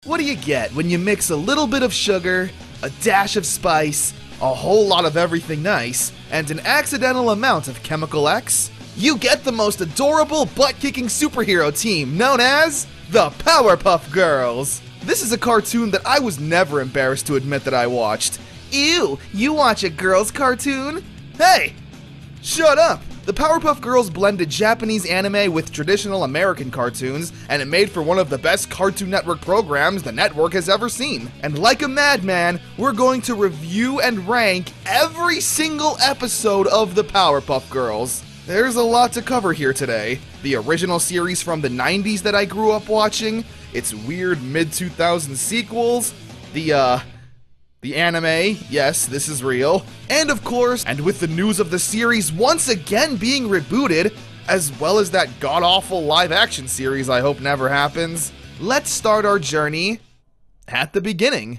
What do you get when you mix a little bit of sugar, a dash of spice, a whole lot of everything nice, and an accidental amount of Chemical X? You get the most adorable butt-kicking superhero team known as the Powerpuff Girls. This is a cartoon that I was never embarrassed to admit that I watched. Ew, you watch a girls' cartoon? Hey! Shut up! The Powerpuff Girls blended Japanese anime with traditional American cartoons, and it made for one of the best Cartoon Network programs the network has ever seen. And like a madman, we're going to review and rank every single episode of the Powerpuff Girls. There's a lot to cover here today. The original series from the 90s that I grew up watching, its weird mid-2000s sequels, the anime, yes, this is real, and of course, and with the news of the series once again being rebooted, as well as that god-awful live-action series I hope never happens, let's start our journey at the beginning.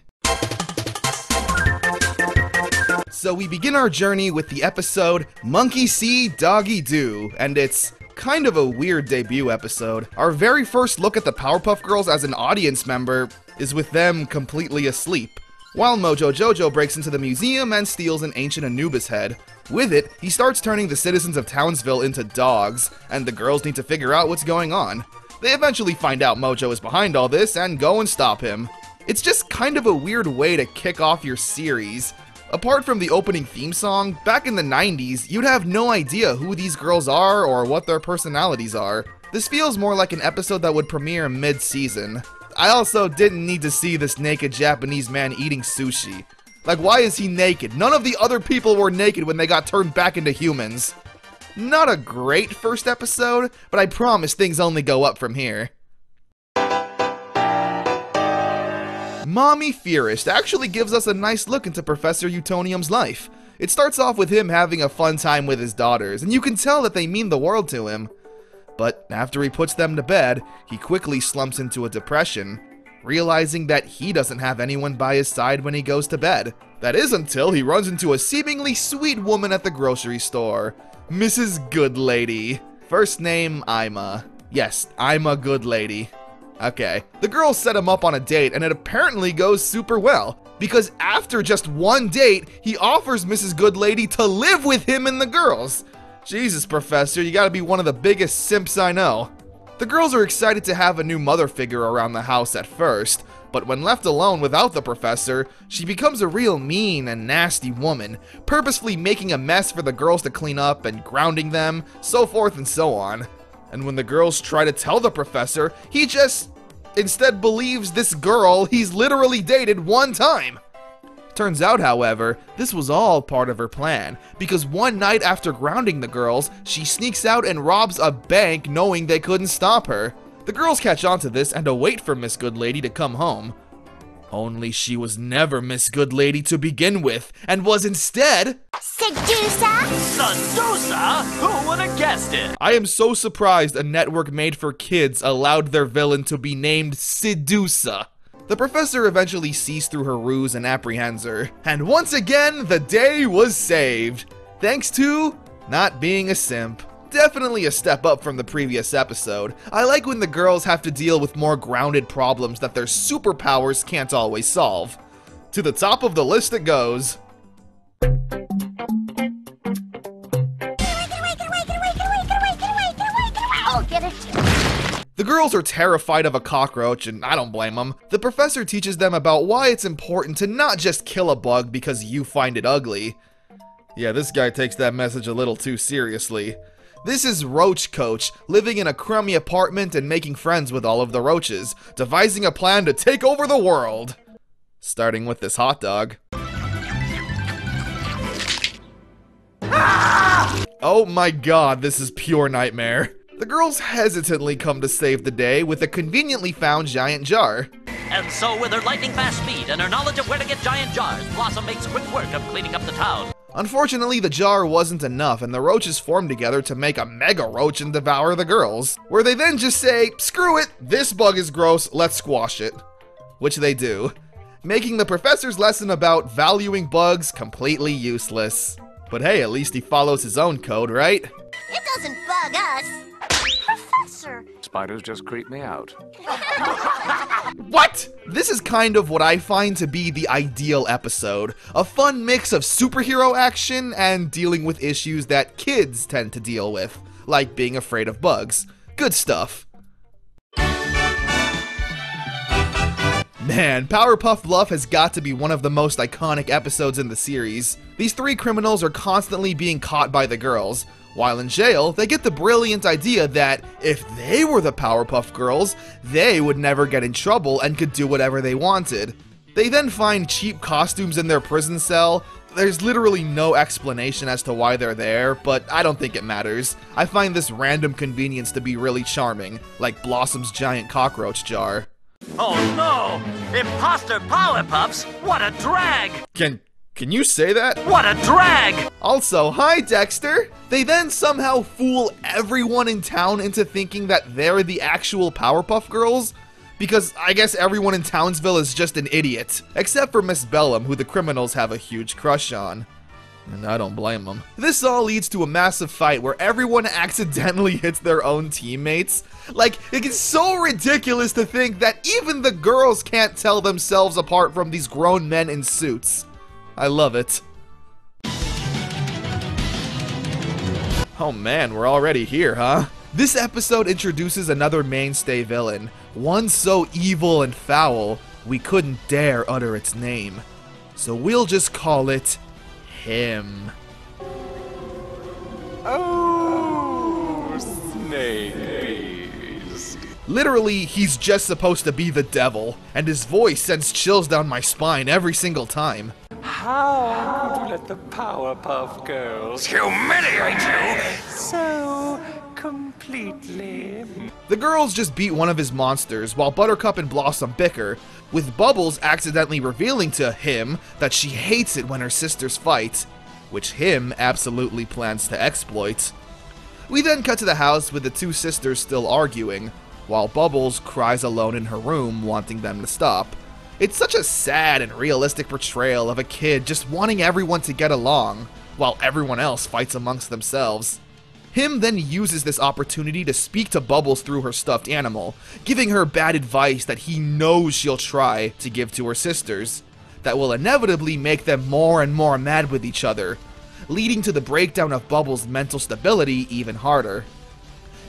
So we begin our journey with the episode Monkey See, Doggy Do, and it's kind of a weird debut episode. Our very first look at the Powerpuff Girls as an audience member is with them completely asleep, while Mojo Jojo breaks into the museum and steals an ancient Anubis head. With it, he starts turning the citizens of Townsville into dogs, and the girls need to figure out what's going on. They eventually find out Mojo is behind all this and go and stop him. It's just kind of a weird way to kick off your series. Apart from the opening theme song, back in the 90s, you'd have no idea who these girls are or what their personalities are. This feels more like an episode that would premiere mid-season. I also didn't need to see this naked Japanese man eating sushi. Like, why is he naked? None of the other people were naked when they got turned back into humans. Not a great first episode, but I promise things only go up from here. Mommy Fearist actually gives us a nice look into Professor Utonium's life. It starts off with him having a fun time with his daughters, and you can tell that they mean the world to him. But after he puts them to bed, he quickly slumps into a depression, realizing that he doesn't have anyone by his side when he goes to bed. That is until he runs into a seemingly sweet woman at the grocery store, Mrs. Goodlady. First name, Ima. Yes, Ima Goodlady. Okay. The girls set him up on a date, and it apparently goes super well, because after just one date, he offers Mrs. Goodlady to live with him and the girls. Jesus, Professor, you gotta be one of the biggest simps I know. The girls are excited to have a new mother figure around the house at first, but when left alone without the professor, she becomes a real mean and nasty woman, purposefully making a mess for the girls to clean up and grounding them, so forth and so on. And when the girls try to tell the professor, he just instead believes this girl he's literally dated one time. Turns out, however, this was all part of her plan, because one night after grounding the girls, she sneaks out and robs a bank knowing they couldn't stop her. The girls catch on to this and await for Miss Goodlady to come home. Only she was never Miss Goodlady to begin with, and was instead Seducer? Seducer? Who would have guessed it? I am so surprised a network made for kids allowed their villain to be named Seducer. The professor eventually sees through her ruse and apprehends her, and once again, the day was saved, thanks to not being a simp. Definitely a step up from the previous episode. I like when the girls have to deal with more grounded problems that their superpowers can't always solve. To the top of the list it goes. The girls are terrified of a cockroach, and I don't blame them. The professor teaches them about why it's important to not just kill a bug because you find it ugly. Yeah, this guy takes that message a little too seriously. This is Roach Coach, living in a crummy apartment and making friends with all of the roaches, devising a plan to take over the world. Starting with this hot dog. Ah! Oh my god, this is pure nightmare. The girls hesitantly come to save the day with a conveniently found giant jar. And so with her lightning-fast speed and her knowledge of where to get giant jars, Blossom makes quick work of cleaning up the town. Unfortunately, the jar wasn't enough, and the roaches form together to make a mega roach and devour the girls, where they then just say, screw it, this bug is gross, let's squash it. Which they do, making the professor's lesson about valuing bugs completely useless. But hey, at least he follows his own code, right? It doesn't bug us. Professor. Spiders just creep me out. What? This is kind of what I find to be the ideal episode. A fun mix of superhero action and dealing with issues that kids tend to deal with, like being afraid of bugs. Good stuff. Man, Powerpuff Bluff has got to be one of the most iconic episodes in the series. These three criminals are constantly being caught by the girls. While in jail, they get the brilliant idea that if they were the Powerpuff Girls, they would never get in trouble and could do whatever they wanted. They then find cheap costumes in their prison cell. There's literally no explanation as to why they're there, but I don't think it matters. I find this random convenience to be really charming, like Blossom's giant cockroach jar. Oh no! Imposter Powerpuffs! What a drag! Can you say that? What a drag! Also, hi Dexter! They then somehow fool everyone in town into thinking that they're the actual Powerpuff Girls, because I guess everyone in Townsville is just an idiot, except for Miss Bellum, who the criminals have a huge crush on. And I don't blame them. This all leads to a massive fight where everyone accidentally hits their own teammates. Like, it is so ridiculous to think that even the girls can't tell themselves apart from these grown men in suits. I love it. Oh man, we're already here, huh? This episode introduces another mainstay villain, one so evil and foul, we couldn't dare utter its name. So we'll just call it him. Oh, snake bees. Literally, he's just supposed to be the devil, and his voice sends chills down my spine every single time. How could you let the Powerpuff Girls humiliate you so completely? The girls just beat one of his monsters while Buttercup and Blossom bicker, with Bubbles accidentally revealing to him that she hates it when her sisters fight, which him absolutely plans to exploit. We then cut to the house with the two sisters still arguing, while Bubbles cries alone in her room wanting them to stop. It's such a sad and realistic portrayal of a kid just wanting everyone to get along, while everyone else fights amongst themselves. Him then uses this opportunity to speak to Bubbles through her stuffed animal, giving her bad advice that he knows she'll try to give to her sisters, that will inevitably make them more and more mad with each other, leading to the breakdown of Bubbles' mental stability even harder.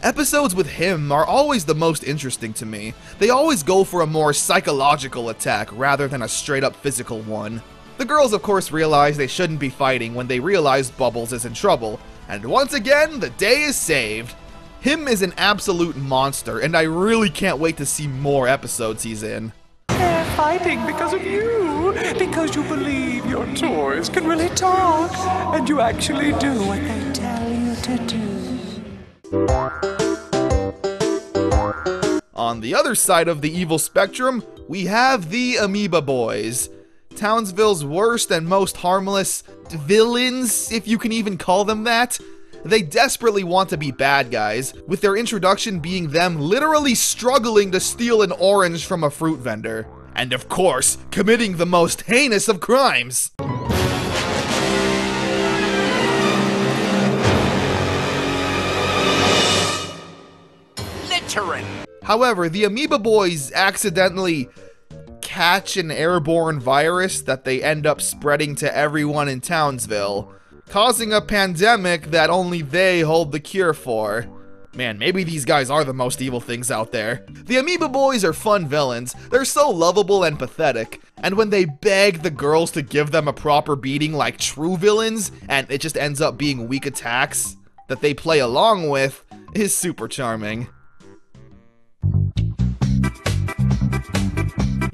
Episodes with him are always the most interesting to me. They always go for a more psychological attack rather than a straight up physical one. The girls of course realize they shouldn't be fighting when they realize Bubbles is in trouble, and once again, the day is saved. Him is an absolute monster, and I really can't wait to see more episodes he's in. They're fighting because of you, because you believe your toys can really talk, and you actually do what they tell you to do. On the other side of the evil spectrum, we have the Amoeba Boys. Townsville's worst and most harmless villains, if you can even call them that. They desperately want to be bad guys, with their introduction being them literally struggling to steal an orange from a fruit vendor. And of course, committing the most heinous of crimes. Littering. However, the Amoeba Boys accidentally catch an airborne virus that they end up spreading to everyone in Townsville, causing a pandemic that only they hold the cure for. Man, maybe these guys are the most evil things out there. The Amoeba Boys are fun villains. They're so lovable and pathetic, and when they beg the girls to give them a proper beating like true villains, and it just ends up being weak attacks that they play along with, is super charming.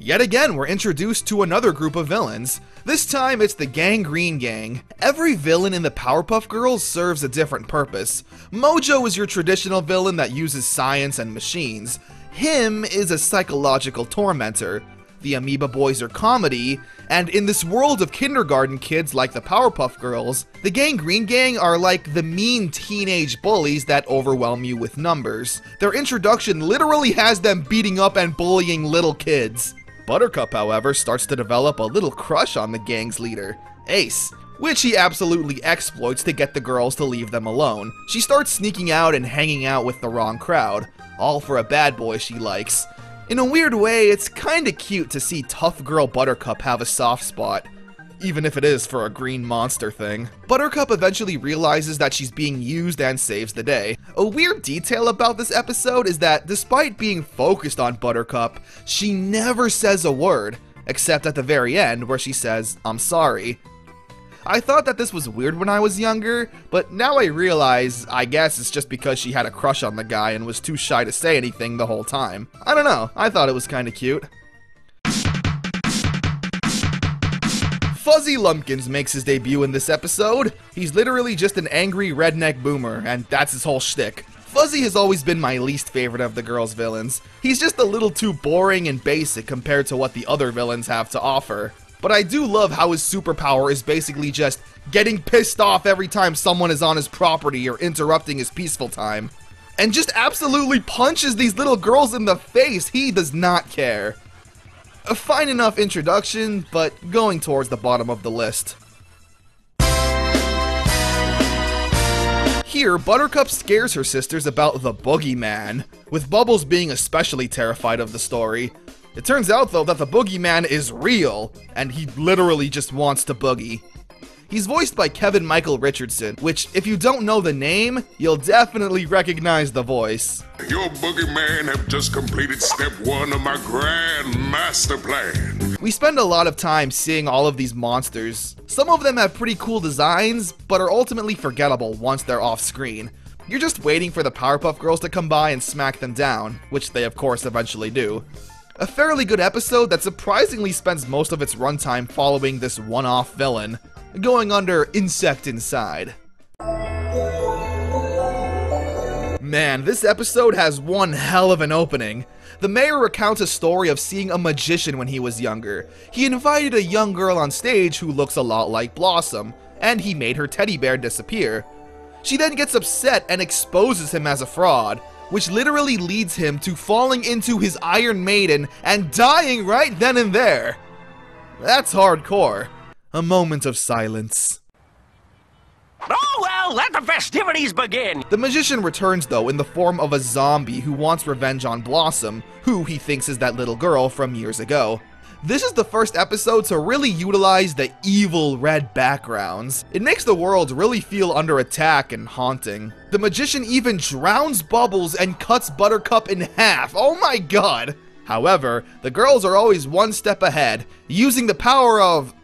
Yet again, we're introduced to another group of villains. This time, it's the Gangrene Gang. Every villain in the Powerpuff Girls serves a different purpose. Mojo is your traditional villain that uses science and machines. Him is a psychological tormentor. The Amoeba Boys are comedy, and in this world of kindergarten kids like the Powerpuff Girls, the Gangrene Gang are like the mean teenage bullies that overwhelm you with numbers. Their introduction literally has them beating up and bullying little kids. Buttercup, however, starts to develop a little crush on the gang's leader, Ace, which he absolutely exploits to get the girls to leave them alone. She starts sneaking out and hanging out with the wrong crowd, all for a bad boy she likes. In a weird way, it's kinda cute to see tough girl Buttercup have a soft spot, even if it is for a green monster thing. Buttercup eventually realizes that she's being used and saves the day. A weird detail about this episode is that despite being focused on Buttercup, she never says a word, except at the very end where she says, "I'm sorry." I thought that this was weird when I was younger, but now I realize I guess it's just because she had a crush on the guy and was too shy to say anything the whole time. I don't know, I thought it was kinda cute. Fuzzy Lumpkins makes his debut in this episode. He's literally just an angry redneck boomer, and that's his whole shtick. Fuzzy has always been my least favorite of the girls' villains. He's just a little too boring and basic compared to what the other villains have to offer. But I do love how his superpower is basically just getting pissed off every time someone is on his property or interrupting his peaceful time. And just absolutely punches these little girls in the face. He does not care. A fine enough introduction, but going towards the bottom of the list. Here, Buttercup scares her sisters about the Boogeyman, with Bubbles being especially terrified of the story. It turns out, though, that the Boogeyman is real, and he literally just wants to boogie. He's voiced by Kevin Michael Richardson, which, if you don't know the name, you'll definitely recognize the voice. Your Boogeyman have just completed step 1 of my grand master plan. We spend a lot of time seeing all of these monsters. Some of them have pretty cool designs, but are ultimately forgettable once they're off screen. You're just waiting for the Powerpuff Girls to come by and smack them down, which they of course eventually do. A fairly good episode that surprisingly spends most of its runtime following this one-off villain, going under Insect Inside. Man, this episode has one hell of an opening. The mayor recounts a story of seeing a magician when he was younger. He invited a young girl on stage who looks a lot like Blossom, and he made her teddy bear disappear. She then gets upset and exposes him as a fraud, which literally leads him to falling into his Iron Maiden and dying right then and there. That's hardcore. A moment of silence. Oh well, let the festivities begin! The magician returns though in the form of a zombie who wants revenge on Blossom, who he thinks is that little girl from years ago. This is the first episode to really utilize the evil red backgrounds. It makes the world really feel under attack and haunting. The magician even drowns Bubbles and cuts Buttercup in half. Oh my god! However, the girls are always one step ahead. Using the power of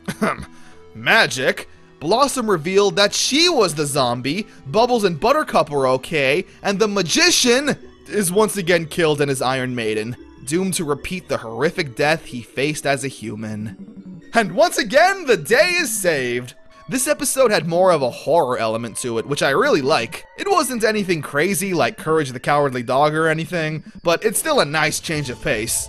magic, Blossom revealed that she was the zombie, Bubbles and Buttercup were okay, and the magician is once again killed in his Iron Maiden, doomed to repeat the horrific death he faced as a human. And once again, the day is saved! This episode had more of a horror element to it, which I really like. It wasn't anything crazy like Courage the Cowardly Dog or anything, but it's still a nice change of pace.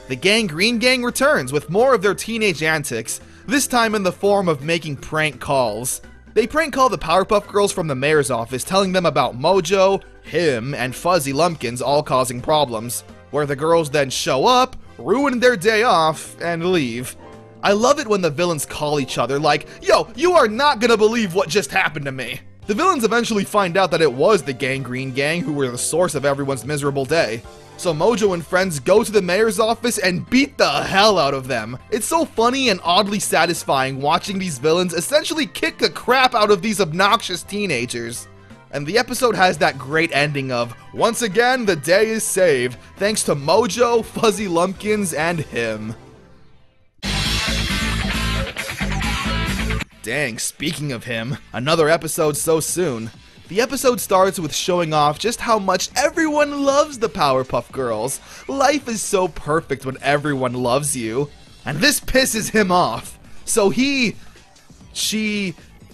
The Gangrene Gang returns with more of their teenage antics, this time in the form of making prank calls. They prank call the Powerpuff Girls from the mayor's office, telling them about Mojo, him, and Fuzzy Lumpkins all causing problems, where the girls then show up, ruin their day off, and leave. I love it when the villains call each other like, "Yo, you are not gonna believe what just happened to me." The villains eventually find out that it was the Gangrene Gang who were the source of everyone's miserable day. So Mojo and friends go to the mayor's office and beat the hell out of them. It's so funny and oddly satisfying watching these villains essentially kick the crap out of these obnoxious teenagers. And the episode has that great ending of, once again, the day is saved, thanks to Mojo, Fuzzy Lumpkins, and him. Dang, speaking of him, another episode so soon. The episode starts with showing off just how much everyone loves the Powerpuff Girls. Life is so perfect when everyone loves you. And this pisses him off. So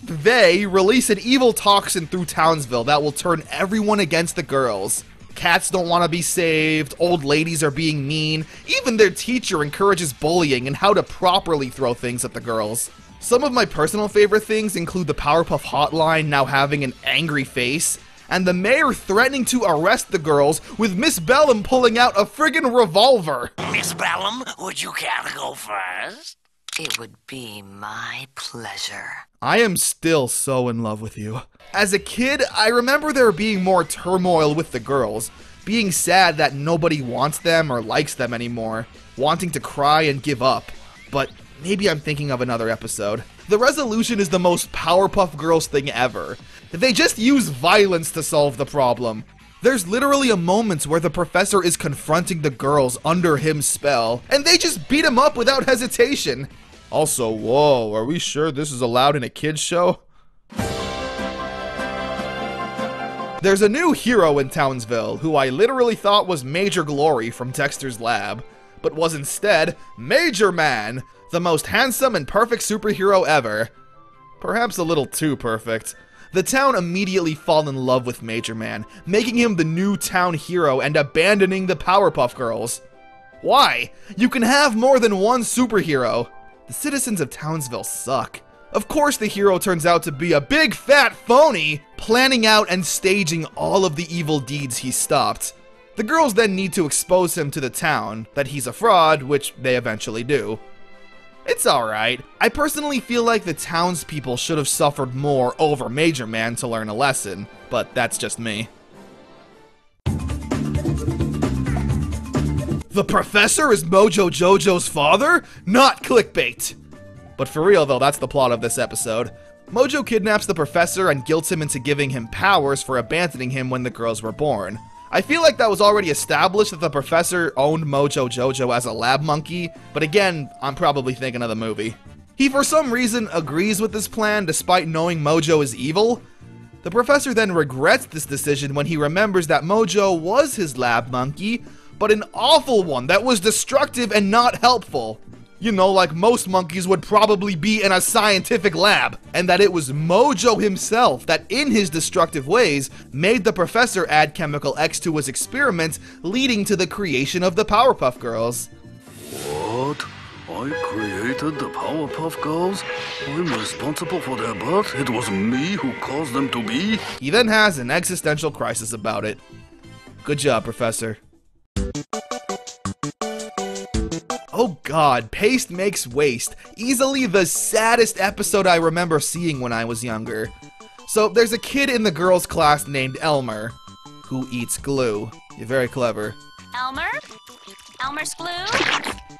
they release an evil toxin through Townsville that will turn everyone against the girls. Cats don't want to be saved, old ladies are being mean, even their teacher encourages bullying and how to properly throw things at the girls. Some of my personal favorite things include the Powerpuff hotline now having an angry face, and the mayor threatening to arrest the girls with Miss Bellum pulling out a friggin' revolver. Miss Bellum, would you care to go first? It would be my pleasure. I am still so in love with you. As a kid, I remember there being more turmoil with the girls, being sad that nobody wants them or likes them anymore, wanting to cry and give up. But maybe I'm thinking of another episode. The resolution is the most Powerpuff Girls thing ever. They just use violence to solve the problem. There's literally a moment where the professor is confronting the girls under his spell, and they just beat him up without hesitation. Also, whoa, are we sure this is allowed in a kid's show? There's a new hero in Townsville who I literally thought was Major Glory from Dexter's Lab, but was instead Major Man, the most handsome and perfect superhero ever. Perhaps a little too perfect. The town immediately fall in love with Major Man, making him the new town hero and abandoning the Powerpuff Girls. Why? You can have more than one superhero. The citizens of Townsville suck. Of course the hero turns out to be a big fat phony, planning out and staging all of the evil deeds he stopped. The girls then need to expose him to the town, that he's a fraud, which they eventually do. It's alright. I personally feel like the townspeople should have suffered more over Major Man to learn a lesson, but that's just me. The professor is Mojo Jojo's father? Not clickbait! But for real though, that's the plot of this episode. Mojo kidnaps the professor and guilts him into giving him powers for abandoning him when the girls were born. I feel like that was already established that the professor owned Mojo Jojo as a lab monkey, but again, I'm probably thinking of the movie. He for some reason agrees with this plan despite knowing Mojo is evil. The professor then regrets this decision when he remembers that Mojo was his lab monkey, but an awful one that was destructive and not helpful. You know, like most monkeys would probably be in a scientific lab, and that it was Mojo himself that, in his destructive ways, made the professor add Chemical X to his experiment, leading to the creation of the Powerpuff Girls. What? I created the Powerpuff Girls? I'm responsible for their birth? It was me who caused them to be? He then has an existential crisis about it. Good job, Professor. Oh god, Paste Makes Waste. Easily the saddest episode I remember seeing when I was younger. So there's a kid in the girls' class named Elmer, who eats glue. You're very clever. Elmer? Elmer's glue?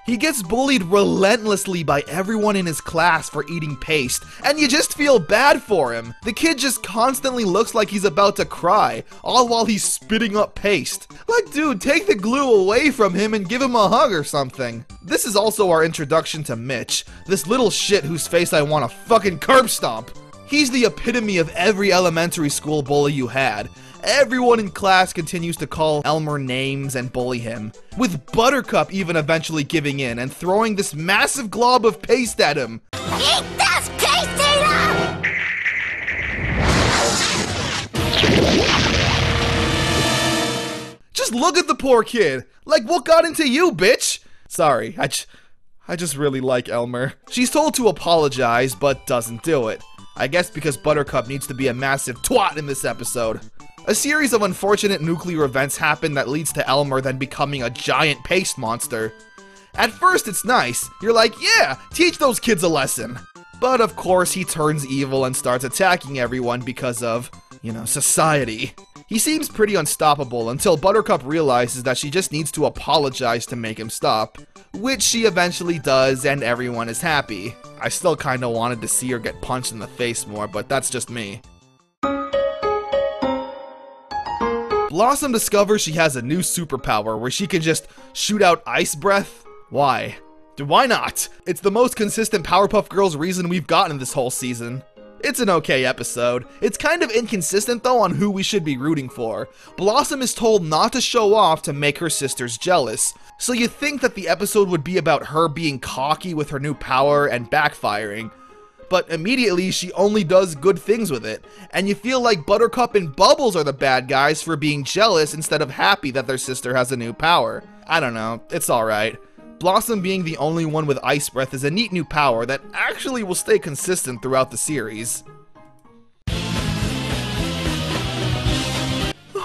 He gets bullied relentlessly by everyone in his class for eating paste, and you just feel bad for him. The kid just constantly looks like he's about to cry, all while he's spitting up paste. Like, dude, take the glue away from him and give him a hug or something. This is also our introduction to Mitch, this little shit whose face I want to fucking curb stomp. He's the epitome of every elementary school bully you had. Everyone in class continues to call Elmer names and bully him, with Buttercup even eventually giving in and throwing this massive glob of paste at him. Eat this paste eater! Just look at the poor kid. Like, what got into you, bitch? Sorry, I just really like Elmer. She's told to apologize, but doesn't do it. I guess because Buttercup needs to be a massive twat in this episode. A series of unfortunate nuclear events happen that leads to Elmer then becoming a giant paste monster. At first it's nice, you're like, yeah, teach those kids a lesson. But of course he turns evil and starts attacking everyone because of, society. He seems pretty unstoppable until Buttercup realizes that she just needs to apologize to make him stop. Which she eventually does and everyone is happy. I still kinda wanted to see her get punched in the face more, but that's just me. Blossom discovers she has a new superpower where she can just shoot out ice breath. Why? Why not? It's the most consistent Powerpuff Girls reason we've gotten this whole season. It's an okay episode. It's kind of inconsistent though on who we should be rooting for. Blossom is told not to show off to make her sisters jealous, so you think that the episode would be about her being cocky with her new power and backfiring. But immediately she only does good things with it, and you feel like Buttercup and Bubbles are the bad guys for being jealous instead of happy that their sister has a new power. I don't know, it's alright. Blossom being the only one with ice breath is a neat new power that actually will stay consistent throughout the series.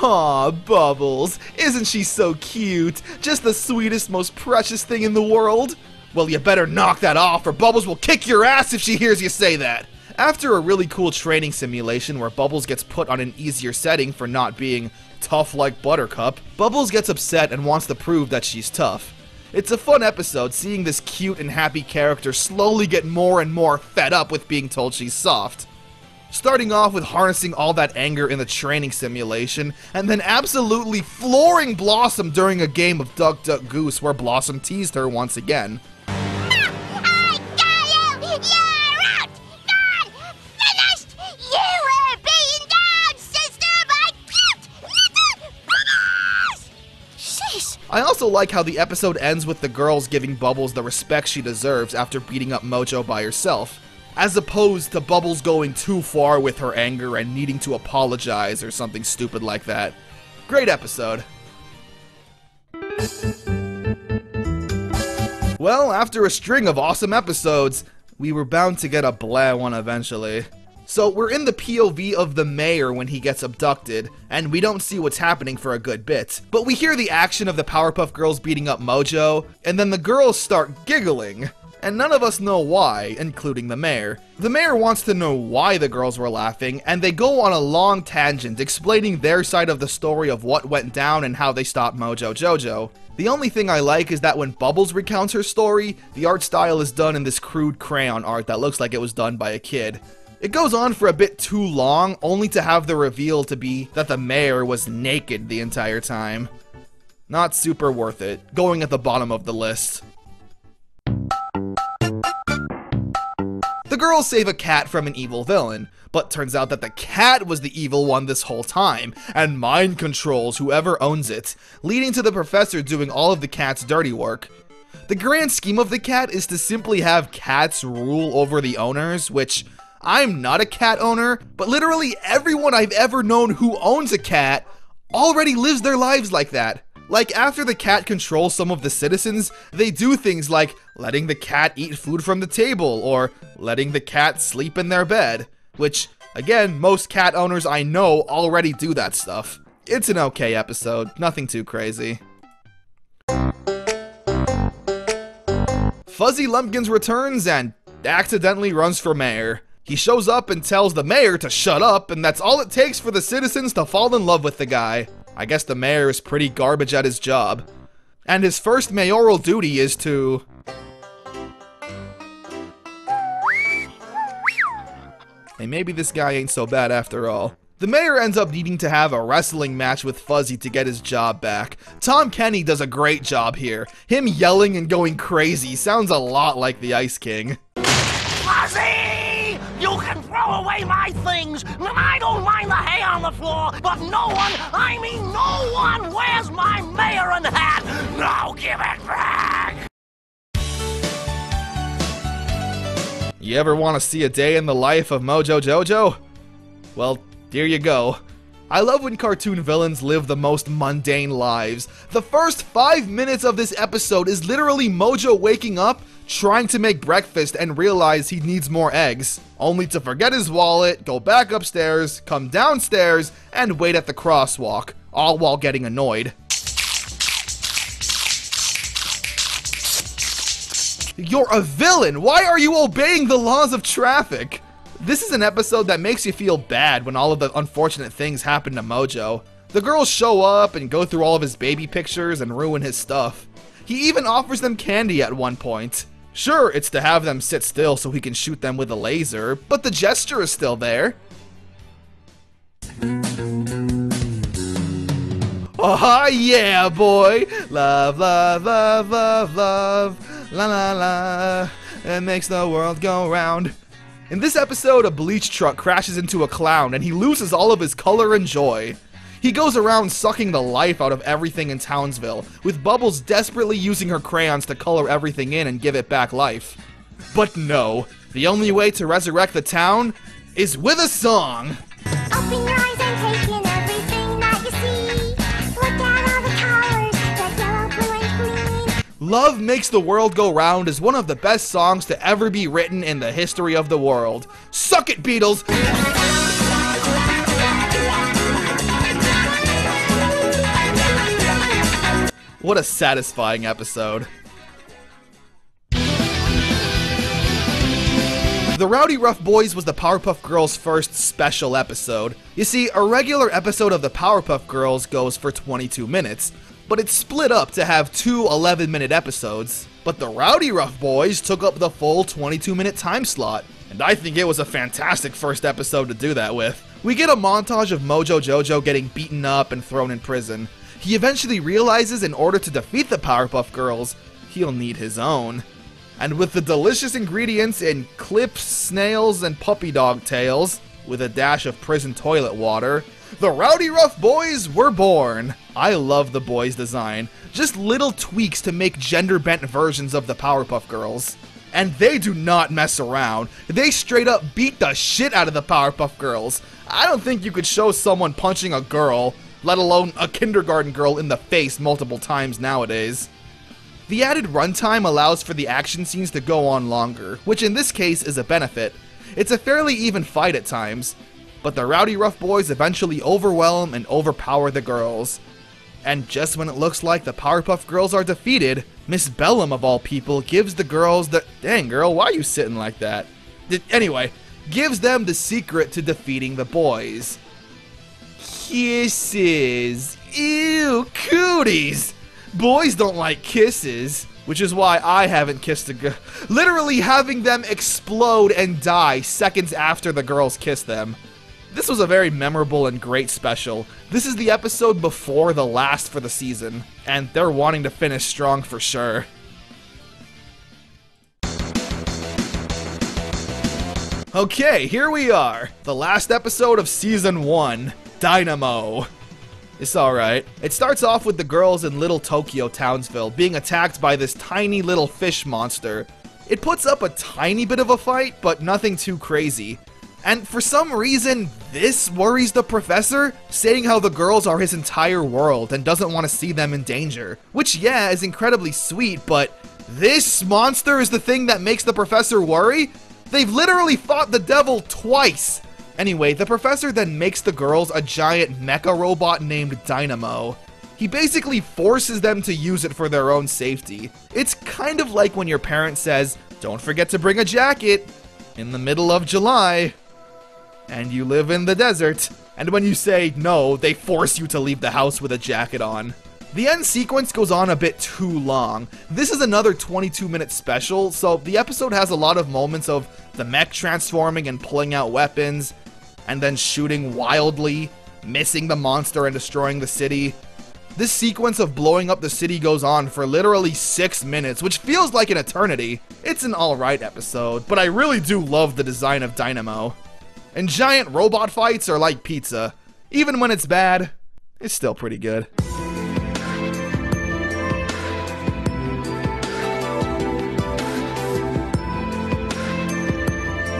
Aw, Bubbles, isn't she so cute? Just the sweetest, most precious thing in the world? Well, you better knock that off, or Bubbles will kick your ass if she hears you say that. After a really cool training simulation where Bubbles gets put on an easier setting for not being tough like Buttercup, Bubbles gets upset and wants to prove that she's tough. It's a fun episode seeing this cute and happy character slowly get more and more fed up with being told she's soft. Starting off with harnessing all that anger in the training simulation, and then absolutely flooring Blossom during a game of Duck Duck Goose where Blossom teased her once again. I got you! You're out! Gone! Finished! You were beaten down, sister, by cute little Bubbles! Sheesh! I also like how the episode ends with the girls giving Bubbles the respect she deserves after beating up Mojo by herself, as opposed to Bubbles going too far with her anger and needing to apologize or something stupid like that. Great episode. Well, after a string of awesome episodes, we were bound to get a blah one eventually. So we're in the POV of the mayor when he gets abducted, and we don't see what's happening for a good bit. But we hear the action of the Powerpuff Girls beating up Mojo, and then the girls start giggling. And none of us know why, including the mayor. The mayor wants to know why the girls were laughing, and they go on a long tangent explaining their side of the story of what went down and how they stopped Mojo Jojo. The only thing I like is that when Bubbles recounts her story, the art style is done in this crude crayon art that looks like it was done by a kid. It goes on for a bit too long, only to have the reveal to be that the mayor was naked the entire time. Not super worth it, going at the bottom of the list. The girls save a cat from an evil villain, but turns out that the cat was the evil one this whole time, and mind controls whoever owns it, leading to the professor doing all of the cat's dirty work. The grand scheme of the cat is to simply have cats rule over the owners, which I'm not a cat owner, but literally everyone I've ever known who owns a cat already lives their lives like that. Like, after the cat controls some of the citizens, they do things like letting the cat eat food from the table, or letting the cat sleep in their bed. Which, again, most cat owners I know already do that stuff. It's an okay episode, nothing too crazy. Fuzzy Lumpkins returns and accidentally runs for mayor. He shows up and tells the mayor to shut up, and that's all it takes for the citizens to fall in love with the guy. I guess the mayor is pretty garbage at his job. And his first mayoral duty is to... Hey, maybe this guy ain't so bad after all. The mayor ends up needing to have a wrestling match with Fuzzy to get his job back. Tom Kenny does a great job here. Him yelling and going crazy sounds a lot like the Ice King. Fuzzy! You can throw away my things, and I don't mind the hay on the floor, but no one wears my mayorin hat! Now give it back! You ever want to see a day in the life of Mojo Jojo? Well, here you go. I love when cartoon villains live the most mundane lives. The first 5 minutes of this episode is literally Mojo waking up, trying to make breakfast and realize he needs more eggs, only to forget his wallet, go back upstairs, come downstairs, and wait at the crosswalk, all while getting annoyed. You're a villain! Why are you obeying the laws of traffic? This is an episode that makes you feel bad when all of the unfortunate things happen to Mojo. The girls show up and go through all of his baby pictures and ruin his stuff. He even offers them candy at one point. Sure, it's to have them sit still so he can shoot them with a laser, but the gesture is still there. Oh yeah, boy! Love, love, love, love, love, la la la, it makes the world go round. In this episode, a bleach truck crashes into a clown and he loses all of his color and joy. He goes around sucking the life out of everything in Townsville, with Bubbles desperately using her crayons to color everything in and give it back life. But no, the only way to resurrect the town is with a song! Open your eyes and take in everything that you see. Look at all the colors, red, yellow, blue, and green. Love Makes the World Go Round is one of the best songs to ever be written in the history of the world. Suck it, Beatles! What a satisfying episode. The Rowdy Rough Boys was the Powerpuff Girls' first special episode. You see, a regular episode of the Powerpuff Girls goes for 22 minutes, but it's split up to have two 11-minute episodes. But the Rowdy Rough Boys took up the full 22-minute time slot, and I think it was a fantastic first episode to do that with. We get a montage of Mojo Jojo getting beaten up and thrown in prison. He eventually realizes in order to defeat the Powerpuff Girls, he'll need his own. And with the delicious ingredients in clips, snails, and puppy dog tails, with a dash of prison toilet water, the Rowdy Rough Boys were born. I love the boys' design. Just little tweaks to make gender-bent versions of the Powerpuff Girls. And they do not mess around. They straight up beat the shit out of the Powerpuff Girls. I don't think you could show someone punching a girl, let alone a kindergarten girl, in the face multiple times nowadays. The added runtime allows for the action scenes to go on longer, which in this case is a benefit. It's a fairly even fight at times, but the Rowdy Rough Boys eventually overwhelm and overpower the girls. And just when it looks like the Powerpuff Girls are defeated, Miss Bellum of all people gives the girls the— dang girl, why are you sitting like that? Anyway, gives them the secret to defeating the boys. Kisses. Ew, cooties! Boys don't like kisses, which is why I haven't kissed a girl. Literally having them explode and die seconds after the girls kiss them. This was a very memorable and great special. This is the episode before the last for the season, and they're wanting to finish strong for sure. Okay, here we are. The last episode of Season 1, Dynamo. It's alright. It starts off with the girls in Little Tokyo Townsville being attacked by this tiny little fish monster. It puts up a tiny bit of a fight, but nothing too crazy. And for some reason, this worries the professor, saying how the girls are his entire world and doesn't want to see them in danger. Which, yeah, is incredibly sweet, but this monster is the thing that makes the professor worry? They've literally fought the devil twice! Anyway, the professor then makes the girls a giant mecha robot named Dynamo. He basically forces them to use it for their own safety. It's kind of like when your parent says, "Don't forget to bring a jacket," in the middle of July, and you live in the desert. And when you say no, they force you to leave the house with a jacket on. The end sequence goes on a bit too long. This is another 22-minute special, so the episode has a lot of moments of the mech transforming and pulling out weapons, and then shooting wildly, missing the monster and destroying the city. This sequence of blowing up the city goes on for literally 6 minutes, which feels like an eternity. It's an alright episode, but I really do love the design of Dynamo. And giant robot fights are like pizza. Even when it's bad, it's still pretty good.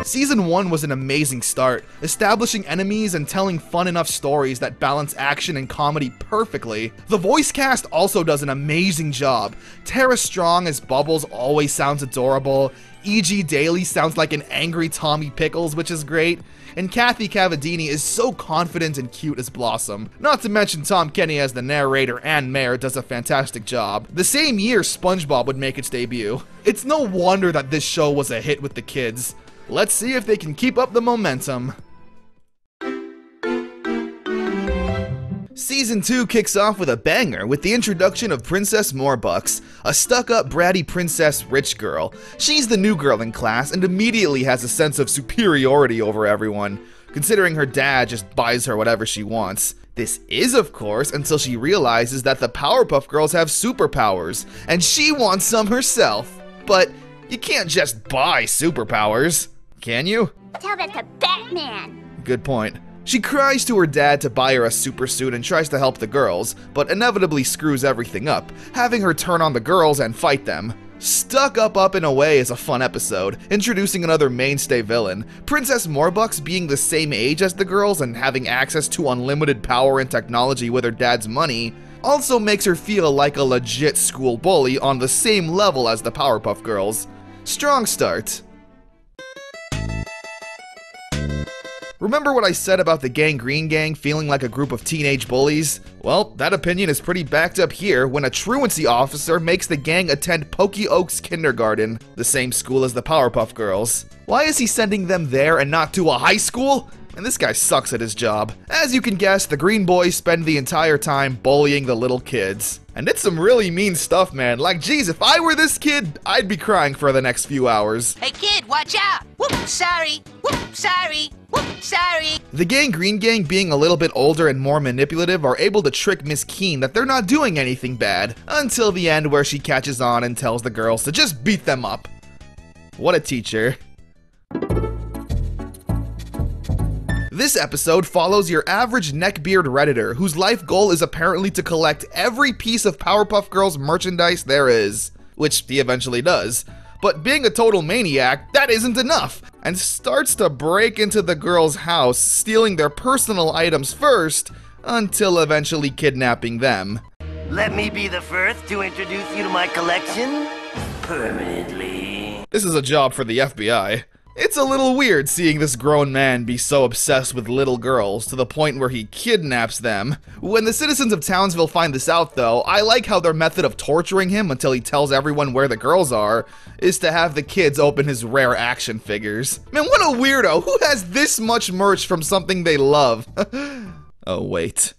Season 1 was an amazing start, establishing enemies and telling fun enough stories that balance action and comedy perfectly. The voice cast also does an amazing job. Tara Strong as Bubbles always sounds adorable, E.G. Daly sounds like an angry Tommy Pickles, which is great, and Kathy Cavadini is so confident and cute as Blossom. Not to mention Tom Kenny as the narrator and mayor does a fantastic job. The same year SpongeBob would make its debut. It's no wonder that this show was a hit with the kids. Let's see if they can keep up the momentum. Season 2 kicks off with a banger with the introduction of Princess Morbucks, a stuck-up bratty princess rich girl. She's the new girl in class and immediately has a sense of superiority over everyone, considering her dad just buys her whatever she wants. This is, of course, until she realizes that the Powerpuff Girls have superpowers, and she wants some herself. But you can't just buy superpowers, can you? Tell that to Batman. Good point. She cries to her dad to buy her a super suit and tries to help the girls, but inevitably screws everything up, having her turn on the girls and fight them. Stuck Up in a Way is a fun episode, introducing another mainstay villain. Princess Morbucks being the same age as the girls and having access to unlimited power and technology with her dad's money also makes her feel like a legit school bully on the same level as the Powerpuff Girls. Strong start. Remember what I said about the Gangrene Gang feeling like a group of teenage bullies? Well, that opinion is pretty backed up here when a truancy officer makes the gang attend Pokey Oaks Kindergarten, the same school as the Powerpuff Girls. Why is he sending them there and not to a high school? And this guy sucks at his job. As you can guess, the Green Boys spend the entire time bullying the little kids. And it's some really mean stuff, man. Like, geez, if I were this kid, I'd be crying for the next few hours. Hey kid, watch out! Whoop, sorry! Whoop, sorry! Whoop, sorry! The Gangrene Gang, being a little bit older and more manipulative, are able to trick Miss Keene that they're not doing anything bad, until the end where she catches on and tells the girls to just beat them up. What a teacher. This episode follows your average neckbeard Redditor whose life goal is apparently to collect every piece of Powerpuff Girls merchandise there is, which he eventually does. But being a total maniac, that isn't enough, and starts to break into the girls' house, stealing their personal items first, until eventually kidnapping them. Let me be the first to introduce you to my collection permanently. This is a job for the FBI. It's a little weird seeing this grown man be so obsessed with little girls to the point where he kidnaps them. When the citizens of Townsville find this out though, I like how their method of torturing him until he tells everyone where the girls are is to have the kids open his rare action figures. Man, what a weirdo! Who has this much merch from something they love? Oh wait.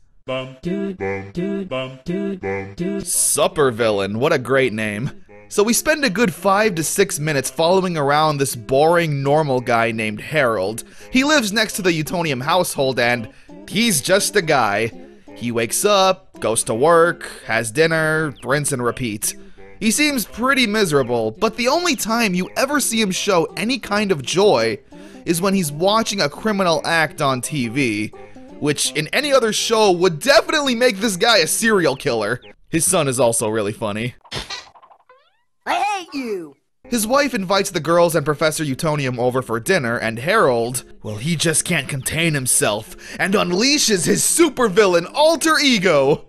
Supper Villain, what a great name. So we spend a good 5 to 6 minutes following around this boring, normal guy named Harold. He lives next to the Utonium household and he's just a guy. He wakes up, goes to work, has dinner, rinse and repeat. He seems pretty miserable, but the only time you ever see him show any kind of joy is when he's watching a criminal act on TV, which in any other show would definitely make this guy a serial killer. His son is also really funny. I hate you! His wife invites the girls and Professor Utonium over for dinner, and Harold, well, he just can't contain himself and unleashes his supervillain alter ego.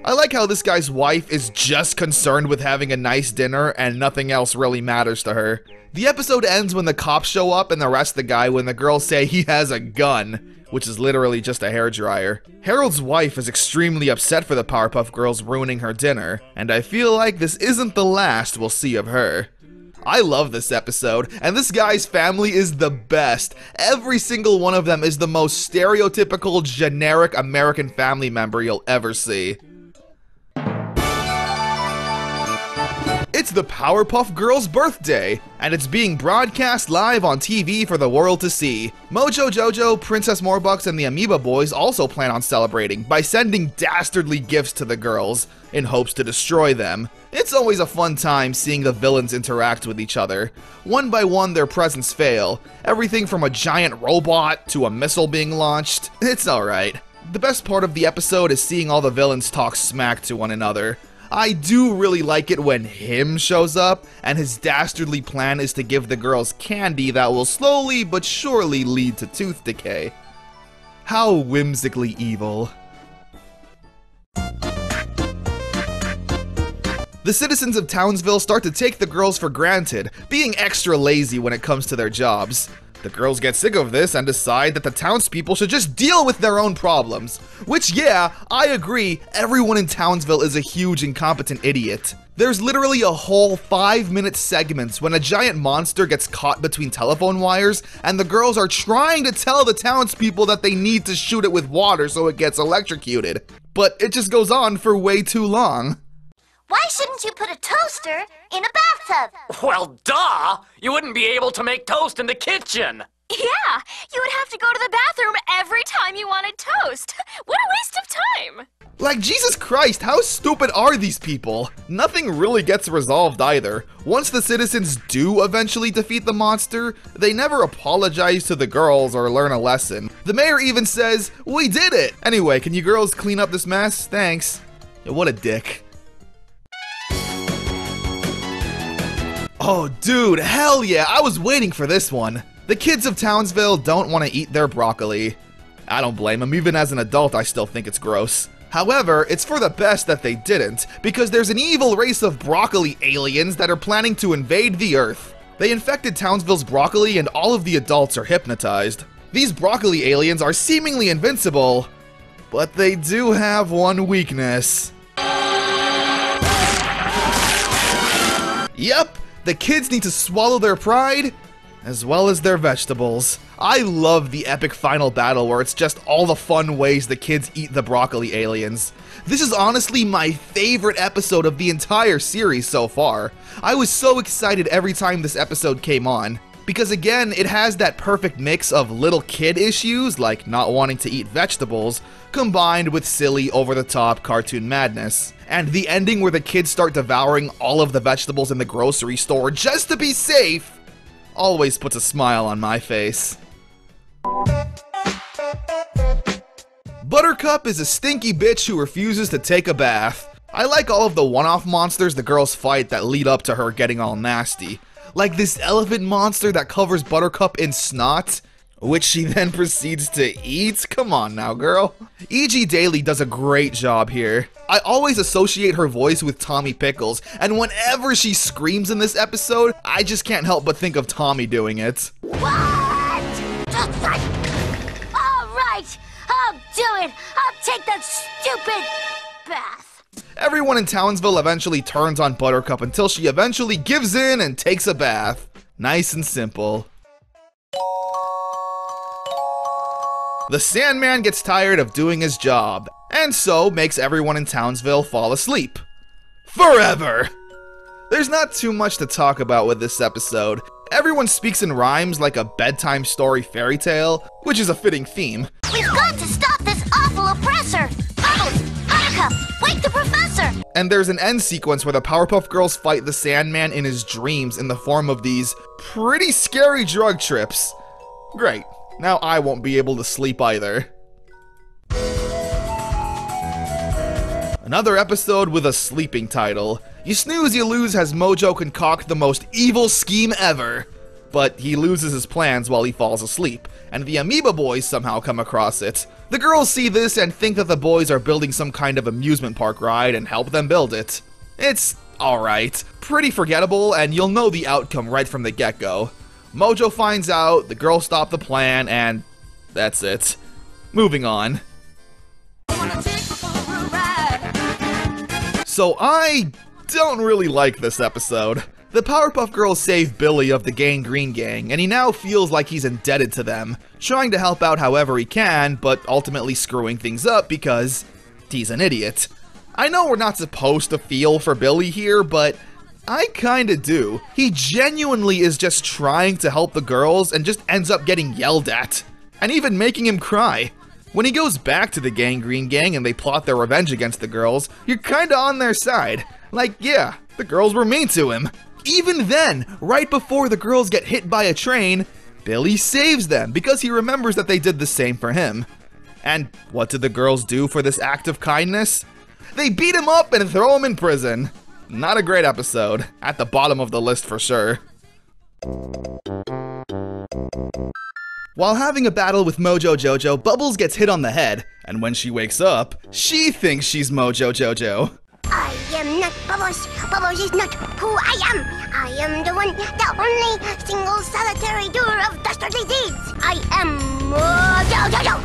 I like how this guy's wife is just concerned with having a nice dinner and nothing else really matters to her. The episode ends when the cops show up and arrest the guy when the girls say he has a gun, which is literally just a hairdryer. Harold's wife is extremely upset for the Powerpuff Girls ruining her dinner, and I feel like this isn't the last we'll see of her. I love this episode, and this guy's family is the best. Every single one of them is the most stereotypical, generic American family member you'll ever see. It's the Powerpuff Girls' birthday, and it's being broadcast live on TV for the world to see. Mojo Jojo, Princess Morbucks, and the Amoeba Boys also plan on celebrating by sending dastardly gifts to the girls in hopes to destroy them. It's always a fun time seeing the villains interact with each other. One by one, their presents fail. Everything from a giant robot to a missile being launched. It's alright. The best part of the episode is seeing all the villains talk smack to one another. I do really like it when him shows up, and his dastardly plan is to give the girls candy that will slowly but surely lead to tooth decay. How whimsically evil. The citizens of Townsville start to take the girls for granted, being extra lazy when it comes to their jobs. The girls get sick of this and decide that the townspeople should just deal with their own problems. Which, yeah, I agree, everyone in Townsville is a huge incompetent idiot. There's literally a whole 5-minute segment when a giant monster gets caught between telephone wires, and the girls are trying to tell the townspeople that they need to shoot it with water so it gets electrocuted. But it just goes on for way too long. Why shouldn't you put a toaster in a bathtub? Well, duh! You wouldn't be able to make toast in the kitchen! Yeah, you would have to go to the bathroom every time you wanted toast. What a waste of time! Like, Jesus Christ, how stupid are these people? Nothing really gets resolved either. Once the citizens do eventually defeat the monster, they never apologize to the girls or learn a lesson. The mayor even says, "We did it!" Anyway, can you girls clean up this mess? Thanks. Yeah, what a dick. Oh, dude, hell yeah, I was waiting for this one. The kids of Townsville don't want to eat their broccoli. I don't blame them, even as an adult I still think it's gross. However, it's for the best that they didn't, because there's an evil race of broccoli aliens that are planning to invade the Earth. They infected Townsville's broccoli and all of the adults are hypnotized. These broccoli aliens are seemingly invincible, but they do have one weakness. Yep, the kids need to swallow their pride, as well as their vegetables. I love the epic final battle where it's just all the fun ways the kids eat the broccoli aliens. This is honestly my favorite episode of the entire series so far. I was so excited every time this episode came on, because again, it has that perfect mix of little kid issues, like not wanting to eat vegetables, combined with silly, over-the-top cartoon madness. And the ending where the kids start devouring all of the vegetables in the grocery store just to be safe always puts a smile on my face. Buttercup is a stinky bitch who refuses to take a bath. I like all of the one-off monsters the girls fight that lead up to her getting all nasty. Like this elephant monster that covers Buttercup in snot, which she then proceeds to eat? Come on now, girl. E.G. Daily does a great job here. I always associate her voice with Tommy Pickles, and whenever she screams in this episode, I just can't help but think of Tommy doing it. What? Alright, I'll do it. I'll take that stupid bath. Everyone in Townsville eventually turns on Buttercup until she eventually gives in and takes a bath. Nice and simple. The Sandman gets tired of doing his job, and so makes everyone in Townsville fall asleep. Forever! There's not too much to talk about with this episode. Everyone speaks in rhymes like a bedtime story fairy tale, which is a fitting theme. We've got to stop this awful oppressor! Bubbles! Buttercup! Wake the professor! And there's an end sequence where the Powerpuff Girls fight the Sandman in his dreams in the form of these pretty scary drug trips. Great. Now I won't be able to sleep either. Another episode with a sleeping title. You Snooze, You Lose has Mojo concoct the most evil scheme ever. But he loses his plans while he falls asleep, and the Amoeba Boys somehow come across it. The girls see this and think that the boys are building some kind of amusement park ride and help them build it. It's alright, pretty forgettable, and you'll know the outcome right from the get-go. Mojo finds out, the girls stop the plan, and that's it. Moving on. So I don't really like this episode. The Powerpuff Girls save Billy of the Gangrene Gang, and he now feels like he's indebted to them, trying to help out however he can, but ultimately screwing things up because he's an idiot. I know we're not supposed to feel for Billy here, but I kinda do. He genuinely is just trying to help the girls and just ends up getting yelled at, and even making him cry. When he goes back to the Gangrene Gang and they plot their revenge against the girls, you're kinda on their side. Like, yeah, the girls were mean to him. Even then, right before the girls get hit by a train, Billy saves them because he remembers that they did the same for him. And what did the girls do for this act of kindness? They beat him up and throw him in prison. Not a great episode. At the bottom of the list for sure. While having a battle with Mojo Jojo, Bubbles gets hit on the head, and when she wakes up, she thinks she's Mojo Jojo. I am not Bubbles. Bubbles is not who I am. I am the one, the only single solitary doer of dastardly deeds. I am Mojo Jojo.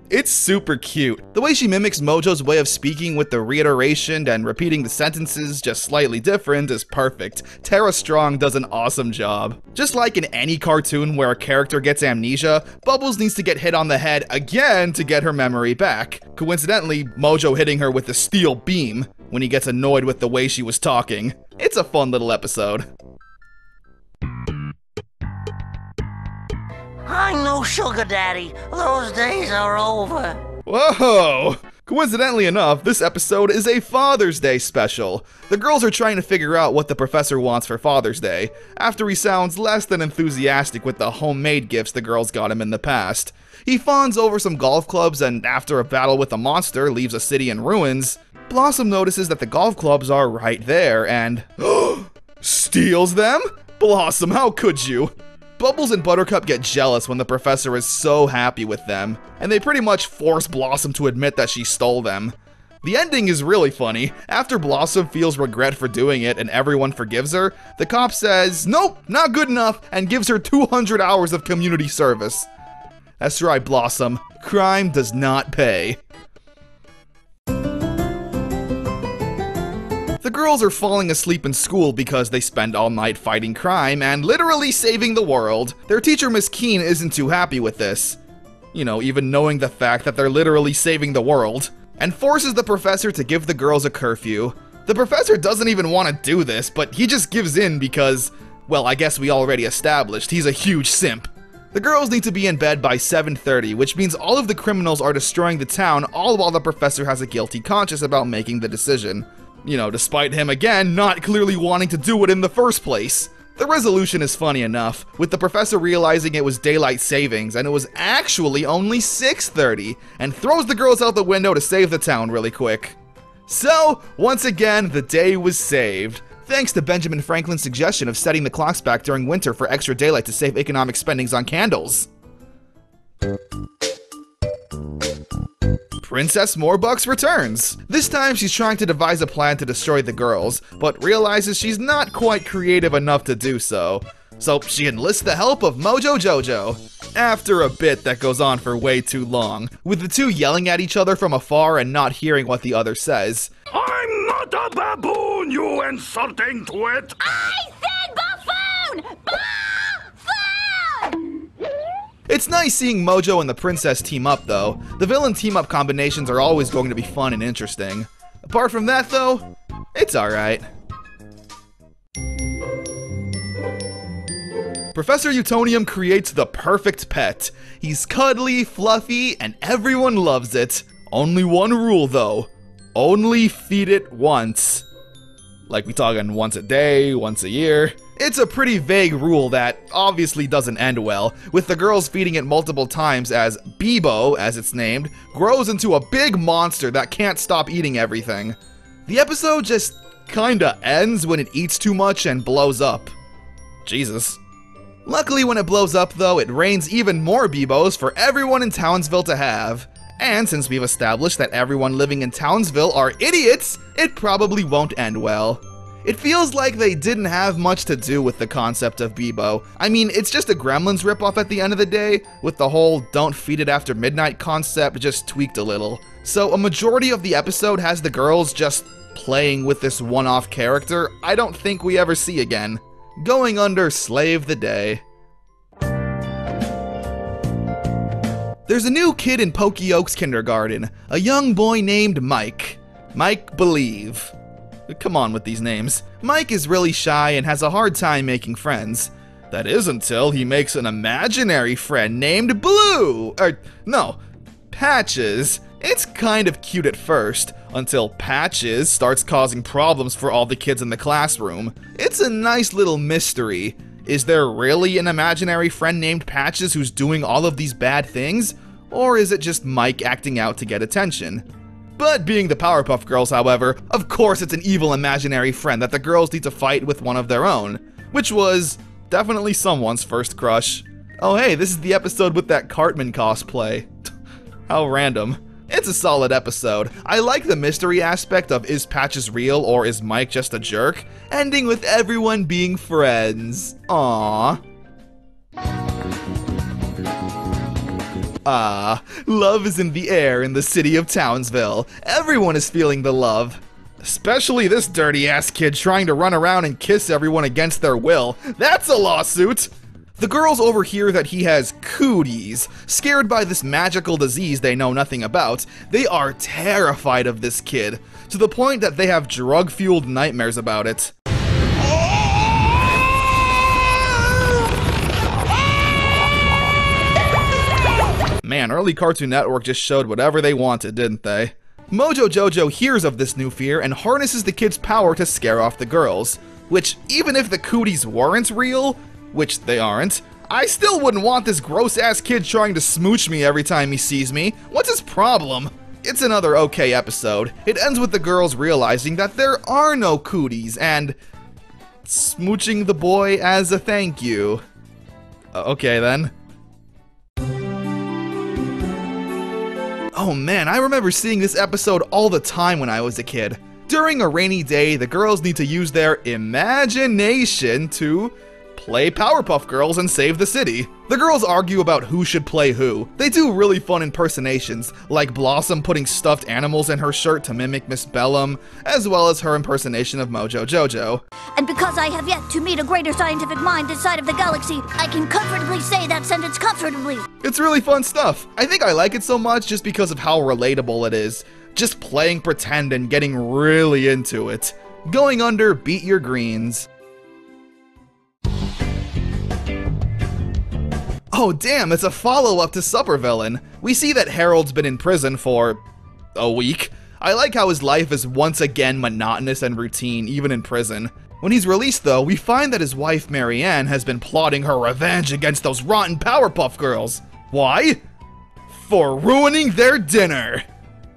It's super cute. The way she mimics Mojo's way of speaking with the reiteration and repeating the sentences just slightly different is perfect. Tara Strong does an awesome job. Just like in any cartoon where a character gets amnesia, Bubbles needs to get hit on the head again to get her memory back. Coincidentally, Mojo hitting her with a steel beam when he gets annoyed with the way she was talking. It's a fun little episode. I know, Sugar Daddy. Those days are over. Whoa! Coincidentally enough, this episode is a Father's Day special. The girls are trying to figure out what the professor wants for Father's Day, after he sounds less than enthusiastic with the homemade gifts the girls got him in the past. He fawns over some golf clubs and after a battle with a monster leaves a city in ruins. Blossom notices that the golf clubs are right there and steals them? Blossom, how could you? Bubbles and Buttercup get jealous when the professor is so happy with them, and they pretty much force Blossom to admit that she stole them. The ending is really funny. After Blossom feels regret for doing it and everyone forgives her, the cop says, nope, not good enough, and gives her 200 hours of community service. That's right, Blossom. Crime does not pay. The girls are falling asleep in school because they spend all night fighting crime and literally saving the world. Their teacher, Miss Keene, isn't too happy with this. You know, even knowing the fact that they're literally saving the world. And forces the professor to give the girls a curfew. The professor doesn't even want to do this, but he just gives in because, well, I guess we already established he's a huge simp. The girls need to be in bed by 7:30, which means all of the criminals are destroying the town, all while the professor has a guilty conscience about making the decision. You know, despite him, again, not clearly wanting to do it in the first place. The resolution is funny enough, with the professor realizing it was daylight savings and it was actually only 6:30, and throws the girls out the window to save the town really quick. So, once again, the day was saved. Thanks to Benjamin Franklin's suggestion of setting the clocks back during winter for extra daylight to save economic spendings on candles. Princess Morebucks returns. This time she's trying to devise a plan to destroy the girls, but realizes she's not quite creative enough to do so. So she enlists the help of Mojo Jojo. After a bit that goes on for way too long, with the two yelling at each other from afar and not hearing what the other says. I'm not a baboon, you insulting twit! I said buffoon! Buffoon! It's nice seeing Mojo and the princess team up though. The villain team up combinations are always going to be fun and interesting. Apart from that though, it's alright. Professor Utonium creates the perfect pet. He's cuddly, fluffy, and everyone loves it. Only one rule though. Only feed it once. Like we talking once a day, once a year. It's a pretty vague rule that obviously doesn't end well, with the girls feeding it multiple times as Bebo, as it's named, grows into a big monster that can't stop eating everything. The episode just kinda ends when it eats too much and blows up. Jesus. Luckily when it blows up though, it rains even more Bebos for everyone in Townsville to have. And since we've established that everyone living in Townsville are idiots, it probably won't end well. It feels like they didn't have much to do with the concept of Bebo. I mean, it's just a Gremlins ripoff at the end of the day, with the whole don't feed it after midnight concept just tweaked a little. So a majority of the episode has the girls just playing with this one-off character I don't think we ever see again. Going under Slave the Day. There's a new kid in Pokey Oaks kindergarten, a young boy named Mike. Mike Believe. Come on with these names. Mike is really shy and has a hard time making friends. That is until he makes an imaginary friend named Blue! No, Patches. It's kind of cute at first, until Patches starts causing problems for all the kids in the classroom. It's a nice little mystery. Is there really an imaginary friend named Patches who's doing all of these bad things? Or is it just Mike acting out to get attention? But being the Powerpuff Girls, however, of course it's an evil imaginary friend that the girls need to fight with one of their own, which was definitely someone's first crush. Oh hey, this is the episode with that Cartman cosplay. How random. It's a solid episode. I like the mystery aspect of is Patches real or is Mike just a jerk, ending with everyone being friends. Aww. Ah, love is in the air in the city of Townsville. Everyone is feeling the love. Especially this dirty-ass kid trying to run around and kiss everyone against their will. That's a lawsuit! The girls overhear that he has cooties. Scared by this magical disease they know nothing about, they are terrified of this kid, to the point that they have drug-fueled nightmares about it. Man, early Cartoon Network just showed whatever they wanted, didn't they? Mojo Jojo hears of this new fear and harnesses the kid's power to scare off the girls. Which, even if the cooties weren't real, which they aren't, I still wouldn't want this gross-ass kid trying to smooch me every time he sees me. What's his problem? It's another okay episode. It ends with the girls realizing that there are no cooties and smooching the boy as a thank you. Okay then. Oh man, I remember seeing this episode all the time when I was a kid. During a rainy day, the girls need to use their imagination to play Powerpuff Girls and save the city. The girls argue about who should play who. They do really fun impersonations, like Blossom putting stuffed animals in her shirt to mimic Miss Bellum, as well as her impersonation of Mojo Jojo. And because I have yet to meet a greater scientific mind this side of the galaxy, I can comfortably say that sentence comfortably. It's really fun stuff. I think I like it so much just because of how relatable it is. Just playing pretend and getting really into it. Going under, beat your greens. Oh damn, it's a follow-up to Supervillain. We see that Harold's been in prison for a week. I like how his life is once again monotonous and routine, even in prison. When he's released though, we find that his wife Marianne has been plotting her revenge against those rotten Powerpuff Girls. Why? For ruining their dinner.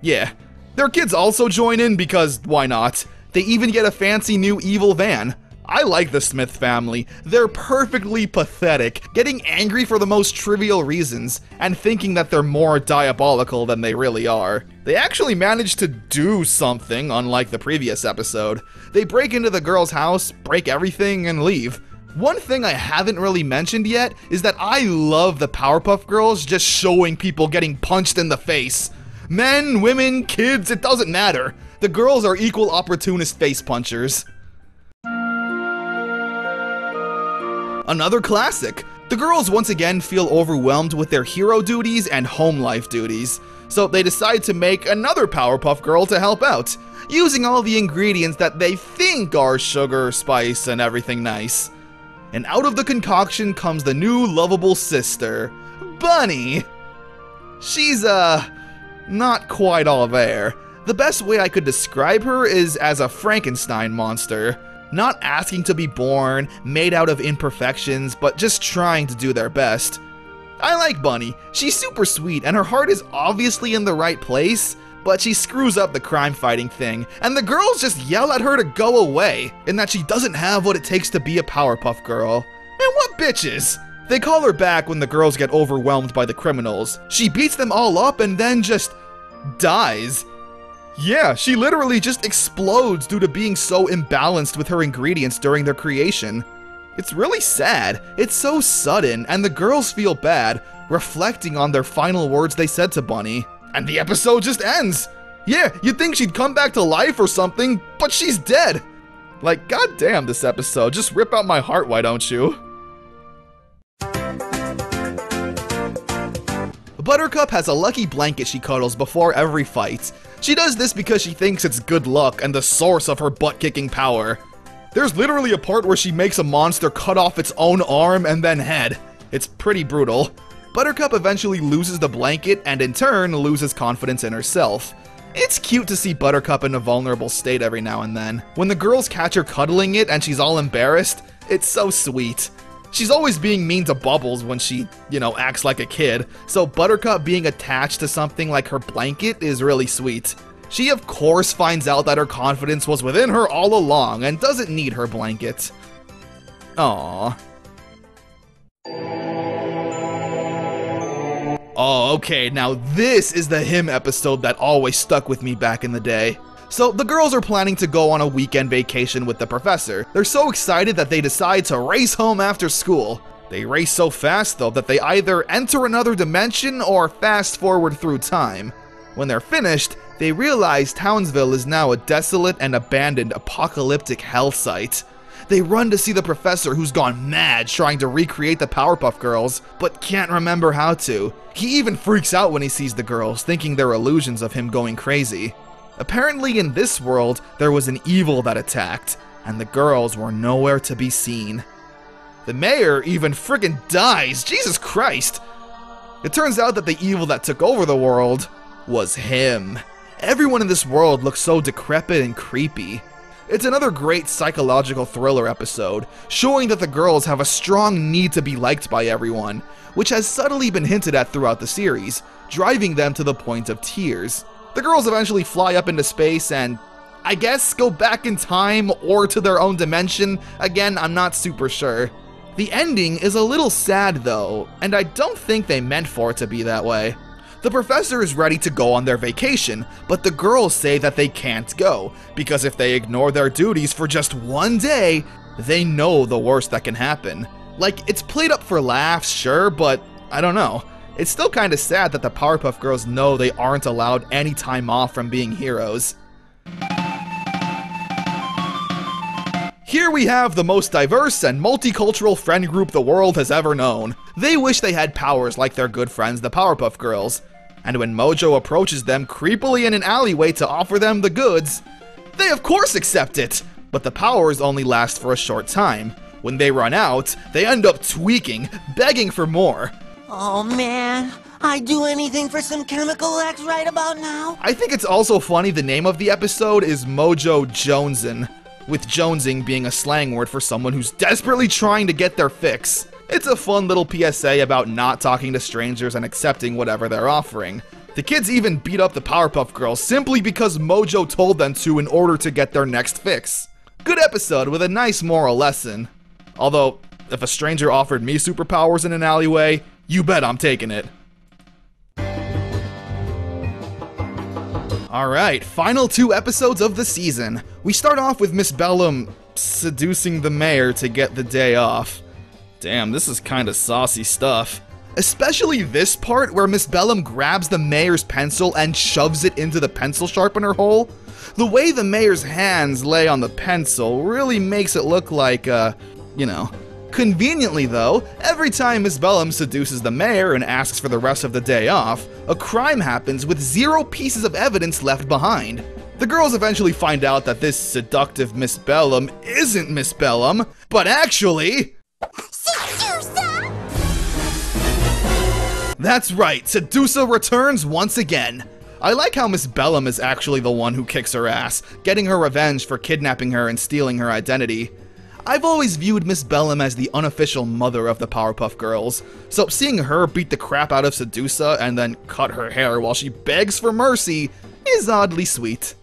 Yeah, their kids also join in because why not? They even get a fancy new evil van. I like the Smith family. They're perfectly pathetic, getting angry for the most trivial reasons, and thinking that they're more diabolical than they really are. They actually managed to do something, unlike the previous episode. They break into the girl's house, break everything, and leave. One thing I haven't really mentioned yet is that I love the Powerpuff Girls just showing people getting punched in the face. Men, women, kids, it doesn't matter. The girls are equal opportunist face punchers. Another classic. The girls once again feel overwhelmed with their hero duties and home life duties, so they decide to make another Powerpuff Girl to help out, using all the ingredients that they think are sugar, spice, and everything nice. And out of the concoction comes the new lovable sister, Bunny. She's, not quite all there. The best way I could describe her is as a Frankenstein monster. Not asking to be born, made out of imperfections, but just trying to do their best. I like Bunny. She's super sweet, and her heart is obviously in the right place, but she screws up the crime-fighting thing, and the girls just yell at her to go away, and that she doesn't have what it takes to be a Powerpuff Girl. And what bitches! They call her back when the girls get overwhelmed by the criminals. She beats them all up and then just dies. Yeah, she literally just explodes due to being so imbalanced with her ingredients during their creation. It's really sad. It's so sudden, and the girls feel bad, reflecting on their final words they said to Bunny. And the episode just ends. Yeah, you'd think she'd come back to life or something, but she's dead. Like, goddamn this episode. Just rip out my heart, why don't you? Buttercup has a lucky blanket she cuddles before every fight. She does this because she thinks it's good luck and the source of her butt-kicking power. There's literally a part where she makes a monster cut off its own arm and then head. It's pretty brutal. Buttercup eventually loses the blanket and in turn loses confidence in herself. It's cute to see Buttercup in a vulnerable state every now and then. When the girls catch her cuddling it and she's all embarrassed, it's so sweet. She's always being mean to Bubbles when she, acts like a kid, so Buttercup being attached to something like her blanket is really sweet. She of course finds out that her confidence was within her all along and doesn't need her blanket. Aww. Oh, okay, now this is the him episode that always stuck with me back in the day. So the girls are planning to go on a weekend vacation with the professor. They're so excited that they decide to race home after school. They race so fast though that they either enter another dimension or fast forward through time. When they're finished, they realize Townsville is now a desolate and abandoned apocalyptic hell site. They run to see the professor who's gone mad trying to recreate the Powerpuff Girls, but can't remember how to. He even freaks out when he sees the girls, thinking they're illusions of him going crazy. Apparently in this world, there was an evil that attacked, and the girls were nowhere to be seen. The mayor even friggin' dies, Jesus Christ! It turns out that the evil that took over the world was him. Everyone in this world looks so decrepit and creepy. It's another great psychological thriller episode, showing that the girls have a strong need to be liked by everyone, which has subtly been hinted at throughout the series, driving them to the point of tears. The girls eventually fly up into space and, I guess, go back in time or to their own dimension. Again, I'm not super sure. The ending is a little sad though, and I don't think they meant for it to be that way. The professor is ready to go on their vacation, but the girls say that they can't go, because if they ignore their duties for just one day, they know the worst that can happen. Like, it's played up for laughs, sure, but I don't know. It's still kinda sad that the Powerpuff Girls know they aren't allowed any time off from being heroes. Here we have the most diverse and multicultural friend group the world has ever known. They wish they had powers like their good friends, the Powerpuff Girls. And when Mojo approaches them creepily in an alleyway to offer them the goods, they of course accept it! But the powers only last for a short time. When they run out, they end up tweaking, begging for more. Oh man, I'd do anything for some chemical X right about now. I think it's also funny the name of the episode is Mojo Jonesin, with jonesing being a slang word for someone who's desperately trying to get their fix. It's a fun little PSA about not talking to strangers and accepting whatever they're offering. The kids even beat up the Powerpuff Girls simply because Mojo told them to in order to get their next fix. Good episode with a nice moral lesson. Although, if a stranger offered me superpowers in an alleyway, you bet I'm taking it. Alright, final 2 episodes of the season. We start off with Miss Bellum seducing the mayor to get the day off. Damn, this is kinda saucy stuff. Especially this part where Miss Bellum grabs the mayor's pencil and shoves it into the pencil sharpener hole. The way the mayor's hands lay on the pencil really makes it look like, you know. Conveniently though, every time Miss Bellum seduces the mayor and asks for the rest of the day off, a crime happens with 0 pieces of evidence left behind. The girls eventually find out that this seductive Miss Bellum isn't Miss Bellum, but actually... Sedusa! That's right, Sedusa returns once again. I like how Miss Bellum is actually the one who kicks her ass, getting her revenge for kidnapping her and stealing her identity. I've always viewed Miss Bellum as the unofficial mother of the Powerpuff Girls, so seeing her beat the crap out of Sedusa and then cut her hair while she begs for mercy is oddly sweet.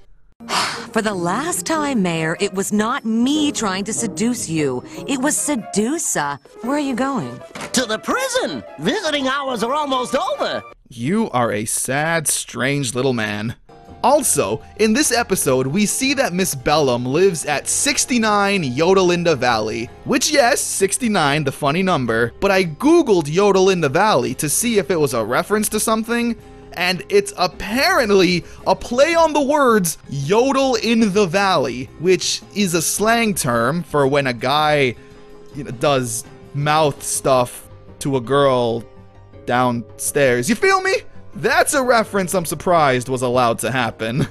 For the last time, Mayor, it was not me trying to seduce you. It was Sedusa. Where are you going? To the prison! Visiting hours are almost over! You are a sad, strange little man. Also, in this episode, we see that Miss Bellum lives at 69 Yodelinda Valley. Which, yes, 69, the funny number, but I googled Yodelinda Valley to see if it was a reference to something, and it's apparently a play on the words yodel in the valley, which is a slang term for when a guy, does mouth stuff to a girl downstairs. You feel me? That's a reference I'm surprised was allowed to happen.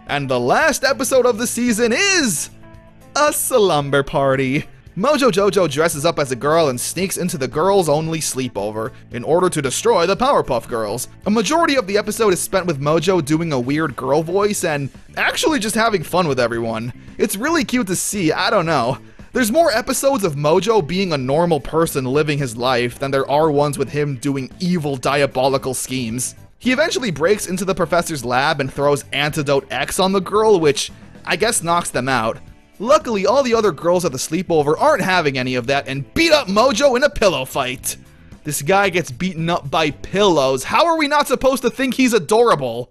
And the last episode of the season is a slumber party. Mojo Jojo dresses up as a girl and sneaks into the girls-only sleepover in order to destroy the Powerpuff Girls. A majority of the episode is spent with Mojo doing a weird girl voice and actually just having fun with everyone. It's really cute to see, I don't know. There's more episodes of Mojo being a normal person living his life than there are ones with him doing evil, diabolical schemes. He eventually breaks into the professor's lab and throws Antidote X on the girl, which I guess knocks them out. Luckily, all the other girls at the sleepover aren't having any of that and beat up Mojo in a pillow fight. This guy gets beaten up by pillows. How are we not supposed to think he's adorable?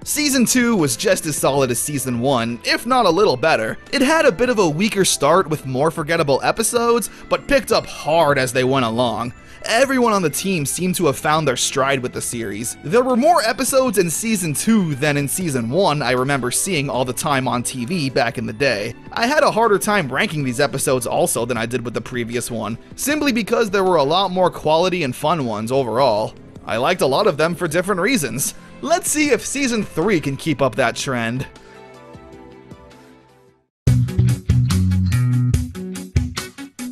Season 2 was just as solid as Season 1, if not a little better. It had a bit of a weaker start with more forgettable episodes, but picked up hard as they went along. Everyone on the team seemed to have found their stride with the series. There were more episodes in Season 2 than in Season 1 I remember seeing all the time on TV back in the day. I had a harder time ranking these episodes also than I did with the previous one, simply because there were a lot more quality and fun ones overall. I liked a lot of them for different reasons. Let's see if Season 3 can keep up that trend.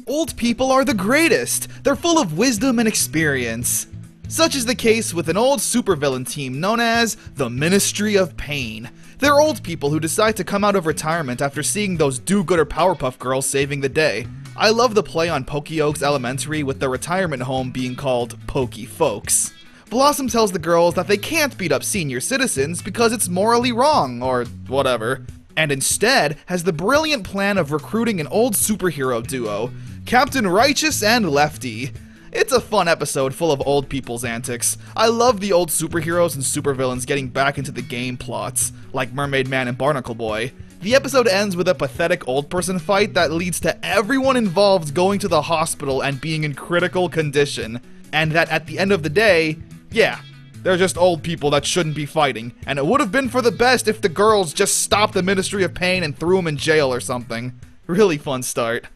Old people are the greatest! They're full of wisdom and experience. Such is the case with an old supervillain team known as the Ministry of Pain. They're old people who decide to come out of retirement after seeing those do-gooder Powerpuff Girls saving the day. I love the play on Pokey Oaks Elementary with the retirement home being called Pokey Folks. Blossom tells the girls that they can't beat up senior citizens because it's morally wrong, or whatever. and instead has the brilliant plan of recruiting an old superhero duo, Captain Righteous and Lefty. It's a fun episode full of old people's antics. I love the old superheroes and supervillains getting back into the game plots, like Mermaid Man and Barnacle Boy. The episode ends with a pathetic old person fight that leads to everyone involved going to the hospital and being in critical condition. And that at the end of the day, yeah, they're just old people that shouldn't be fighting, and it would have been for the best if the girls just stopped the Ministry of Pain and threw them in jail or something. Really fun start.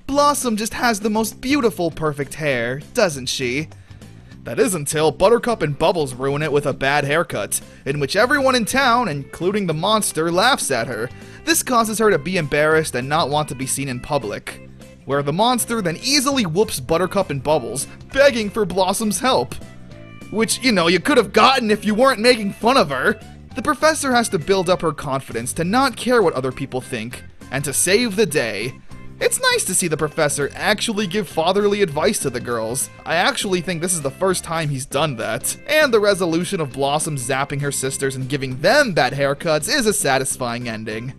Blossom just has the most beautiful perfect hair, doesn't she? That is until Buttercup and Bubbles ruin it with a bad haircut, in which everyone in town, including the monster, laughs at her. This causes her to be embarrassed and not want to be seen in public, where the monster then easily whoops Buttercup and Bubbles, begging for Blossom's help. Which, you know, you could have gotten if you weren't making fun of her. The professor has to build up her confidence to not care what other people think, and to save the day. It's nice to see the professor actually give fatherly advice to the girls. I actually think this is the first time he's done that. And the resolution of Blossom zapping her sisters and giving them bad haircuts is a satisfying ending.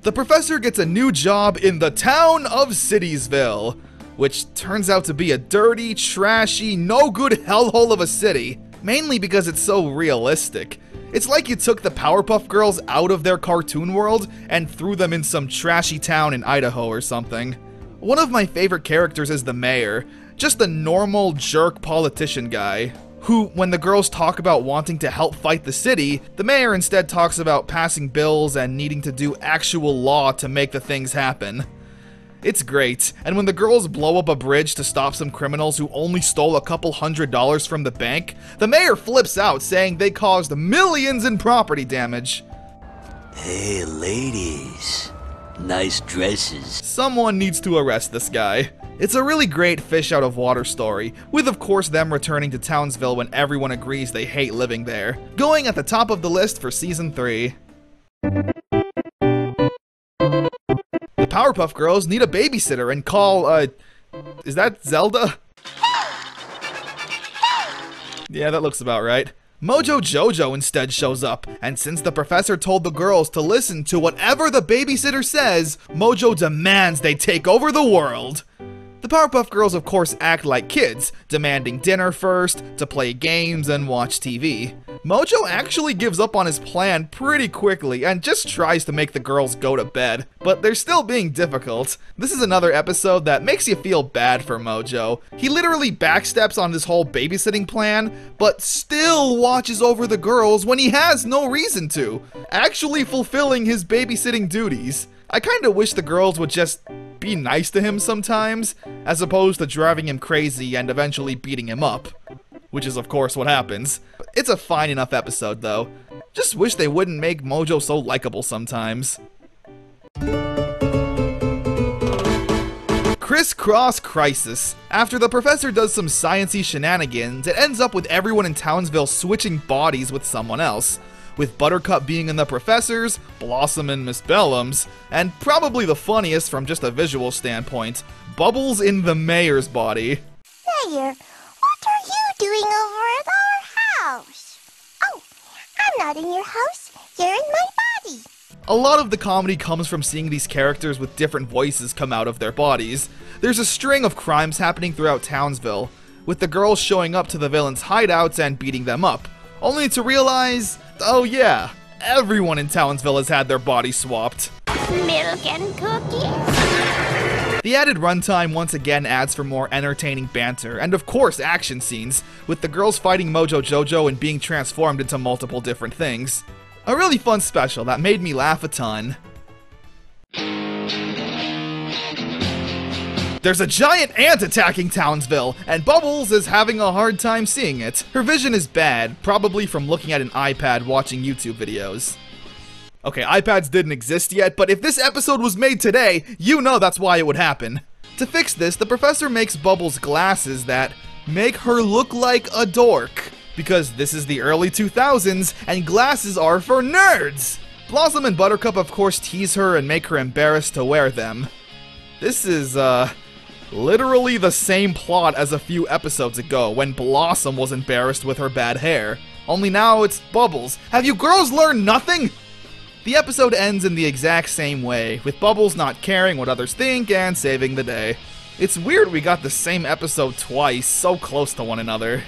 The professor gets a new job in the town of Citiesville, which turns out to be a dirty, trashy, no-good hellhole of a city, mainly because it's so realistic. It's like you took the Powerpuff Girls out of their cartoon world and threw them in some trashy town in Idaho or something. One of my favorite characters is the mayor, just a normal jerk politician guy, who, when the girls talk about wanting to help fight the city, the mayor instead talks about passing bills and needing to do actual law to make the things happen. It's great, and when the girls blow up a bridge to stop some criminals who only stole a couple $100s from the bank, the mayor flips out, saying they caused millions in property damage. Hey, ladies. Nice dresses. Someone needs to arrest this guy. It's a really great fish out of water story, with of course them returning to Townsville when everyone agrees they hate living there. Going at the top of the list for Season 3. The Powerpuff Girls need a babysitter and call, is that Zelda? Yeah, that looks about right. Mojo Jojo instead shows up, and since the professor told the girls to listen to whatever the babysitter says, Mojo demands they take over the world. The Powerpuff Girls of course act like kids, demanding dinner first, to play games and watch TV. Mojo actually gives up on his plan pretty quickly and just tries to make the girls go to bed, but they're still being difficult. This is another episode that makes you feel bad for Mojo. He literally backsteps on this whole babysitting plan, but still watches over the girls when he has no reason to, actually fulfilling his babysitting duties. I kinda wish the girls would just be nice to him sometimes, as opposed to driving him crazy and eventually beating him up. Which is of course what happens. It's a fine enough episode though. Just wish they wouldn't make Mojo so likable sometimes. Crisscross Crisis. After the professor does some sciencey shenanigans, it ends up with everyone in Townsville switching bodies with someone else, with Buttercup being in the professor's, Blossom in Miss Bellum's, and probably the funniest from just a visual standpoint, Bubbles in the mayor's body. Mayor, what are you doing over at our house? Oh, I'm not in your house. You're in my body. A lot of the comedy comes from seeing these characters with different voices come out of their bodies. There's a string of crimes happening throughout Townsville, with the girls showing up to the villains' hideouts and beating them up, only to realize, oh yeah, everyone in Townsville has had their body swapped. Milk and cookies. The added runtime once again adds for more entertaining banter, and of course action scenes, with the girls fighting Mojo Jojo and being transformed into multiple different things. A really fun special that made me laugh a ton. There's a giant ant attacking Townsville, and Bubbles is having a hard time seeing it. Her vision is bad, probably from looking at an iPad watching YouTube videos. Okay, iPads didn't exist yet, but if this episode was made today, you know that's why it would happen. To fix this, the professor makes Bubbles glasses that make her look like a dork, because this is the early 2000s, and glasses are for nerds! Blossom and Buttercup of course tease her and make her embarrassed to wear them. This is, Literally the same plot as a few episodes ago when Blossom was embarrassed with her bad hair. Only now it's Bubbles. Have you girls learned nothing? The episode ends in the exact same way, with Bubbles not caring what others think and saving the day. It's weird we got the same episode twice, so close to one another.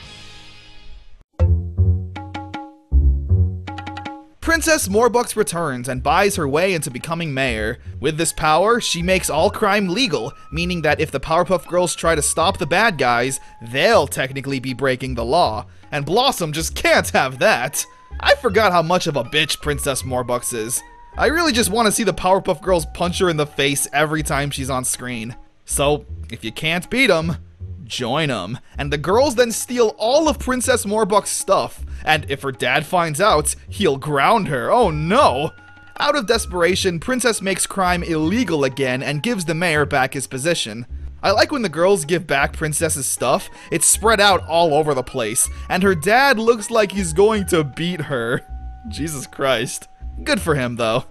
Princess Morbucks returns and buys her way into becoming mayor. With this power, she makes all crime legal, meaning that if the Powerpuff Girls try to stop the bad guys, they'll technically be breaking the law. And Blossom just can't have that. I forgot how much of a bitch Princess Morbucks is. I really just want to see the Powerpuff Girls punch her in the face every time she's on screen. So, if you can't beat them, join them. And the girls then steal all of Princess Morbucks' stuff. And if her dad finds out, he'll ground her. Oh no! Out of desperation, Princess makes crime illegal again and gives the mayor back his position. I like when the girls give back Princess's stuff, it's spread out all over the place, and her dad looks like he's going to beat her. Jesus Christ. Good for him, though.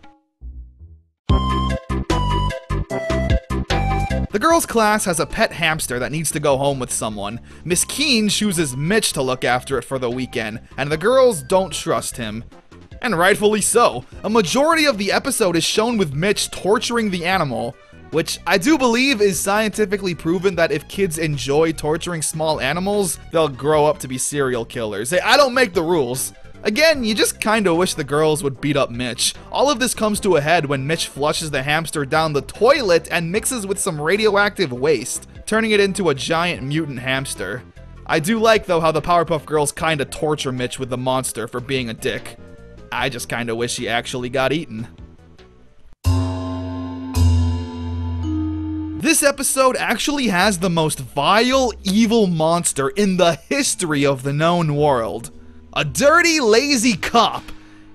The girls' class has a pet hamster that needs to go home with someone. Miss Keene chooses Mitch to look after it for the weekend, and the girls don't trust him. And rightfully so. A majority of the episode is shown with Mitch torturing the animal, which I do believe is scientifically proven that if kids enjoy torturing small animals, they'll grow up to be serial killers. Hey, I don't make the rules. Again, you just kinda wish the girls would beat up Mitch. All of this comes to a head when Mitch flushes the hamster down the toilet and mixes with some radioactive waste, turning it into a giant mutant hamster. I do like, though, how the Powerpuff Girls kinda torture Mitch with the monster for being a dick. I just kinda wish he actually got eaten. This episode actually has the most vile, evil monster in the history of the known world. A dirty, lazy cop.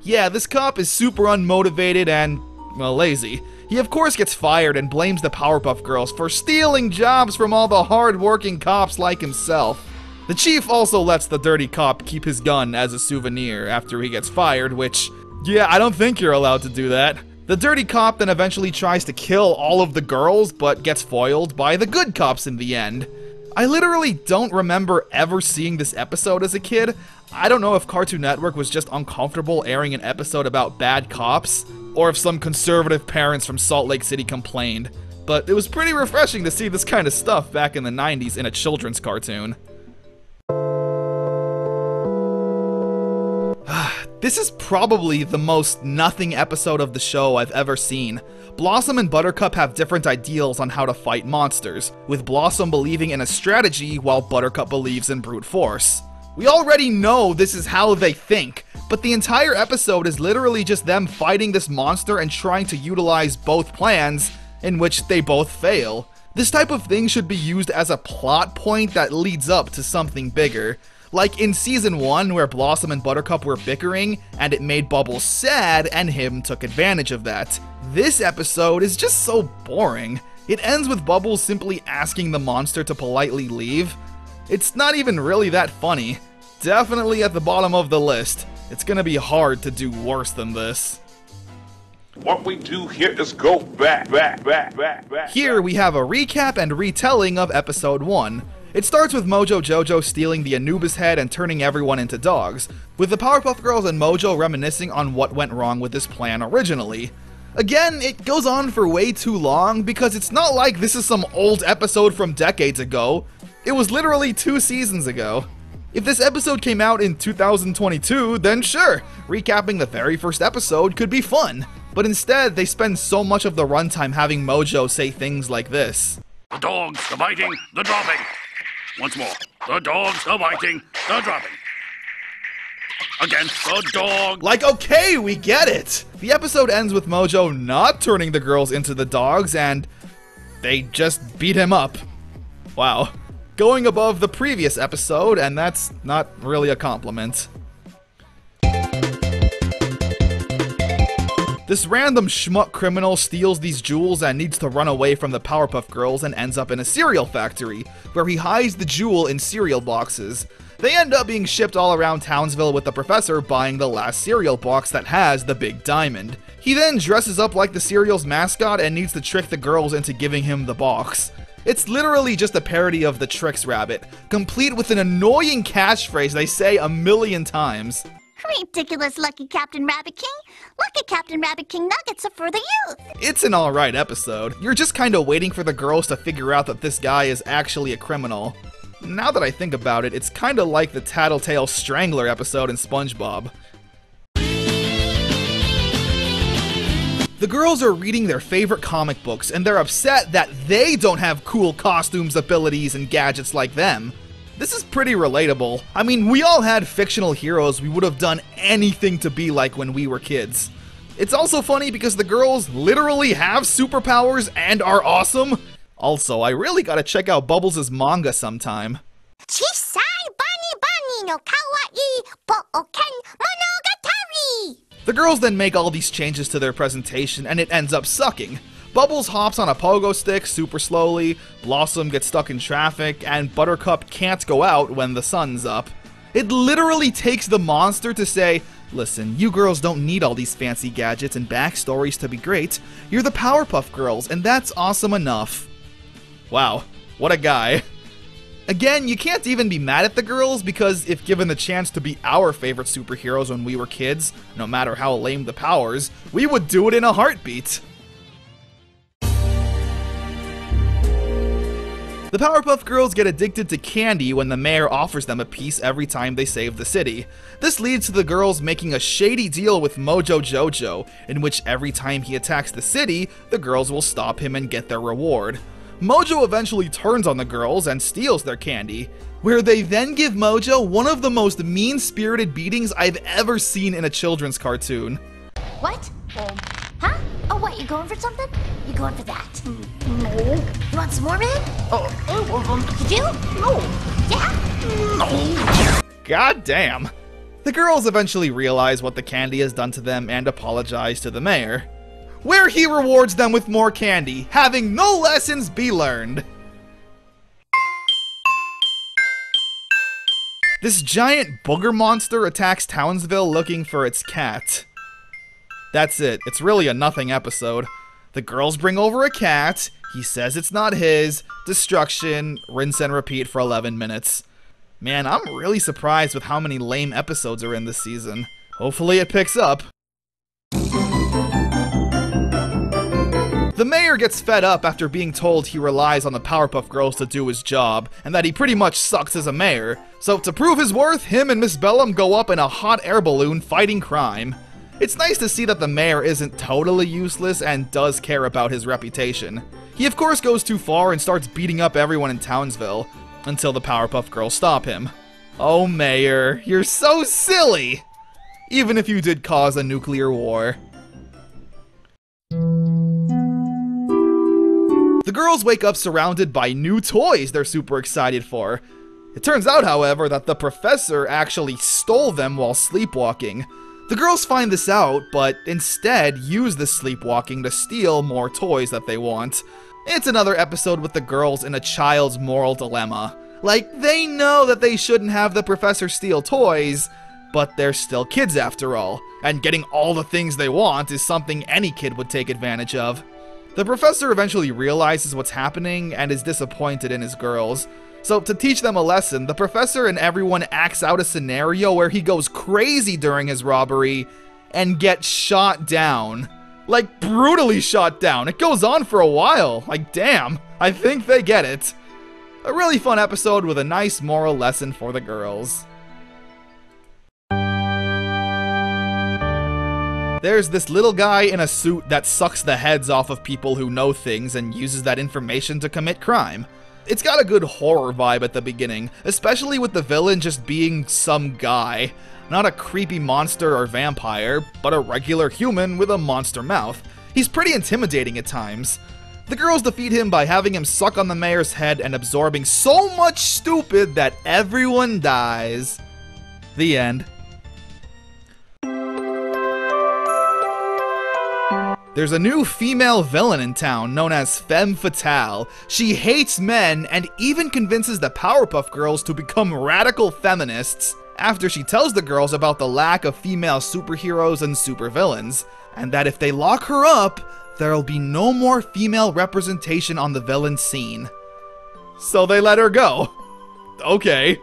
Yeah, this cop is super unmotivated and, well, lazy. He of course gets fired and blames the Powerpuff Girls for stealing jobs from all the hard-working cops like himself. The chief also lets the dirty cop keep his gun as a souvenir after he gets fired, which, yeah, I don't think you're allowed to do that. The dirty cop then eventually tries to kill all of the girls, but gets foiled by the good cops in the end. I literally don't remember ever seeing this episode as a kid. I don't know if Cartoon Network was just uncomfortable airing an episode about bad cops, or if some conservative parents from Salt Lake City complained, but it was pretty refreshing to see this kind of stuff back in the 90s in a children's cartoon. This is probably the most nothing episode of the show I've ever seen. Blossom and Buttercup have different ideals on how to fight monsters, with Blossom believing in a strategy while Buttercup believes in brute force. We already know this is how they think, but the entire episode is literally just them fighting this monster and trying to utilize both plans, in which they both fail. This type of thing should be used as a plot point that leads up to something bigger. Like in Season 1, where Blossom and Buttercup were bickering, and it made Bubbles sad, and him took advantage of that. This episode is just so boring. It ends with Bubbles simply asking the monster to politely leave. It's not even really that funny. Definitely at the bottom of the list. It's gonna be hard to do worse than this. What we do here is go back. Here we have a recap and retelling of Episode 1. It starts with Mojo Jojo stealing the Anubis head and turning everyone into dogs, with the Powerpuff Girls and Mojo reminiscing on what went wrong with this plan originally. Again, it goes on for way too long because it's not like this is some old episode from decades ago. It was literally 2 seasons ago. If this episode came out in 2022, then sure, recapping the very first episode could be fun. But instead, they spend so much of the runtime having Mojo say things like this. The dogs, the biting, the dropping. Once more. The dogs, the biting, the dropping. Again, the dog. Like, okay, we get it. The episode ends with Mojo not turning the girls into the dogs, and they just beat him up. Wow. Going above the previous episode, and that's not really a compliment. This random schmuck criminal steals these jewels and needs to run away from the Powerpuff Girls and ends up in a cereal factory, where he hides the jewel in cereal boxes. They end up being shipped all around Townsville with the professor buying the last cereal box that has the big diamond. He then dresses up like the cereal's mascot and needs to trick the girls into giving him the box. It's literally just a parody of the Trix Rabbit, complete with an annoying catchphrase they say a million times. Ridiculous, Lucky Captain Rabbit King. Lucky Captain Rabbit King nuggets are for the youth. It's an alright episode. You're just kinda waiting for the girls to figure out that this guy is actually a criminal. Now that I think about it, it's kinda like the Tattletale Strangler episode in SpongeBob. The girls are reading their favorite comic books, and they're upset that they don't have cool costumes, abilities, and gadgets like them. This is pretty relatable. I mean, we all had fictional heroes we would have done anything to be like when we were kids. It's also funny because the girls literally have superpowers and are awesome. Also, I really gotta check out Bubbles' manga sometime. Chisai bani bani no kawaii Bouken monogatari. The girls then make all these changes to their presentation, and it ends up sucking. Bubbles hops on a pogo stick super slowly, Blossom gets stuck in traffic, and Buttercup can't go out when the sun's up. It literally takes the monster to say, listen, you girls don't need all these fancy gadgets and backstories to be great. You're the Powerpuff Girls, and that's awesome enough. Wow, what a guy. Again, you can't even be mad at the girls, because if given the chance to be our favorite superheroes when we were kids, no matter how lame the powers, we would do it in a heartbeat. The Powerpuff Girls get addicted to candy when the mayor offers them a piece every time they save the city. This leads to the girls making a shady deal with Mojo Jojo, in which every time he attacks the city, the girls will stop him and get their reward. Mojo eventually turns on the girls and steals their candy, where they then give Mojo one of the most mean-spirited beatings I've ever seen in a children's cartoon. What? Huh? Oh, what, you going for something? You going for that? No. You want some more, man? You do? No. Yeah? No. God damn. The girls eventually realize what the candy has done to them and apologize to the mayor, where he rewards them with more candy, having no lessons be learned. This giant booger monster attacks Townsville looking for its cat. That's it. It's really a nothing episode. The girls bring over a cat, he says it's not his, destruction, rinse and repeat for 11 minutes. Man, I'm really surprised with how many lame episodes are in this season. Hopefully it picks up. The mayor gets fed up after being told he relies on the Powerpuff Girls to do his job, and that he pretty much sucks as a mayor. So to prove his worth, him and Miss Bellum go up in a hot air balloon fighting crime. It's nice to see that the mayor isn't totally useless and does care about his reputation. He of course goes too far and starts beating up everyone in Townsville, until the Powerpuff Girls stop him. Oh mayor, you're so silly! Even if you did cause a nuclear war. The girls wake up surrounded by new toys they're super excited for. It turns out, however, that the professor actually stole them while sleepwalking. The girls find this out, but instead use the sleepwalking to steal more toys that they want. It's another episode with the girls in a child's moral dilemma. Like, they know that they shouldn't have the professor steal toys, but they're still kids after all, and getting all the things they want is something any kid would take advantage of. The professor eventually realizes what's happening and is disappointed in his girls. So to teach them a lesson, the professor and everyone acts out a scenario where he goes crazy during his robbery and gets shot down. Like, brutally shot down. It goes on for a while. Like, damn, I think they get it. A really fun episode with a nice moral lesson for the girls. There's this little guy in a suit that sucks the heads off of people who know things and uses that information to commit crime. It's got a good horror vibe at the beginning, especially with the villain just being some guy. Not a creepy monster or vampire, but a regular human with a monster mouth. He's pretty intimidating at times. The girls defeat him by having him suck on the mayor's head and absorbing so much stupid that everyone dies. The end. There's a new female villain in town known as Femme Fatale. She hates men and even convinces the Powerpuff Girls to become radical feminists after she tells the girls about the lack of female superheroes and supervillains, and that if they lock her up, there'll be no more female representation on the villain scene. So they let her go. Okay.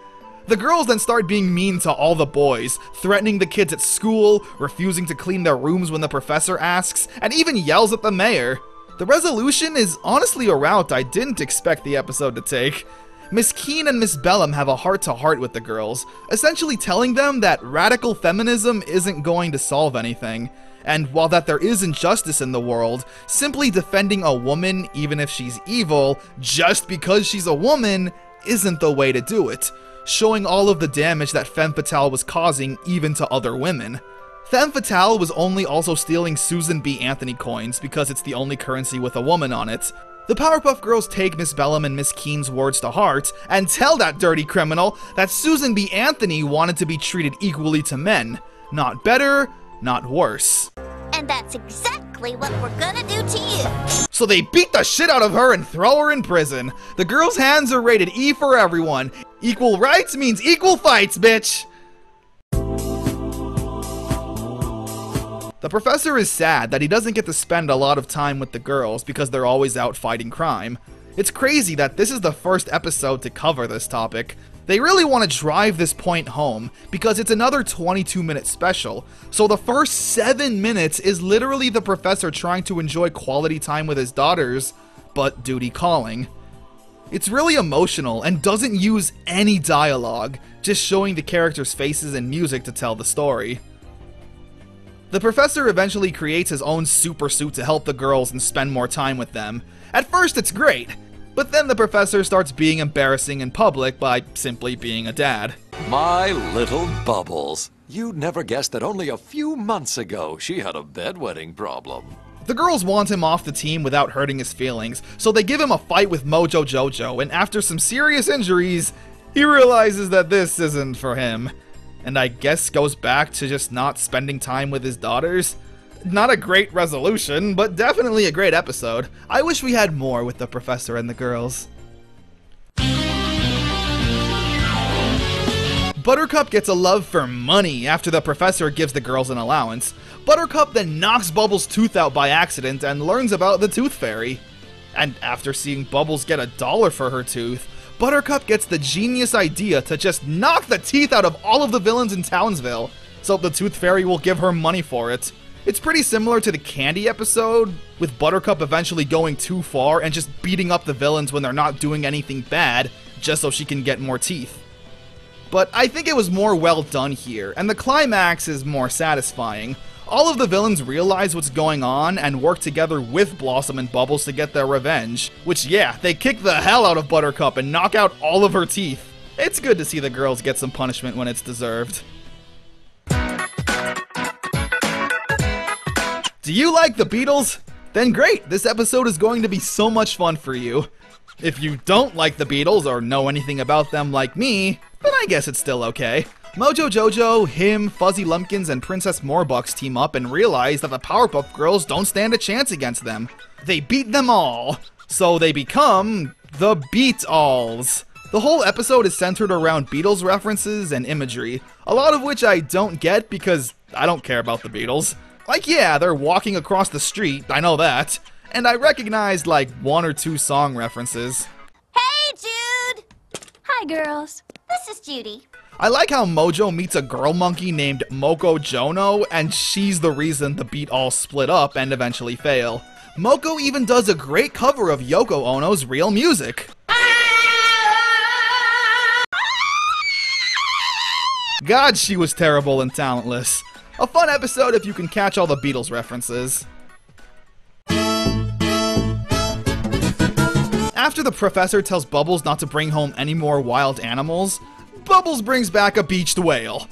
The girls then start being mean to all the boys, threatening the kids at school, refusing to clean their rooms when the professor asks, and even yells at the mayor. The resolution is honestly a route I didn't expect the episode to take. Miss Keene and Miss Bellum have a heart-to-heart with the girls, essentially telling them that radical feminism isn't going to solve anything. And while that there is injustice in the world, simply defending a woman, even if she's evil, just because she's a woman, isn't the way to do it, showing all of the damage that femme fatale was causing even to other women. Femme fatale was only also stealing Susan B. Anthony coins because it's the only currency with a woman on it. The Powerpuff Girls take Miss Bellum and Miss Keene's words to heart and tell that dirty criminal that Susan B. Anthony wanted to be treated equally to men. Not better, not worse. And that's exactly what we're gonna do to you. So they beat the shit out of her and throw her in prison. The girls' hands are rated E for everyone. Equal rights means equal fights, bitch! The professor is sad that he doesn't get to spend a lot of time with the girls because they're always out fighting crime. It's crazy that this is the first episode to cover this topic. They really want to drive this point home because it's another 22-minute special, so the first 7 minutes is literally the professor trying to enjoy quality time with his daughters, but duty calling. It's really emotional and doesn't use any dialogue, just showing the characters' faces and music to tell the story. The professor eventually creates his own super suit to help the girls and spend more time with them. At first it's great, but then the professor starts being embarrassing in public by simply being a dad. My little Bubbles. You'd never guessed that only a few months ago she had a bedwetting problem. The girls want him off the team without hurting his feelings, so they give him a fight with Mojo Jojo, and after some serious injuries, he realizes that this isn't for him. And I guess goes back to just not spending time with his daughters. Not a great resolution, but definitely a great episode. I wish we had more with the professor and the girls. Buttercup gets a love for money after the professor gives the girls an allowance. Buttercup then knocks Bubbles' tooth out by accident and learns about the Tooth Fairy. And after seeing Bubbles get $1 for her tooth, Buttercup gets the genius idea to just knock the teeth out of all of the villains in Townsville, so the Tooth Fairy will give her money for it. It's pretty similar to the Candy episode, with Buttercup eventually going too far and just beating up the villains when they're not doing anything bad, just so she can get more teeth. But I think it was more well done here, and the climax is more satisfying. All of the villains realize what's going on and work together with Blossom and Bubbles to get their revenge. Which, yeah, they kick the hell out of Buttercup and knock out all of her teeth. It's good to see the girls get some punishment when it's deserved. Do you like the Beatles? Then great, this episode is going to be so much fun for you. If you don't like the Beatles or know anything about them like me, then I guess it's still okay. Mojo Jojo, him, Fuzzy Lumpkins, and Princess Morbucks team up and realize that the Powerpuff Girls don't stand a chance against them. They beat them all, so they become the Beat-Alls. The whole episode is centered around Beatles references and imagery, a lot of which I don't get because I don't care about the Beatles. Like, yeah, they're walking across the street, I know that, and I recognized like 1 or 2 song references. Hey, Jude! Hi, girls. This is Judy. I like how Mojo meets a girl monkey named Moko Jono, and she's the reason the Beat-Alls split up and eventually fail. Moko even does a great cover of Yoko Ono's Real Music. God, she was terrible and talentless. A fun episode if you can catch all the Beatles references. After the professor tells Bubbles not to bring home any more wild animals, Bubbles brings back a beached whale.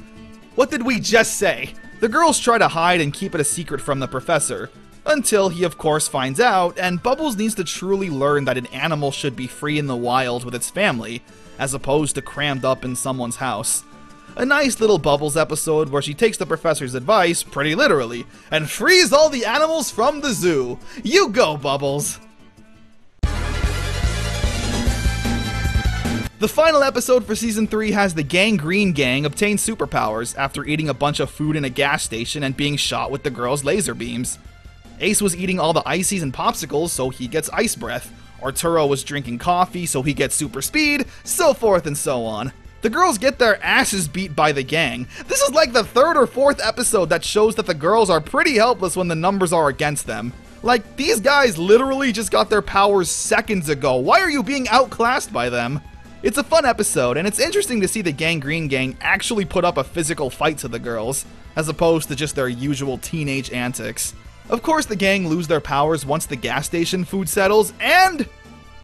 What did we just say? The girls try to hide and keep it a secret from the professor, until he of course finds out, and Bubbles needs to truly learn that an animal should be free in the wild with its family, as opposed to crammed up in someone's house. A nice little Bubbles episode where she takes the professor's advice pretty literally, and frees all the animals from the zoo. You go, Bubbles! The final episode for Season 3 has the Gangrene Gang obtain superpowers after eating a bunch of food in a gas station and being shot with the girls' laser beams. Ace was eating all the ices and popsicles, so he gets ice breath. Arturo was drinking coffee so he gets super speed, so forth and so on. The girls get their asses beat by the gang. This is like the 3rd or 4th episode that shows that the girls are pretty helpless when the numbers are against them. Like, these guys literally just got their powers seconds ago. Why are you being outclassed by them? It's a fun episode, and it's interesting to see the Gangrene Gang actually put up a physical fight to the girls, as opposed to just their usual teenage antics. Of course, the gang lose their powers once the gas station food settles, and,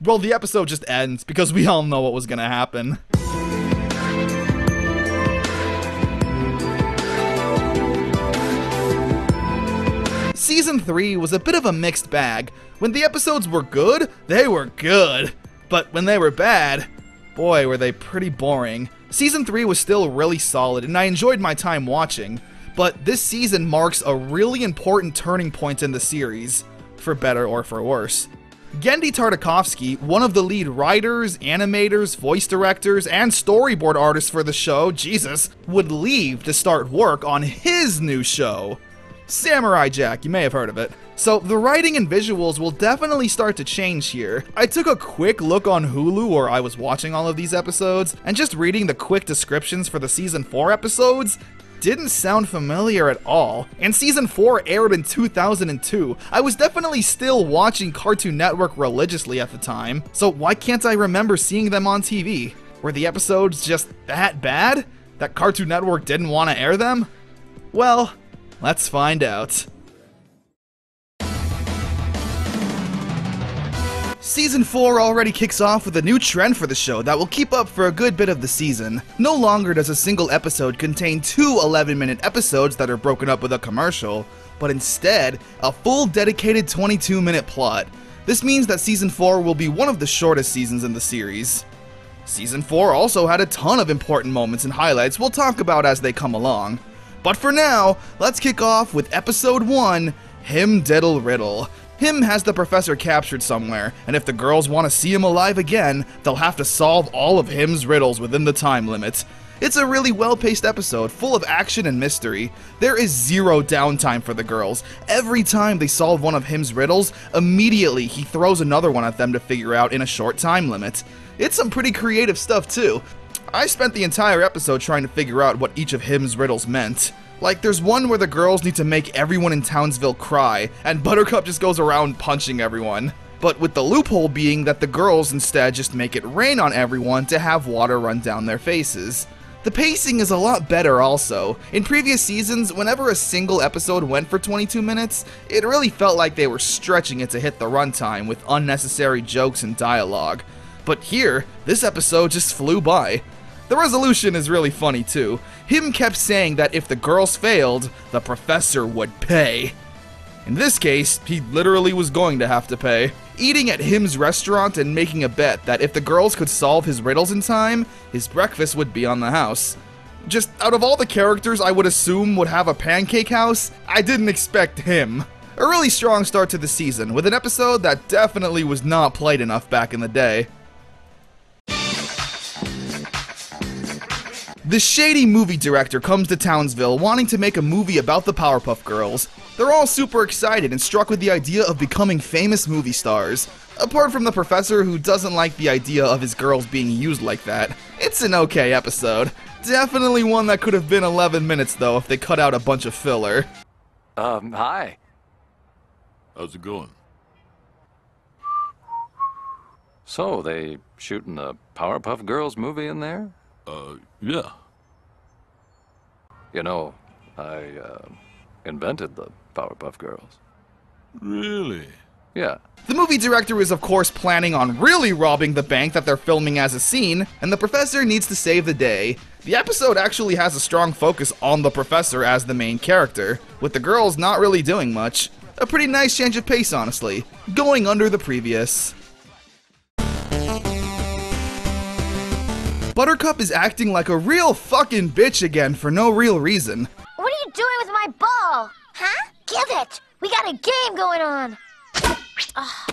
well, the episode just ends, because we all know what was gonna happen. Season 3 was a bit of a mixed bag. When the episodes were good, they were good. But when they were bad, boy, were they pretty boring. Season 3 was still really solid, and I enjoyed my time watching. But this season marks a really important turning point in the series, for better or for worse. Genndy Tartakovsky, one of the lead writers, animators, voice directors, and storyboard artists for the show, Jesus, would leave to start work on his new show. Samurai Jack, you may have heard of it. So the writing and visuals will definitely start to change here. I took a quick look on Hulu where I was watching all of these episodes, and just reading the quick descriptions for the Season 4 episodes didn't sound familiar at all. And Season 4 aired in 2002. I was definitely still watching Cartoon Network religiously at the time, so why can't I remember seeing them on TV? Were the episodes just that bad? That Cartoon Network didn't want to air them? Well, let's find out. Season 4 already kicks off with a new trend for the show that will keep up for a good bit of the season. No longer does a single episode contain 2 11-minute episodes that are broken up with a commercial, but instead, a full dedicated 22-minute plot. This means that Season 4 will be one of the shortest seasons in the series. Season 4 also had a ton of important moments and highlights we'll talk about as they come along. But for now, let's kick off with Episode 1, Him Diddle Riddle. Him has the professor captured somewhere, and if the girls want to see him alive again, they'll have to solve all of Him's riddles within the time limit. It's a really well-paced episode, full of action and mystery. There is zero downtime for the girls. Every time they solve one of Him's riddles, immediately he throws another one at them to figure out in a short time limit. It's some pretty creative stuff too. I spent the entire episode trying to figure out what each of Him's riddles meant. Like, there's one where the girls need to make everyone in Townsville cry, and Buttercup just goes around punching everyone. But with the loophole being that the girls instead just make it rain on everyone to have water run down their faces. The pacing is a lot better also. In previous seasons, whenever a single episode went for 22 minutes, it really felt like they were stretching it to hit the runtime with unnecessary jokes and dialogue. But here, this episode just flew by. The resolution is really funny too. Him kept saying that if the girls failed, the professor would pay. In this case, he literally was going to have to pay. Eating at Him's restaurant and making a bet that if the girls could solve his riddles in time, his breakfast would be on the house. Just out of all the characters I would assume would have a pancake house, I didn't expect him. A really strong start to the season, with an episode that definitely was not played enough back in the day. The shady movie director comes to Townsville wanting to make a movie about the Powerpuff Girls. They're all super excited and struck with the idea of becoming famous movie stars. Apart from the professor who doesn't like the idea of his girls being used like that. It's an okay episode. Definitely one that could have been 11 minutes though if they cut out a bunch of filler. Hi. How's it going? So, they shooting a Powerpuff Girls movie in there? Yeah. You know, I invented the Powerpuff Girls. Really? Yeah. The movie director is of course planning on really robbing the bank that they're filming as a scene, and the professor needs to save the day. The episode actually has a strong focus on the professor as the main character, with the girls not really doing much. A pretty nice change of pace, honestly, going under the previous. Buttercup is acting like a real fucking bitch again for no real reason. What are you doing with my ball? Huh? Give it! We got a game going on!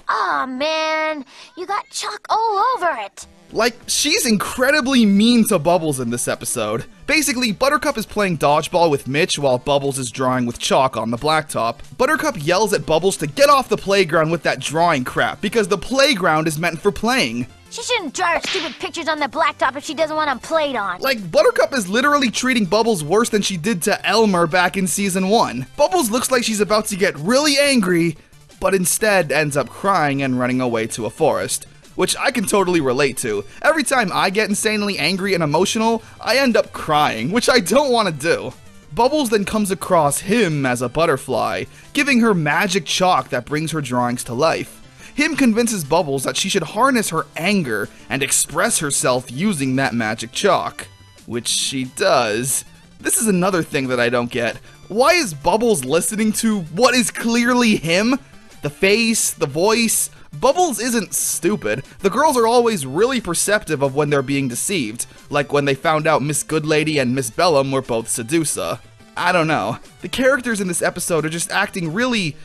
Oh, man, you got chalk all over it. Like, she's incredibly mean to Bubbles in this episode. Basically, Buttercup is playing dodgeball with Mitch while Bubbles is drawing with chalk on the blacktop. Buttercup yells at Bubbles to get off the playground with that drawing crap, because the playground is meant for playing. She shouldn't draw her stupid pictures on the blacktop if she doesn't want them played on. Like, Buttercup is literally treating Bubbles worse than she did to Elmer back in Season 1. Bubbles looks like she's about to get really angry, but instead ends up crying and running away to a forest. Which I can totally relate to. Every time I get insanely angry and emotional, I end up crying, which I don't want to do. Bubbles then comes across him as a butterfly, giving her magic chalk that brings her drawings to life. Him convinces Bubbles that she should harness her anger and express herself using that magic chalk. Which she does. This is another thing that I don't get. Why is Bubbles listening to what is clearly him? The face, the voice. Bubbles isn't stupid. The girls are always really perceptive of when they're being deceived, like when they found out Miss Goodlady and Miss Bellum were both Sedusa. I don't know. The characters in this episode are just acting really,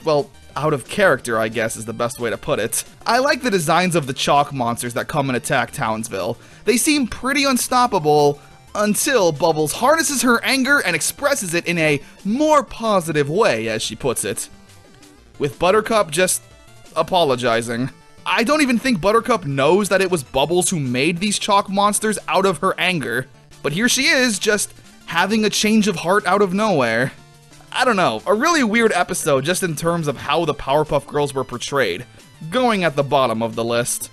well, out of character, I guess is the best way to put it. I like the designs of the chalk monsters that come and attack Townsville. They seem pretty unstoppable until Bubbles harnesses her anger and expresses it in a more positive way, as she puts it. With Buttercup just apologizing. I don't even think Buttercup knows that it was Bubbles who made these chalk monsters out of her anger. But here she is, just having a change of heart out of nowhere. I don't know, a really weird episode just in terms of how the Powerpuff Girls were portrayed. Going at the bottom of the list.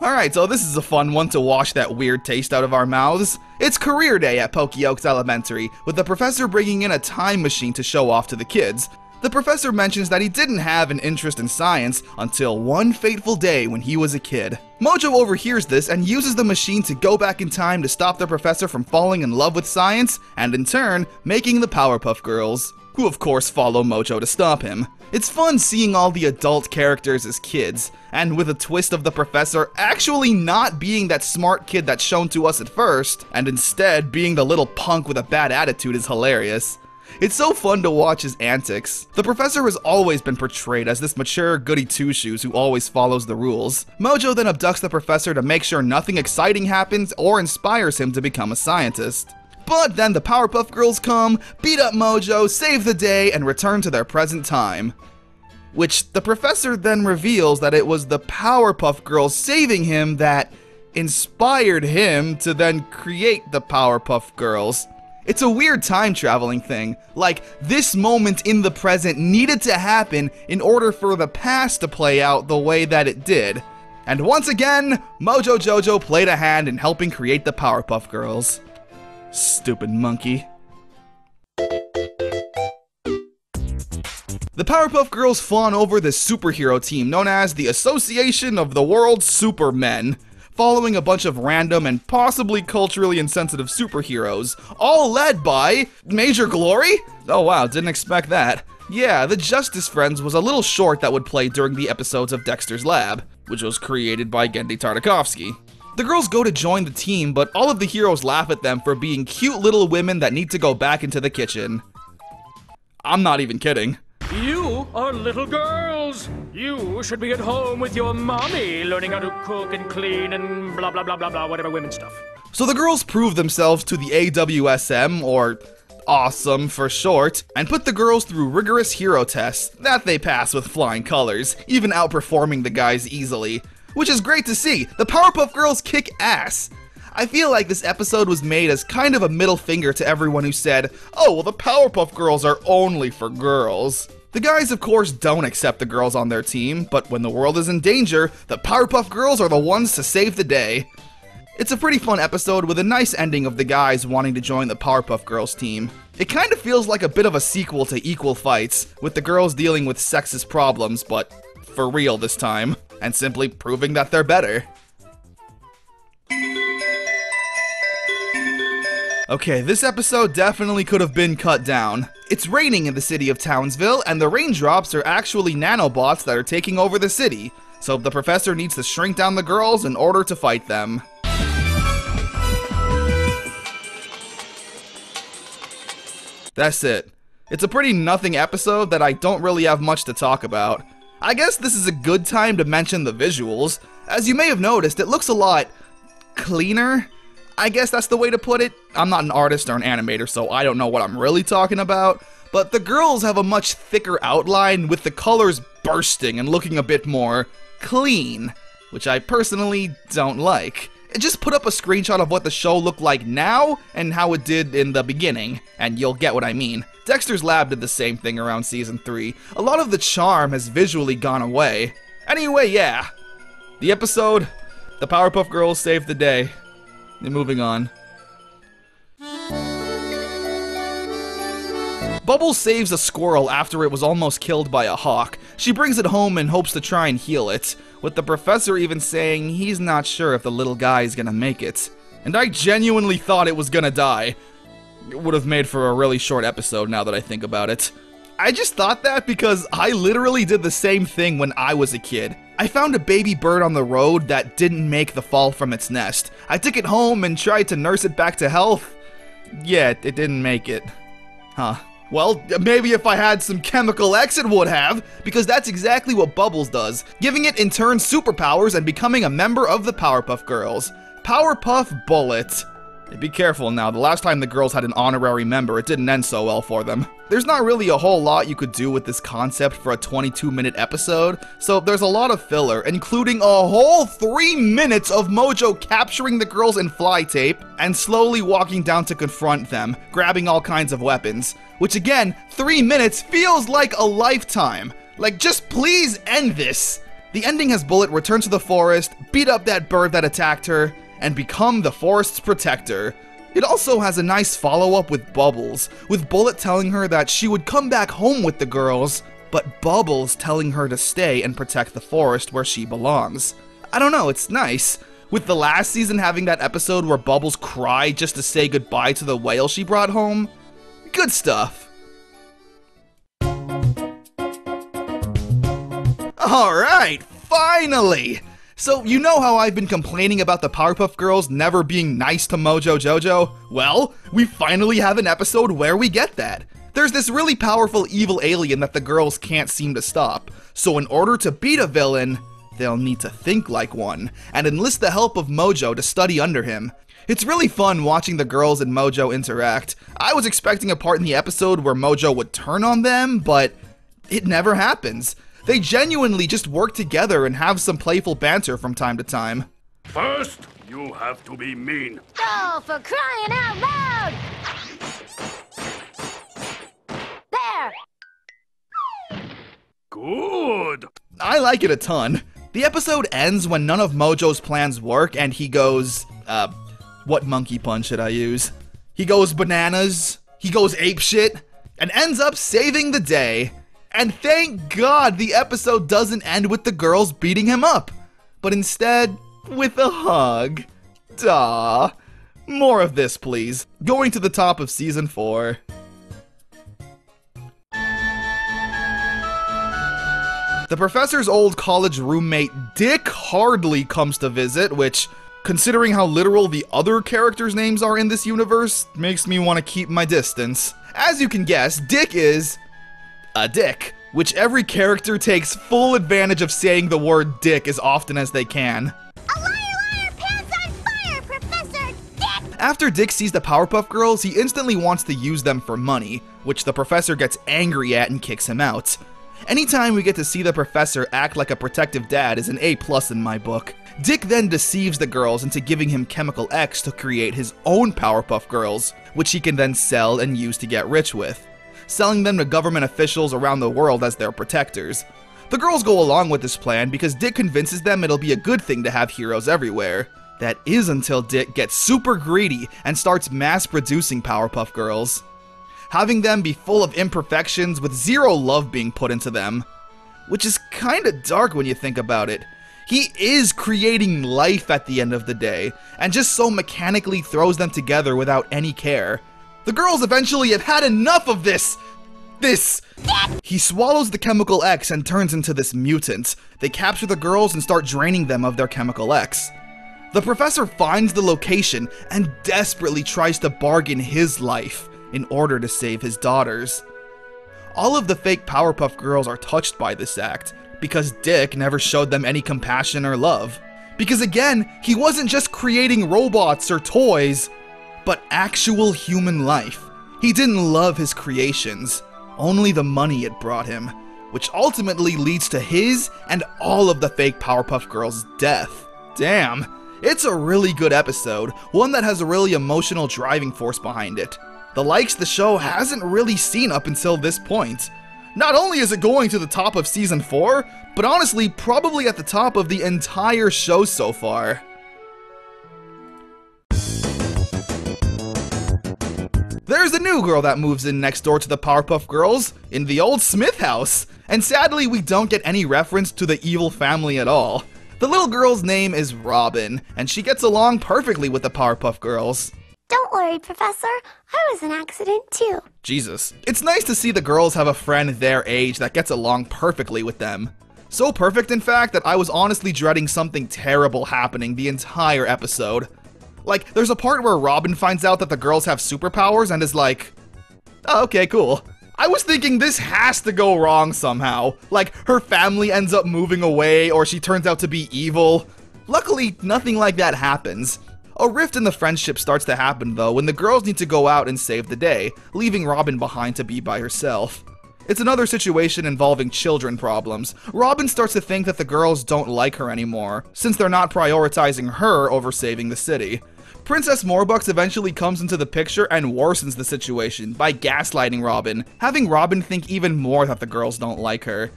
Alright, so this is a fun one to wash that weird taste out of our mouths. It's career day at Pokey Oaks Elementary, with the professor bringing in a time machine to show off to the kids. The professor mentions that he didn't have an interest in science until one fateful day when he was a kid. Mojo overhears this and uses the machine to go back in time to stop the professor from falling in love with science, and in turn, making the Powerpuff Girls, who of course follow Mojo to stop him. It's fun seeing all the adult characters as kids, and with a twist of the professor actually not being that smart kid that's shown to us at first, and instead being the little punk with a bad attitude is hilarious. It's so fun to watch his antics. The professor has always been portrayed as this mature goody two-shoes who always follows the rules. Mojo then abducts the professor to make sure nothing exciting happens or inspires him to become a scientist. But then the Powerpuff Girls come, beat up Mojo, save the day, and return to their present time. Which the professor then reveals that it was the Powerpuff Girls saving him that inspired him to then create the Powerpuff Girls. It's a weird time traveling thing. Like, this moment in the present needed to happen in order for the past to play out the way that it did. And once again, Mojo Jojo played a hand in helping create the Powerpuff Girls. Stupid monkey. The Powerpuff Girls fawn over the superhero team known as the Association of the World's Supermen, following a bunch of random and possibly culturally insensitive superheroes, all led by Major Glory? Oh wow, didn't expect that. Yeah, the Justice Friends was a little short that would play during the episodes of Dexter's Lab, which was created by Gendy Tartakovsky. The girls go to join the team, but all of the heroes laugh at them for being cute little women that need to go back into the kitchen. I'm not even kidding. You are little girls. You should be at home with your mommy, learning how to cook and clean and blah blah blah blah blah, whatever women stuff. So the girls prove themselves to the AWSM, or Awesome for short, and put the girls through rigorous hero tests that they pass with flying colors, even outperforming the guys easily. Which is great to see. The Powerpuff Girls kick ass. I feel like this episode was made as kind of a middle finger to everyone who said, oh, well, the Powerpuff Girls are only for girls. The guys, of course, don't accept the girls on their team, but when the world is in danger, the Powerpuff Girls are the ones to save the day. It's a pretty fun episode with a nice ending of the guys wanting to join the Powerpuff Girls team. It kind of feels like a bit of a sequel to Equal Fights, with the girls dealing with sexist problems, but for real this time, and simply proving that they're better. Okay, this episode definitely could have been cut down. It's raining in the city of Townsville, and the raindrops are actually nanobots that are taking over the city, so the professor needs to shrink down the girls in order to fight them. That's it. It's a pretty nothing episode that I don't really have much to talk about. I guess this is a good time to mention the visuals. As you may have noticed, it looks a lot cleaner. I guess that's the way to put it. I'm not an artist or an animator, so I don't know what I'm really talking about. But the girls have a much thicker outline with the colors bursting and looking a bit more clean, which I personally don't like. Just put up a screenshot of what the show looked like now and how it did in the beginning, and you'll get what I mean. Dexter's Lab did the same thing around Season 3. A lot of the charm has visually gone away. Anyway, yeah. The episode, the Powerpuff Girls saved the day. And moving on. Bubbles saves a squirrel after it was almost killed by a hawk. She brings it home and hopes to try and heal it, with the professor even saying he's not sure if the little guy is gonna make it. And I genuinely thought it was gonna die. It would have made for a really short episode now that I think about it. I just thought that because I literally did the same thing when I was a kid. I found a baby bird on the road that didn't make the fall from its nest. I took it home and tried to nurse it back to health. Yeah, it didn't make it. Huh. Well, maybe if I had some chemical X it would have, because that's exactly what Bubbles does, giving it in turn superpowers and becoming a member of the Powerpuff Girls. Powerpuff Bullet. Be careful now, the last time the girls had an honorary member, it didn't end so well for them. There's not really a whole lot you could do with this concept for a 22-minute episode, so there's a lot of filler, including a whole 3 minutes of Mojo capturing the girls in fly tape and slowly walking down to confront them, grabbing all kinds of weapons. Which again, 3 minutes feels like a lifetime. Like, just please end this. The ending has Bullet return to the forest, beat up that bird that attacked her, and become the forest's protector. It also has a nice follow-up with Bubbles, with Bullet telling her that she would come back home with the girls, but Bubbles telling her to stay and protect the forest where she belongs. I don't know, it's nice. With the last season having that episode where Bubbles cried just to say goodbye to the whale she brought home. Good stuff. Alright, finally! So, you know how I've been complaining about the Powerpuff Girls never being nice to Mojo Jojo? Well, we finally have an episode where we get that. There's this really powerful evil alien that the girls can't seem to stop, so in order to beat a villain, they'll need to think like one, and enlist the help of Mojo to study under him. It's really fun watching the girls and Mojo interact. I was expecting a part in the episode where Mojo would turn on them, but it never happens. They genuinely just work together and have some playful banter from time to time. First, you have to be mean. Oh, for crying out loud! There! Good. I like it a ton. The episode ends when none of Mojo's plans work and he goes, what monkey pun should I use? He goes bananas, he goes apeshit, and ends up saving the day. And thank God the episode doesn't end with the girls beating him up, but instead with a hug. Duh. More of this, please. Going to the top of Season 4. The professor's old college roommate Dick Hardly comes to visit, which, considering how literal the other characters' names are in this universe, makes me want to keep my distance. As you can guess, Dick is a dick, which every character takes full advantage of saying the word dick as often as they can. A liar, liar, pants on fire, Professor Dick! After Dick sees the Powerpuff Girls, he instantly wants to use them for money, which the professor gets angry at and kicks him out. Anytime we get to see the professor act like a protective dad is an A+ in my book. Dick then deceives the girls into giving him Chemical X to create his own Powerpuff Girls, which he can then sell and use to get rich with, selling them to government officials around the world as their protectors. The girls go along with this plan because Dick convinces them it'll be a good thing to have heroes everywhere. That is until Dick gets super greedy and starts mass-producing Powerpuff Girls, having them be full of imperfections with zero love being put into them. Which is kinda dark when you think about it. He is creating life at the end of the day, and just so mechanically throws them together without any care. The girls eventually have had enough of this! He swallows the Chemical X and turns into this mutant. They capture the girls and start draining them of their Chemical X. The professor finds the location and desperately tries to bargain his life in order to save his daughters. All of the fake Powerpuff Girls are touched by this act, Because Dick never showed them any compassion or love. Because again, he wasn't just creating robots or toys, but actual human life. He didn't love his creations, only the money it brought him, which ultimately leads to his and all of the fake Powerpuff Girls' death. Damn, it's a really good episode, one that has a really emotional driving force behind it. The likes the show hasn't really seen up until this point. Not only is it going to the top of Season 4, but honestly, probably at the top of the entire show so far. There's a new girl that moves in next door to the Powerpuff Girls, in the old Smith house, and sadly we don't get any reference to the evil family at all. The little girl's name is Robin, and she gets along perfectly with the Powerpuff Girls. Don't worry, Professor. I was an accident too. Jesus. It's nice to see the girls have a friend their age that gets along perfectly with them. So perfect, in fact, that I was honestly dreading something terrible happening the entire episode. Like, there's a part where Robin finds out that the girls have superpowers and is like, oh, okay, cool. I was thinking this has to go wrong somehow. Like, her family ends up moving away, or she turns out to be evil. Luckily, nothing like that happens. A rift in the friendship starts to happen though when the girls need to go out and save the day, leaving Robin behind to be by herself. It's another situation involving children problems. Robin starts to think that the girls don't like her anymore, since they're not prioritizing her over saving the city. Princess Morbucks eventually comes into the picture and worsens the situation by gaslighting Robin, having Robin think even more that the girls don't like her.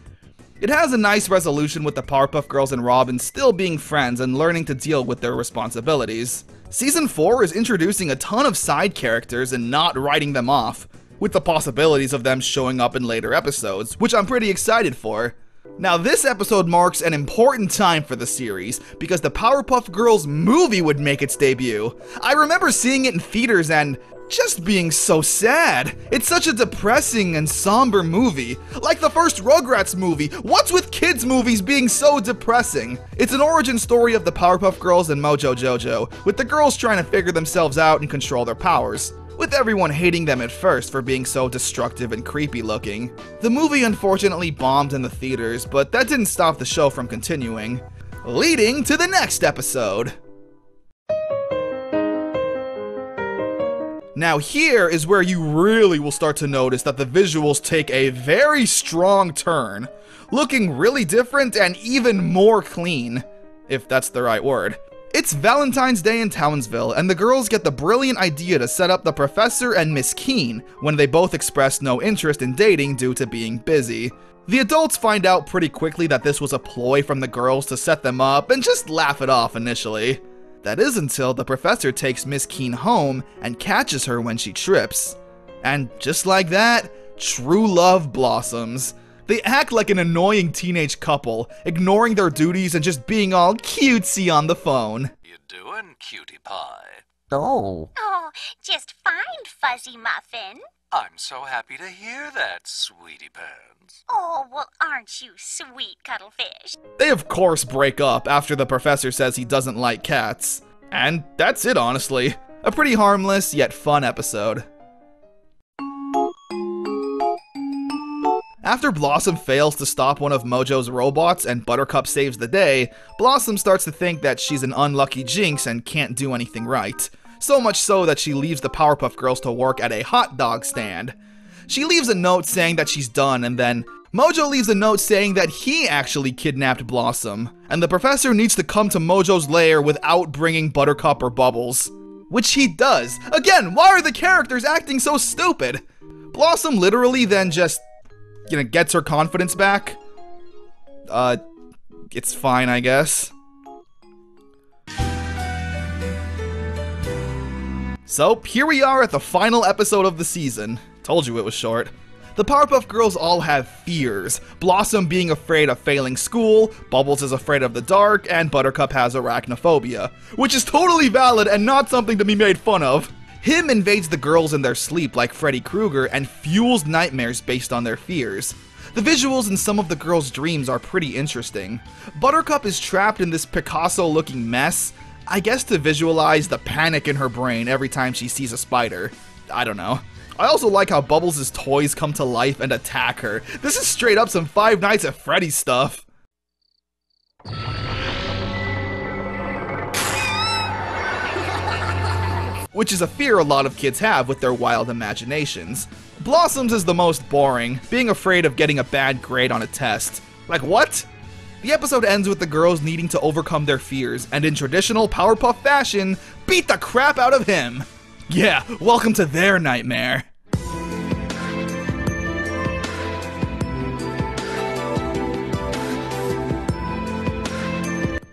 It has a nice resolution with the Powerpuff Girls and Robin still being friends and learning to deal with their responsibilities. Season 4 is introducing a ton of side characters and not writing them off, with the possibilities of them showing up in later episodes, which I'm pretty excited for. Now this episode marks an important time for the series, because the Powerpuff Girls movie would make its debut. I remember seeing it in theaters and just being so sad. It's such a depressing and somber movie. Like the first Rugrats movie. What's with kids movies being so depressing? It's an origin story of the Powerpuff Girls and Mojo Jojo, with the girls trying to figure themselves out and control their powers, with everyone hating them at first for being so destructive and creepy looking. The movie unfortunately bombed in the theaters, but that didn't stop the show from continuing, leading to the next episode. Now here is where you really will start to notice that the visuals take a very strong turn, looking really different and even more clean, if that's the right word. It's Valentine's Day in Townsville, and the girls get the brilliant idea to set up the professor and Miss Keene when they both express no interest in dating due to being busy. The adults find out pretty quickly that this was a ploy from the girls to set them up and just laugh it off initially. That is until the professor takes Miss Keene home and catches her when she trips. And just like that, true love blossoms. They act like an annoying teenage couple, ignoring their duties and just being all cutesy on the phone. You doing, cutie pie? Oh. Oh, just fine, Fuzzy Muffin. I'm so happy to hear that, sweetie pants. Oh, well, aren't you sweet, Cuttlefish? They of course break up after the professor says he doesn't like cats. And that's it, honestly. A pretty harmless yet fun episode. After Blossom fails to stop one of Mojo's robots and Buttercup saves the day, Blossom starts to think that she's an unlucky jinx and can't do anything right. So much so that she leaves the Powerpuff Girls to work at a hot dog stand. She leaves a note saying that she's done, and then Mojo leaves a note saying that he actually kidnapped Blossom, and the professor needs to come to Mojo's lair without bringing Buttercup or Bubbles. Which he does. Again, why are the characters acting so stupid? Blossom literally then just, gets her confidence back. It's fine, I guess. So, here we are at the final episode of the season. Told you it was short. The Powerpuff Girls all have fears. Blossom being afraid of failing school, Bubbles is afraid of the dark, and Buttercup has arachnophobia. Which is totally valid and not something to be made fun of. Him invades the girls in their sleep like Freddy Krueger and fuels nightmares based on their fears. The visuals in some of the girls' dreams are pretty interesting. Buttercup is trapped in this Picasso-looking mess, I guess to visualize the panic in her brain every time she sees a spider. I don't know. I also like how Bubbles' toys come to life and attack her. This is straight up some Five Nights at Freddy's stuff. which is a fear a lot of kids have with their wild imaginations. Blossoms is the most boring, being afraid of getting a bad grade on a test. Like what? The episode ends with the girls needing to overcome their fears, and in traditional Powerpuff fashion, beat the crap out of him! Yeah, welcome to their nightmare.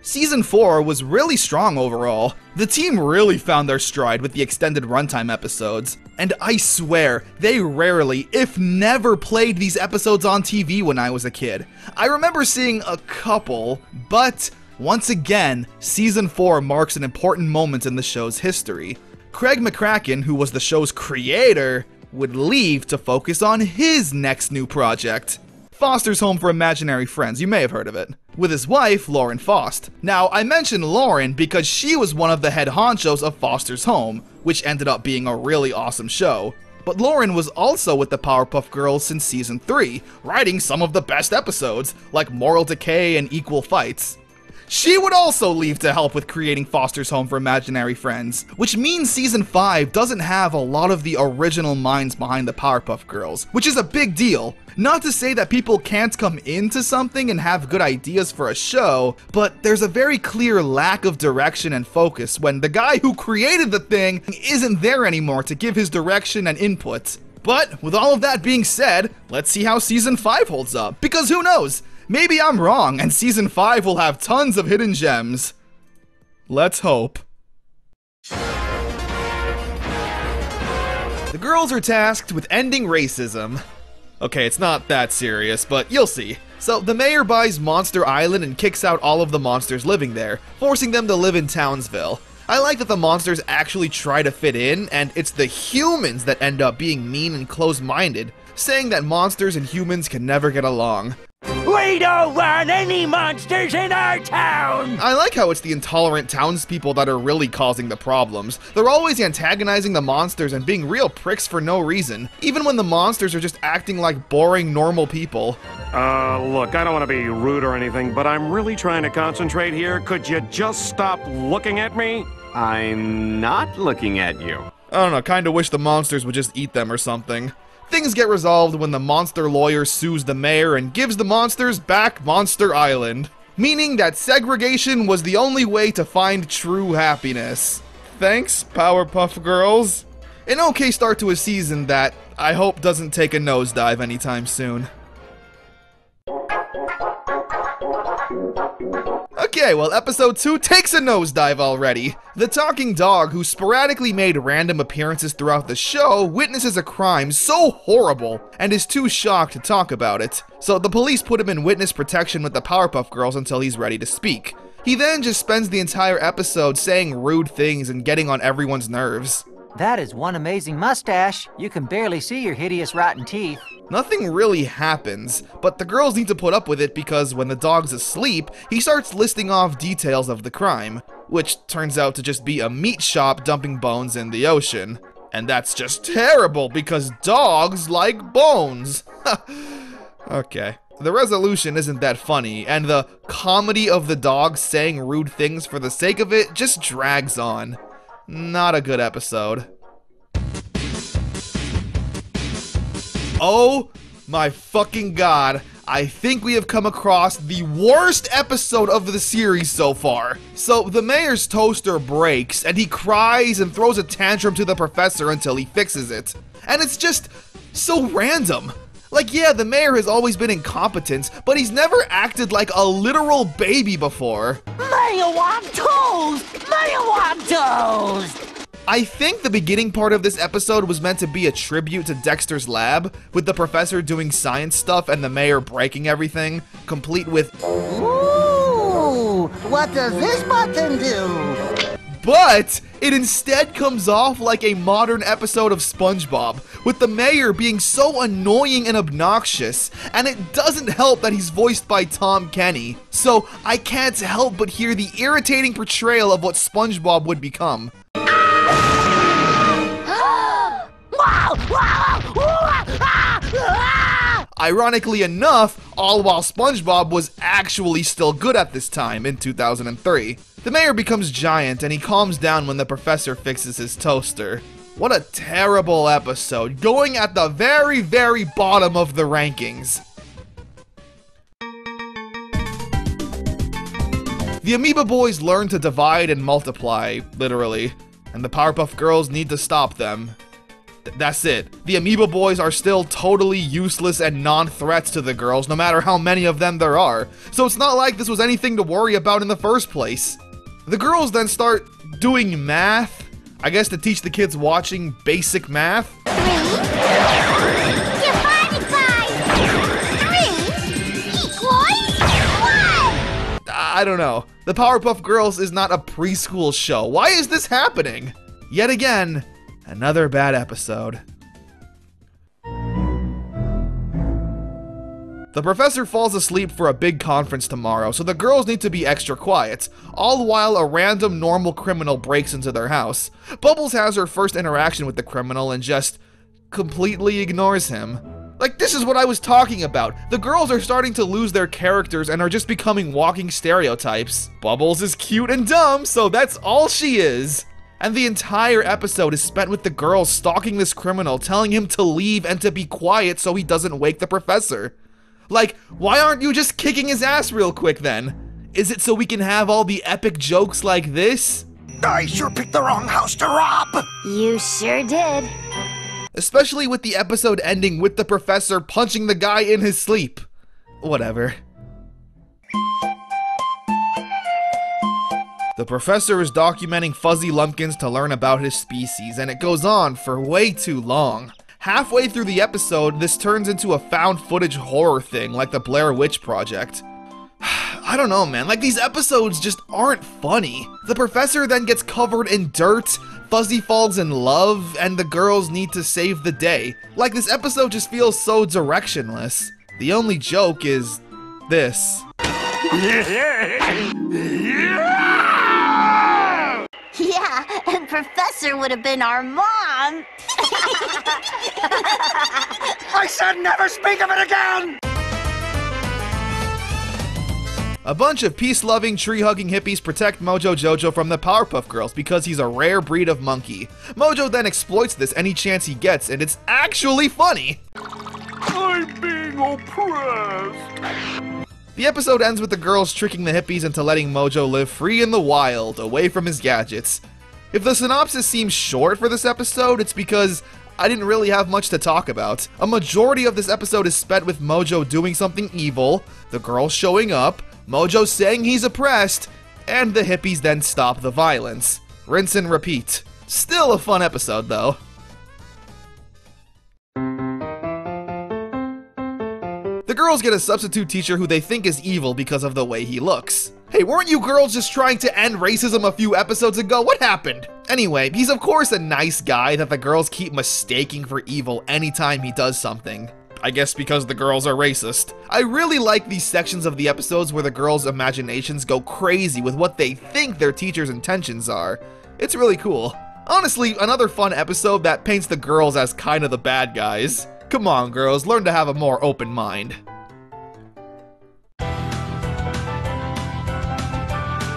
Season 4 was really strong overall. The team really found their stride with the extended runtime episodes, and I swear, they rarely, if never, played these episodes on TV when I was a kid. I remember seeing a couple, but once again, Season 4 marks an important moment in the show's history. Craig McCracken, who was the show's creator, would leave to focus on his next new project, Foster's Home for Imaginary Friends. You may have heard of it. With his wife, Lauren Faust. Now, I mention Lauren because she was one of the head honchos of Foster's Home, which ended up being a really awesome show. But Lauren was also with the Powerpuff Girls since Season 3, writing some of the best episodes, like Moral Decay and Equal Fights. She would also leave to help with creating Foster's Home for Imaginary Friends, which means Season 5 doesn't have a lot of the original minds behind the Powerpuff Girls, which is a big deal. Not to say that people can't come into something and have good ideas for a show, but there's a very clear lack of direction and focus when the guy who created the thing isn't there anymore to give his direction and input. But with all of that being said, let's see how Season 5 holds up, because who knows? Maybe I'm wrong, and Season 5 will have tons of hidden gems. Let's hope. The girls are tasked with ending racism. Okay, it's not that serious, but you'll see. So, the mayor buys Monster Island and kicks out all of the monsters living there, forcing them to live in Townsville. I like that the monsters actually try to fit in, and it's the humans that end up being mean and close-minded, saying that monsters and humans can never get along. We don't want any monsters in our town! I like how it's the intolerant townspeople that are really causing the problems. They're always antagonizing the monsters and being real pricks for no reason, even when the monsters are just acting like boring, normal people. Look, I don't want to be rude or anything, but I'm really trying to concentrate here. Could you just stop looking at me? I'm not looking at you. I don't know, kinda wish the monsters would just eat them or something. Things get resolved when the monster lawyer sues the mayor and gives the monsters back Monster Island, meaning that segregation was the only way to find true happiness. Thanks, Powerpuff Girls. An okay start to a season that I hope doesn't take a nosedive anytime soon. Okay, well, episode 2 takes a nosedive already. The talking dog, who sporadically made random appearances throughout the show, witnesses a crime so horrible and is too shocked to talk about it. So the police put him in witness protection with the Powerpuff Girls until he's ready to speak. He then just spends the entire episode saying rude things and getting on everyone's nerves. That is one amazing mustache. You can barely see your hideous rotten teeth. Nothing really happens, but the girls need to put up with it because when the dog's asleep, he starts listing off details of the crime, which turns out to just be a meat shop dumping bones in the ocean. And that's just terrible because dogs like bones. Okay. The resolution isn't that funny, and the comedy of the dog saying rude things for the sake of it just drags on. Not a good episode. Oh my fucking god, I think we have come across the worst episode of the series so far. So the mayor's toaster breaks and he cries and throws a tantrum to the professor until he fixes it. And it's just so random. Like, yeah, the mayor has always been incompetent, but he's never acted like a literal baby before. Mayor want toast! Mayor want toast! I think the beginning part of this episode was meant to be a tribute to Dexter's Lab, with the professor doing science stuff and the mayor breaking everything, complete with, Ooh! What does this button do? But it instead comes off like a modern episode of SpongeBob, with the mayor being so annoying and obnoxious, and it doesn't help that he's voiced by Tom Kenny. So I can't help but hear the irritating portrayal of what SpongeBob would become. Ironically enough, all while SpongeBob was actually still good at this time in 2003. The mayor becomes giant and he calms down when the professor fixes his toaster. What a terrible episode, going at the very, very bottom of the rankings. The Amoeba Boys learn to divide and multiply, literally, and the Powerpuff Girls need to stop them. That's it. The Amoeba Boys are still totally useless and non-threats to the girls, no matter how many of them there are, so it's not like this was anything to worry about in the first place. The girls then start doing math, I guess to teach the kids watching basic math. I don't know. The Powerpuff Girls is not a preschool show. Why is this happening? Yet again, another bad episode. The professor falls asleep for a big conference tomorrow, so the girls need to be extra quiet, all while a random normal criminal breaks into their house. Bubbles has her first interaction with the criminal and just completely ignores him. Like, this is what I was talking about. The girls are starting to lose their characters and are just becoming walking stereotypes. Bubbles is cute and dumb, so that's all she is. And the entire episode is spent with the girls stalking this criminal, telling him to leave and to be quiet so he doesn't wake the professor. Like, why aren't you just kicking his ass real quick then? Is it so we can have all the epic jokes like this? I sure picked the wrong house to rob! You sure did. Especially with the episode ending with the professor punching the guy in his sleep. Whatever. The professor is documenting fuzzy lumpkins to learn about his species, and it goes on for way too long. Halfway through the episode, this turns into a found footage horror thing like the Blair Witch Project. I don't know, man, like these episodes just aren't funny. The professor then gets covered in dirt, Fuzzy falls in love, and the girls need to save the day. Like, this episode just feels so directionless. The only joke is this. Yeah, and Professor would have been our mom. I said never speak of it again! A bunch of peace-loving, tree-hugging hippies protect Mojo Jojo from the Powerpuff Girls because he's a rare breed of monkey. Mojo then exploits this any chance he gets, and it's actually funny! I'm being oppressed! The episode ends with the girls tricking the hippies into letting Mojo live free in the wild, away from his gadgets. If the synopsis seems short for this episode, it's because I didn't really have much to talk about. A majority of this episode is spent with Mojo doing something evil, the girls showing up, Mojo saying he's oppressed, and the hippies then stop the violence. Rinse and repeat. Still a fun episode, though. The girls get a substitute teacher who they think is evil because of the way he looks. Hey, weren't you girls just trying to end racism a few episodes ago? What happened? Anyway, he's of course a nice guy that the girls keep mistaking for evil anytime he does something. I guess because the girls are racist. I really like these sections of the episodes where the girls' imaginations go crazy with what they think their teacher's intentions are. It's really cool. Honestly, another fun episode that paints the girls as kind of the bad guys. Come on, girls, learn to have a more open mind.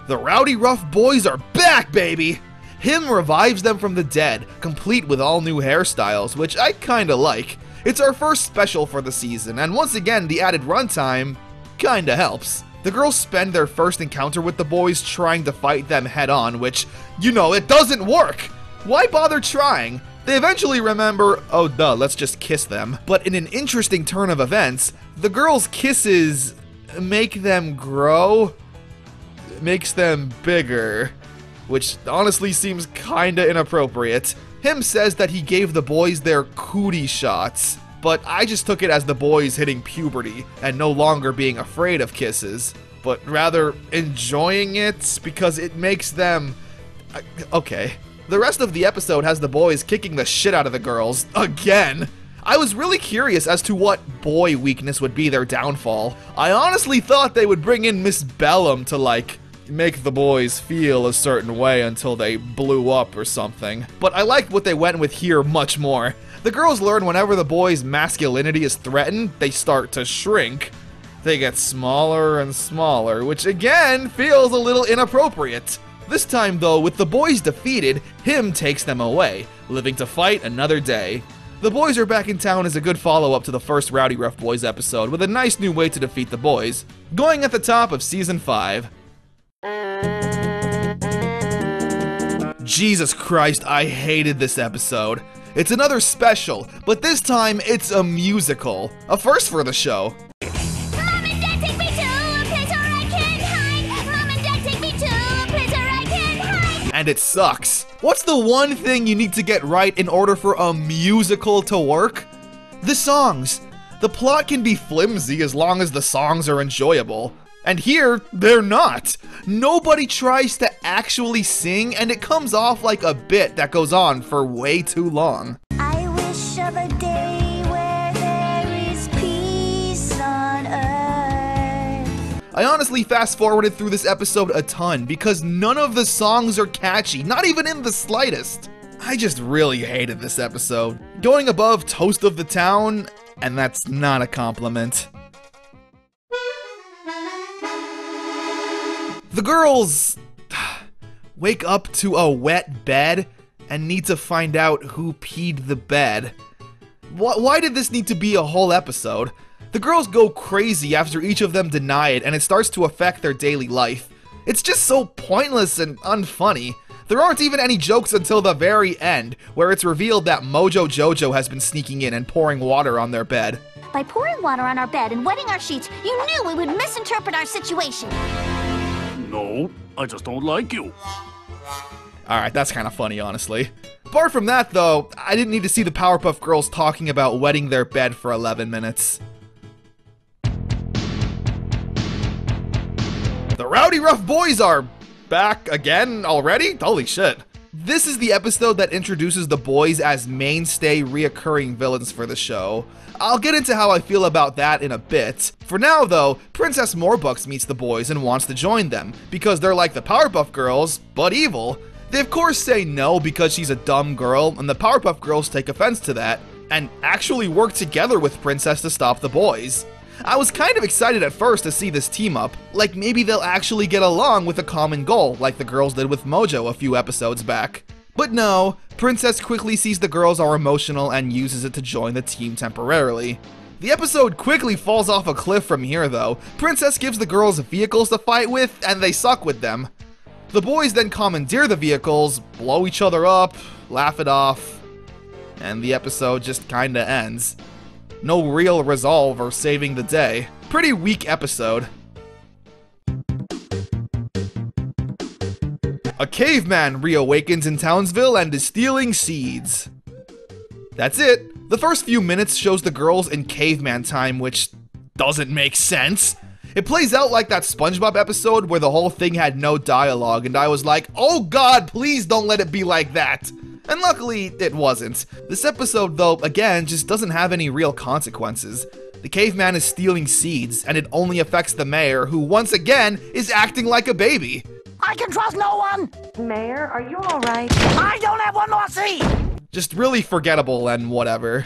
The Rowdy Rough Boys are back, baby! Him revives them from the dead, complete with all new hairstyles, which I kinda like. It's our first special for the season, and once again, the added runtime kinda helps. The girls spend their first encounter with the boys trying to fight them head-on, which, you know, it doesn't work! Why bother trying? They eventually remember, oh duh, let's just kiss them. But in an interesting turn of events, the girls' kisses make them grow, makes them bigger, which honestly seems kinda inappropriate. Him says that he gave the boys their cootie shots, but I just took it as the boys hitting puberty and no longer being afraid of kisses, but rather enjoying it because it makes them... Okay. The rest of the episode has the boys kicking the shit out of the girls, again. I was really curious as to what boy weakness would be their downfall. I honestly thought they would bring in Miss Bellum to, like, make the boys feel a certain way until they blew up or something. But I liked what they went with here much more. The girls learn whenever the boys' masculinity is threatened, they start to shrink. They get smaller and smaller, which again feels a little inappropriate. This time though, with the boys defeated, him takes them away, living to fight another day. The boys are back in town is a good follow-up to the first Rowdy Rough Boys episode, with a nice new way to defeat the boys. Going at the top of Season 5. Jesus Christ, I hated this episode. It's another special, but this time it's a musical. A first for the show. Mom and Dad, take me to a place where I can hide. Mom and Dad, take me to a place where I can hide. And it sucks. What's the one thing you need to get right in order for a musical to work? The songs. The plot can be flimsy as long as the songs are enjoyable. And here, they're not. Nobody tries to actually sing, and it comes off like a bit that goes on for way too long. I wish of a day where there is peace on earth. I honestly fast-forwarded through this episode a ton because none of the songs are catchy, not even in the slightest. I just really hated this episode. Going above Toast of the Town, and that's not a compliment. The girls wake up to a wet bed and need to find out who peed the bed. Why did this need to be a whole episode? The girls go crazy after each of them deny it, and it starts to affect their daily life. It's just so pointless and unfunny. There aren't even any jokes until the very end, where it's revealed that Mojo Jojo has been sneaking in and pouring water on their bed. By pouring water on our bed and wetting our sheets, you knew we would misinterpret our situation. No, I just don't like you. Alright, that's kind of funny, honestly. Apart from that, though, I didn't need to see the Powerpuff Girls talking about wetting their bed for 11 minutes. The Rowdy Rough Boys are back again already? Holy shit. This is the episode that introduces the boys as mainstay reoccurring villains for the show. I'll get into how I feel about that in a bit. For now though, Princess Morbucks meets the boys and wants to join them, because they're like the Powerpuff Girls, but evil. They of course say no because she's a dumb girl, and the Powerpuff Girls take offense to that, and actually work together with Princess to stop the boys. I was kind of excited at first to see this team up, like maybe they'll actually get along with a common goal, like the girls did with Mojo a few episodes back. But no, Princess quickly sees the girls are emotional and uses it to join the team temporarily. The episode quickly falls off a cliff from here though. Princess gives the girls vehicles to fight with, and they suck with them. The boys then commandeer the vehicles, blow each other up, laugh it off, and the episode just kinda ends. No real resolve or saving the day. Pretty weak episode. A caveman reawakens in Townsville and is stealing seeds. That's it. The first few minutes shows the girls in caveman time, which doesn't make sense. It plays out like that SpongeBob episode where the whole thing had no dialogue, and I was like, oh god, please don't let it be like that. And luckily, it wasn't. This episode, though, again, just doesn't have any real consequences. The caveman is stealing seeds, and it only affects the mayor, who once again is acting like a baby. I can trust no one! Mayor, are you alright? I don't have one more seed! Just really forgettable and whatever.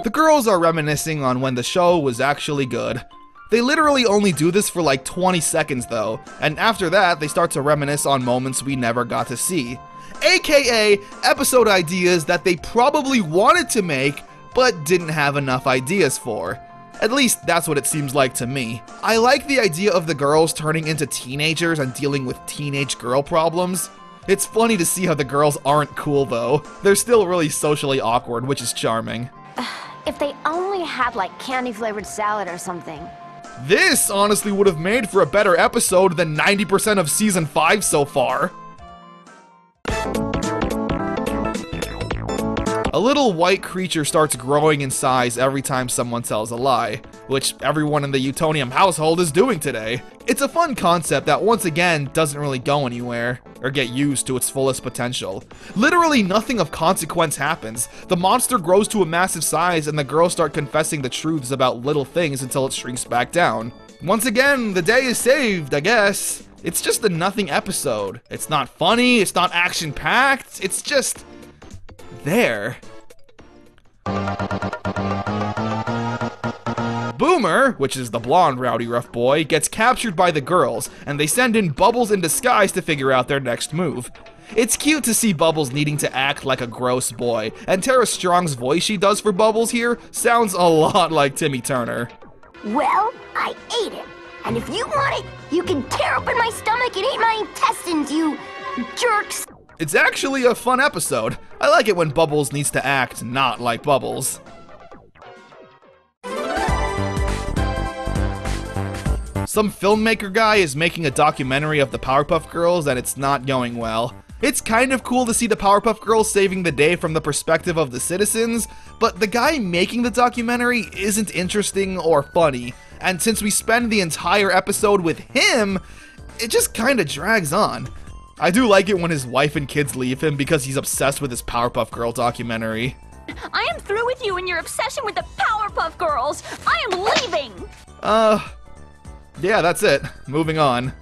The girls are reminiscing on when the show was actually good. They literally only do this for like 20 seconds though, and after that they start to reminisce on moments we never got to see. AKA episode ideas that they probably wanted to make, but didn't have enough ideas for. At least that's what it seems like to me. I like the idea of the girls turning into teenagers and dealing with teenage girl problems. It's funny to see how the girls aren't cool though. They're still really socially awkward, which is charming. If they only had like candy-flavored salad or something. This honestly would have made for a better episode than 90% of Season 5 so far. A little white creature starts growing in size every time someone tells a lie, which everyone in the Utonium household is doing today. It's a fun concept that once again doesn't really go anywhere, or get used to its fullest potential. Literally nothing of consequence happens. The monster grows to a massive size and the girls start confessing the truths about little things until it shrinks back down. Once again, the day is saved, I guess. It's just a nothing episode. It's not funny, it's not action-packed, it's just there. Boomer, which is the blonde rowdy rough boy, gets captured by the girls, and they send in Bubbles in disguise to figure out their next move. It's cute to see Bubbles needing to act like a gross boy, and Tara Strong's voice she does for Bubbles here sounds a lot like Timmy Turner. Well, I ate it. And if you want it, you can tear open my stomach and eat my intestines, you jerks. It's actually a fun episode. I like it when Bubbles needs to act not like Bubbles. Some filmmaker guy is making a documentary of the Powerpuff Girls and it's not going well. It's kind of cool to see the Powerpuff Girls saving the day from the perspective of the citizens, but the guy making the documentary isn't interesting or funny, and since we spend the entire episode with him, it just kinda drags on. I do like it when his wife and kids leave him because he's obsessed with his Powerpuff Girl documentary. I am through with you and your obsession with the Powerpuff Girls! I am leaving! Yeah, that's it. Moving on.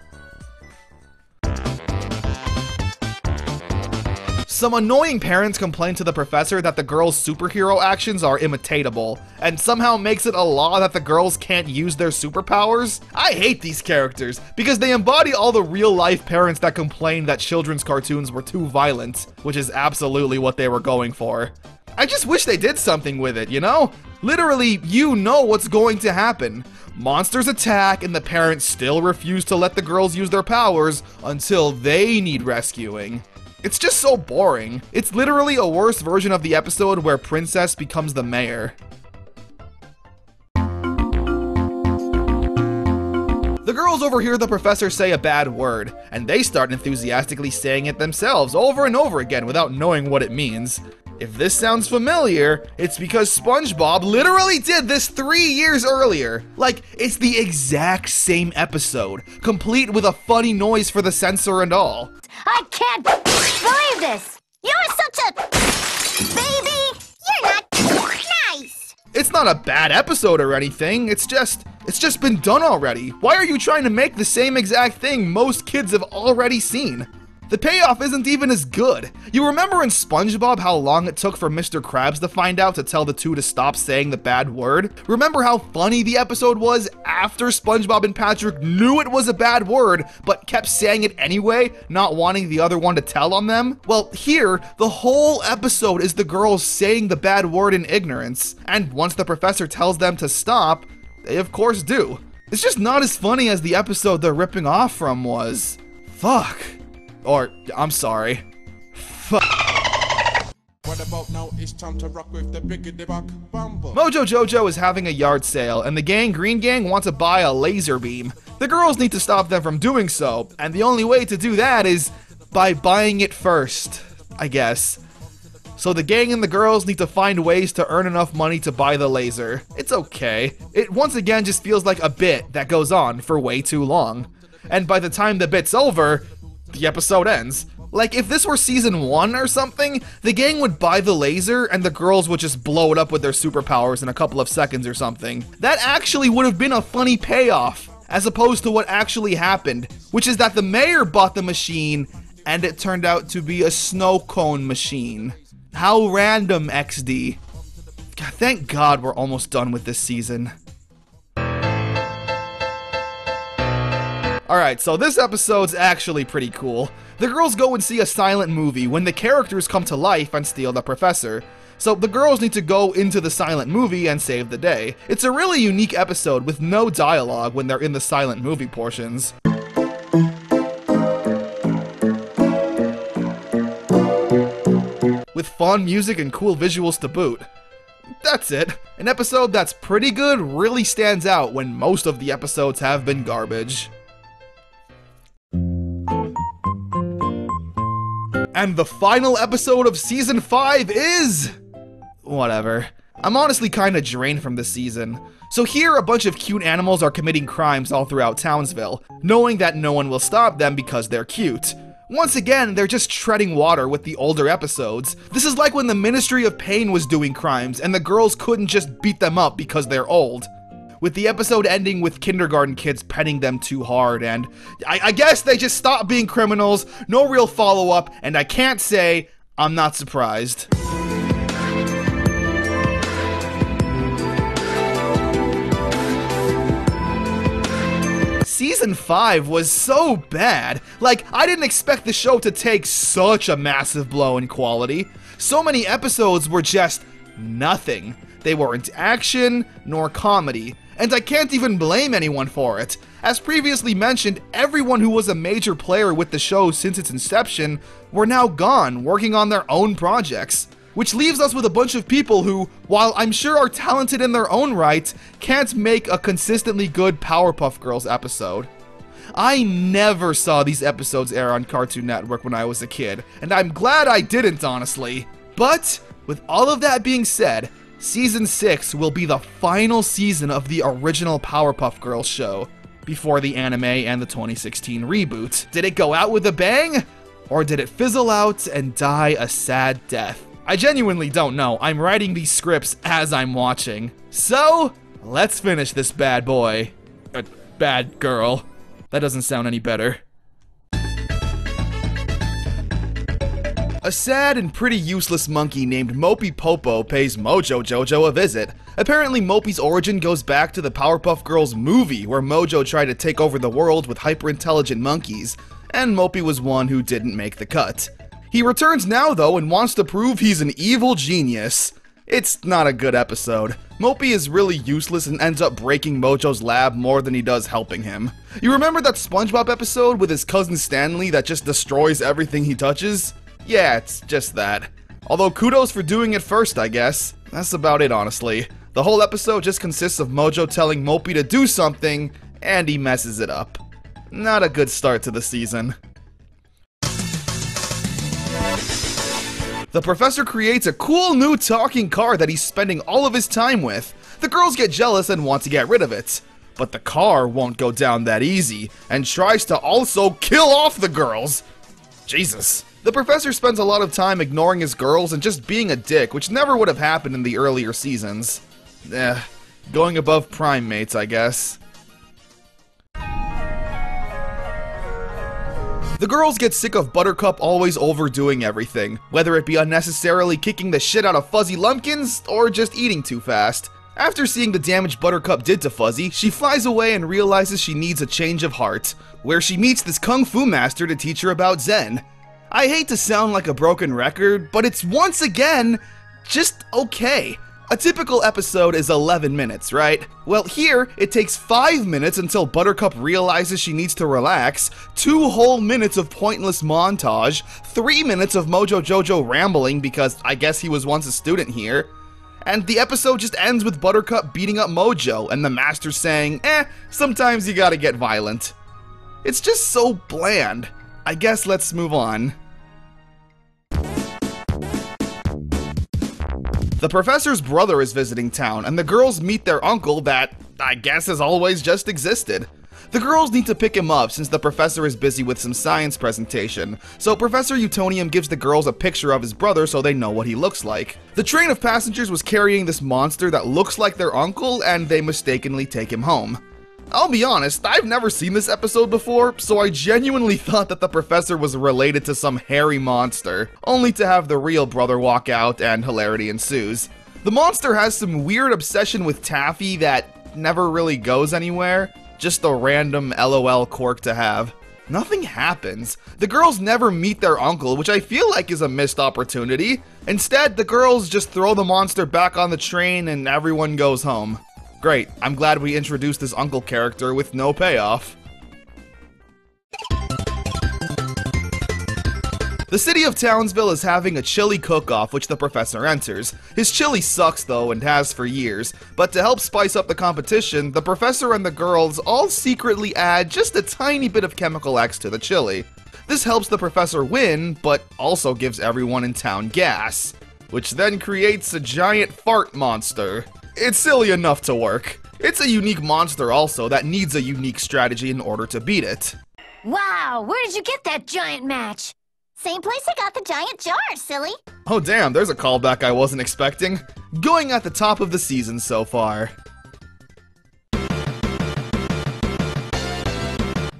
Some annoying parents complain to the professor that the girls' superhero actions are imitatable, and somehow makes it a law that the girls can't use their superpowers. I hate these characters, because they embody all the real-life parents that complain that children's cartoons were too violent, which is absolutely what they were going for. I just wish they did something with it, you know? Literally, you know what's going to happen. Monsters attack, and the parents still refuse to let the girls use their powers until they need rescuing. It's just so boring. It's literally a worse version of the episode where Princess becomes the mayor. The girls overhear the professor say a bad word, and they start enthusiastically saying it themselves over and over again without knowing what it means. If this sounds familiar, it's because SpongeBob literally did this 3 years earlier. Like, it's the exact same episode, complete with a funny noise for the censor and all. I can't believe this! You're such a baby! You're not nice! It's not a bad episode or anything, it's just been done already. Why are you trying to make the same exact thing most kids have already seen? The payoff isn't even as good. You remember in SpongeBob how long it took for Mr. Krabs to find out to tell the two to stop saying the bad word? Remember how funny the episode was after SpongeBob and Patrick knew it was a bad word, but kept saying it anyway, not wanting the other one to tell on them? Well, here, the whole episode is the girls saying the bad word in ignorance, and once the professor tells them to stop, they of course do. It's just not as funny as the episode they're ripping off from was. Fuck. Or, I'm sorry. Fuck. What about now? It's time to rock with the biggity buck bumble. Mojo Jojo is having a yard sale, and the gang Green Gang want to buy a laser beam. The girls need to stop them from doing so, and the only way to do that is by buying it first, I guess. So the gang and the girls need to find ways to earn enough money to buy the laser. It's okay. It once again just feels like a bit that goes on for way too long. And by the time the bit's over, the episode ends. Like, if this were season 1 or something, the gang would buy the laser and the girls would just blow it up with their superpowers in a couple of seconds or something. That actually would have been a funny payoff, as opposed to what actually happened, which is that the mayor bought the machine and it turned out to be a snow cone machine. How random, XD. God, thank God we're almost done with this season. Alright, so this episode's actually pretty cool. The girls go and see a silent movie when the characters come to life and steal the professor. So the girls need to go into the silent movie and save the day. It's a really unique episode with no dialogue when they're in the silent movie portions. With fun music and cool visuals to boot. That's it. An episode that's pretty good really stands out when most of the episodes have been garbage. And the final episode of Season 5 is... whatever. I'm honestly kinda drained from this season. So here, a bunch of cute animals are committing crimes all throughout Townsville, knowing that no one will stop them because they're cute. Once again, they're just treading water with the older episodes. This is like when the Ministry of Pain was doing crimes and the girls couldn't just beat them up because they're old. With the episode ending with kindergarten kids petting them too hard, and I guess they just stopped being criminals, no real follow-up, and I can't say I'm not surprised. Season 5 was so bad. Like, I didn't expect the show to take such a massive blow in quality. So many episodes were just nothing. They weren't action nor comedy, and I can't even blame anyone for it. As previously mentioned, everyone who was a major player with the show since its inception were now gone, working on their own projects. Which leaves us with a bunch of people who, while I'm sure are talented in their own right, can't make a consistently good Powerpuff Girls episode. I never saw these episodes air on Cartoon Network when I was a kid, and I'm glad I didn't, honestly. But, with all of that being said, Season 6 will be the final season of the original Powerpuff Girls show, before the anime and the 2016 reboot. Did it go out with a bang? Or did it fizzle out and die a sad death? I genuinely don't know. I'm writing these scripts as I'm watching. So, let's finish this bad boy. Bad girl. That doesn't sound any better. A sad and pretty useless monkey named Mopey Popo pays Mojo Jojo a visit. Apparently Mopey's origin goes back to the Powerpuff Girls movie, where Mojo tried to take over the world with hyper-intelligent monkeys, and Mopey was one who didn't make the cut. He returns now though and wants to prove he's an evil genius. It's not a good episode. Mopey is really useless and ends up breaking Mojo's lab more than he does helping him. You remember that SpongeBob episode with his cousin Stanley that just destroys everything he touches? Yeah, it's just that. Although kudos for doing it first, I guess. That's about it, honestly. The whole episode just consists of Mojo telling Mopey to do something, and he messes it up. Not a good start to the season. The professor creates a cool new talking car that he's spending all of his time with. The girls get jealous and want to get rid of it. But the car won't go down that easy, and tries to also kill off the girls. Jesus. The professor spends a lot of time ignoring his girls and just being a dick, which never would have happened in the earlier seasons. Going above prime mates, I guess. The girls get sick of Buttercup always overdoing everything, whether it be unnecessarily kicking the shit out of Fuzzy Lumpkins or just eating too fast. After seeing the damage Buttercup did to Fuzzy, she flies away and realizes she needs a change of heart, where she meets this kung fu master to teach her about Zen. I hate to sound like a broken record, but it's once again just okay. A typical episode is 11 minutes, right? Well, here, it takes 5 minutes until Buttercup realizes she needs to relax, 2 whole minutes of pointless montage, 3 minutes of Mojo Jojo rambling because I guess he was once a student here, and the episode just ends with Buttercup beating up Mojo and the master saying, sometimes you gotta get violent. It's just so bland. I guess let's move on. The professor's brother is visiting town, and the girls meet their uncle that, I guess, has always just existed. The girls need to pick him up since the professor is busy with some science presentation, so Professor Utonium gives the girls a picture of his brother so they know what he looks like. The train of passengers was carrying this monster that looks like their uncle, and they mistakenly take him home. I'll be honest, I've never seen this episode before, so I genuinely thought that the professor was related to some hairy monster, only to have the real brother walk out and hilarity ensues. The monster has some weird obsession with Taffy that never really goes anywhere, just a random LOL quirk to have. Nothing happens. The girls never meet their uncle, which I feel like is a missed opportunity. Instead, the girls just throw the monster back on the train and everyone goes home. Great, I'm glad we introduced this uncle character with no payoff. The city of Townsville is having a chili cook-off which the professor enters. His chili sucks though and has for years, but to help spice up the competition, the professor and the girls all secretly add just a tiny bit of chemical X to the chili. This helps the professor win, but also gives everyone in town gas, which then creates a giant fart monster. It's silly enough to work. It's a unique monster also that needs a unique strategy in order to beat it. Wow, where did you get that giant match? Same place I got the giant jar, silly. Oh damn, there's a callback I wasn't expecting. Going at the top of the season so far.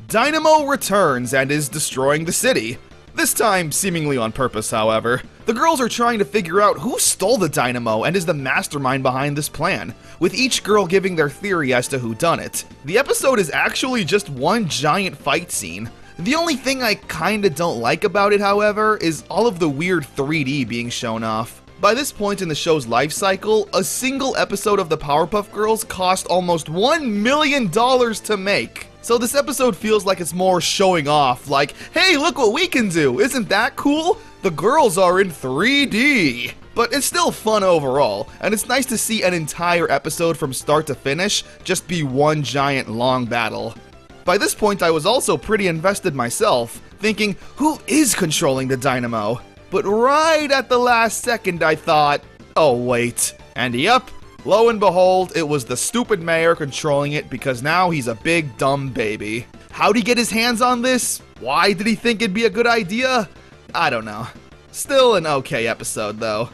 Dynamo returns and is destroying the city. This time, seemingly on purpose, however. The girls are trying to figure out who stole the dynamo and is the mastermind behind this plan, with each girl giving their theory as to who done it. The episode is actually just one giant fight scene. The only thing I kinda don't like about it, however, is all of the weird 3D being shown off. By this point in the show's life cycle, a single episode of the Powerpuff Girls cost almost $1 million to make. So this episode feels like it's more showing off, like, hey, look what we can do, isn't that cool? The girls are in 3D. But it's still fun overall, and it's nice to see an entire episode from start to finish just be one giant long battle. By this point I was also pretty invested myself, thinking, who is controlling the dynamo? But right at the last second I thought, oh wait, and yep, lo and behold, it was the stupid mayor controlling it because now he's a big dumb baby. How'd he get his hands on this? Why did he think it'd be a good idea? I don't know. Still an okay episode though.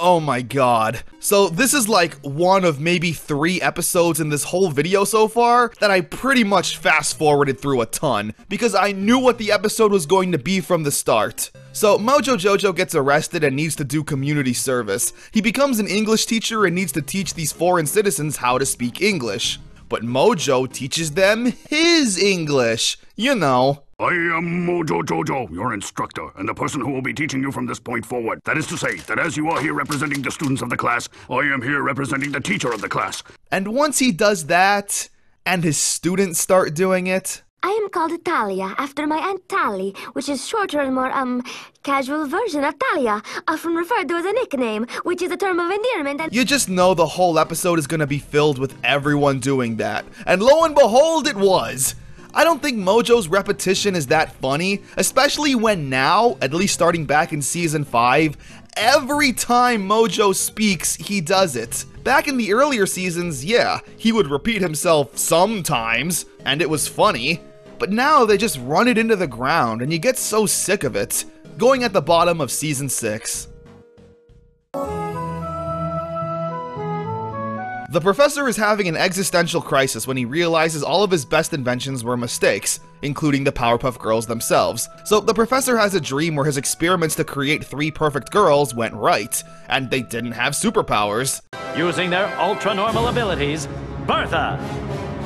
Oh my god. So this is like one of maybe 3 episodes in this whole video so far that I pretty much fast forwarded through a ton because I knew what the episode was going to be from the start. So Mojo Jojo gets arrested and needs to do community service. He becomes an English teacher and needs to teach these foreign citizens how to speak English. But Mojo teaches them his English, you know. I am Mojo Jojo, your instructor, and the person who will be teaching you from this point forward. That is to say, that as you are here representing the students of the class, I am here representing the teacher of the class. And once he does that, and his students start doing it... I am called Talia, after my Aunt Tally, which is shorter and more, casual version of Talia, often referred to as a nickname, which is a term of endearment and— You just know the whole episode is gonna be filled with everyone doing that. And lo and behold, it was! I don't think Mojo's repetition is that funny, especially when now, at least starting back in Season 5, every time Mojo speaks, he does it. Back in the earlier seasons, yeah, he would repeat himself sometimes, and it was funny. But now they just run it into the ground, and you get so sick of it. Going at the bottom of Season 6. The professor is having an existential crisis when he realizes all of his best inventions were mistakes, including the Powerpuff Girls themselves. So the professor has a dream where his experiments to create 3 perfect girls went right, and they didn't have superpowers. Using their ultra-normal abilities, Bertha,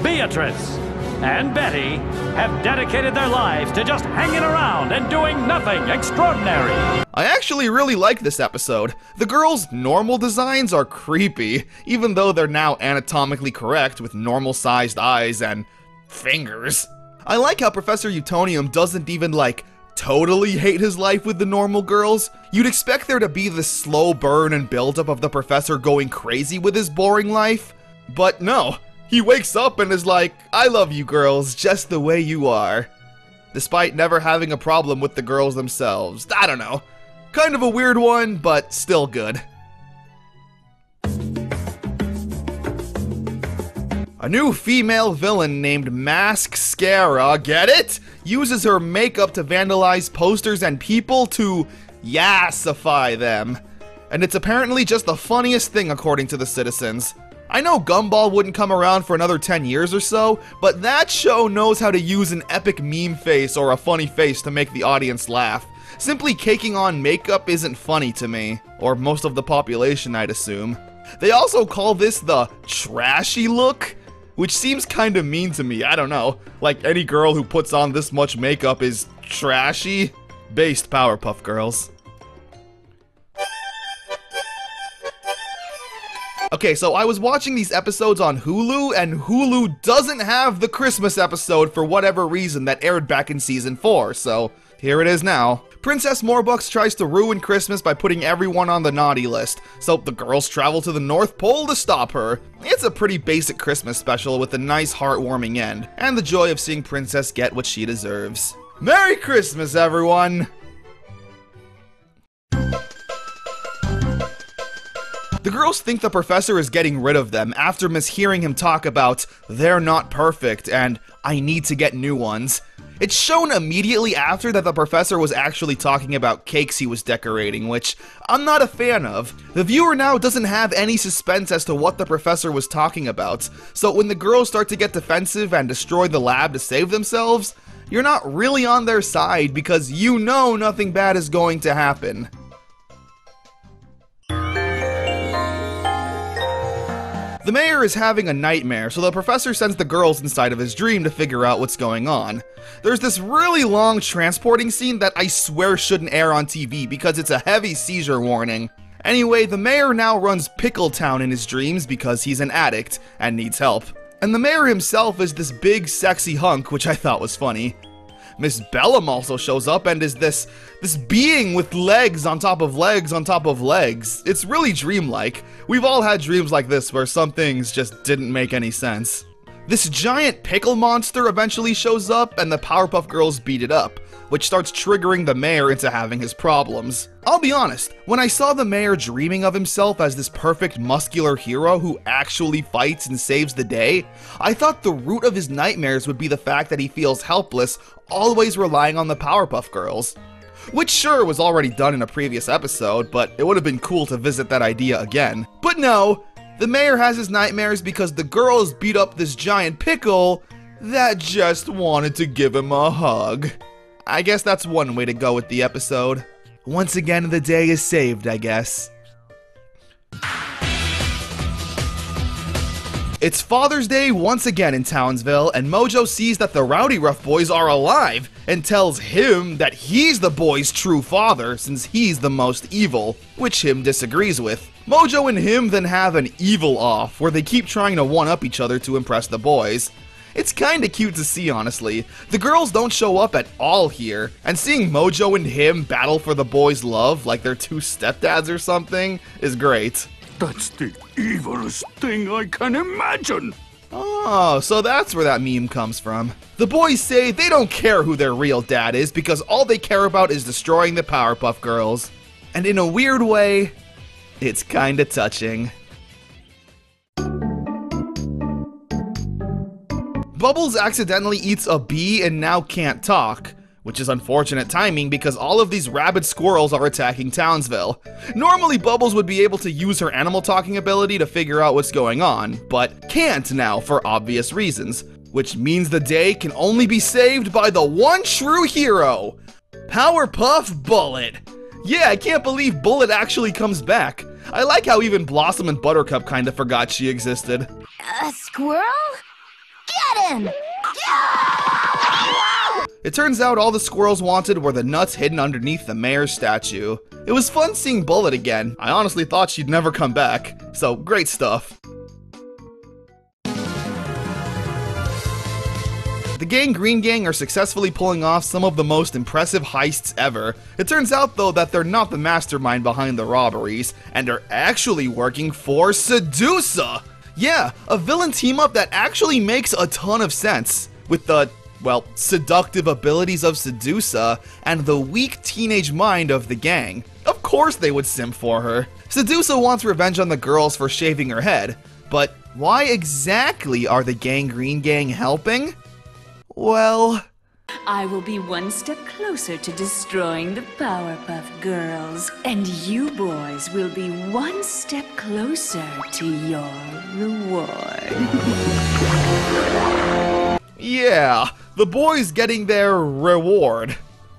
Beatrice, and Betty have dedicated their lives to just hanging around and doing nothing extraordinary. I actually really like this episode. The girls' normal designs are creepy, even though they're now anatomically correct with normal-sized eyes and fingers. I like how Professor Utonium doesn't even, like, totally hate his life with the normal girls. You'd expect there to be this slow burn and buildup of the professor going crazy with his boring life, but no. He wakes up and is like, I love you girls just the way you are. Despite never having a problem with the girls themselves. I don't know. Kind of a weird one, but still good. A new female villain named Mask Scara, get it? Uses her makeup to vandalize posters and people to yassify them. And it's apparently just the funniest thing according to the citizens. I know Gumball wouldn't come around for another 10 years or so, but that show knows how to use an epic meme face or a funny face to make the audience laugh. Simply caking on makeup isn't funny to me, or most of the population I'd assume. They also call this the trashy look, which seems kinda mean to me, I don't know. Like any girl who puts on this much makeup is trashy? Based Powerpuff Girls. Okay, so I was watching these episodes on Hulu, and Hulu doesn't have the Christmas episode for whatever reason that aired back in Season 4, so here it is now. Princess Morbucks tries to ruin Christmas by putting everyone on the naughty list, so the girls travel to the North Pole to stop her. It's a pretty basic Christmas special with a nice heartwarming end, and the joy of seeing Princess get what she deserves. Merry Christmas, everyone! The girls think the professor is getting rid of them after mishearing him talk about, they're not perfect and I need to get new ones. It's shown immediately after that the professor was actually talking about cakes he was decorating, which I'm not a fan of. The viewer now doesn't have any suspense as to what the professor was talking about, so when the girls start to get defensive and destroy the lab to save themselves, you're not really on their side because you know nothing bad is going to happen. The mayor is having a nightmare, so the professor sends the girls inside of his dream to figure out what's going on. There's this really long transporting scene that I swear shouldn't air on TV because it's a heavy seizure warning. Anyway, the mayor now runs Pickle Town in his dreams because he's an addict and needs help. And the mayor himself is this big sexy hunk, which I thought was funny. Miss Bellum also shows up and is this being with legs on top of legs on top of legs. It's really dreamlike. We've all had dreams like this where some things just didn't make any sense. This giant pickle monster eventually shows up and the Powerpuff Girls beat it up, which starts triggering the mayor into having his problems. I'll be honest, when I saw the mayor dreaming of himself as this perfect muscular hero who actually fights and saves the day, I thought the root of his nightmares would be the fact that he feels helpless, always relying on the Powerpuff Girls. Which sure was already done in a previous episode, but it would have been cool to visit that idea again. But no, the mayor has his nightmares because the girls beat up this giant pickle that just wanted to give him a hug. I guess that's one way to go with the episode. Once again, the day is saved, I guess. It's Father's Day once again in Townsville, and Mojo sees that the Rowdy Rough Boys are alive and tells him that he's the boy's true father since he's the most evil, which him disagrees with. Mojo and him then have an evil off where they keep trying to one-up each other to impress the boys. It's kinda cute to see, honestly. The girls don't show up at all here, and seeing Mojo and him battle for the boys' love like they're two stepdads or something is great. That's the evilest thing I can imagine! Oh, so that's where that meme comes from. The boys say they don't care who their real dad is because all they care about is destroying the Powerpuff Girls. And in a weird way, it's kinda touching. Bubbles accidentally eats a bee and now can't talk, which is unfortunate timing because all of these rabid squirrels are attacking Townsville. Normally Bubbles would be able to use her animal talking ability to figure out what's going on, but can't now for obvious reasons, which means the day can only be saved by the one true hero, Powerpuff Bullet. Yeah, I can't believe Bullet actually comes back. I like how even Blossom and Buttercup kinda forgot she existed. A squirrel? Get him! It turns out all the squirrels wanted were the nuts hidden underneath the mayor's statue. It was fun seeing Bullet again. I honestly thought she'd never come back, so great stuff. The Gang Green Gang are successfully pulling off some of the most impressive heists ever. It turns out though that they're not the mastermind behind the robberies, and are actually working for Sedusa! Yeah, a villain team-up that actually makes a ton of sense, with the, well, seductive abilities of Sedusa and the weak teenage mind of the gang. Of course they would simp for her. Sedusa wants revenge on the girls for shaving her head, but why exactly are the Gang Green Gang helping? Well, I will be one step closer to destroying the Powerpuff Girls, and you boys will be one step closer to your reward. Yeah, the boys getting their reward.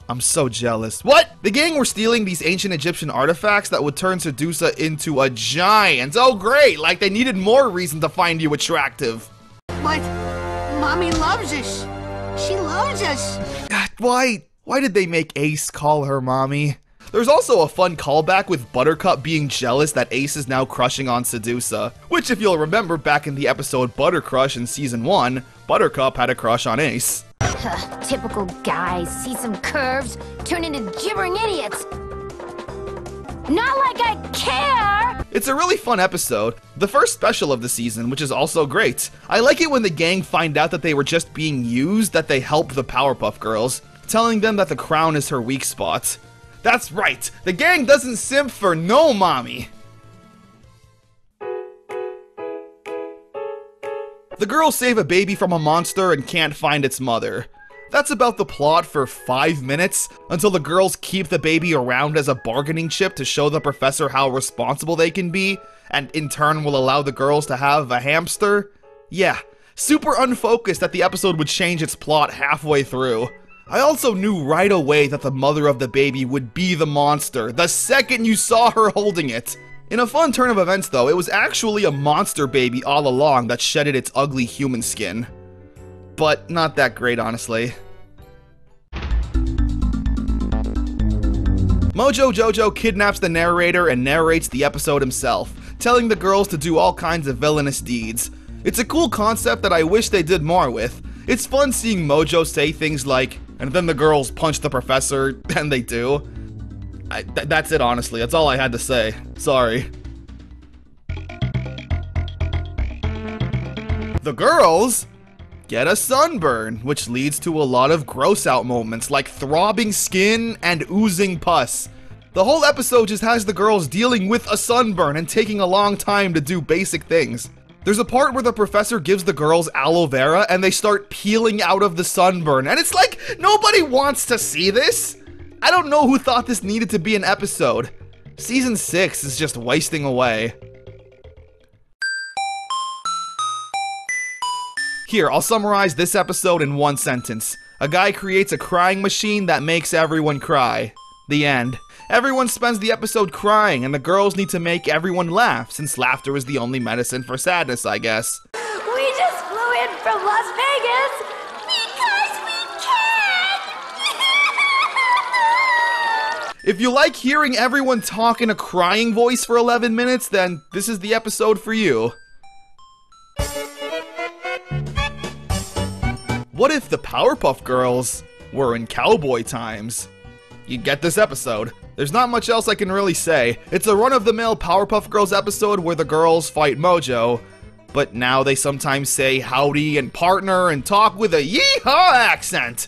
I'm so jealous. What? The gang were stealing these ancient Egyptian artifacts that would turn Sedusa into a giant. Oh great, like they needed more reason to find you attractive. But Mommy loves us. She loves us. Why did they make Ace call her mommy? There's also a fun callback with Buttercup being jealous that Ace is now crushing on Sedusa, which if you'll remember back in the episode Butter Crush in Season 1, Buttercup had a crush on Ace. Typical guys see some curves, turn into gibbering idiots. Not like I care! It's a really fun episode, the first special of the season, which is also great. I like it when the gang find out that they were just being used, that they help the Powerpuff Girls, telling them that the crown is her weak spot. That's right, the gang doesn't simp for no mommy! The girls save a baby from a monster and can't find its mother. That's about the plot for 5 minutes, until the girls keep the baby around as a bargaining chip to show the professor how responsible they can be, and in turn will allow the girls to have a hamster. Yeah, super unfocused that the episode would change its plot halfway through. I also knew right away that the mother of the baby would be the monster the second you saw her holding it. In a fun turn of events though, it was actually a monster baby all along that shedded its ugly human skin. But not that great, honestly. Mojo Jojo kidnaps the narrator and narrates the episode himself, telling the girls to do all kinds of villainous deeds. It's a cool concept that I wish they did more with. It's fun seeing Mojo say things like, "And then the girls punch the professor," and they do. That's it, honestly. That's all I had to say. Sorry. The girls get a sunburn, which leads to a lot of gross out moments like throbbing skin and oozing pus. The whole episode just has the girls dealing with a sunburn and taking a long time to do basic things. There's a part where the professor gives the girls aloe vera and they start peeling out of the sunburn, and it's like, nobody wants to see this. I don't know who thought this needed to be an episode. Season 6 is just wasting away. Here, I'll summarize this episode in one sentence. A guy creates a crying machine that makes everyone cry. The end. Everyone spends the episode crying, and the girls need to make everyone laugh, since laughter is the only medicine for sadness, I guess. We just flew in from Las Vegas because we can! If you like hearing everyone talk in a crying voice for 11 minutes, then this is the episode for you. What if the Powerpuff Girls were in cowboy times? You'd get this episode. There's not much else I can really say. It's a run-of-the-mill Powerpuff Girls episode where the girls fight Mojo, but now they sometimes say howdy and partner and talk with a yeehaw accent.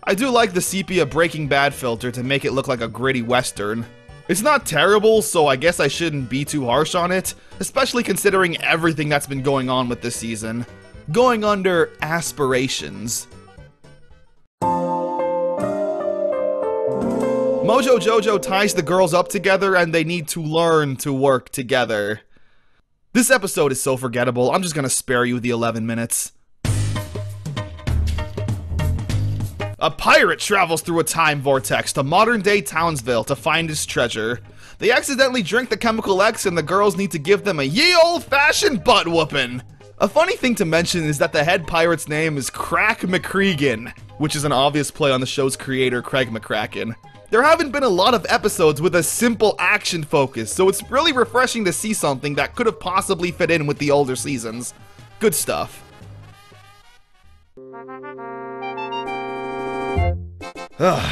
I do like the sepia Breaking Bad filter to make it look like a gritty western. It's not terrible, so I guess I shouldn't be too harsh on it, especially considering everything that's been going on with this season. Going under aspirations. Mojo Jojo ties the girls up together and they need to learn to work together. This episode is so forgettable, I'm just gonna spare you the 11 minutes. A pirate travels through a time vortex to modern-day Townsville to find his treasure. They accidentally drink the chemical X and the girls need to give them a ye old-fashioned butt-whoopin'. A funny thing to mention is that the head pirate's name is Crack McCregan, which is an obvious play on the show's creator, Craig McCracken. There haven't been a lot of episodes with a simple action focus, so it's really refreshing to see something that could have possibly fit in with the older seasons. Good stuff.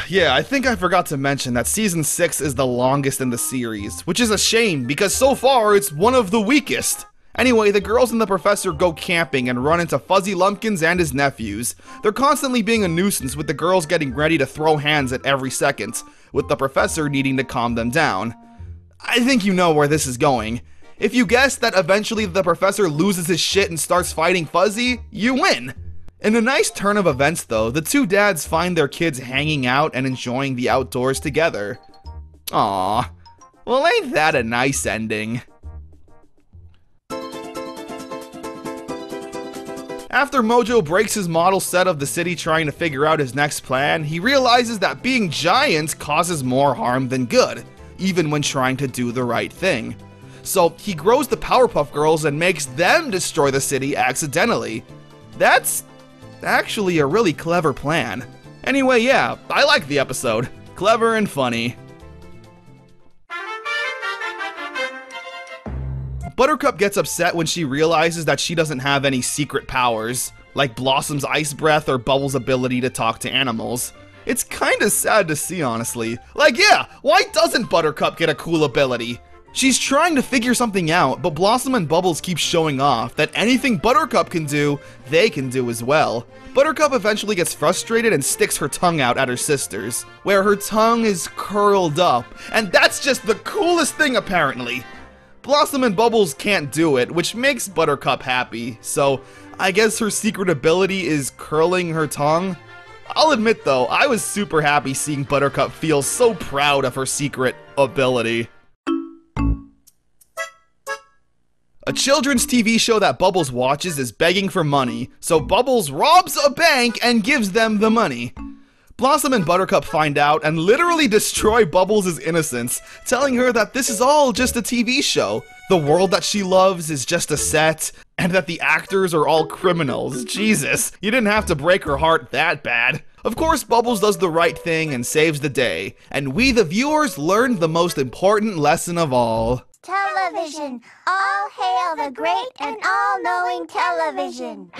Yeah, I think I forgot to mention that Season 6 is the longest in the series, which is a shame because so far it's one of the weakest. Anyway, the girls and the professor go camping and run into Fuzzy Lumpkins and his nephews. They're constantly being a nuisance with the girls getting ready to throw hands at every second, with the professor needing to calm them down. I think you know where this is going. If you guess that eventually the professor loses his shit and starts fighting Fuzzy, you win! In a nice turn of events though, the two dads find their kids hanging out and enjoying the outdoors together. Aww. Well, ain't that a nice ending? After Mojo breaks his model set of the city trying to figure out his next plan, he realizes that being giants causes more harm than good, even when trying to do the right thing. So he grows the Powerpuff Girls and makes them destroy the city accidentally. That's actually a really clever plan. Anyway, yeah, I like the episode. Clever and funny. Buttercup gets upset when she realizes that she doesn't have any secret powers, like Blossom's ice breath or Bubble's ability to talk to animals. It's kinda sad to see, honestly. Like, yeah, why doesn't Buttercup get a cool ability? She's trying to figure something out, but Blossom and Bubbles keep showing off that anything Buttercup can do, they can do as well. Buttercup eventually gets frustrated and sticks her tongue out at her sisters, where her tongue is curled up, and that's just the coolest thing apparently. Blossom and Bubbles can't do it, which makes Buttercup happy, so I guess her secret ability is curling her tongue? I'll admit though, I was super happy seeing Buttercup feel so proud of her secret ability. A children's TV show that Bubbles watches is begging for money, so Bubbles robs a bank and gives them the money. Blossom and Buttercup find out and literally destroy Bubbles' innocence, telling her that this is all just a TV show. The world that she loves is just a set, and that the actors are all criminals. Jesus, you didn't have to break her heart that bad. Of course, Bubbles does the right thing and saves the day, and we the viewers learned the most important lesson of all. Television. All hail the great and all-knowing television.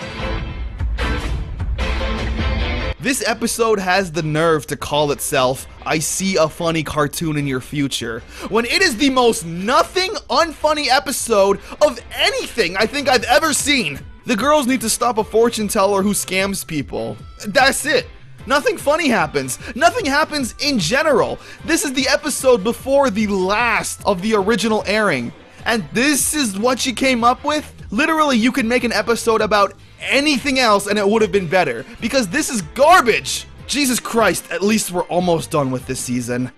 This episode has the nerve to call itself, I see a funny cartoon in your future, when it is the most nothing unfunny episode of anything I think I've ever seen. The girls need to stop a fortune teller who scams people. That's it. Nothing funny happens. Nothing happens in general. This is the episode before the last of the original airing. And this is what you came up with? Literally, you could make an episode about anything else and it would have been better, because this is garbage! Jesus Christ, at least we're almost done with this season.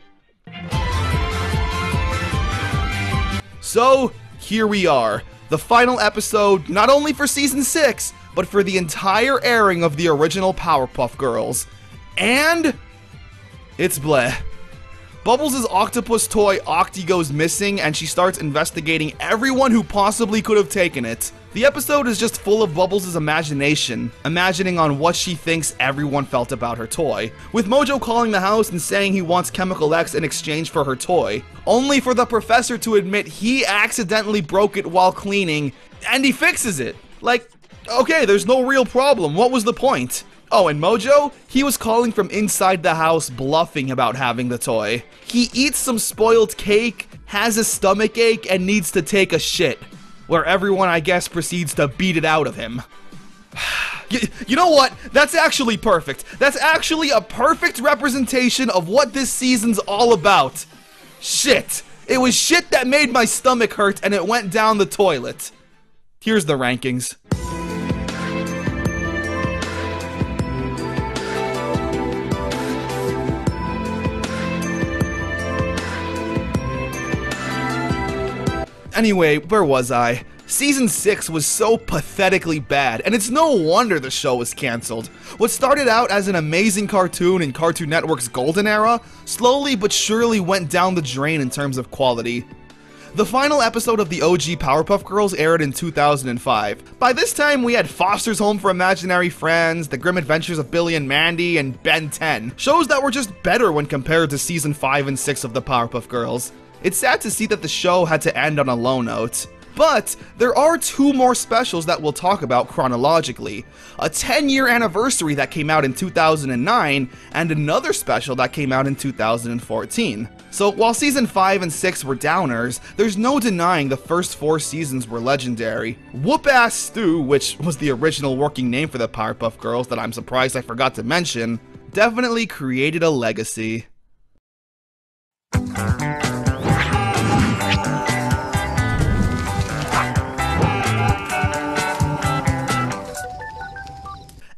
So, here we are. The final episode, not only for Season 6, but for the entire airing of the original Powerpuff Girls. And it's bleh. Bubbles' octopus toy Octi goes missing and she starts investigating everyone who possibly could have taken it. The episode is just full of Bubbles' imagination, imagining on what she thinks everyone felt about her toy, with Mojo calling the house and saying he wants Chemical X in exchange for her toy, only for the professor to admit he accidentally broke it while cleaning, and he fixes it. Like, okay, there's no real problem, what was the point? Oh, and Mojo? He was calling from inside the house bluffing about having the toy. He eats some spoiled cake, has a stomach ache, and needs to take a shit, where everyone, I guess, proceeds to beat it out of him. You know what? That's actually perfect. That's actually a perfect representation of what this season's all about. Shit. It was shit that made my stomach hurt and it went down the toilet. Here's the rankings. Anyway, where was I? Season 6 was so pathetically bad, and it's no wonder the show was cancelled. What started out as an amazing cartoon in Cartoon Network's golden era, slowly but surely went down the drain in terms of quality. The final episode of the OG Powerpuff Girls aired in 2005. By this time, we had Foster's Home for Imaginary Friends, The Grim Adventures of Billy and Mandy, and Ben 10. Shows that were just better when compared to Season 5 and 6 of the Powerpuff Girls. It's sad to see that the show had to end on a low note. But there are two more specials that we'll talk about chronologically. A 10-year anniversary that came out in 2009, and another special that came out in 2014. So while Season 5 and 6 were downers, there's no denying the first 4 seasons were legendary. Whoop-Ass Stew, which was the original working name for the Powerpuff Girls that I'm surprised I forgot to mention, definitely created a legacy.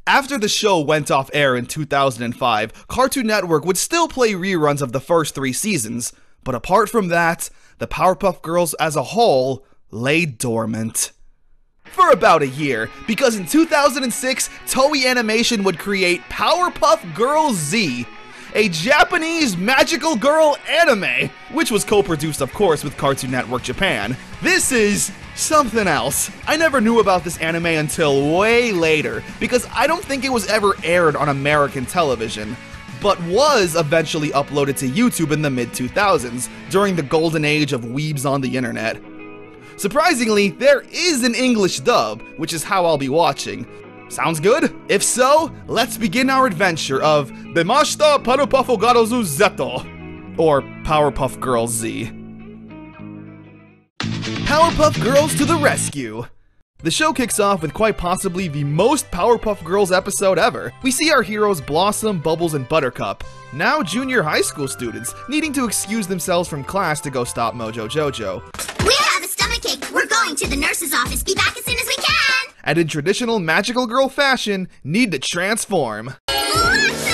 After the show went off air in 2005, Cartoon Network would still play reruns of the first 3 seasons, but apart from that, the Powerpuff Girls as a whole lay dormant. For about a year, because in 2006, Toei Animation would create Powerpuff Girls Z, a Japanese magical girl anime, which was co-produced of course with Cartoon Network Japan. This is something else. I never knew about this anime until way later, because I don't think it was ever aired on American television, but was eventually uploaded to YouTube in the mid-2000s, during the golden age of weebs on the internet. Surprisingly, there is an English dub, which is how I'll be watching. Sounds good? If so, let's begin our adventure of Demashita Powerpuff Garozu Zeto, or Powerpuff Girls Z. Powerpuff Girls to the rescue! The show kicks off with quite possibly the most Powerpuff Girls episode ever. We see our heroes Blossom, Bubbles, and Buttercup, now junior high school students, needing to excuse themselves from class to go stop Mojo Jojo. We have a stomachache. We're going to the nurse's office. Be back as soon as we can. And in traditional magical girl fashion, need to transform. Blossom!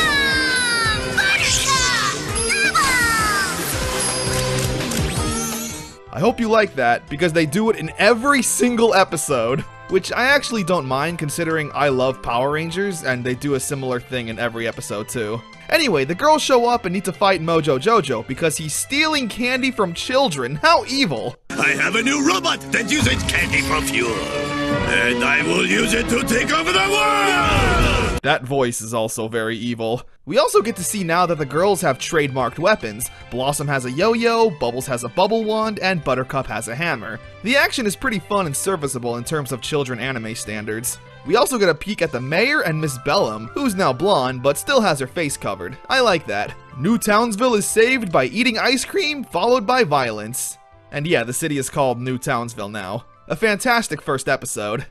I hope you like that, because they do it in every single episode. Which I actually don't mind, considering I love Power Rangers, and they do a similar thing in every episode too. Anyway, the girls show up and need to fight Mojo Jojo because he's stealing candy from children. How evil! I have a new robot that uses candy for fuel, and I will use it to take over the world! That voice is also very evil. We also get to see now that the girls have trademarked weapons. Blossom has a yo-yo, Bubbles has a bubble wand, and Buttercup has a hammer. The action is pretty fun and serviceable in terms of children anime standards. We also get a peek at the mayor and Miss Bellum, who's now blonde but still has her face covered. I like that. New Townsville is saved by eating ice cream, followed by violence. And yeah, the city is called New Townsville now. A fantastic first episode.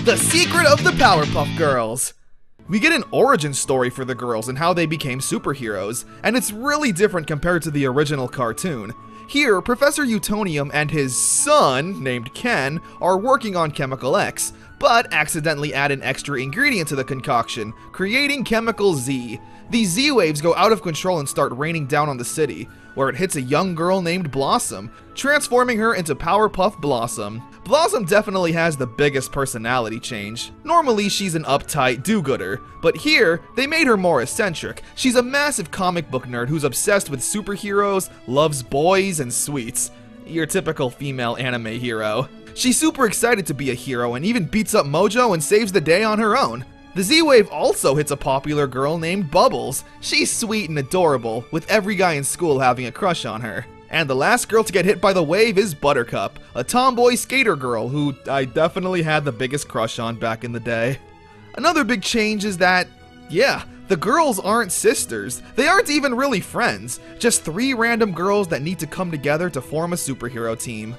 The Secret of the Powerpuff Girls! We get an origin story for the girls and how they became superheroes, and it's really different compared to the original cartoon. Here, Professor Utonium and his son, named Ken, are working on Chemical X, but accidentally add an extra ingredient to the concoction, creating Chemical Z. These Z-waves go out of control and start raining down on the city, where it hits a young girl named Blossom, transforming her into Powerpuff Blossom. Blossom definitely has the biggest personality change. Normally, she's an uptight do-gooder, but here, they made her more eccentric. She's a massive comic book nerd who's obsessed with superheroes, loves boys, and sweets. Your typical female anime hero. She's super excited to be a hero and even beats up Mojo and saves the day on her own. The Z-Wave also hits a popular girl named Bubbles. She's sweet and adorable, with every guy in school having a crush on her. And the last girl to get hit by the wave is Buttercup, a tomboy skater girl who I definitely had the biggest crush on back in the day. Another big change is that, yeah, the girls aren't sisters. They aren't even really friends, just 3 random girls that need to come together to form a superhero team.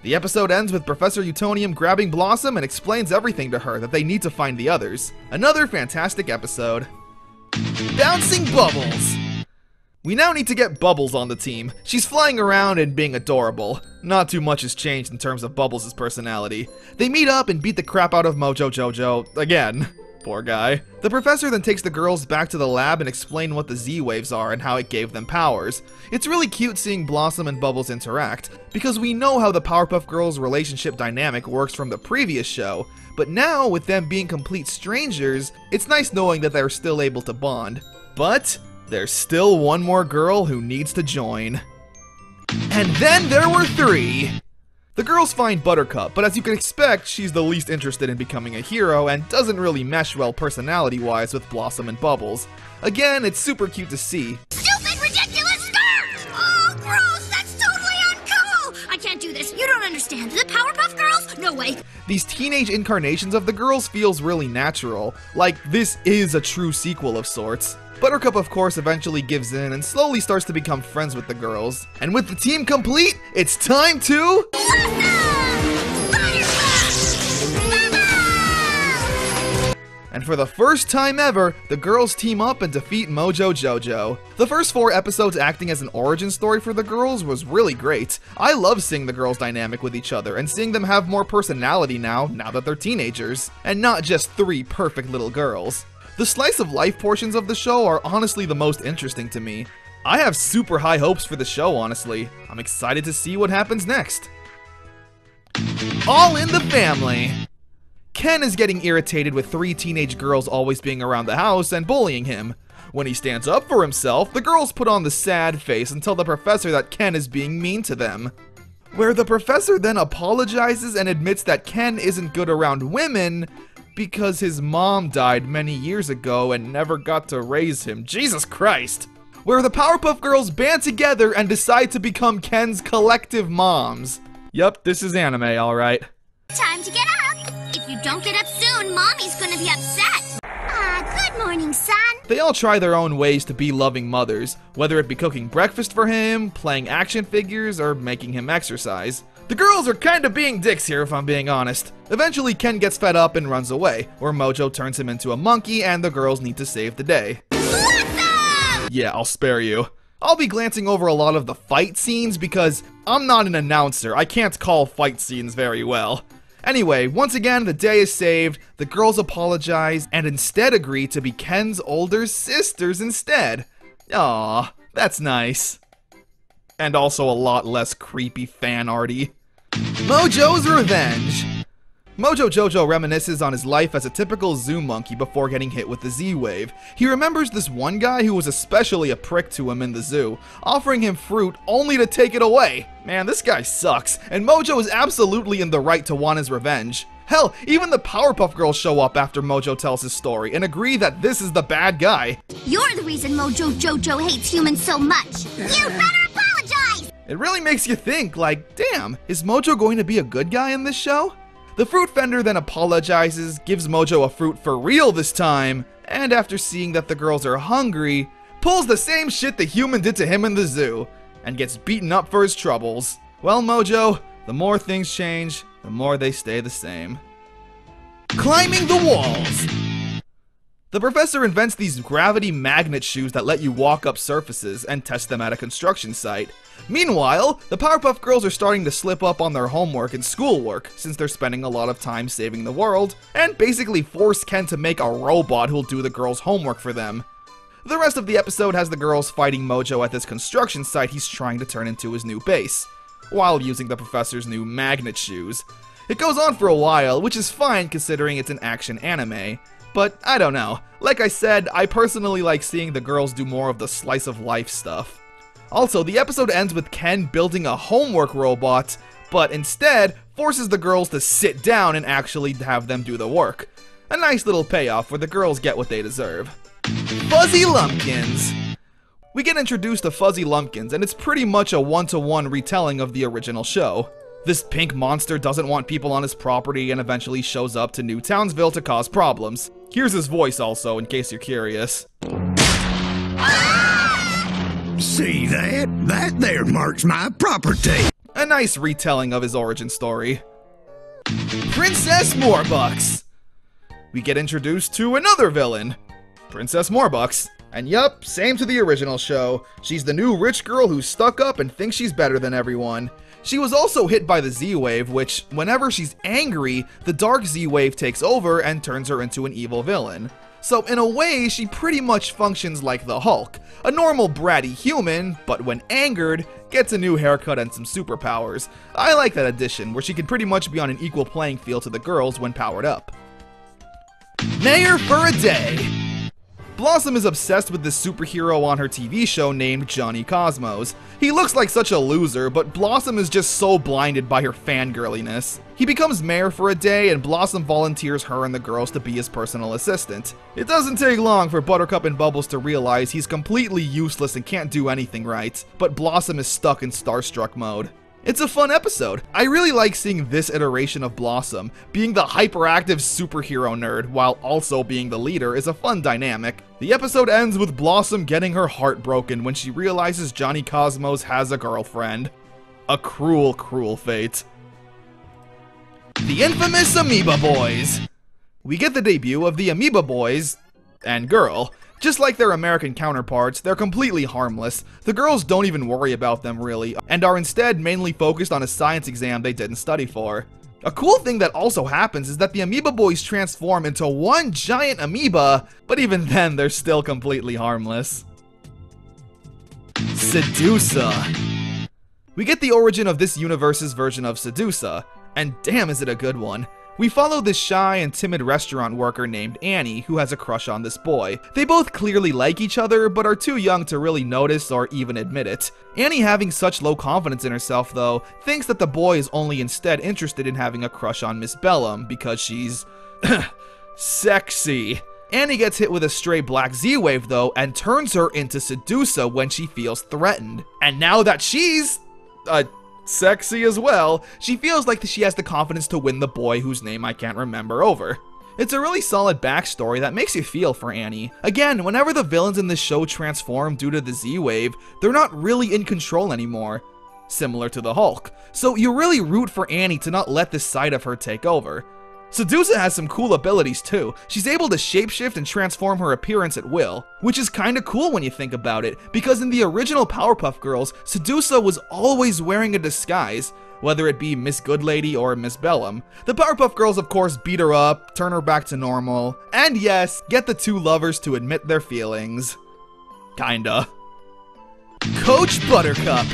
The episode ends with Professor Utonium grabbing Blossom and explains everything to her that they need to find the others. Another fantastic episode. Bouncing Bubbles! We now need to get Bubbles on the team. She's flying around and being adorable. Not too much has changed in terms of Bubbles' personality. They meet up and beat the crap out of Mojo Jojo again. Poor guy. The professor then takes the girls back to the lab and explains what the Z-Waves are and how it gave them powers. It's really cute seeing Blossom and Bubbles interact, because we know how the Powerpuff Girls' relationship dynamic works from the previous show, but now, with them being complete strangers, it's nice knowing that they're still able to bond. But there's still one more girl who needs to join. And then there were 3! The girls find Buttercup, but as you can expect, she's the least interested in becoming a hero and doesn't really mesh well personality-wise with Blossom and Bubbles. Again, it's super cute to see. Stupid, ridiculous skirt! Oh, gross! That's totally uncool! I can't do this. You don't understand. The Powerpuff Girls? No way. These teenage incarnations of the girls feels really natural, like this is a true sequel of sorts. Buttercup, of course, eventually gives in and slowly starts to become friends with the girls. And with the team complete, it's time to... And for the first time ever, the girls team up and defeat Mojo Jojo. The first 4 episodes acting as an origin story for the girls was really great. I love seeing the girls' dynamic with each other and seeing them have more personality now that they're teenagers, and not just 3 perfect little girls. The slice of life portions of the show are honestly the most interesting to me. I have super high hopes for the show, honestly. I'm excited to see what happens next. All in the Family! Ken is getting irritated with 3 teenage girls always being around the house and bullying him. When he stands up for himself, the girls put on the sad face and tell the professor that Ken is being mean to them. Where the professor then apologizes and admits that Ken isn't good around women because his mom died many years ago and never got to raise him. Jesus Christ! Where the Powerpuff Girls band together and decide to become Ken's collective moms. Yup, this is anime, alright. Time to get up! If you don't get up soon, Mommy's gonna be upset! Good morning, son! They all try their own ways to be loving mothers, whether it be cooking breakfast for him, playing action figures, or making him exercise. The girls are kinda being dicks here, if I'm being honest. Eventually, Ken gets fed up and runs away, where Mojo turns him into a monkey and the girls need to save the day. Yeah, I'll spare you. I'll be glancing over a lot of the fight scenes because I'm not an announcer. I can't call fight scenes very well. Anyway, once again, the day is saved, the girls apologize, and instead agree to be Ken's older sisters instead. Aww, that's nice. And also a lot less creepy fan arty. Mojo's Revenge. Mojo Jojo reminisces on his life as a typical zoo monkey before getting hit with the Z-Wave. He remembers this one guy who was especially a prick to him in the zoo, offering him fruit only to take it away. Man, this guy sucks, and Mojo is absolutely in the right to want his revenge. Hell, even the Powerpuff Girls show up after Mojo tells his story and agree that this is the bad guy. You're the reason Mojo Jojo hates humans so much. You better apologize! It really makes you think, like, damn, is Mojo going to be a good guy in this show? The fruit vendor then apologizes, gives Mojo a fruit for real this time, and after seeing that the girls are hungry, pulls the same shit the human did to him in the zoo, and gets beaten up for his troubles. Well, Mojo, the more things change, the more they stay the same. Climbing the walls! The professor invents these gravity magnet shoes that let you walk up surfaces and test them at a construction site. Meanwhile, the Powerpuff Girls are starting to slip up on their homework and schoolwork, since they're spending a lot of time saving the world, and basically force Ken to make a robot who'll do the girls' homework for them. The rest of the episode has the girls fighting Mojo at this construction site he's trying to turn into his new base, while using the professor's new magnet shoes. It goes on for a while, which is fine considering it's an action anime. But I don't know. Like I said, I personally like seeing the girls do more of the slice of life stuff. Also, the episode ends with Ken building a homework robot, but instead forces the girls to sit down and actually have them do the work. A nice little payoff where the girls get what they deserve. Fuzzy Lumpkins! We get introduced to Fuzzy Lumpkins, and it's pretty much a one-to-one retelling of the original show. This pink monster doesn't want people on his property and eventually shows up to New Townsville to cause problems. Here's his voice also, in case you're curious. See that? That there marks my property. A nice retelling of his origin story. Princess Morbucks! We get introduced to another villain, Princess Morbucks. And yup, same to the original show. She's the new rich girl who's stuck up and thinks she's better than everyone. She was also hit by the Z-Wave, which, whenever she's angry, the dark Z-Wave takes over and turns her into an evil villain. So in a way, she pretty much functions like the Hulk, a normal bratty human, but when angered, gets a new haircut and some superpowers. I like that addition, where she can pretty much be on an equal playing field to the girls when powered up. Mayor for a Day! Blossom is obsessed with this superhero on her TV show named Johnny Cosmos. He looks like such a loser, but Blossom is just so blinded by her fangirliness. He becomes mayor for a day, and Blossom volunteers her and the girls to be his personal assistant. It doesn't take long for Buttercup and Bubbles to realize he's completely useless and can't do anything right, but Blossom is stuck in starstruck mode. It's a fun episode. I really like seeing this iteration of Blossom. Being the hyperactive superhero nerd while also being the leader is a fun dynamic. The episode ends with Blossom getting her heart broken when she realizes Johnny Cosmos has a girlfriend. A cruel, cruel fate. The infamous Amoeba Boys! We get the debut of the Amoeba Boys and girl. Just like their American counterparts, they're completely harmless. The girls don't even worry about them really, and are instead mainly focused on a science exam they didn't study for. A cool thing that also happens is that the Amoeba Boys transform into one giant amoeba, but even then they're still completely harmless. Sedusa. We get the origin of this universe's version of Sedusa, and damn is it a good one. We follow this shy and timid restaurant worker named Annie who has a crush on this boy. They both clearly like each other, but are too young to really notice or even admit it. Annie, having such low confidence in herself though, thinks that the boy is only instead interested in having a crush on Miss Bellum because she's sexy. Annie gets hit with a stray black Z-Wave though and turns her into Sedusa when she feels threatened. And now that she's sexy as well, she feels like she has the confidence to win the boy whose name I can't remember over. It's a really solid backstory that makes you feel for Annie. Again, whenever the villains in this show transform due to the Z-Wave, they're not really in control anymore, similar to the Hulk. So you really root for Annie to not let this side of her take over. Sedusa has some cool abilities too. She's able to shapeshift and transform her appearance at will, which is kinda cool when you think about it, because in the original Powerpuff Girls, Sedusa was always wearing a disguise, whether it be Miss Goodlady or Miss Bellum. The Powerpuff Girls of course beat her up, turn her back to normal, and yes, get the two lovers to admit their feelings. Kinda. Coach Buttercup.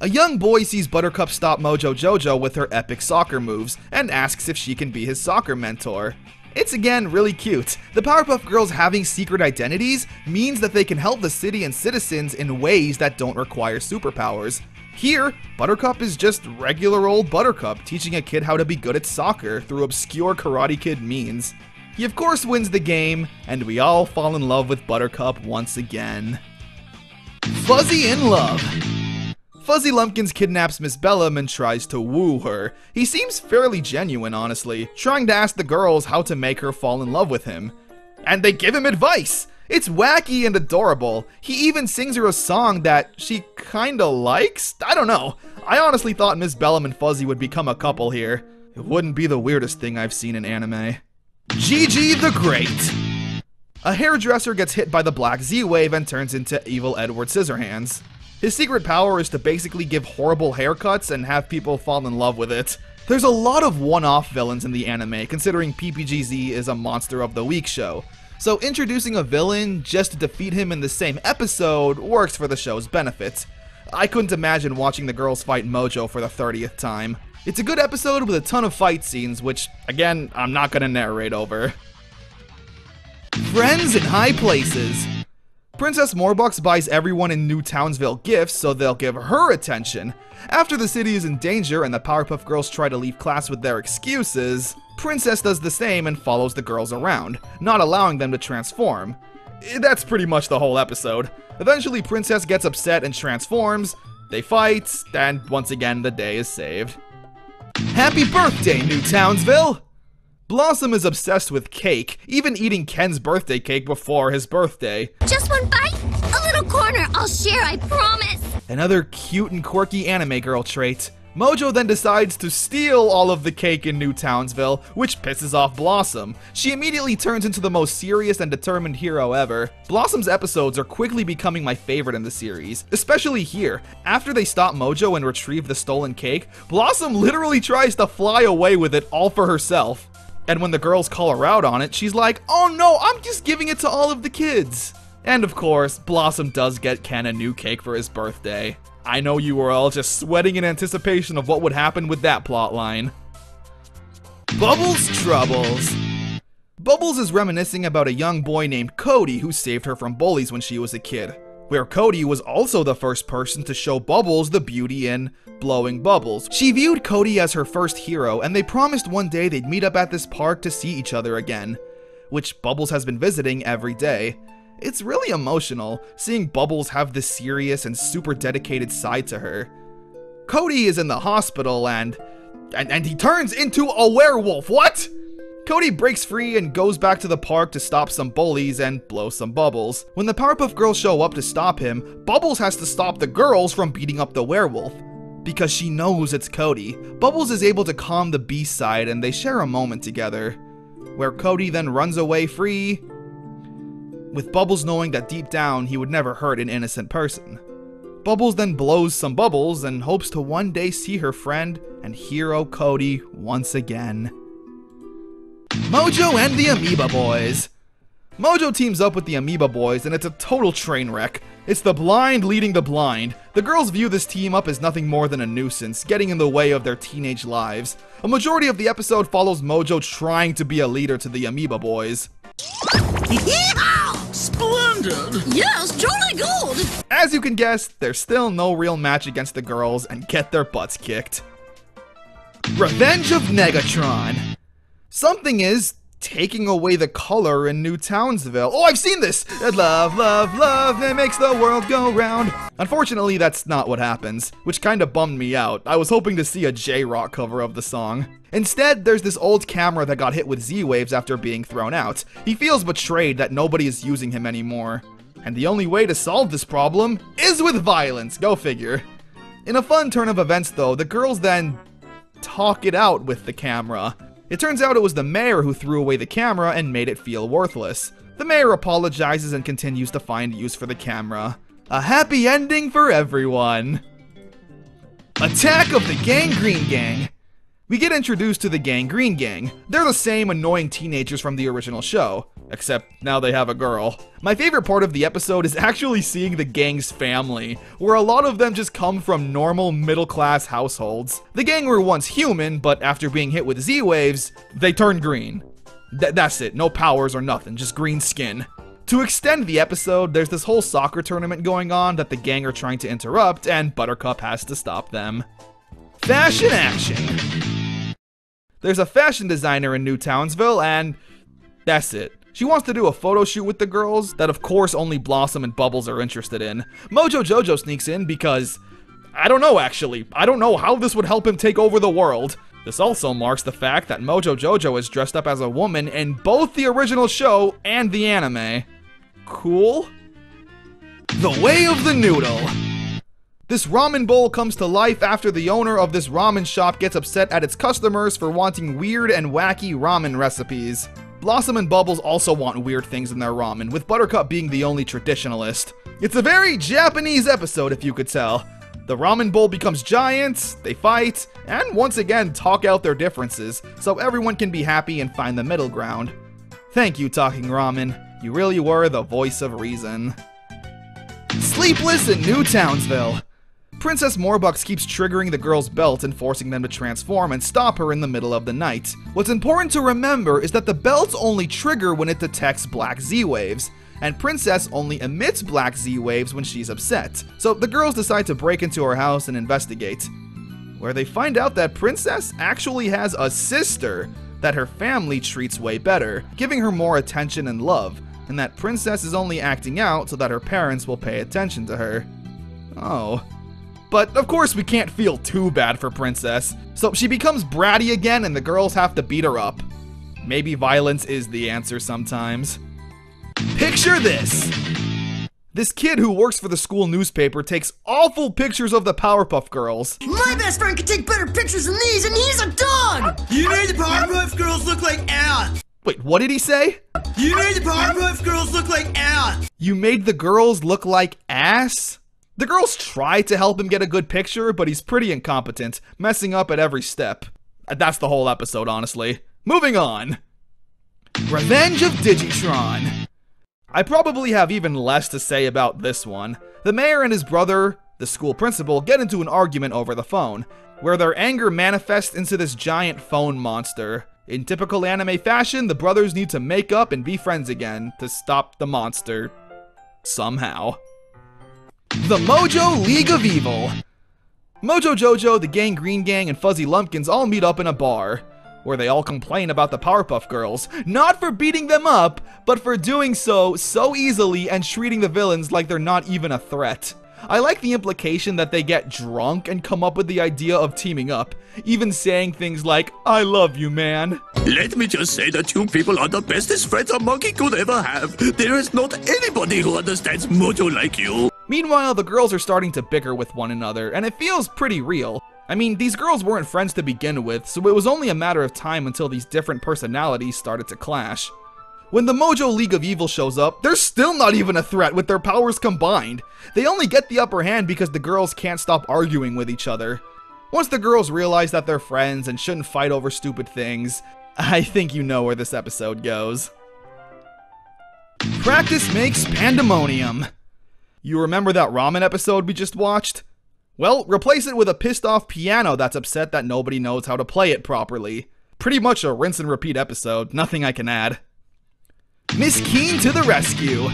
A young boy sees Buttercup stop Mojo Jojo with her epic soccer moves and asks if she can be his soccer mentor. It's again really cute. The Powerpuff Girls having secret identities means that they can help the city and citizens in ways that don't require superpowers. Here, Buttercup is just regular old Buttercup teaching a kid how to be good at soccer through obscure Karate Kid means. He of course wins the game, and we all fall in love with Buttercup once again. Fuzzy in love. Fuzzy Lumpkins kidnaps Miss Bellum and tries to woo her. He seems fairly genuine, honestly, trying to ask the girls how to make her fall in love with him. And they give him advice! It's wacky and adorable. He even sings her a song that she kinda likes? I don't know. I honestly thought Miss Bellum and Fuzzy would become a couple here. It wouldn't be the weirdest thing I've seen in anime. Gigi the Great! A hairdresser gets hit by the Black Z-Wave and turns into Evil Edward Scissorhands. His secret power is to basically give horrible haircuts and have people fall in love with it. There's a lot of one-off villains in the anime, considering PPGZ is a Monster of the Week show. So introducing a villain just to defeat him in the same episode works for the show's benefit. I couldn't imagine watching the girls fight Mojo for the 30th time. It's a good episode with a ton of fight scenes, which, again, I'm not gonna narrate over. Friends in high places. Princess Morbucks buys everyone in New Townsville gifts so they'll give her attention. After the city is in danger and the Powerpuff Girls try to leave class with their excuses, Princess does the same and follows the girls around, not allowing them to transform. That's pretty much the whole episode. Eventually Princess gets upset and transforms, they fight, and once again the day is saved. Happy birthday, New Townsville! Blossom is obsessed with cake, even eating Ken's birthday cake before his birthday. Just one bite? A little corner. I'll share, I promise. Another cute and quirky anime girl trait. Mojo then decides to steal all of the cake in New Townsville, which pisses off Blossom. She immediately turns into the most serious and determined hero ever. Blossom's episodes are quickly becoming my favorite in the series, especially here. After they stop Mojo and retrieve the stolen cake, Blossom literally tries to fly away with it all for herself. And when the girls call her out on it, she's like, "Oh no, I'm just giving it to all of the kids." And of course, Blossom does get Ken a new cake for his birthday. I know you were all just sweating in anticipation of what would happen with that plotline. Bubbles' troubles. Bubbles is reminiscing about a young boy named Cody who saved her from bullies when she was a kid, where Cody was also the first person to show Bubbles the beauty in blowing bubbles. She viewed Cody as her first hero, and they promised one day they'd meet up at this park to see each other again, which Bubbles has been visiting every day. It's really emotional, seeing Bubbles have this serious and super dedicated side to her. Cody is in the hospital and he turns into a werewolf, what? Cody breaks free and goes back to the park to stop some bullies and blow some bubbles. When the Powerpuff Girls show up to stop him, Bubbles has to stop the girls from beating up the werewolf, because she knows it's Cody. Bubbles is able to calm the beast side and they share a moment together, where Cody then runs away free, with Bubbles knowing that deep down he would never hurt an innocent person. Bubbles then blows some bubbles and hopes to one day see her friend and hero Cody once again. Mojo and the Amoeba Boys. Mojo teams up with the Amoeba Boys and it's a total train wreck. It's the blind leading the blind. The girls view this team up as nothing more than a nuisance, getting in the way of their teenage lives. A majority of the episode follows Mojo trying to be a leader to the Amoeba Boys. Splendid! Yes, jolly good! As you can guess, there's still no real match against the girls and get their butts kicked. Revenge of Negatron. Something is taking away the color in New Townsville. Oh, I've seen this! Love, love, love, it makes the world go round. Unfortunately, that's not what happens, which kinda bummed me out. I was hoping to see a J-Rock cover of the song. Instead, there's this old camera that got hit with Z-Waves after being thrown out. He feels betrayed that nobody is using him anymore. And the only way to solve this problem is with violence, go figure. In a fun turn of events though, the girls then talk it out with the camera. It turns out it was the mayor who threw away the camera and made it feel worthless. The mayor apologizes and continues to find use for the camera. A happy ending for everyone. Attack of the Gangrene Gang. We get introduced to the Gang Green Gang. They're the same annoying teenagers from the original show, except now they have a girl. My favorite part of the episode is actually seeing the gang's family, where a lot of them just come from normal middle-class households. The gang were once human, but after being hit with Z-Waves, they turned green. That's it, no powers or nothing, just green skin. To extend the episode, there's this whole soccer tournament going on that the gang are trying to interrupt, and Buttercup has to stop them. Fashion action! There's a fashion designer in New Townsville, and that's it. She wants to do a photo shoot with the girls that of course only Blossom and Bubbles are interested in. Mojo Jojo sneaks in because, I don't know actually, I don't know how this would help him take over the world. This also marks the fact that Mojo Jojo is dressed up as a woman in both the original show and the anime. Cool. The Way of the Noodle. This ramen bowl comes to life after the owner of this ramen shop gets upset at its customers for wanting weird and wacky ramen recipes. Blossom and Bubbles also want weird things in their ramen, with Buttercup being the only traditionalist. It's a very Japanese episode, if you could tell. The ramen bowl becomes giant, they fight, and once again talk out their differences, so everyone can be happy and find the middle ground. Thank you, Talking Ramen. You really were the voice of reason. Sleepless in New Townsville. Princess Morbucks keeps triggering the girls' belt and forcing them to transform and stop her in the middle of the night. What's important to remember is that the belts only trigger when it detects black Z-Waves, and Princess only emits black Z-Waves when she's upset. So the girls decide to break into her house and investigate, where they find out that Princess actually has a sister that her family treats way better, giving her more attention and love, and that Princess is only acting out so that her parents will pay attention to her. Oh. But of course we can't feel too bad for Princess, so she becomes bratty again and the girls have to beat her up. Maybe violence is the answer sometimes. Picture this! This kid who works for the school newspaper takes awful pictures of the Powerpuff Girls. My best friend could take better pictures than these, and he's a dog! You made the Powerpuff Girls look like ass! Wait, what did he say? You made the Powerpuff Girls look like ass! You made the girls look like ass? The girls try to help him get a good picture, but he's pretty incompetent, messing up at every step. That's the whole episode, honestly. Moving on. Revenge of Digitron. I probably have even less to say about this one. The mayor and his brother, the school principal, get into an argument over the phone, where their anger manifests into this giant phone monster. In typical anime fashion, the brothers need to make up and be friends again to stop the monster. Somehow. The Mojo League of Evil. Mojo Jojo, the Gang Green Gang, and Fuzzy Lumpkins all meet up in a bar, where they all complain about the Powerpuff Girls, not for beating them up, but for doing so easily and treating the villains like they're not even a threat. I like the implication that they get drunk and come up with the idea of teaming up, even saying things like, "I love you, man." Let me just say that you people are the bestest friends a monkey could ever have. There is not anybody who understands Mojo like you. Meanwhile, the girls are starting to bicker with one another, and it feels pretty real. I mean, these girls weren't friends to begin with, so it was only a matter of time until these different personalities started to clash. When the Mojo League of Evil shows up, they're still not even a threat with their powers combined. They only get the upper hand because the girls can't stop arguing with each other. Once the girls realize that they're friends and shouldn't fight over stupid things, I think you know where this episode goes. Practice makes pandemonium. You remember that ramen episode we just watched? Well, replace it with a pissed off piano that's upset that nobody knows how to play it properly. Pretty much a rinse and repeat episode, nothing I can add. Miss Keen to the rescue!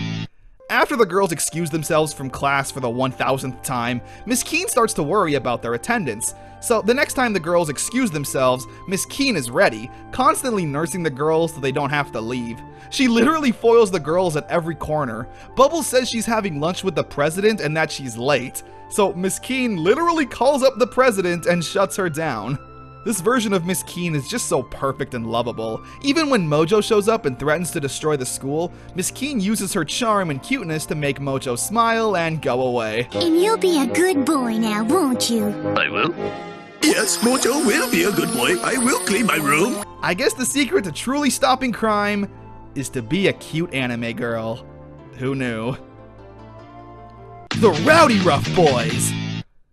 After the girls excuse themselves from class for the 1000th time, Miss Keen starts to worry about their attendance. So the next time the girls excuse themselves, Miss Keen is ready, constantly nursing the girls so they don't have to leave. She literally foils the girls at every corner. Bubbles says she's having lunch with the president and that she's late. So Miss Keen literally calls up the president and shuts her down. This version of Miss Keen is just so perfect and lovable. Even when Mojo shows up and threatens to destroy the school, Miss Keen uses her charm and cuteness to make Mojo smile and go away. And you'll be a good boy now, won't you? I will. Yes, Mojo will be a good boy. I will clean my room. I guess the secret to truly stopping crime is to be a cute anime girl. Who knew? The Rowdy Rough Boys!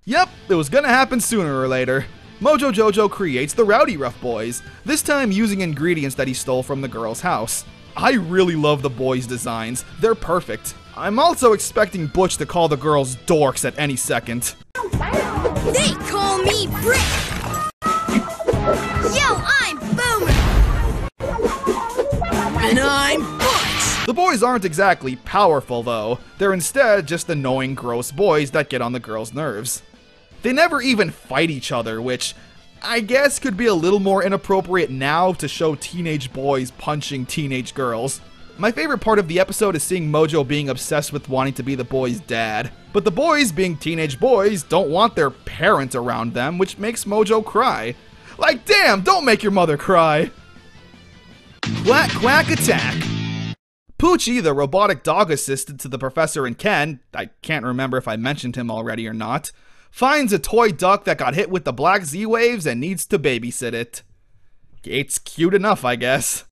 Yep, it was gonna happen sooner or later. Mojo Jojo creates the Rowdy Rough Boys, this time using ingredients that he stole from the girl's house. I really love the boys' designs, they're perfect. I'm also expecting Butch to call the girls dorks at any second. They call me Brick! Yo, I'm Boomer! And I'm Butch! The boys aren't exactly powerful though, they're instead just annoying gross boys that get on the girls' nerves. They never even fight each other, which I guess could be a little more inappropriate now to show teenage boys punching teenage girls. My favorite part of the episode is seeing Mojo being obsessed with wanting to be the boys' dad. But the boys, being teenage boys, don't want their parents around them, which makes Mojo cry. Like, damn, don't make your mother cry! Quack Quack Attack! Poochie, the robotic dog assistant to the professor and Ken, I can't remember if I mentioned him already or not, finds a toy duck that got hit with the black Z-Waves and needs to babysit it. It's cute enough, I guess.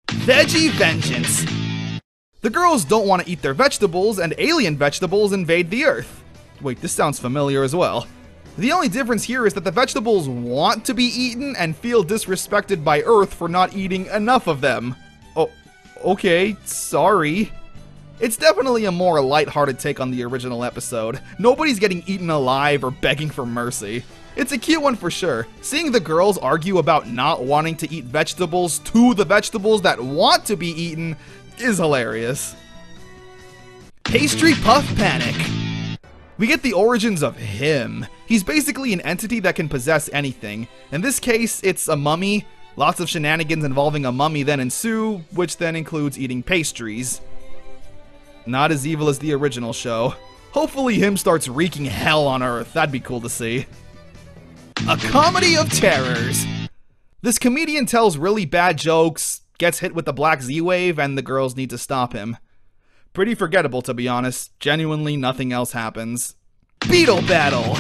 Veggie Vengeance! The girls don't want to eat their vegetables, and alien vegetables invade the Earth. Wait, this sounds familiar as well. The only difference here is that the vegetables want to be eaten and feel disrespected by Earth for not eating enough of them. Oh, okay, sorry. It's definitely a more lighthearted take on the original episode. Nobody's getting eaten alive or begging for mercy. It's a cute one for sure. Seeing the girls argue about not wanting to eat vegetables to the vegetables that want to be eaten is hilarious. Pastry Puff Panic. We get the origins of him. He's basically an entity that can possess anything. In this case, it's a mummy. Lots of shenanigans involving a mummy then ensue, which then includes eating pastries. Not as evil as the original show. Hopefully him starts wreaking hell on Earth, that'd be cool to see. A comedy of terrors. This comedian tells really bad jokes, gets hit with the black Z-Wave, and the girls need to stop him. Pretty forgettable, to be honest. Genuinely nothing else happens. Beetle Battle!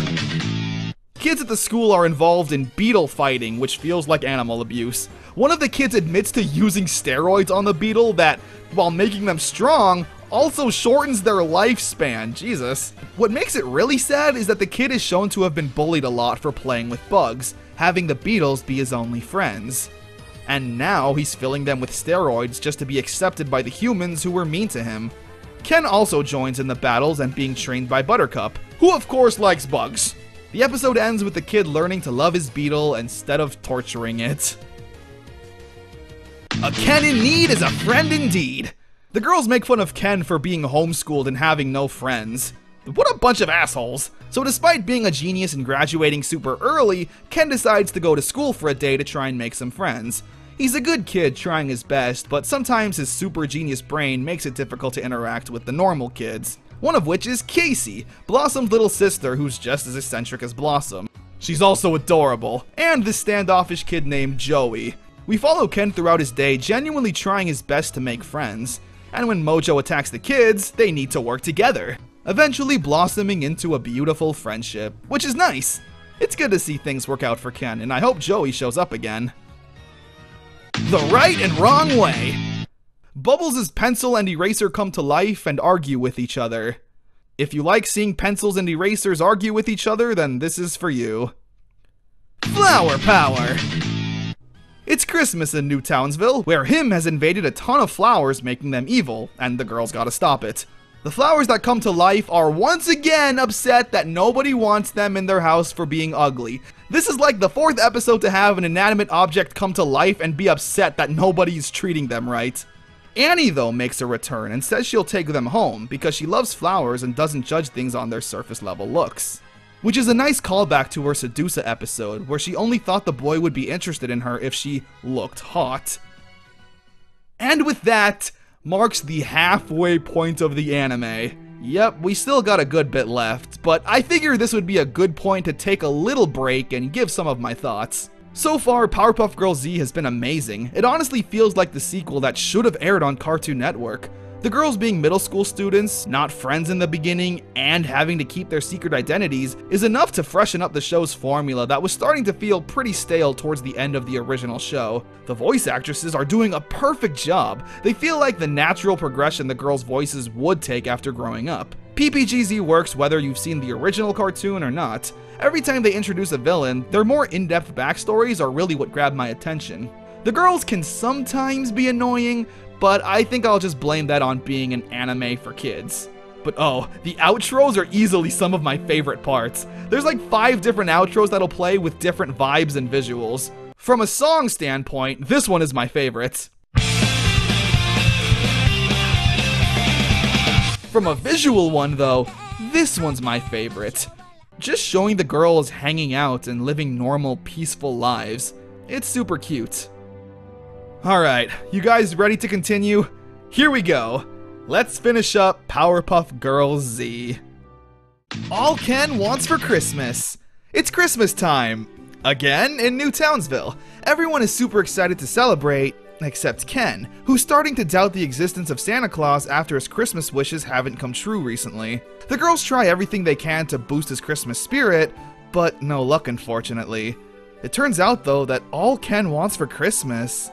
Kids at the school are involved in beetle fighting, which feels like animal abuse. One of the kids admits to using steroids on the beetle that, while making them strong, also shortens their lifespan. Jesus. What makes it really sad is that the kid is shown to have been bullied a lot for playing with bugs, having the beetles be his only friends. And now he's filling them with steroids just to be accepted by the humans who were mean to him. Ken also joins in the battles and being trained by Buttercup, who of course likes bugs. The episode ends with the kid learning to love his beetle instead of torturing it. A Ken in need is a friend indeed. The girls make fun of Ken for being homeschooled and having no friends. What a bunch of assholes. So despite being a genius and graduating super early, Ken decides to go to school for a day to try and make some friends. He's a good kid trying his best, but sometimes his super genius brain makes it difficult to interact with the normal kids. One of which is Casey, Blossom's little sister who's just as eccentric as Blossom. She's also adorable, and this standoffish kid named Joey. We follow Ken throughout his day, genuinely trying his best to make friends. And when Mojo attacks the kids, they need to work together, eventually blossoming into a beautiful friendship, which is nice. It's good to see things work out for Ken, and I hope Joey shows up again. The Right and Wrong Way. Bubbles' pencil and eraser come to life and argue with each other. If you like seeing pencils and erasers argue with each other, then this is for you. Flower Power. It's Christmas in New Townsville, where him has invaded a ton of flowers, making them evil, and the girls gotta stop it. The flowers that come to life are once again upset that nobody wants them in their house for being ugly. This is like the 4th episode to have an inanimate object come to life and be upset that nobody's treating them right. Annie, though, makes a return and says she'll take them home because she loves flowers and doesn't judge things on their surface level looks. Which is a nice callback to her Sedusa episode, where she only thought the boy would be interested in her if she looked hot. And with that, marks the halfway point of the anime. Yep, we still got a good bit left, but I figure this would be a good point to take a little break and give some of my thoughts. So far, Powerpuff Girls Z has been amazing. It honestly feels like the sequel that should have aired on Cartoon Network. The girls being middle school students, not friends in the beginning, and having to keep their secret identities is enough to freshen up the show's formula that was starting to feel pretty stale towards the end of the original show. The voice actresses are doing a perfect job. They feel like the natural progression the girls' voices would take after growing up. PPGZ works whether you've seen the original cartoon or not. Every time they introduce a villain, their more in-depth backstories are really what grab my attention. The girls can sometimes be annoying, but I think I'll just blame that on being an anime for kids. But oh, the outros are easily some of my favorite parts. There's like 5 different outros that'll play with different vibes and visuals. From a song standpoint, this one is my favorite. From a visual one though, this one's my favorite. Just showing the girls hanging out and living normal, peaceful lives. It's super cute. Alright, you guys ready to continue? Here we go. Let's finish up Powerpuff Girls Z. All Ken wants for Christmas. It's Christmas time. Again in New Townsville. Everyone is super excited to celebrate, except Ken, who's starting to doubt the existence of Santa Claus after his Christmas wishes haven't come true recently. The girls try everything they can to boost his Christmas spirit, but no luck unfortunately. It turns out though that all Ken wants for Christmas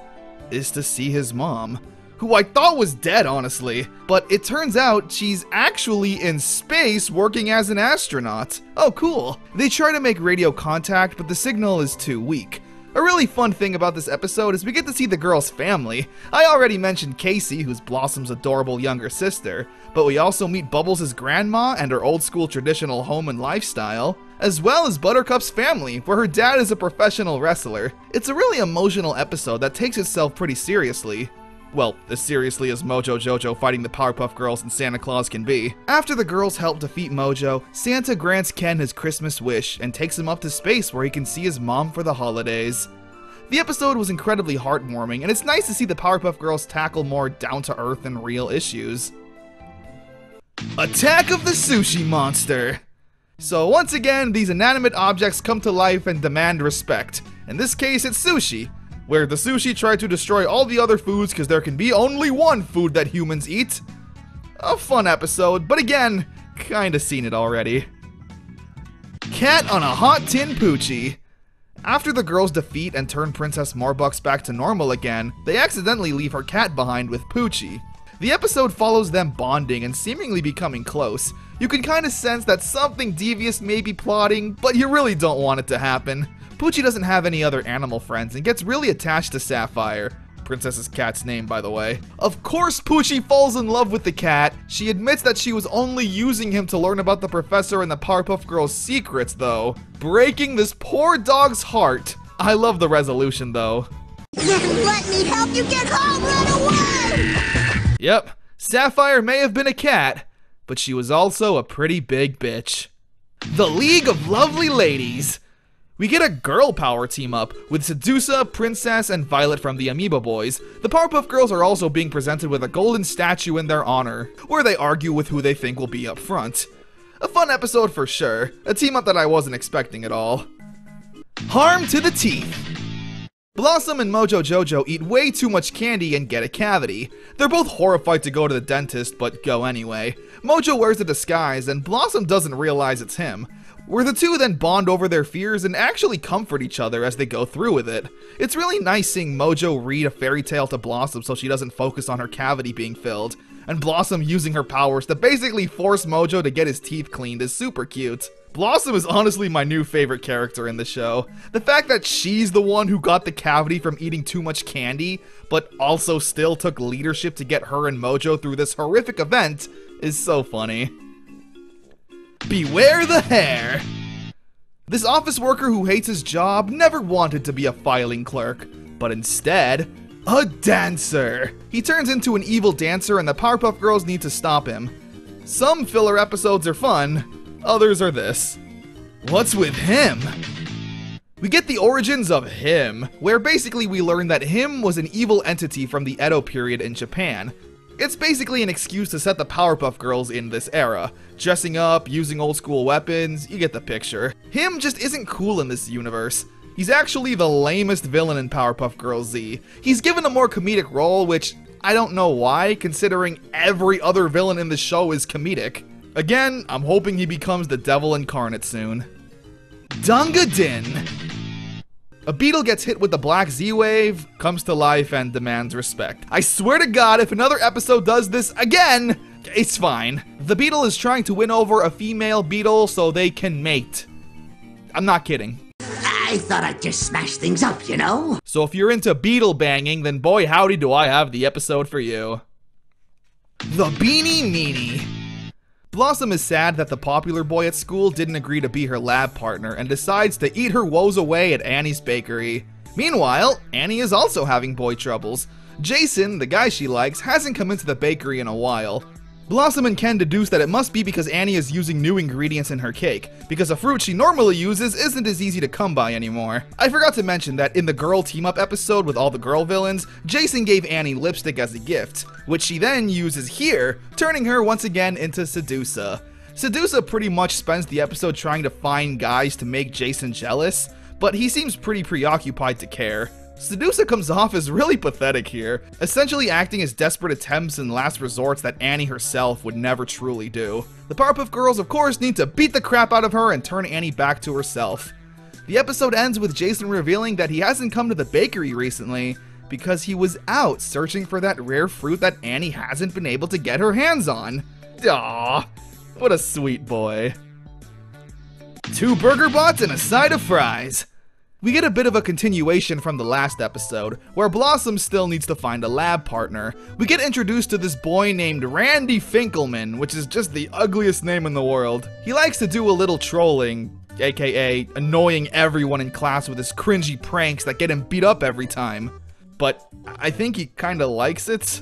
is to see his mom, who I thought was dead honestly, but it turns out she's actually in space working as an astronaut. Oh cool. They try to make radio contact, but the signal is too weak. A really fun thing about this episode is we get to see the girls' family. I already mentioned Casey, who's Blossom's adorable younger sister, but we also meet Bubbles' grandma and her old school traditional home and lifestyle, as well as Buttercup's family, where her dad is a professional wrestler. It's a really emotional episode that takes itself pretty seriously. Well, as seriously as Mojo Jojo fighting the Powerpuff Girls and Santa Claus can be. After the girls help defeat Mojo, Santa grants Ken his Christmas wish and takes him up to space where he can see his mom for the holidays. The episode was incredibly heartwarming, and it's nice to see the Powerpuff Girls tackle more down-to-earth and real issues. Attack of the Sushi Monster! So once again, these inanimate objects come to life and demand respect. In this case, it's sushi, where the sushi try to destroy all the other foods because there can be only one food that humans eat. A fun episode, but again, kinda seen it already. Cat on a Hot Tin Poochie. After the girls defeat and turn Princess Marbucks back to normal again, they accidentally leave her cat behind with Poochie. The episode follows them bonding and seemingly becoming close. You can kinda sense that something devious may be plotting, but you really don't want it to happen. Poochie doesn't have any other animal friends and gets really attached to Sapphire. Princess's cat's name, by the way. Of course Poochie falls in love with the cat. She admits that she was only using him to learn about the professor and the Powerpuff Girls' secrets, though. Breaking this poor dog's heart. I love the resolution, though. Let me help you get home right away! Yep, Sapphire may have been a cat, but she was also a pretty big bitch. The League of Lovely Ladies. We get a girl power team up with Sedusa, Princess, and Violet from the Amoeba Boys. The Powerpuff Girls are also being presented with a golden statue in their honor, where they argue with who they think will be up front. A fun episode for sure, a team up that I wasn't expecting at all. Harm to the teeth. Blossom and Mojo Jojo eat way too much candy and get a cavity. They're both horrified to go to the dentist, but go anyway. Mojo wears a disguise, and Blossom doesn't realize it's him. Where the two then bond over their fears and actually comfort each other as they go through with it. It's really nice seeing Mojo read a fairy tale to Blossom so she doesn't focus on her cavity being filled, and Blossom using her powers to basically force Mojo to get his teeth cleaned is super cute. Blossom is honestly my new favorite character in the show. The fact that she's the one who got the cavity from eating too much candy, but also still took leadership to get her and Mojo through this horrific event is so funny. Beware the hair! This office worker who hates his job never wanted to be a filing clerk, but instead, a dancer! He turns into an evil dancer and the Powerpuff Girls need to stop him. Some filler episodes are fun, others are this. What's with him? We get the origins of him, where basically we learn that him was an evil entity from the Edo period in Japan. It's basically an excuse to set the Powerpuff Girls in this era. Dressing up, using old school weapons, you get the picture. Him just isn't cool in this universe. He's actually the lamest villain in Powerpuff Girls Z. He's given a more comedic role, which I don't know why, considering every other villain in the show is comedic. Again, I'm hoping he becomes the devil incarnate soon. Dunga Din! A beetle gets hit with the black Z-Wave, comes to life, and demands respect. I swear to God, if another episode does this again, It's fine. The beetle is trying to win over a female beetle so they can mate. I'm not kidding. I thought I'd just smash things up, you know? So if you're into beetle banging, then boy howdy do I have the episode for you. The Beanie Meanie. Blossom is sad that the popular boy at school didn't agree to be her lab partner and decides to eat her woes away at Annie's bakery. Meanwhile, Annie is also having boy troubles. Jason, the guy she likes, hasn't come into the bakery in a while. Blossom and Ken deduce that it must be because Annie is using new ingredients in her cake, because a fruit she normally uses isn't as easy to come by anymore. I forgot to mention that in the girl team-up episode with all the girl villains, Jason gave Annie lipstick as a gift, which she then uses here, turning her once again into Sedusa. Sedusa pretty much spends the episode trying to find guys to make Jason jealous, but he seems pretty preoccupied to care. Sedusa comes off as really pathetic here, essentially acting as desperate attempts and last resorts that Annie herself would never truly do. The Powerpuff Girls of course need to beat the crap out of her and turn Annie back to herself. The episode ends with Jason revealing that he hasn't come to the bakery recently because he was out searching for that rare fruit that Annie hasn't been able to get her hands on. Aww, what a sweet boy. 2 burger bots and a side of fries. We get a bit of a continuation from the last episode, where Blossom still needs to find a lab partner. We get introduced to this boy named Randy Finkelman, which is just the ugliest name in the world. He likes to do a little trolling, aka annoying everyone in class with his cringy pranks that get him beat up every time. But I think he kinda likes it.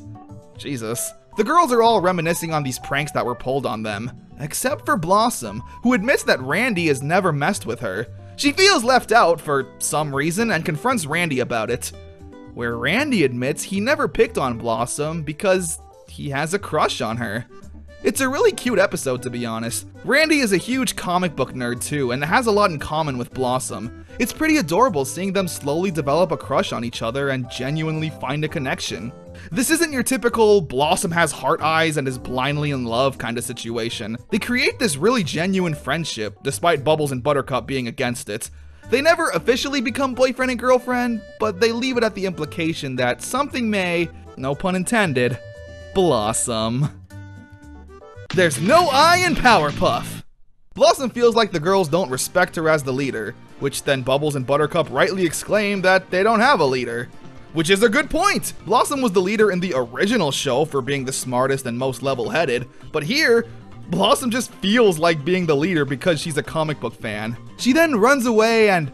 Jesus. The girls are all reminiscing on these pranks that were pulled on them, except for Blossom, who admits that Randy has never messed with her. She feels left out for some reason and confronts Randy about it, where Randy admits he never picked on Blossom because he has a crush on her. It's a really cute episode, to be honest. Randy is a huge comic book nerd too and has a lot in common with Blossom. It's pretty adorable seeing them slowly develop a crush on each other and genuinely find a connection. This isn't your typical Blossom has heart eyes and is blindly in love kind of situation. They create this really genuine friendship, despite Bubbles and Buttercup being against it. They never officially become boyfriend and girlfriend, but they leave it at the implication that something may, no pun intended, blossom. There's no I in Powerpuff! Blossom feels like the girls don't respect her as the leader, which then Bubbles and Buttercup rightly exclaim that they don't have a leader. Which is a good point! Blossom was the leader in the original show for being the smartest and most level-headed, but here, Blossom just feels like being the leader because she's a comic book fan. She then runs away and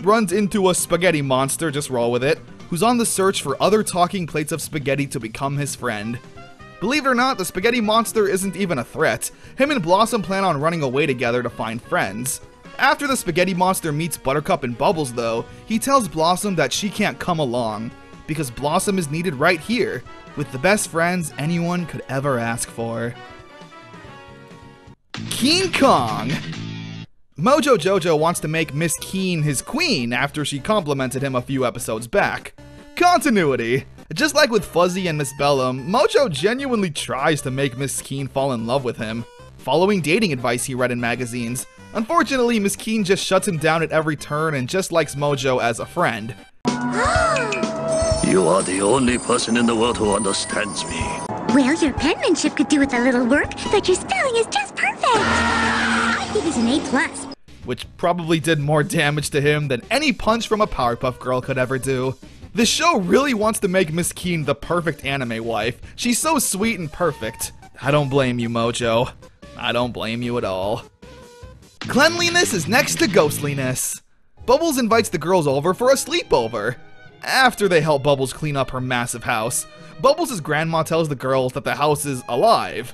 runs into a spaghetti monster, just roll with it, who's on the search for other talking plates of spaghetti to become his friend. Believe it or not, the spaghetti monster isn't even a threat. Him and Blossom plan on running away together to find friends. After the spaghetti monster meets Buttercup and Bubbles though, he tells Blossom that she can't come along, because Blossom is needed right here, with the best friends anyone could ever ask for. King Kong! Mojo Jojo wants to make Miss Keen his queen after she complimented him a few episodes back. Continuity! Just like with Fuzzy and Miss Bellum, Mojo genuinely tries to make Miss Keen fall in love with him, following dating advice he read in magazines. Unfortunately, Miss Keen just shuts him down at every turn and just likes Mojo as a friend. You are the only person in the world who understands me. Well, your penmanship could do with a little work, but your spelling is just perfect. I think it's an A+. Which probably did more damage to him than any punch from a Powerpuff Girl could ever do. This show really wants to make Miss Keen the perfect anime wife. She's so sweet and perfect. I don't blame you, Mojo. I don't blame you at all. Cleanliness is next to ghostliness. Bubbles invites the girls over for a sleepover. After they help Bubbles clean up her massive house, Bubbles' grandma tells the girls that the house is alive,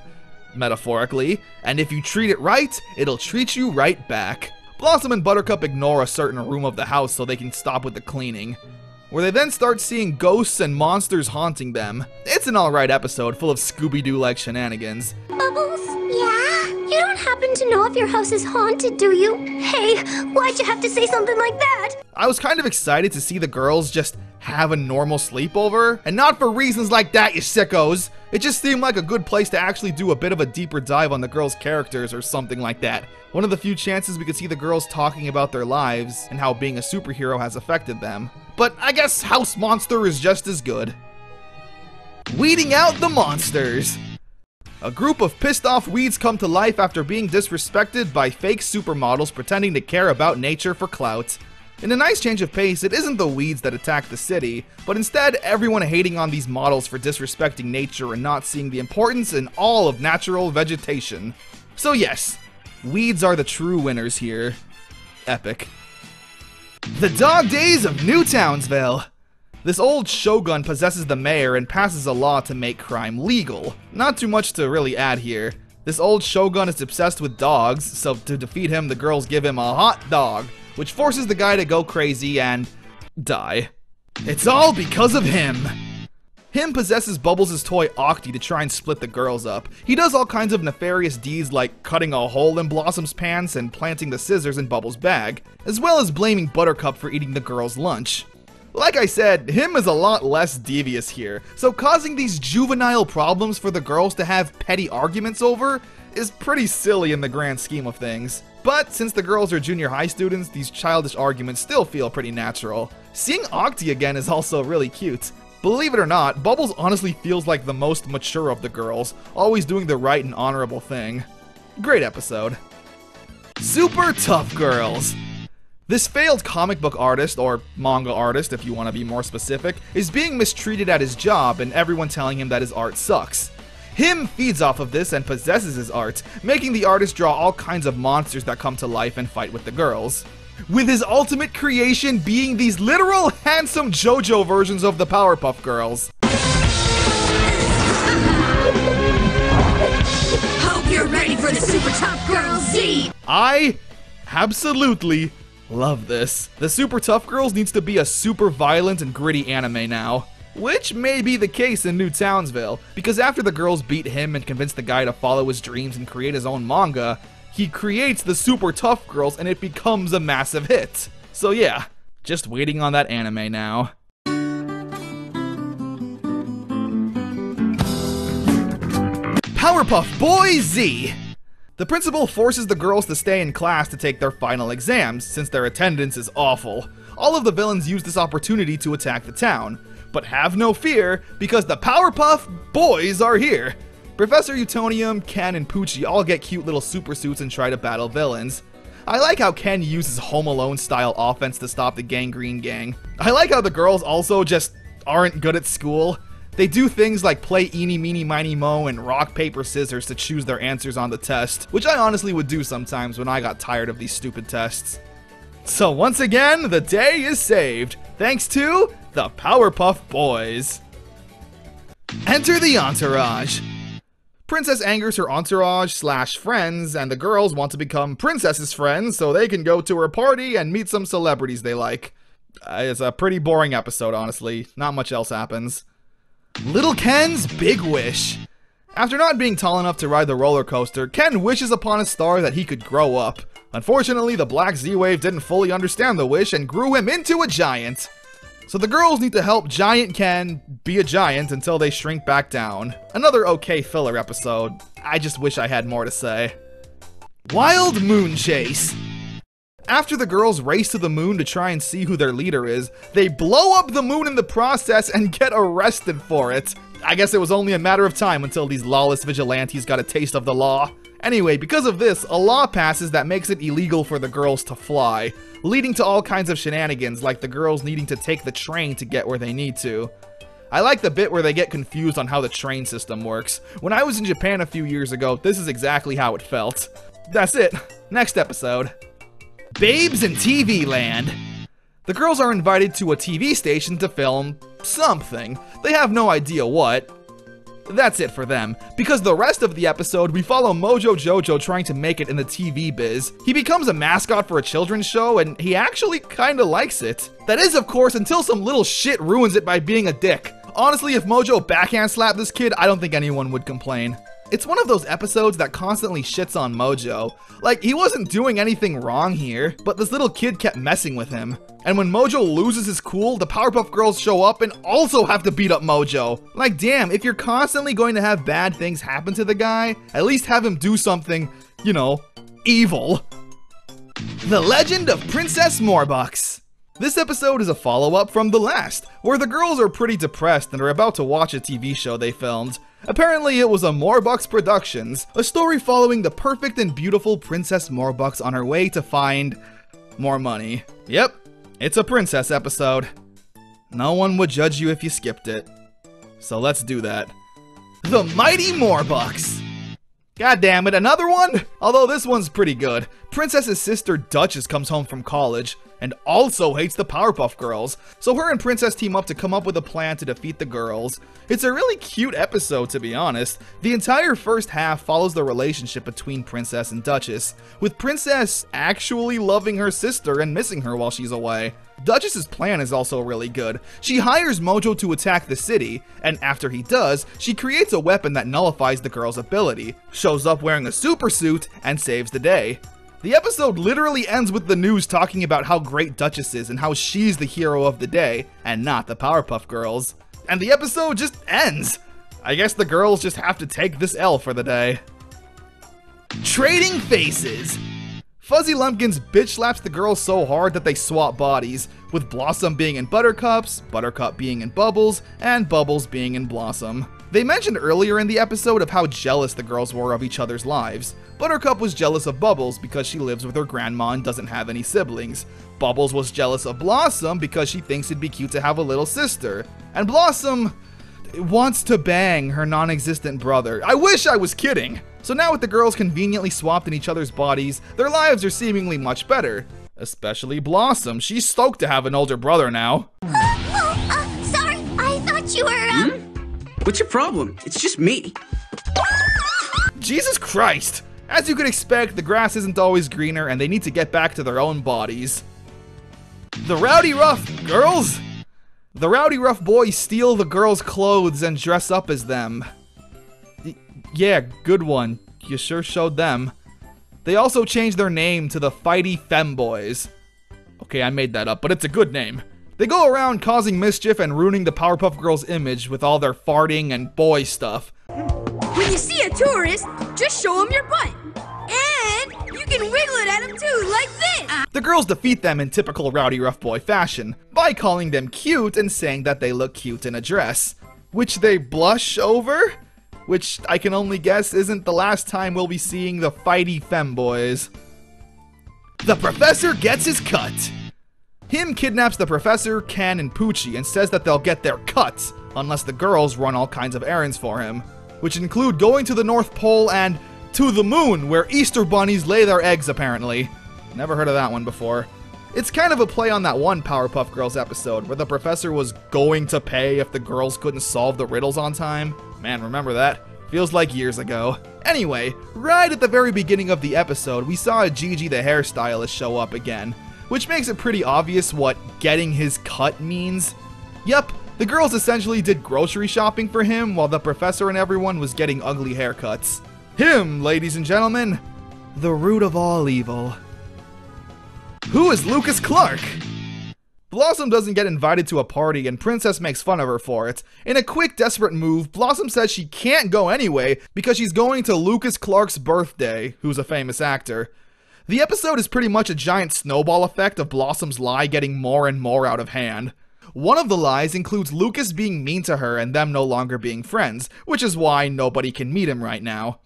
metaphorically, and if you treat it right, it'll treat you right back. Blossom and Buttercup ignore a certain room of the house so they can stop with the cleaning, where they then start seeing ghosts and monsters haunting them. It's an alright episode full of Scooby-Doo-like shenanigans. Bubbles? Yeah? You don't happen to know if your house is haunted, do you? Hey, why'd you have to say something like that? I was kind of excited to see the girls just have a normal sleepover, and not for reasons like that, you sickos. It just seemed like a good place to actually do a bit of a deeper dive on the girls' characters or something like that. One of the few chances we could see the girls talking about their lives and how being a superhero has affected them. But I guess House Monster is just as good. Weeding out the monsters. A group of pissed off weeds come to life after being disrespected by fake supermodels pretending to care about nature for clout. In a nice change of pace, it isn't the weeds that attack the city, but instead everyone hating on these models for disrespecting nature and not seeing the importance in all of natural vegetation. So yes, weeds are the true winners here. Epic. The Dog Days of New Townsville. This old shogun possesses the mayor and passes a law to make crime legal. Not too much to really add here. This old shogun is obsessed with dogs, so to defeat him, the girls give him a hot dog, which forces the guy to go crazy and die. It's all because of him. Him possesses Bubbles' toy Octi to try and split the girls up. He does all kinds of nefarious deeds like cutting a hole in Blossom's pants and planting the scissors in Bubbles' bag, as well as blaming Buttercup for eating the girls' lunch. Like I said, him is a lot less devious here, so causing these juvenile problems for the girls to have petty arguments over is pretty silly in the grand scheme of things. But since the girls are junior high students, these childish arguments still feel pretty natural. Seeing Octi again is also really cute. Believe it or not, Bubbles honestly feels like the most mature of the girls, always doing the right and honorable thing. Great episode. Super Tough Girls. This failed comic book artist, or manga artist if you want to be more specific, is being mistreated at his job and everyone telling him that his art sucks. Him feeds off of this and possesses his art, making the artist draw all kinds of monsters that come to life and fight with the girls. With his ultimate creation being these literal handsome JoJo versions of the Powerpuff Girls. Hope you're ready for the Super Tough Girls Z! I absolutely love this. The Super Tough Girls needs to be a super violent and gritty anime now. Which may be the case in New Townsville, because after the girls beat him and convince the guy to follow his dreams and create his own manga, he creates the Super Tough Girls and it becomes a massive hit. So yeah, just waiting on that anime now. Powerpuff Boy Z! The principal forces the girls to stay in class to take their final exams, since their attendance is awful. All of the villains use this opportunity to attack the town. But have no fear, because the Powerpuff Boys are here! Professor Utonium, Ken, and Poochie all get cute little super suits and try to battle villains. I like how Ken uses Home Alone style offense to stop the Gangrene Gang. I like how the girls also just aren't good at school. They do things like play Eeny Meeny Miny Mo and rock paper scissors to choose their answers on the test, which I honestly would do sometimes when I got tired of these stupid tests. So once again, the day is saved, thanks to the Powerpuff Boys. Enter the entourage. Princess angers her entourage/friends, and the girls want to become Princess's friends so they can go to her party and meet some celebrities they like. It's a pretty boring episode, honestly. Not much else happens. Little Ken's Big Wish. After not being tall enough to ride the roller coaster, Ken wishes upon a star that he could grow up. Unfortunately, the Black Z-Wave didn't fully understand the wish and grew him into a giant. So the girls need to help Giant Ken be a giant until they shrink back down. Another okay filler episode. I just wish I had more to say. Wild Moon Chase. After the girls race to the moon to try and see who their leader is, they blow up the moon in the process and get arrested for it. I guess it was only a matter of time until these lawless vigilantes got a taste of the law. Anyway, because of this, a law passes that makes it illegal for the girls to fly, leading to all kinds of shenanigans like the girls needing to take the train to get where they need to. I like the bit where they get confused on how the train system works. When I was in Japan a few years ago, this is exactly how it felt. That's it. Next episode. Babes in TV Land. The girls are invited to a TV station to film something. They have no idea what. That's it for them, because the rest of the episode we follow Mojo Jojo trying to make it in the TV biz. He becomes a mascot for a children's show and he actually kinda likes it. That is, of course, until some little shit ruins it by being a dick. Honestly, if Mojo backhand slapped this kid, I don't think anyone would complain. It's one of those episodes that constantly shits on Mojo. Like, he wasn't doing anything wrong here, but this little kid kept messing with him. And when Mojo loses his cool, the Powerpuff Girls show up and also have to beat up Mojo. Like, damn, if you're constantly going to have bad things happen to the guy, at least have him do something, you know, evil. The Legend of Princess Morbucks. This episode is a follow-up from the last, where the girls are pretty depressed and are about to watch a TV show they filmed. Apparently it was a Morbucks Productions, a story following the perfect and beautiful Princess Morbucks on her way to find more money. Yep, it's a princess episode. No one would judge you if you skipped it. So let's do that. The Mighty Morbucks! God damn it, another one? Although this one's pretty good. Princess's sister Duchess comes home from college and also hates the Powerpuff Girls, so her and Princess team up to come up with a plan to defeat the girls. It's a really cute episode, to be honest. The entire first half follows the relationship between Princess and Duchess, with Princess actually loving her sister and missing her while she's away. Duchess's plan is also really good. She hires Mojo to attack the city, and after he does, she creates a weapon that nullifies the girl's ability, shows up wearing a super suit, and saves the day. The episode literally ends with the news talking about how great Duchess is and how she's the hero of the day, and not the Powerpuff Girls. And the episode just ends! I guess the girls just have to take this L for the day. Trading Faces! Fuzzy Lumpkins bitch slaps the girls so hard that they swap bodies, with Blossom being in Buttercups, Buttercup being in Bubbles, and Bubbles being in Blossom. They mentioned earlier in the episode of how jealous the girls were of each other's lives. Buttercup was jealous of Bubbles because she lives with her grandma and doesn't have any siblings. Bubbles was jealous of Blossom because she thinks it'd be cute to have a little sister. And Blossom wants to bang her non-existent brother. I wish I was kidding! So now with the girls conveniently swapped in each other's bodies, their lives are seemingly much better. Especially Blossom. She's stoked to have an older brother now. Sorry, I thought you were, What's your problem? It's just me. Jesus Christ! As you could expect, the grass isn't always greener and they need to get back to their own bodies. The Rowdy Rough girls? The Rowdy Rough boys steal the girls' clothes and dress up as them. Yeah, good one. You sure showed them. They also changed their name to the Fighty Femboys. Okay, I made that up, but it's a good name. They go around causing mischief and ruining the Powerpuff Girls' image with all their farting and boy stuff. When you see a tourist, just show them your butt. And you can wiggle it at them too, like this. The girls defeat them in typical Rowdy Rough Boy fashion, by calling them cute and saying that they look cute in a dress. Which they blush over? Which I can only guess isn't the last time we'll be seeing the Fighty Femboys. The Professor gets his cut! Him kidnaps the Professor, Ken, and Poochie and says that they'll get their cuts unless the girls run all kinds of errands for him, which include going to the North Pole and to the moon, where Easter bunnies lay their eggs apparently. Never heard of that one before. It's kind of a play on that one Powerpuff Girls episode where the professor was going to pay if the girls couldn't solve the riddles on time. Man, remember that? Feels like years ago. Anyway, right at the very beginning of the episode, we saw Gigi the hairstylist show up again, which makes it pretty obvious what getting his cut means. Yep, the girls essentially did grocery shopping for him while the professor and everyone was getting ugly haircuts. Him, ladies and gentlemen, the root of all evil. Who is Lucas Clark? Blossom doesn't get invited to a party and Princess makes fun of her for it. In a quick, desperate move, Blossom says she can't go anyway because she's going to Lucas Clark's birthday, who's a famous actor. The episode is pretty much a giant snowball effect of Blossom's lie getting more and more out of hand. One of the lies includes Lucas being mean to her and them no longer being friends, which is why nobody can meet him right now.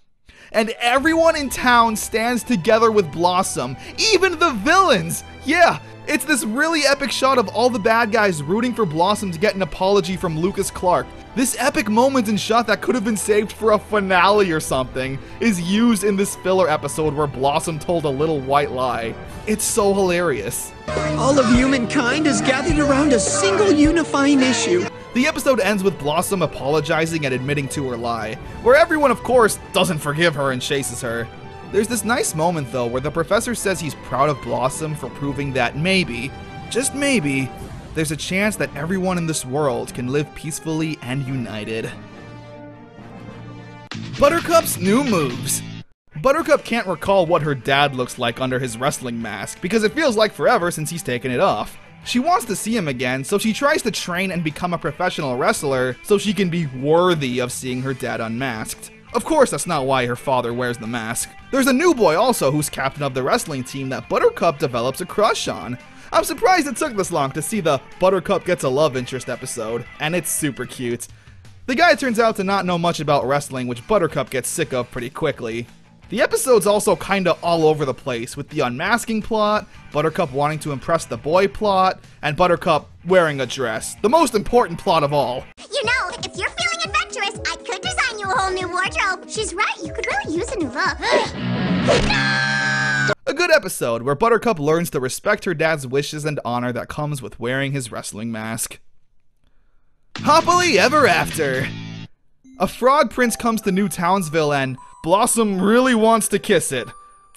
And everyone in town stands together with Blossom, even the villains! Yeah, it's this really epic shot of all the bad guys rooting for Blossom to get an apology from Lucas Clark. This epic moment and shot that could have been saved for a finale or something is used in this filler episode where Blossom told a little white lie. It's so hilarious. All of humankind is gathered around a single unifying issue. The episode ends with Blossom apologizing and admitting to her lie, where everyone of course doesn't forgive her and chases her. There's this nice moment though where the professor says he's proud of Blossom for proving that maybe, just maybe, there's a chance that everyone in this world can live peacefully and united. Buttercup's new moves. Buttercup can't recall what her dad looks like under his wrestling mask because it feels like forever since he's taken it off. She wants to see him again, so she tries to train and become a professional wrestler so she can be worthy of seeing her dad unmasked. Of course, that's not why her father wears the mask. There's a new boy also who's captain of the wrestling team that Buttercup develops a crush on. I'm surprised it took this long to see the Buttercup Gets a Love Interest episode, and it's super cute. The guy turns out to not know much about wrestling, which Buttercup gets sick of pretty quickly. The episode's also kinda all over the place, with the unmasking plot, Buttercup wanting to impress the boy plot, and Buttercup wearing a dress. The most important plot of all. You know, if you're feeling adventurous, I could design you a whole new wardrobe. She's right, you could really use a new look. A good episode where Buttercup learns to respect her dad's wishes and honor that comes with wearing his wrestling mask. Happily ever after! A frog prince comes to New Townsville and Blossom really wants to kiss it.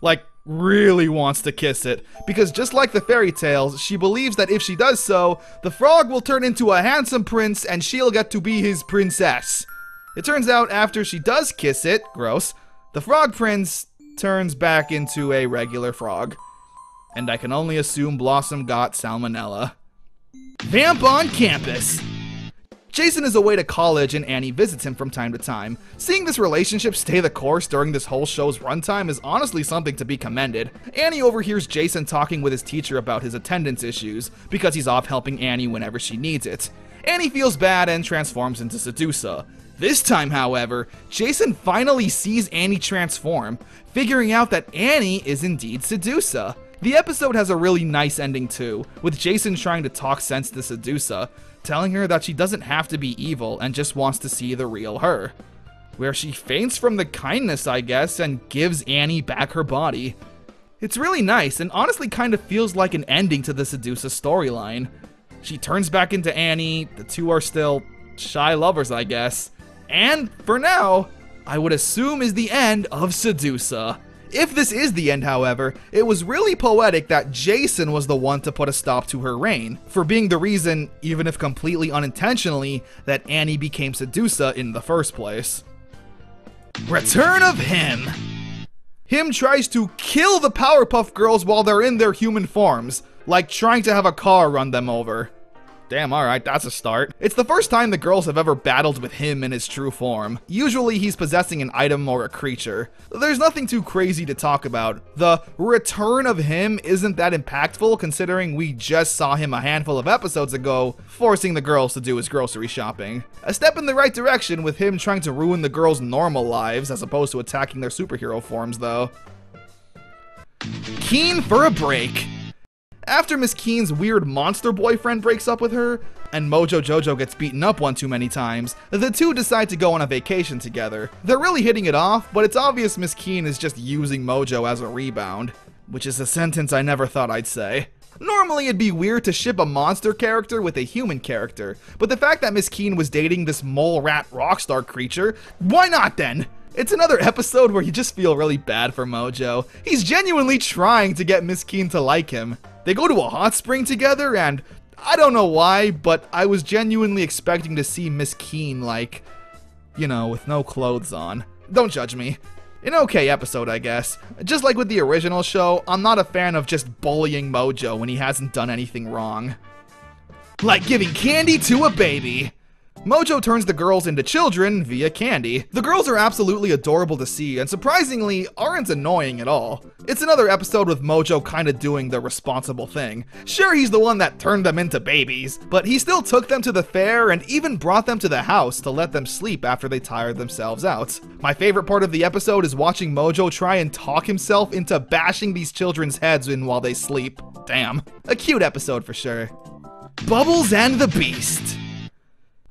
Like, really wants to kiss it. Because just like the fairy tales, she believes that if she does so, the frog will turn into a handsome prince and she'll get to be his princess. It turns out after she does kiss it, gross, the frog prince turns back into a regular frog. And I can only assume Blossom got salmonella. Vamp on campus! Jason is away to college and Annie visits him from time to time. Seeing this relationship stay the course during this whole show's runtime is honestly something to be commended. Annie overhears Jason talking with his teacher about his attendance issues, because he's off helping Annie whenever she needs it. Annie feels bad and transforms into Sedusa. This time, however, Jason finally sees Annie transform, figuring out that Annie is indeed Sedusa. The episode has a really nice ending too, with Jason trying to talk sense to Sedusa, telling her that she doesn't have to be evil and just wants to see the real her. Where she faints from the kindness, I guess, and gives Annie back her body. It's really nice and honestly kind of feels like an ending to the Sedusa storyline. She turns back into Annie, the two are still shy lovers, I guess. And, for now, I would assume is the end of Sedusa. If this is the end, however, it was really poetic that Jason was the one to put a stop to her reign, for being the reason, even if completely unintentionally, that Annie became Sedusa in the first place. Return of Him! Him tries to kill the Powerpuff Girls while they're in their human forms, like trying to have a car run them over. Damn, alright, that's a start. It's the first time the girls have ever battled with him in his true form. Usually he's possessing an item or a creature. There's nothing too crazy to talk about. The return of him isn't that impactful considering we just saw him a handful of episodes ago, forcing the girls to do his grocery shopping. A step in the right direction with him trying to ruin the girls' normal lives as opposed to attacking their superhero forms though. Keen for a break. After Miss Keen's weird monster boyfriend breaks up with her, and Mojo Jojo gets beaten up one too many times, the two decide to go on a vacation together. They're really hitting it off, but it's obvious Miss Keen is just using Mojo as a rebound, which is a sentence I never thought I'd say. Normally it'd be weird to ship a monster character with a human character, but the fact that Miss Keen was dating this mole rat rockstar creature, why not then? It's another episode where you just feel really bad for Mojo. He's genuinely trying to get Miss Keen to like him. They go to a hot spring together, and I don't know why, but I was genuinely expecting to see Miss Keen, like, you know, with no clothes on. Don't judge me. An okay episode, I guess. Just like with the original show, I'm not a fan of just bullying Mojo when he hasn't done anything wrong. Like giving candy to a baby. Mojo turns the girls into children via candy. The girls are absolutely adorable to see and surprisingly aren't annoying at all. It's another episode with Mojo kinda doing the responsible thing. Sure, he's the one that turned them into babies, but he still took them to the fair and even brought them to the house to let them sleep after they tired themselves out. My favorite part of the episode is watching Mojo try and talk himself into bashing these children's heads in while they sleep. Damn. A cute episode for sure. Bubbles and the Beast.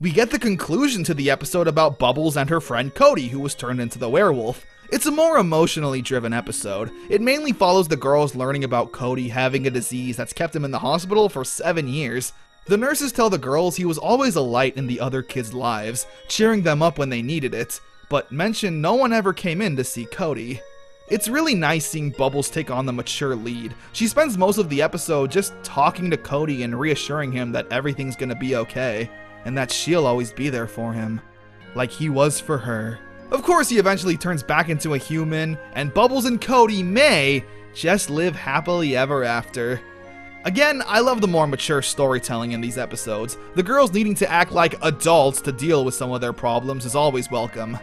We get the conclusion to the episode about Bubbles and her friend Cody, who was turned into the werewolf. It's a more emotionally driven episode. It mainly follows the girls learning about Cody having a disease that's kept him in the hospital for 7 years. The nurses tell the girls he was always a light in the other kids' lives, cheering them up when they needed it, but mention no one ever came in to see Cody. It's really nice seeing Bubbles take on the mature lead. She spends most of the episode just talking to Cody and reassuring him that everything's gonna be okay. And that she'll always be there for him, like he was for her. Of course, he eventually turns back into a human, and Bubbles and Cody may just live happily ever after. Again, I love the more mature storytelling in these episodes. The girls needing to act like adults to deal with some of their problems is always welcome.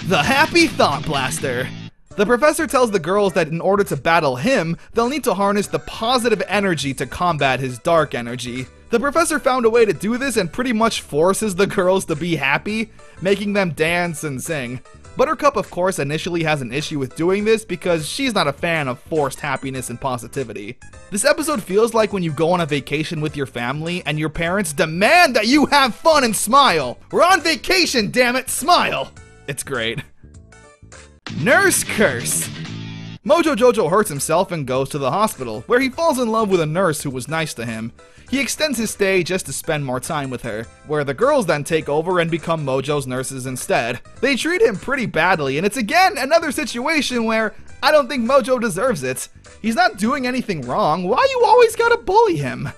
The Happy Thought Blaster. The professor tells the girls that in order to battle him, they'll need to harness the positive energy to combat his dark energy. The professor found a way to do this and pretty much forces the girls to be happy, making them dance and sing. Buttercup, of course, initially has an issue with doing this because she's not a fan of forced happiness and positivity. This episode feels like when you go on a vacation with your family and your parents demand that you have fun and smile. We're on vacation, damn it, smile! It's great. Nurse Curse. Mojo Jojo hurts himself and goes to the hospital, where he falls in love with a nurse who was nice to him. He extends his stay just to spend more time with her, where the girls then take over and become Mojo's nurses instead. They treat him pretty badly, and it's again another situation where I don't think Mojo deserves it. He's not doing anything wrong, why you always gotta bully him?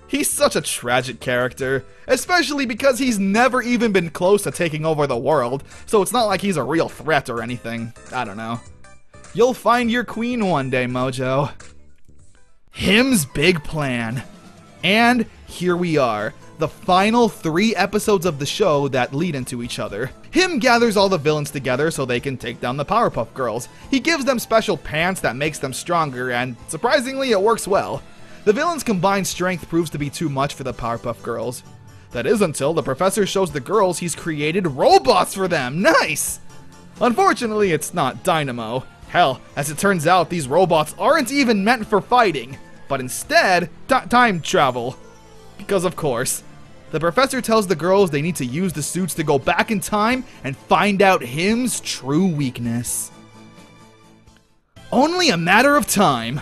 He's such a tragic character, especially because he's never even been close to taking over the world, so it's not like he's a real threat or anything. I don't know. You'll find your queen one day, Mojo. Him's big plan. And here we are, the final 3 episodes of the show that lead into each other. Him gathers all the villains together so they can take down the Powerpuff Girls. He gives them special pants that makes them stronger, and surprisingly it works well. The villains' combined strength proves to be too much for the Powerpuff Girls. That is until the professor shows the girls he's created robots for them. Nice! Unfortunately, it's not Dynamo. Hell, as it turns out, these robots aren't even meant for fighting, but instead, time travel. Because of course. The professor tells the girls they need to use the suits to go back in time and find out him's true weakness. Only a matter of time.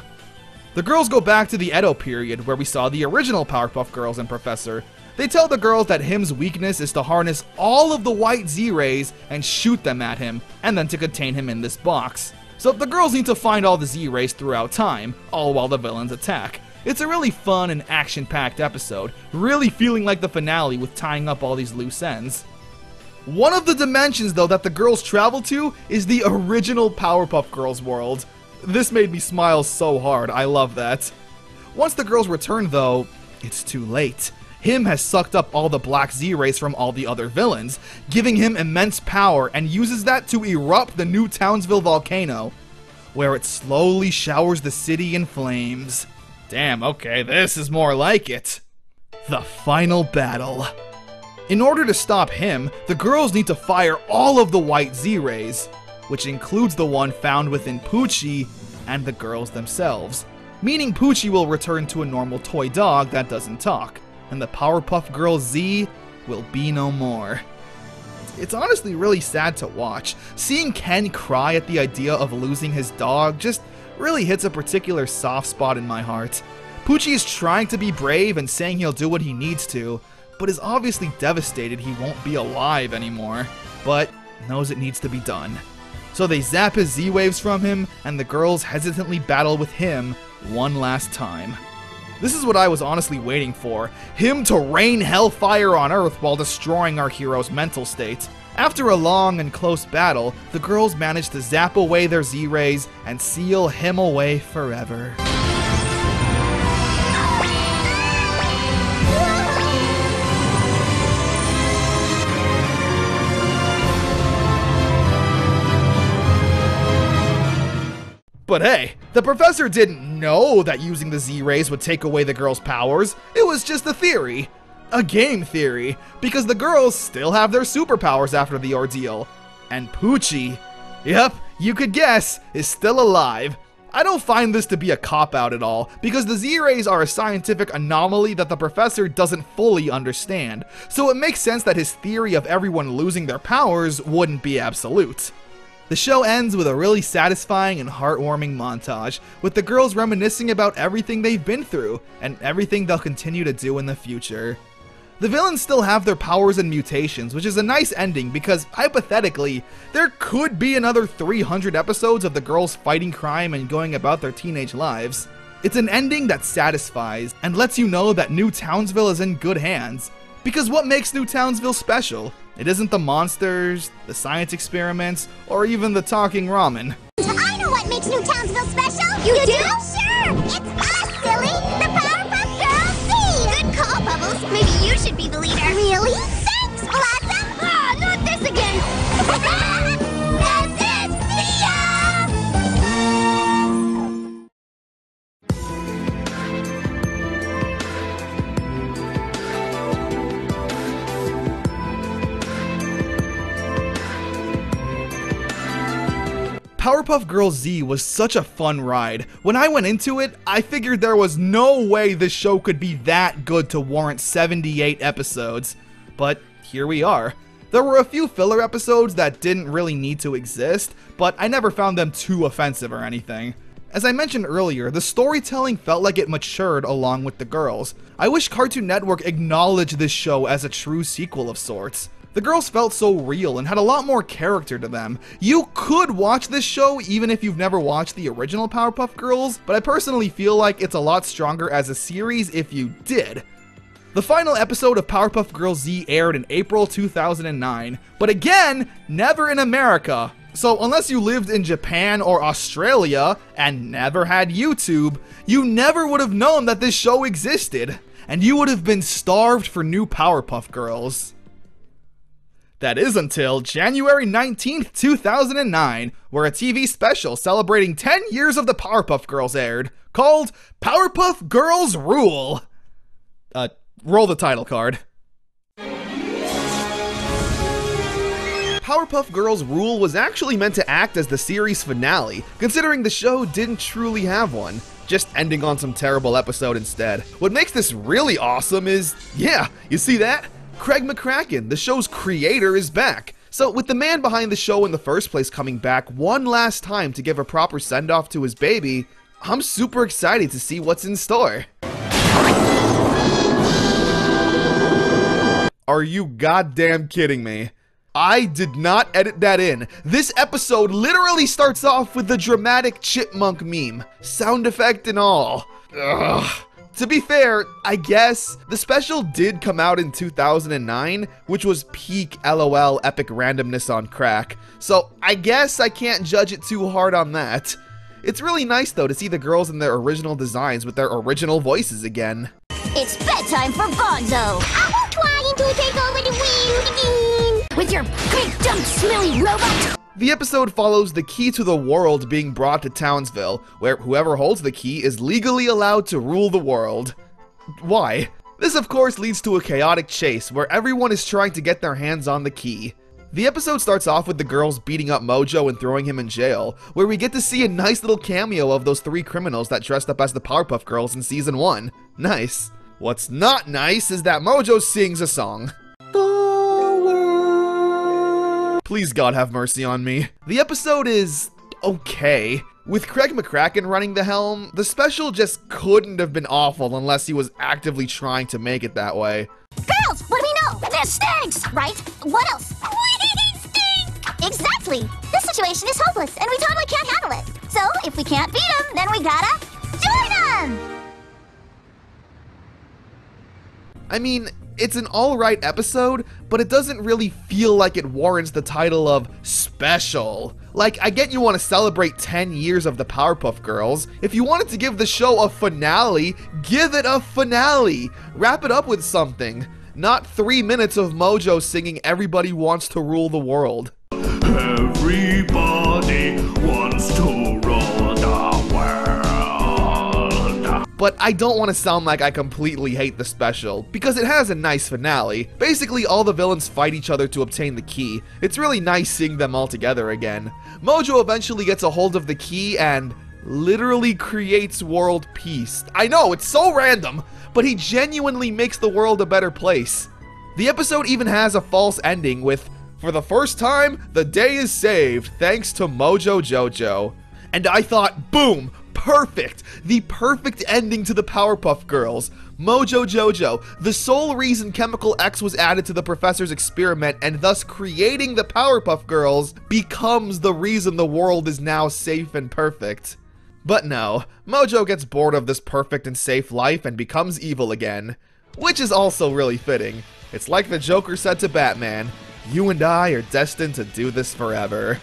The girls go back to the Edo period where we saw the original Powerpuff Girls and Professor. They tell the girls that him's weakness is to harness all of the white Z-rays and shoot them at him, and then to contain him in this box. So the girls need to find all the Z-rays throughout time, all while the villains attack. It's a really fun and action-packed episode, really feeling like the finale with tying up all these loose ends. One of the dimensions, though, that the girls travel to is the original Powerpuff Girls world. This made me smile so hard, I love that. Once the girls return, though, it's too late. Him has sucked up all the black Z-rays from all the other villains, giving him immense power, and uses that to erupt the New Townsville volcano, where it slowly showers the city in flames. Damn, okay, this is more like it. The final battle. In order to stop him, the girls need to fire all of the white Z-rays, which includes the one found within Poochie and the girls themselves, meaning Poochie will return to a normal toy dog that doesn't talk, and the Powerpuff Girl Z will be no more. It's honestly really sad to watch. Seeing Ken cry at the idea of losing his dog just really hits a particular soft spot in my heart. Poochie is trying to be brave and saying he'll do what he needs to, but is obviously devastated he won't be alive anymore, but knows it needs to be done. So they zap his Z-Waves from him, and the girls hesitantly battle with him one last time. This is what I was honestly waiting for, him to rain hellfire on Earth while destroying our hero's mental state. After a long and close battle, the girls manage to zap away their Z-Rays and seal him away forever. But hey, the professor didn't know that using the Z-Rays would take away the girls' powers. It was just a theory. A game theory, because the girls still have their superpowers after the ordeal. And Poochie, yep, you could guess, is still alive. I don't find this to be a cop-out at all, because the Z-Rays are a scientific anomaly that the professor doesn't fully understand, so it makes sense that his theory of everyone losing their powers wouldn't be absolute. The show ends with a really satisfying and heartwarming montage, with the girls reminiscing about everything they've been through, and everything they'll continue to do in the future. The villains still have their powers and mutations, which is a nice ending because, hypothetically, there could be another 300 episodes of the girls fighting crime and going about their teenage lives. It's an ending that satisfies, and lets you know that New Townsville is in good hands. Because what makes New Townsville special? It isn't the monsters, the science experiments, or even the talking ramen. I know what makes New Townsville special! You do? Sure! It's us, silly! The Powerpuff Girls Z! Good call, Bubbles! Maybe you should be the leader! Really? Thanks, Blossom! Ah, not this again! That's it! See ya! Powerpuff Girls Z was such a fun ride. When I went into it, I figured there was no way this show could be that good to warrant 78 episodes. But here we are. There were a few filler episodes that didn't really need to exist, but I never found them too offensive or anything. As I mentioned earlier, the storytelling felt like it matured along with the girls. I wish Cartoon Network acknowledged this show as a true sequel of sorts. The girls felt so real and had a lot more character to them. You could watch this show even if you've never watched the original Powerpuff Girls, but I personally feel like it's a lot stronger as a series if you did. The final episode of Powerpuff Girls Z aired in April 2009, but again, never in America. So unless you lived in Japan or Australia and never had YouTube, you never would have known that this show existed, and you would have been starved for new Powerpuff Girls. That is until January 19th, 2009, where a TV special celebrating 10 years of the Powerpuff Girls aired, called Powerpuff Girls Rule. Roll the title card. Powerpuff Girls Rule was actually meant to act as the series finale, considering the show didn't truly have one, just ending on some terrible episode instead. What makes this really awesome is, yeah, you see that? Craig McCracken, the show's creator, is back. So with the man behind the show in the first place coming back one last time to give a proper send-off to his baby, I'm super excited to see what's in store. Are you goddamn kidding me? I did not edit that in. This episode literally starts off with the dramatic chipmunk meme, sound effect and all. Ugh. To be fair, I guess, the special did come out in 2009, which was peak LOL epic randomness on crack, so I guess I can't judge it too hard on that. It's really nice though to see the girls in their original designs with their original voices again. It's bedtime for Bonzo! I'm trying to take over the world again! With your big, dumb, smelly robot! The episode follows the key to the world being brought to Townsville, where whoever holds the key is legally allowed to rule the world. Why? This of course leads to a chaotic chase where everyone is trying to get their hands on the key. The episode starts off with the girls beating up Mojo and throwing him in jail, where we get to see a nice little cameo of those 3 criminals that dressed up as the Powerpuff Girls in Season 1. Nice. What's not nice is that Mojo sings a song. Please God have mercy on me. The episode is okay. With Craig McCracken running the helm, the special just couldn't have been awful unless he was actively trying to make it that way. Girls, what do we know? They're stinks, right? What else? We stink! Exactly! This situation is hopeless, and we totally can't handle it. So, if we can't beat them, then we gotta join them! I mean, it's an alright episode, but it doesn't really feel like it warrants the title of special. Like, I get you want to celebrate 10 years of the Powerpuff Girls. If you wanted to give the show a finale, give it a finale. Wrap it up with something. Not 3 minutes of Mojo singing "Everybody Wants to Rule the World." Everybody wants to rule the world. But I don't want to sound like I completely hate the special, because it has a nice finale. Basically, all the villains fight each other to obtain the key. It's really nice seeing them all together again. Mojo eventually gets a hold of the key and literally creates world peace. I know, it's so random, but he genuinely makes the world a better place. The episode even has a false ending with, "For the first time, the day is saved thanks to Mojo Jojo." And I thought, boom, perfect! The perfect ending to the Powerpuff Girls. Mojo Jojo, the sole reason Chemical X was added to the professor's experiment and thus creating the Powerpuff Girls, becomes the reason the world is now safe and perfect. But no, Mojo gets bored of this perfect and safe life and becomes evil again. Which is also really fitting. It's like the Joker said to Batman, "You and I are destined to do this forever."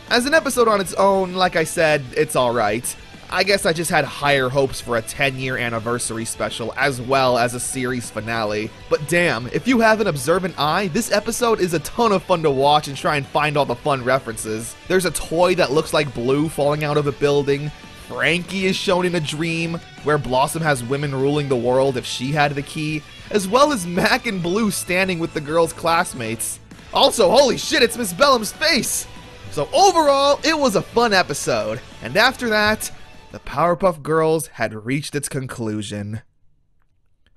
As an episode on its own, like I said, it's alright. I guess I just had higher hopes for a 10-year anniversary special as well as a series finale. But damn, if you have an observant eye, this episode is a ton of fun to watch and try and find all the fun references. There's a toy that looks like Blue falling out of a building. Frankie is shown in a dream, where Blossom has women ruling the world if she had the key, as well as Mac and Blue standing with the girls' classmates. Also, holy shit, it's Miss Bellum's face! So overall, it was a fun episode, and after that, the Powerpuff Girls had reached its conclusion.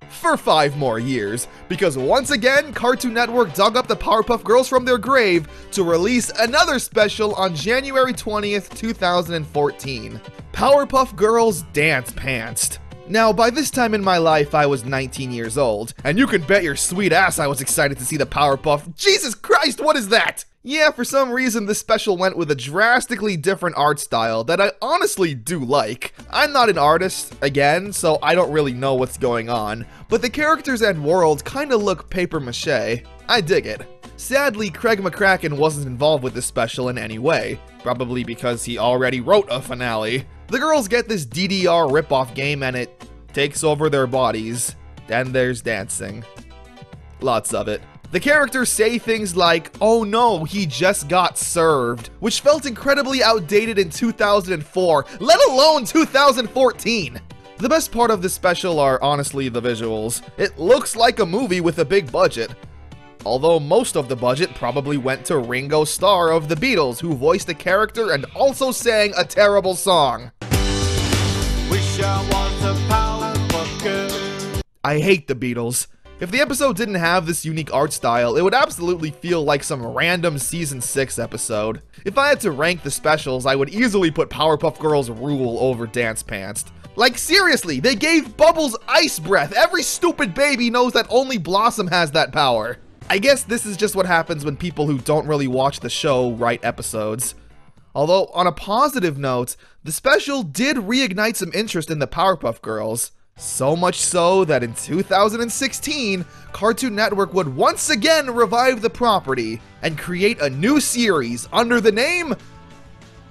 For 5 more years, because once again, Cartoon Network dug up the Powerpuff Girls from their grave to release another special on January 20th, 2014. Powerpuff Girls Dance Pantsed. Now, by this time in my life, I was 19 years old, and you can bet your sweet ass I was excited to see the Powerpuff. Jesus Christ, what is that? Yeah, for some reason, this special went with a drastically different art style that I honestly do like. I'm not an artist, again, so I don't really know what's going on, but the characters and world kinda look papier-mâché. I dig it. Sadly, Craig McCracken wasn't involved with this special in any way, probably because he already wrote a finale. The girls get this DDR ripoff game and it takes over their bodies. Then there's dancing. Lots of it. The characters say things like, "Oh no, he just got served," which felt incredibly outdated in 2004, let alone 2014. The best part of this special are honestly the visuals. It looks like a movie with a big budget. Although most of the budget probably went to Ringo Starr of the Beatles, who voiced the character and also sang a terrible song. Wish I was a Powerpuff Girl. I hate the Beatles. If the episode didn't have this unique art style, it would absolutely feel like some random Season 6 episode. If I had to rank the specials, I would easily put Powerpuff Girls Rule over Dance Pantsed. Like seriously, they gave Bubbles ice breath. Every stupid baby knows that only Blossom has that power. I guess this is just what happens when people who don't really watch the show write episodes. Although, on a positive note, the special did reignite some interest in the Powerpuff Girls. So much so that in 2016, Cartoon Network would once again revive the property and create a new series under the name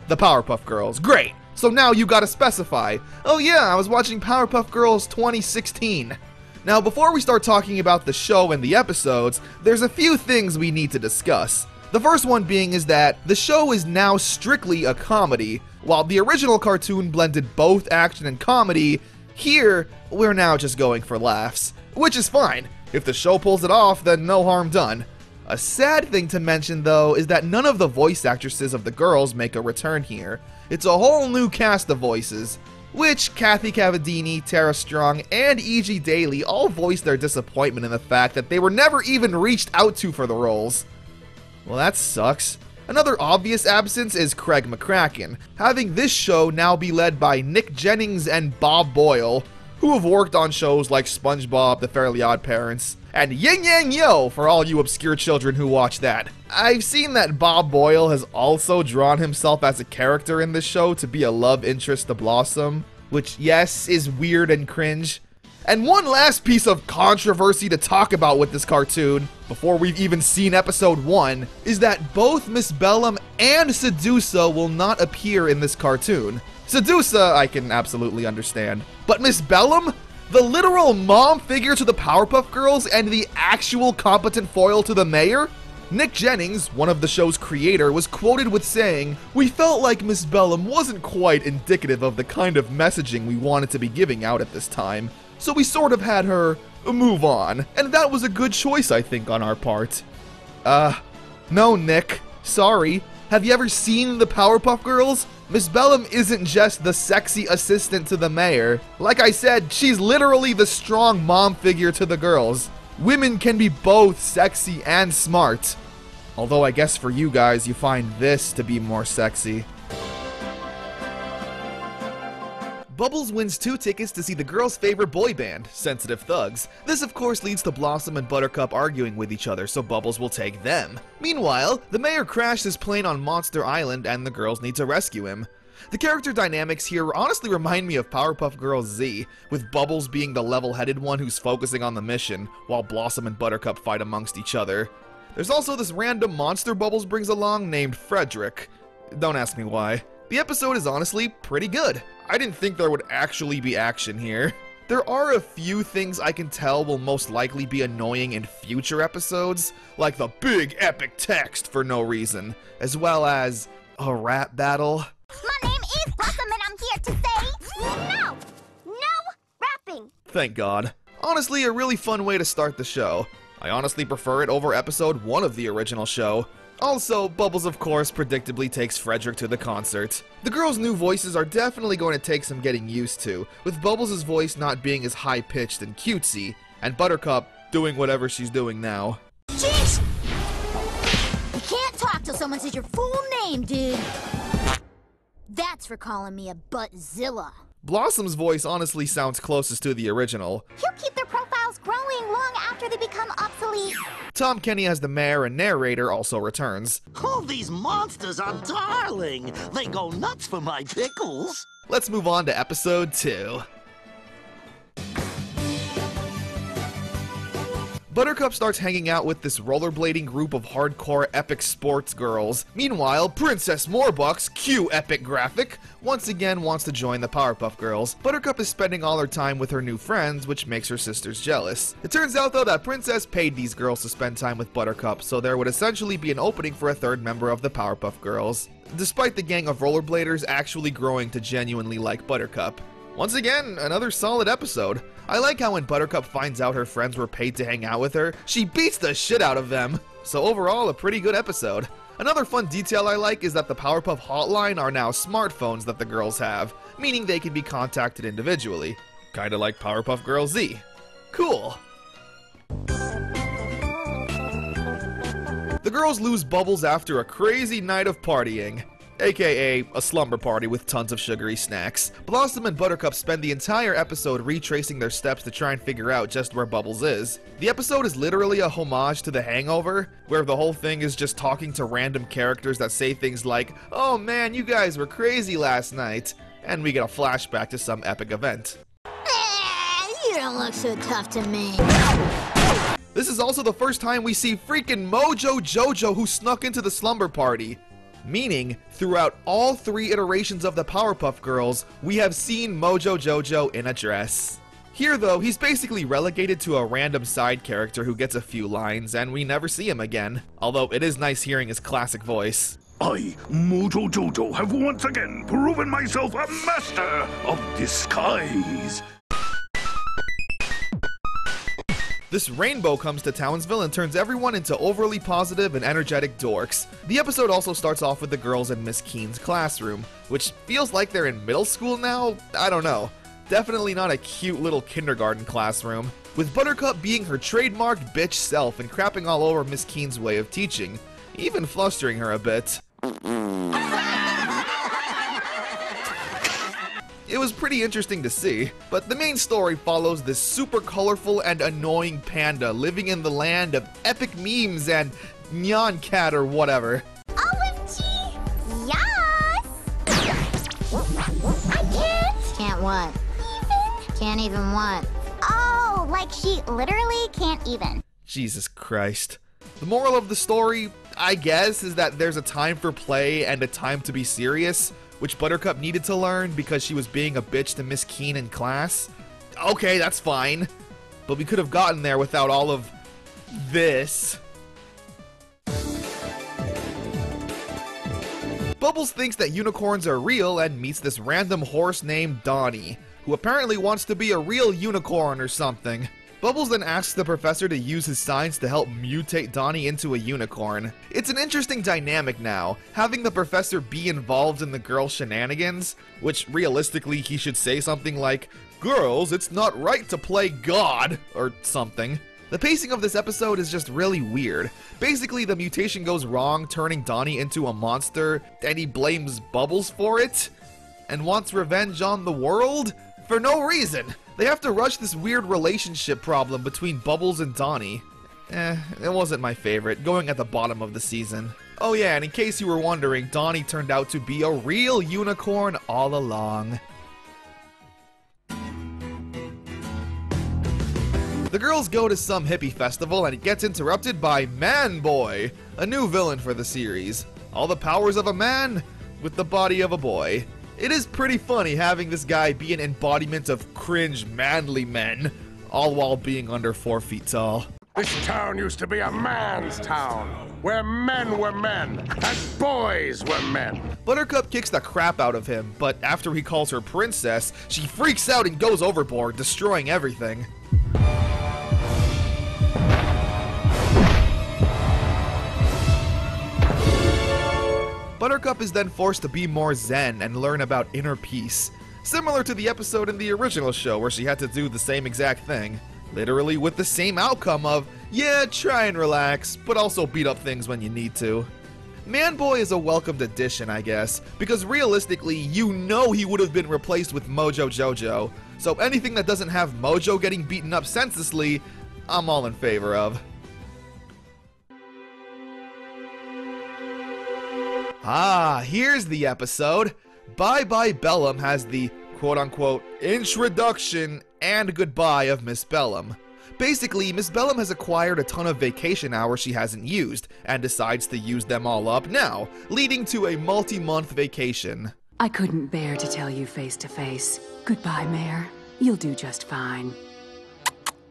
The Powerpuff Girls. Great! So now you gotta specify, oh yeah, I was watching Powerpuff Girls 2016. Now, before we start talking about the show and the episodes, there's a few things we need to discuss. The first one being is that the show is now strictly a comedy. While the original cartoon blended both action and comedy, here, we're now just going for laughs. Which is fine. If the show pulls it off, then no harm done. A sad thing to mention, though, is that none of the voice actresses of the girls make a return here. It's a whole new cast of voices, which Kathy Cavadini, Tara Strong, and E.G. Daily all voiced their disappointment in the fact that they were never even reached out to for the roles. Well, that sucks. Another obvious absence is Craig McCracken, having this show now be led by Nick Jennings and Bob Boyle, who have worked on shows like SpongeBob, The Fairly OddParents, and Yin Yang Yo for all you obscure children who watch that. I've seen that Bob Boyle has also drawn himself as a character in this show to be a love interest to Blossom, which, yes, is weird and cringe. And one last piece of controversy to talk about with this cartoon, before we've even seen episode 1, is that both Miss Bellum and Sedusa will not appear in this cartoon. Sedusa, I can absolutely understand. But Miss Bellum? The literal mom figure to the Powerpuff Girls and the actual competent foil to the mayor? Nick Jennings, one of the show's creator, was quoted with saying, "We felt like Miss Bellum wasn't quite indicative of the kind of messaging we wanted to be giving out at this time, so we sort of had her move on, and that was a good choice, I think, on our part." No, Nick. Sorry. Have you ever seen the Powerpuff Girls? Miss Bellum isn't just the sexy assistant to the mayor. Like I said, she's literally the strong mom figure to the girls. Women can be both sexy and smart. Although I guess for you guys, you find this to be more sexy. Bubbles wins 2 tickets to see the girls' favorite boy band, Sensitive Thugs. This of course leads to Blossom and Buttercup arguing with each other, so Bubbles will take them. Meanwhile, the mayor crashed his plane on Monster Island and the girls need to rescue him. The character dynamics here honestly remind me of Powerpuff Girls Z, with Bubbles being the level-headed one who's focusing on the mission, while Blossom and Buttercup fight amongst each other. There's also this random monster Bubbles brings along named Frederick. Don't ask me why. The episode is honestly pretty good. I didn't think there would actually be action here. There are a few things I can tell will most likely be annoying in future episodes, like the big epic text for no reason, as well as a rap battle. My name is Blossom and I'm here to say no rapping. Thank God. Honestly, a really fun way to start the show. I honestly prefer it over episode 1 of the original show. Also, Bubbles of course predictably takes Frederick to the concert. The girls' new voices are definitely going to take some getting used to, with Bubbles' voice not being as high-pitched and cutesy, and Buttercup doing whatever she's doing now. Jeez! You can't talk till someone says your full name, dude. That's for calling me a buttzilla. Blossom's voice honestly sounds closest to the original. He'll keep their profiles growing long after they become obsolete. Tom Kenny as the mayor and narrator also returns. All these monsters are darling. They go nuts for my pickles. Let's move on to episode 2. Buttercup starts hanging out with this rollerblading group of hardcore epic sports girls. Meanwhile, Princess Morbuck's cue epic graphic once again wants to join the Powerpuff Girls. Buttercup is spending all her time with her new friends, which makes her sisters jealous. It turns out though that Princess paid these girls to spend time with Buttercup, so there would essentially be an opening for a third member of the Powerpuff Girls, despite the gang of rollerbladers actually growing to genuinely like Buttercup. Once again, another solid episode. I like how when Buttercup finds out her friends were paid to hang out with her, she beats the shit out of them. So overall, a pretty good episode. Another fun detail I like is that the Powerpuff hotline are now smartphones that the girls have, meaning they can be contacted individually. Kinda like Powerpuff Girl Z. Cool. The girls lose Bubbles after a crazy night of partying. AKA a slumber party with tons of sugary snacks. Blossom and Buttercup spend the entire episode retracing their steps to try and figure out just where Bubbles is. The episode is literally a homage to The Hangover, where the whole thing is just talking to random characters that say things like, "Oh man, you guys were crazy last night," and we get a flashback to some epic event. You don't look so tough to me. This is also the first time we see freaking Mojo Jojo who snuck into the slumber party. Meaning, throughout all 3 iterations of the Powerpuff Girls, we have seen Mojo Jojo in a dress. Here though, he's basically relegated to a random side character who gets a few lines, and we never see him again. Although it is nice hearing his classic voice. I, Mojo Jojo, have once again proven myself a master of disguise. This rainbow comes to Townsville and turns everyone into overly positive and energetic dorks. The episode also starts off with the girls in Miss Keen's classroom, which feels like they're in middle school now? I don't know. Definitely not a cute little kindergarten classroom. With Buttercup being her trademarked bitch self and crapping all over Miss Keen's way of teaching, even flustering her a bit. It was pretty interesting to see, but the main story follows this super colorful and annoying panda living in the land of epic memes and Nyan Cat or whatever. OMG! Yes! I can't! Can't what? Even? Can't even what? Oh, like she literally can't even. Jesus Christ. The moral of the story, I guess, is that there's a time for play and a time to be serious, which Buttercup needed to learn because she was being a bitch to Miss Keen in class. Okay, that's fine. But we could have gotten there without all of this. Bubbles thinks that unicorns are real and meets this random horse named Donnie, who apparently wants to be a real unicorn or something. Bubbles then asks the professor to use his signs to help mutate Donnie into a unicorn. It's an interesting dynamic now, having the professor be involved in the girls' shenanigans, which realistically he should say something like, "Girls, it's not right to play God," or something. The pacing of this episode is just really weird. Basically, the mutation goes wrong, turning Donnie into a monster, and he blames Bubbles for it, and wants revenge on the world? For no reason! They have to rush this weird relationship problem between Bubbles and Donnie. It wasn't my favorite, going at the bottom of the season. Oh yeah, and in case you were wondering, Donnie turned out to be a real unicorn all along. The girls go to some hippie festival and it gets interrupted by Man Boy, a new villain for the series. All the powers of a man with the body of a boy. It is pretty funny having this guy be an embodiment of cringe manly men, all while being under 4 feet tall. This town used to be a man's town, where men were men, and boys were men. Buttercup kicks the crap out of him, but after he calls her princess, she freaks out and goes overboard, destroying everything. Buttercup is then forced to be more zen and learn about inner peace, similar to the episode in the original show where she had to do the same exact thing, literally with the same outcome of, yeah, try and relax, but also beat up things when you need to. Man-Boy is a welcomed addition, I guess, because realistically, you know he would have been replaced with Mojo Jojo, so anything that doesn't have Mojo getting beaten up senselessly, I'm all in favor of. Ah, here's the episode. Bye Bye Bellum has the quote-unquote introduction and goodbye of Miss Bellum. Basically, Miss Bellum has acquired a ton of vacation hours she hasn't used, and decides to use them all up now, leading to a multi-month vacation. I couldn't bear to tell you face to face. Goodbye, Mayor. You'll do just fine.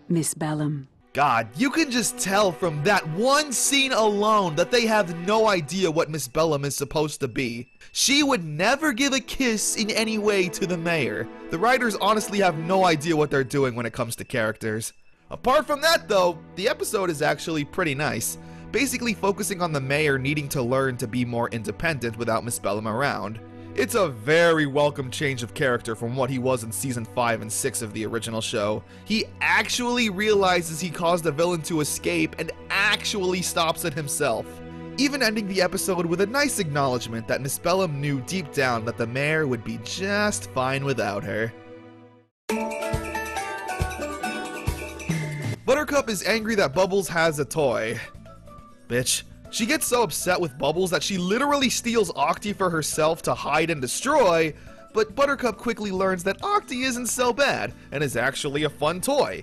Miss Bellum. God, you can just tell from that one scene alone that they have no idea what Miss Bellum is supposed to be. She would never give a kiss in any way to the mayor. The writers honestly have no idea what they're doing when it comes to characters. Apart from that though, the episode is actually pretty nice, basically focusing on the mayor needing to learn to be more independent without Miss Bellum around. It's a very welcome change of character from what he was in season 5 and 6 of the original show. He actually realizes he caused a villain to escape and actually stops it himself. Even ending the episode with a nice acknowledgement that Miss Bellum knew deep down that the mayor would be just fine without her. Buttercup is angry that Bubbles has a toy. Bitch. She gets so upset with Bubbles that she literally steals Octi for herself to hide and destroy, but Buttercup quickly learns that Octi isn't so bad and is actually a fun toy.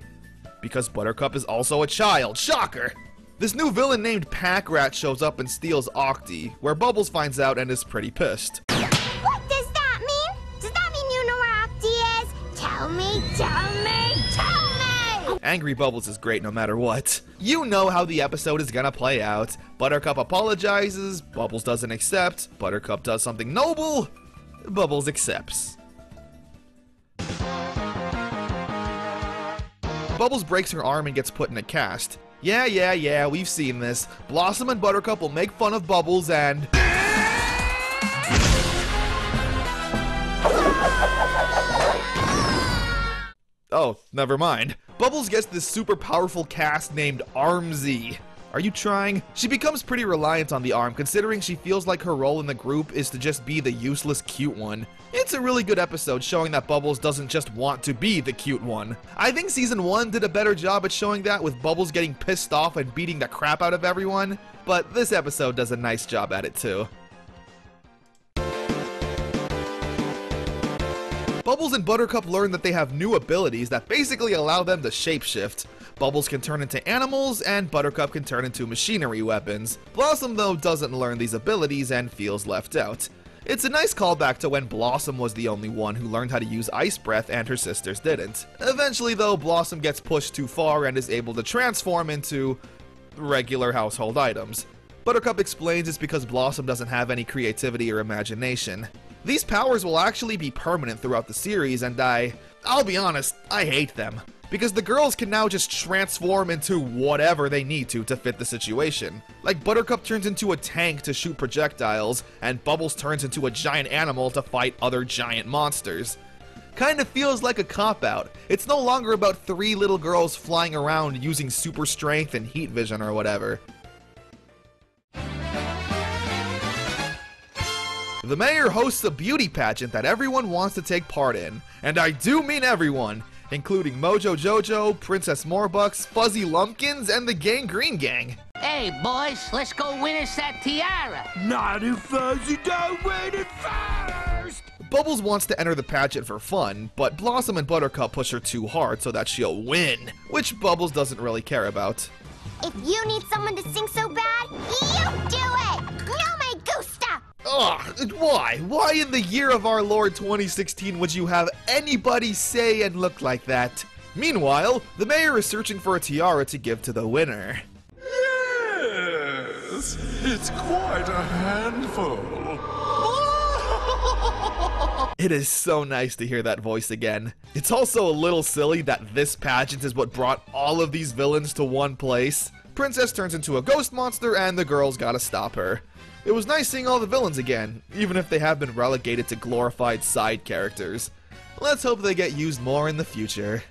Because Buttercup is also a child, shocker! This new villain named Pack Rat shows up and steals Octi, where Bubbles finds out and is pretty pissed. What does that mean? Does that mean you know where Octi is? Tell me, tell me, tell me! Angry Bubbles is great no matter what. You know how the episode is gonna play out. Buttercup apologizes, Bubbles doesn't accept, Buttercup does something noble, Bubbles accepts. Bubbles breaks her arm and gets put in a cast. Yeah, we've seen this. Blossom and Buttercup will make fun of Bubbles and... Oh, never mind. Bubbles gets this super powerful cast named Armsy. Are you trying? She becomes pretty reliant on the arm, considering she feels like her role in the group is to just be the useless cute one. It's a really good episode showing that Bubbles doesn't just want to be the cute one. I think season 1 did a better job at showing that, with Bubbles getting pissed off and beating the crap out of everyone, but this episode does a nice job at it too. Bubbles and Buttercup learn that they have new abilities that basically allow them to shapeshift. Bubbles can turn into animals, and Buttercup can turn into machinery weapons. Blossom, though, doesn't learn these abilities and feels left out. It's a nice callback to when Blossom was the only one who learned how to use Ice Breath and her sisters didn't. Eventually, though, Blossom gets pushed too far and is able to transform into regular household items. Buttercup explains it's because Blossom doesn't have any creativity or imagination. These powers will actually be permanent throughout the series, and I'll be honest, I hate them. Because the girls can now just transform into whatever they need to fit the situation. Like Buttercup turns into a tank to shoot projectiles, and Bubbles turns into a giant animal to fight other giant monsters. Kinda feels like a cop-out. It's no longer about 3 little girls flying around using super strength and heat vision or whatever. The mayor hosts a beauty pageant that everyone wants to take part in, and I do mean everyone, including Mojo Jojo, Princess Morbucks, Fuzzy Lumpkins, and the Gang Green Gang. Hey, boys, let's go win us that tiara. Not if Fuzzy don't win it first! Bubbles wants to enter the pageant for fun, but Blossom and Buttercup push her too hard so that she'll win, which Bubbles doesn't really care about. If you need someone to sing so bad, you do it! No me gusta! Ugh, why? Why in the year of our Lord 2016 would you have anybody say and look like that? Meanwhile, the mayor is searching for a tiara to give to the winner. Yes, it's quite a handful. It is so nice to hear that voice again. It's also a little silly that this pageant is what brought all of these villains to one place. Princess turns into a ghost monster and the girls gotta stop her. It was nice seeing all the villains again, even if they have been relegated to glorified side characters. Let's hope they get used more in the future.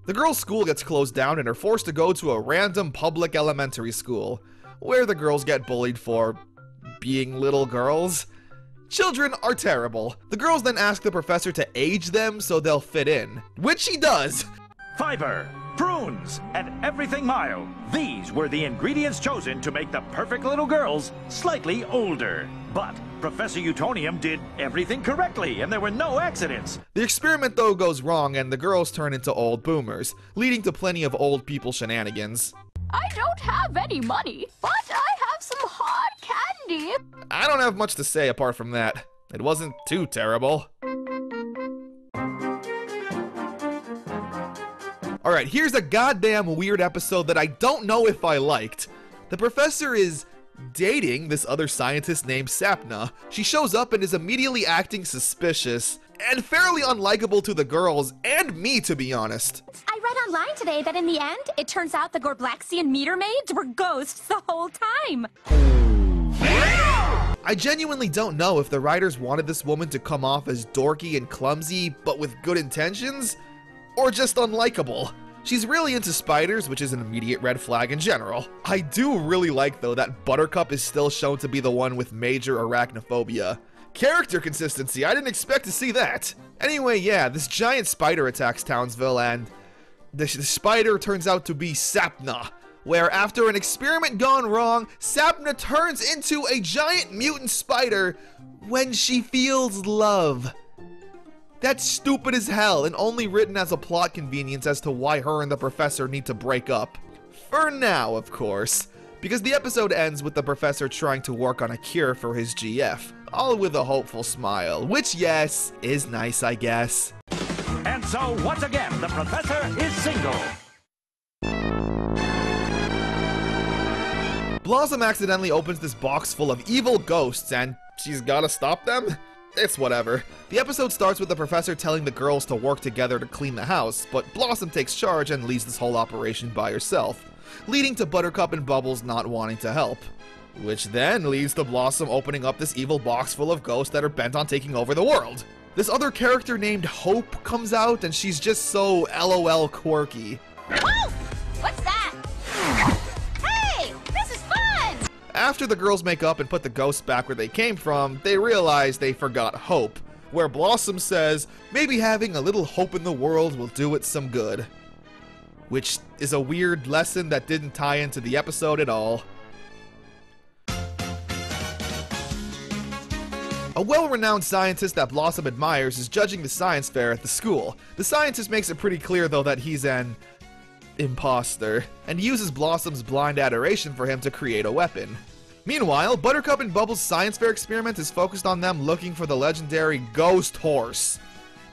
The girls' school gets closed down and are forced to go to a random public elementary school, where the girls get bullied for being little girls. Children are terrible. The girls then ask the professor to age them so they'll fit in, which he does. Fiber, prunes, and everything mild. These were the ingredients chosen to make the perfect little girls slightly older. But Professor Utonium did everything correctly, and there were no accidents. The experiment, though, goes wrong, and the girls turn into old boomers, leading to plenty of old people shenanigans. I don't have any money, but I have some hot candy. I don't have much to say apart from that. It wasn't too terrible. Alright, here's a goddamn weird episode that I don't know if I liked. The professor is dating this other scientist named Sapna. She shows up and is immediately acting suspicious, and fairly unlikable to the girls, and me, to be honest. I read online today that in the end, it turns out the Gorblaxian meter maids were ghosts the whole time. I genuinely don't know if the writers wanted this woman to come off as dorky and clumsy, but with good intentions, or just unlikable. She's really into spiders, which is an immediate red flag in general. I do really like, though, that Buttercup is still shown to be the one with major arachnophobia. Character consistency, I didn't expect to see that. Anyway, yeah, this giant spider attacks Townsville, and the spider turns out to be Sapna, where after an experiment gone wrong, Sapna turns into a giant mutant spider when she feels love. That's stupid as hell, and only written as a plot convenience as to why her and the professor need to break up. For now, of course, because the episode ends with the professor trying to work on a cure for his GF, all with a hopeful smile, which, yes, is nice, I guess. And so, once again, the professor is single. Blossom accidentally opens this box full of evil ghosts, and she's gotta stop them? It's whatever. The episode starts with the professor telling the girls to work together to clean the house, but Blossom takes charge and leads this whole operation by herself, leading to Buttercup and Bubbles not wanting to help. Which then leads to Blossom opening up this evil box full of ghosts that are bent on taking over the world. This other character named Hope comes out, and she's just so LOL quirky. Whoa! What's that? Hey! This is fun! After the girls make up and put the ghosts back where they came from, they realize they forgot Hope, where Blossom says maybe having a little hope in the world will do it some good. Which is a weird lesson that didn't tie into the episode at all. A well-renowned scientist that Blossom admires is judging the science fair at the school. The scientist makes it pretty clear, though, that he's an imposter, and uses Blossom's blind adoration for him to create a weapon. Meanwhile, Buttercup and Bubbles' science fair experiment is focused on them looking for the legendary Ghost Horse,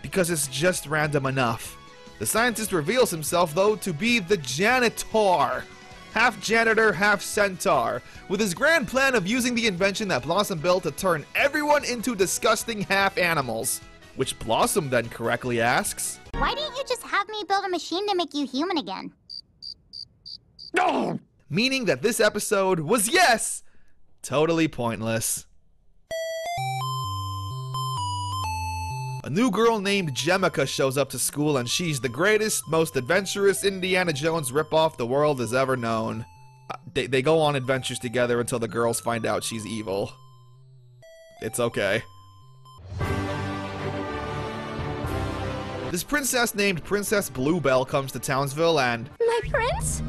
because it's just random enough. The scientist reveals himself, though, to be the Janitor. Half janitor, half centaur, with his grand plan of using the invention that Blossom built to turn everyone into disgusting half-animals. Which Blossom then correctly asks, why didn't you just have me build a machine to make you human again? No! Meaning that this episode was, yes, totally pointless. A new girl named Jemica shows up to school, and she's the greatest, most adventurous Indiana Jones ripoff the world has ever known. They go on adventures together until the girls find out she's evil. It's okay. This princess named Princess Bluebell comes to Townsville and... My prince?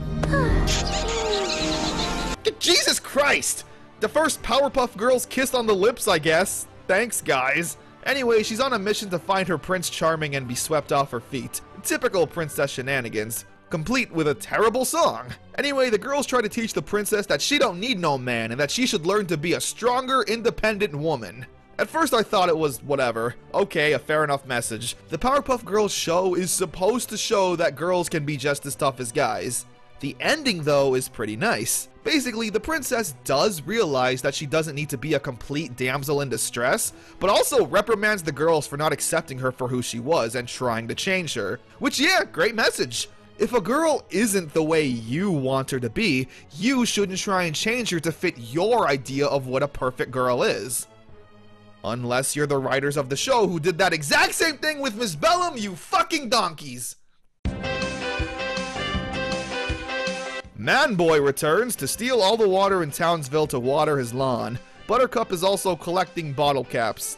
Jesus Christ! The first Powerpuff Girls kiss on the lips, I guess. Thanks, guys. Anyway, she's on a mission to find her Prince Charming and be swept off her feet. Typical princess shenanigans, complete with a terrible song. Anyway, the girls try to teach the princess that she don't need no man and that she should learn to be a stronger, independent woman. At first I thought it was whatever. Okay, a fair enough message. The Powerpuff Girls show is supposed to show that girls can be just as tough as guys. The ending, though, is pretty nice. Basically, the princess does realize that she doesn't need to be a complete damsel in distress, but also reprimands the girls for not accepting her for who she was and trying to change her. Which, yeah, great message. If a girl isn't the way you want her to be, you shouldn't try and change her to fit your idea of what a perfect girl is. Unless you're the writers of the show who did that exact same thing with Miss Bellum, you fucking donkeys! Man-Boy returns to steal all the water in Townsville to water his lawn. Buttercup is also collecting bottle caps.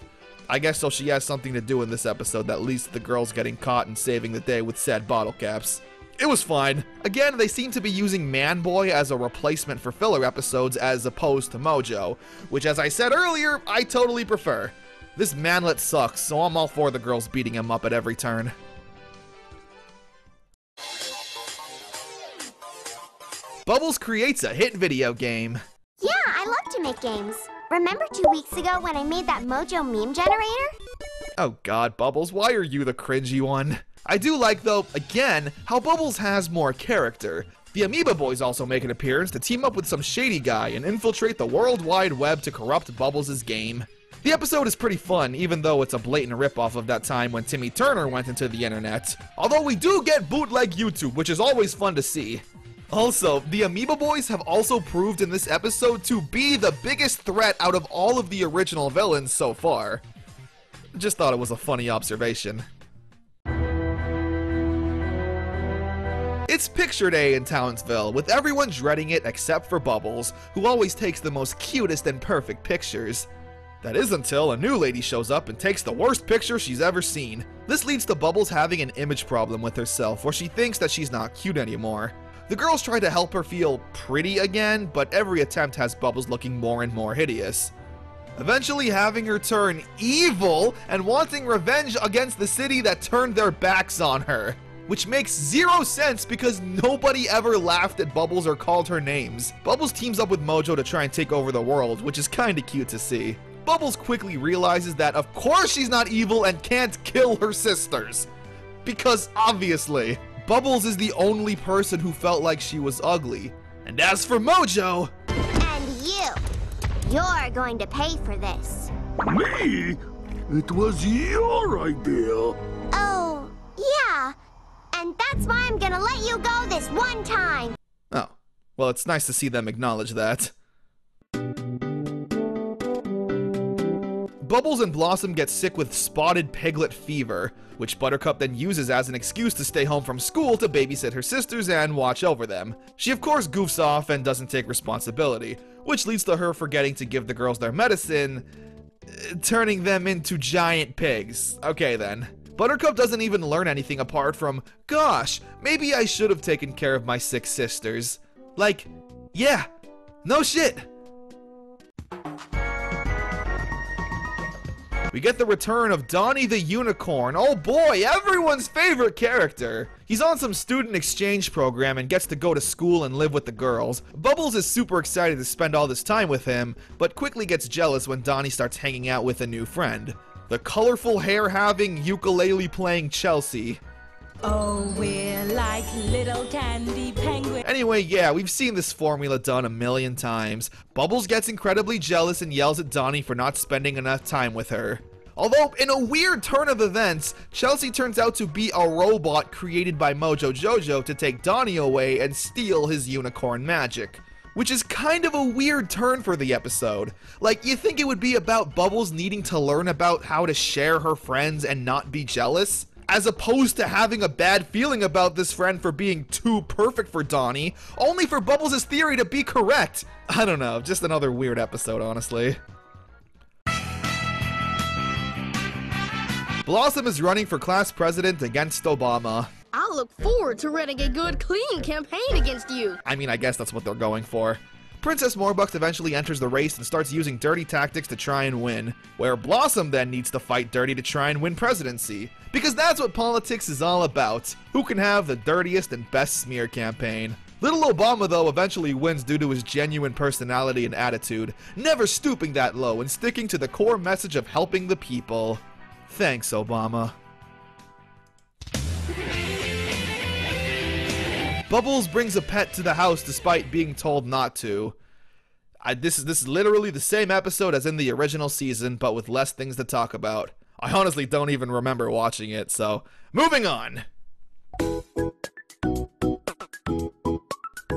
I guess so she has something to do in this episode that leads to the girls getting caught and saving the day with said bottle caps. It was fine. Again, they seem to be using Man-Boy as a replacement for filler episodes as opposed to Mojo, which, as I said earlier, I totally prefer. This manlet sucks, so I'm all for the girls beating him up at every turn. Bubbles creates a hit video game. Yeah, I love to make games. Remember 2 weeks ago when I made that Mojo meme generator? Oh god, Bubbles, why are you the cringy one? I do like, though, again, how Bubbles has more character. The Amoeba Boys also make an appearance to team up with some shady guy and infiltrate the World Wide Web to corrupt Bubbles' game. The episode is pretty fun, even though it's a blatant ripoff of that time when Timmy Turner went into the internet. Although we do get bootleg YouTube, which is always fun to see. Also, the Amoeba Boys have also proved in this episode to be the biggest threat out of all of the original villains so far. Just thought it was a funny observation. It's picture day in Townsville, with everyone dreading it except for Bubbles, who always takes the most cutest and perfect pictures. That is until a new lady shows up and takes the worst picture she's ever seen. This leads to Bubbles having an image problem with herself, where she thinks that she's not cute anymore. The girls try to help her feel pretty again, but every attempt has Bubbles looking more and more hideous. Eventually having her turn evil and wanting revenge against the city that turned their backs on her. Which makes zero sense because nobody ever laughed at Bubbles or called her names. Bubbles teams up with Mojo to try and take over the world, which is kinda cute to see. Bubbles quickly realizes that of course she's not evil and can't kill her sisters. Because obviously, Bubbles is the only person who felt like she was ugly. And as for Mojo... And you're going to pay for this. Me? It was your idea. Oh, yeah. And that's why I'm gonna let you go this one time. Oh, well, it's nice to see them acknowledge that. Bubbles and Blossom get sick with spotted piglet fever, which Buttercup then uses as an excuse to stay home from school to babysit her sisters and watch over them. She of course goofs off and doesn't take responsibility, which leads to her forgetting to give the girls their medicine, turning them into giant pigs. Okay then. Buttercup doesn't even learn anything apart from, gosh, maybe I should have taken care of my 6 sisters. Like, yeah, no shit. We get the return of Donnie the Unicorn. Oh boy, everyone's favorite character. He's on some student exchange program and gets to go to school and live with the girls. Bubbles is super excited to spend all this time with him, but quickly gets jealous when Donnie starts hanging out with a new friend. The colorful hair-having, ukulele-playing Chelsea. Oh, we're like little candy penguins. Anyway, yeah, we've seen this formula done a million times. Bubbles gets incredibly jealous and yells at Donnie for not spending enough time with her. Although, in a weird turn of events, Chelsea turns out to be a robot created by Mojo Jojo to take Donnie away and steal his unicorn magic. Which is kind of a weird turn for the episode. Like, you think it would be about Bubbles needing to learn about how to share her friends and not be jealous? As opposed to having a bad feeling about this friend for being too perfect for Donnie, only for Bubbles' theory to be correct. I don't know, just another weird episode, honestly. Blossom is running for class president against Obama. I'll look forward to running a good, clean campaign against you. I mean, I guess that's what they're going for. Princess Morbucks eventually enters the race and starts using dirty tactics to try and win, where Blossom then needs to fight dirty to try and win presidency. Because that's what politics is all about. Who can have the dirtiest and best smear campaign? Little Obama, though, eventually wins due to his genuine personality and attitude, never stooping that low and sticking to the core message of helping the people. Thanks, Obama. Bubbles brings a pet to the house despite being told not to. This is literally the same episode as in the original season, but with less things to talk about. I honestly don't even remember watching it, so moving on.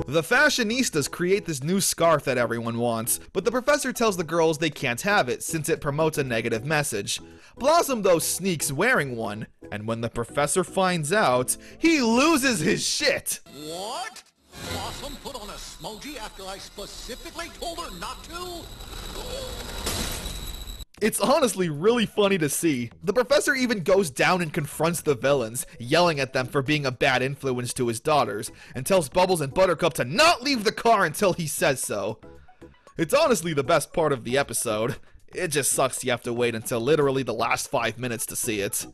The fashionistas create this new scarf that everyone wants, but the professor tells the girls they can't have it since it promotes a negative message. Blossom though sneaks wearing one, and when the professor finds out, he loses his shit. What? Blossom put on a smoji after I specifically told her not to? It's honestly really funny to see. The professor even goes down and confronts the villains, yelling at them for being a bad influence to his daughters, and tells Bubbles and Buttercup to not leave the car until he says so. It's honestly the best part of the episode. It just sucks you have to wait until literally the last 5 minutes to see it.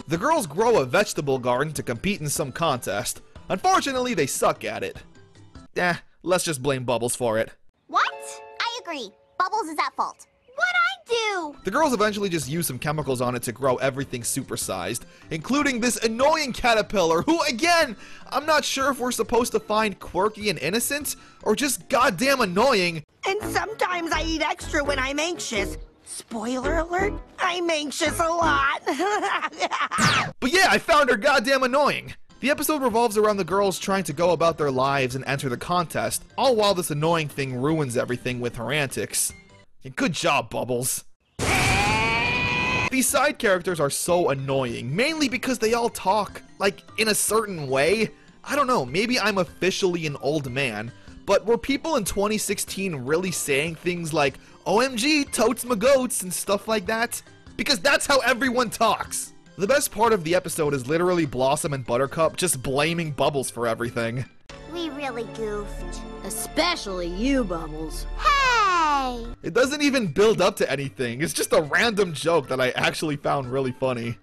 The girls grow a vegetable garden to compete in some contest. Unfortunately, they suck at it. Let's just blame Bubbles for it. What? I agree. Bubbles is at fault. What'd I do? The girls eventually just use some chemicals on it to grow everything supersized, including this annoying caterpillar who, again, I'm not sure if we're supposed to find quirky and innocent, or just goddamn annoying. And sometimes I eat extra when I'm anxious. Spoiler alert, I'm anxious a lot. But yeah, I found her goddamn annoying. The episode revolves around the girls trying to go about their lives and enter the contest, all while this annoying thing ruins everything with her antics. Good job, Bubbles. These side characters are so annoying, mainly because they all talk, like, in a certain way. I don't know, maybe I'm officially an old man, but were people in 2016 really saying things like, OMG, totes my goats, and stuff like that? Because that's how everyone talks. The best part of the episode is literally Blossom and Buttercup just blaming Bubbles for everything. We really goofed. Especially you, Bubbles. Hey! It doesn't even build up to anything. It's just a random joke that I actually found really funny.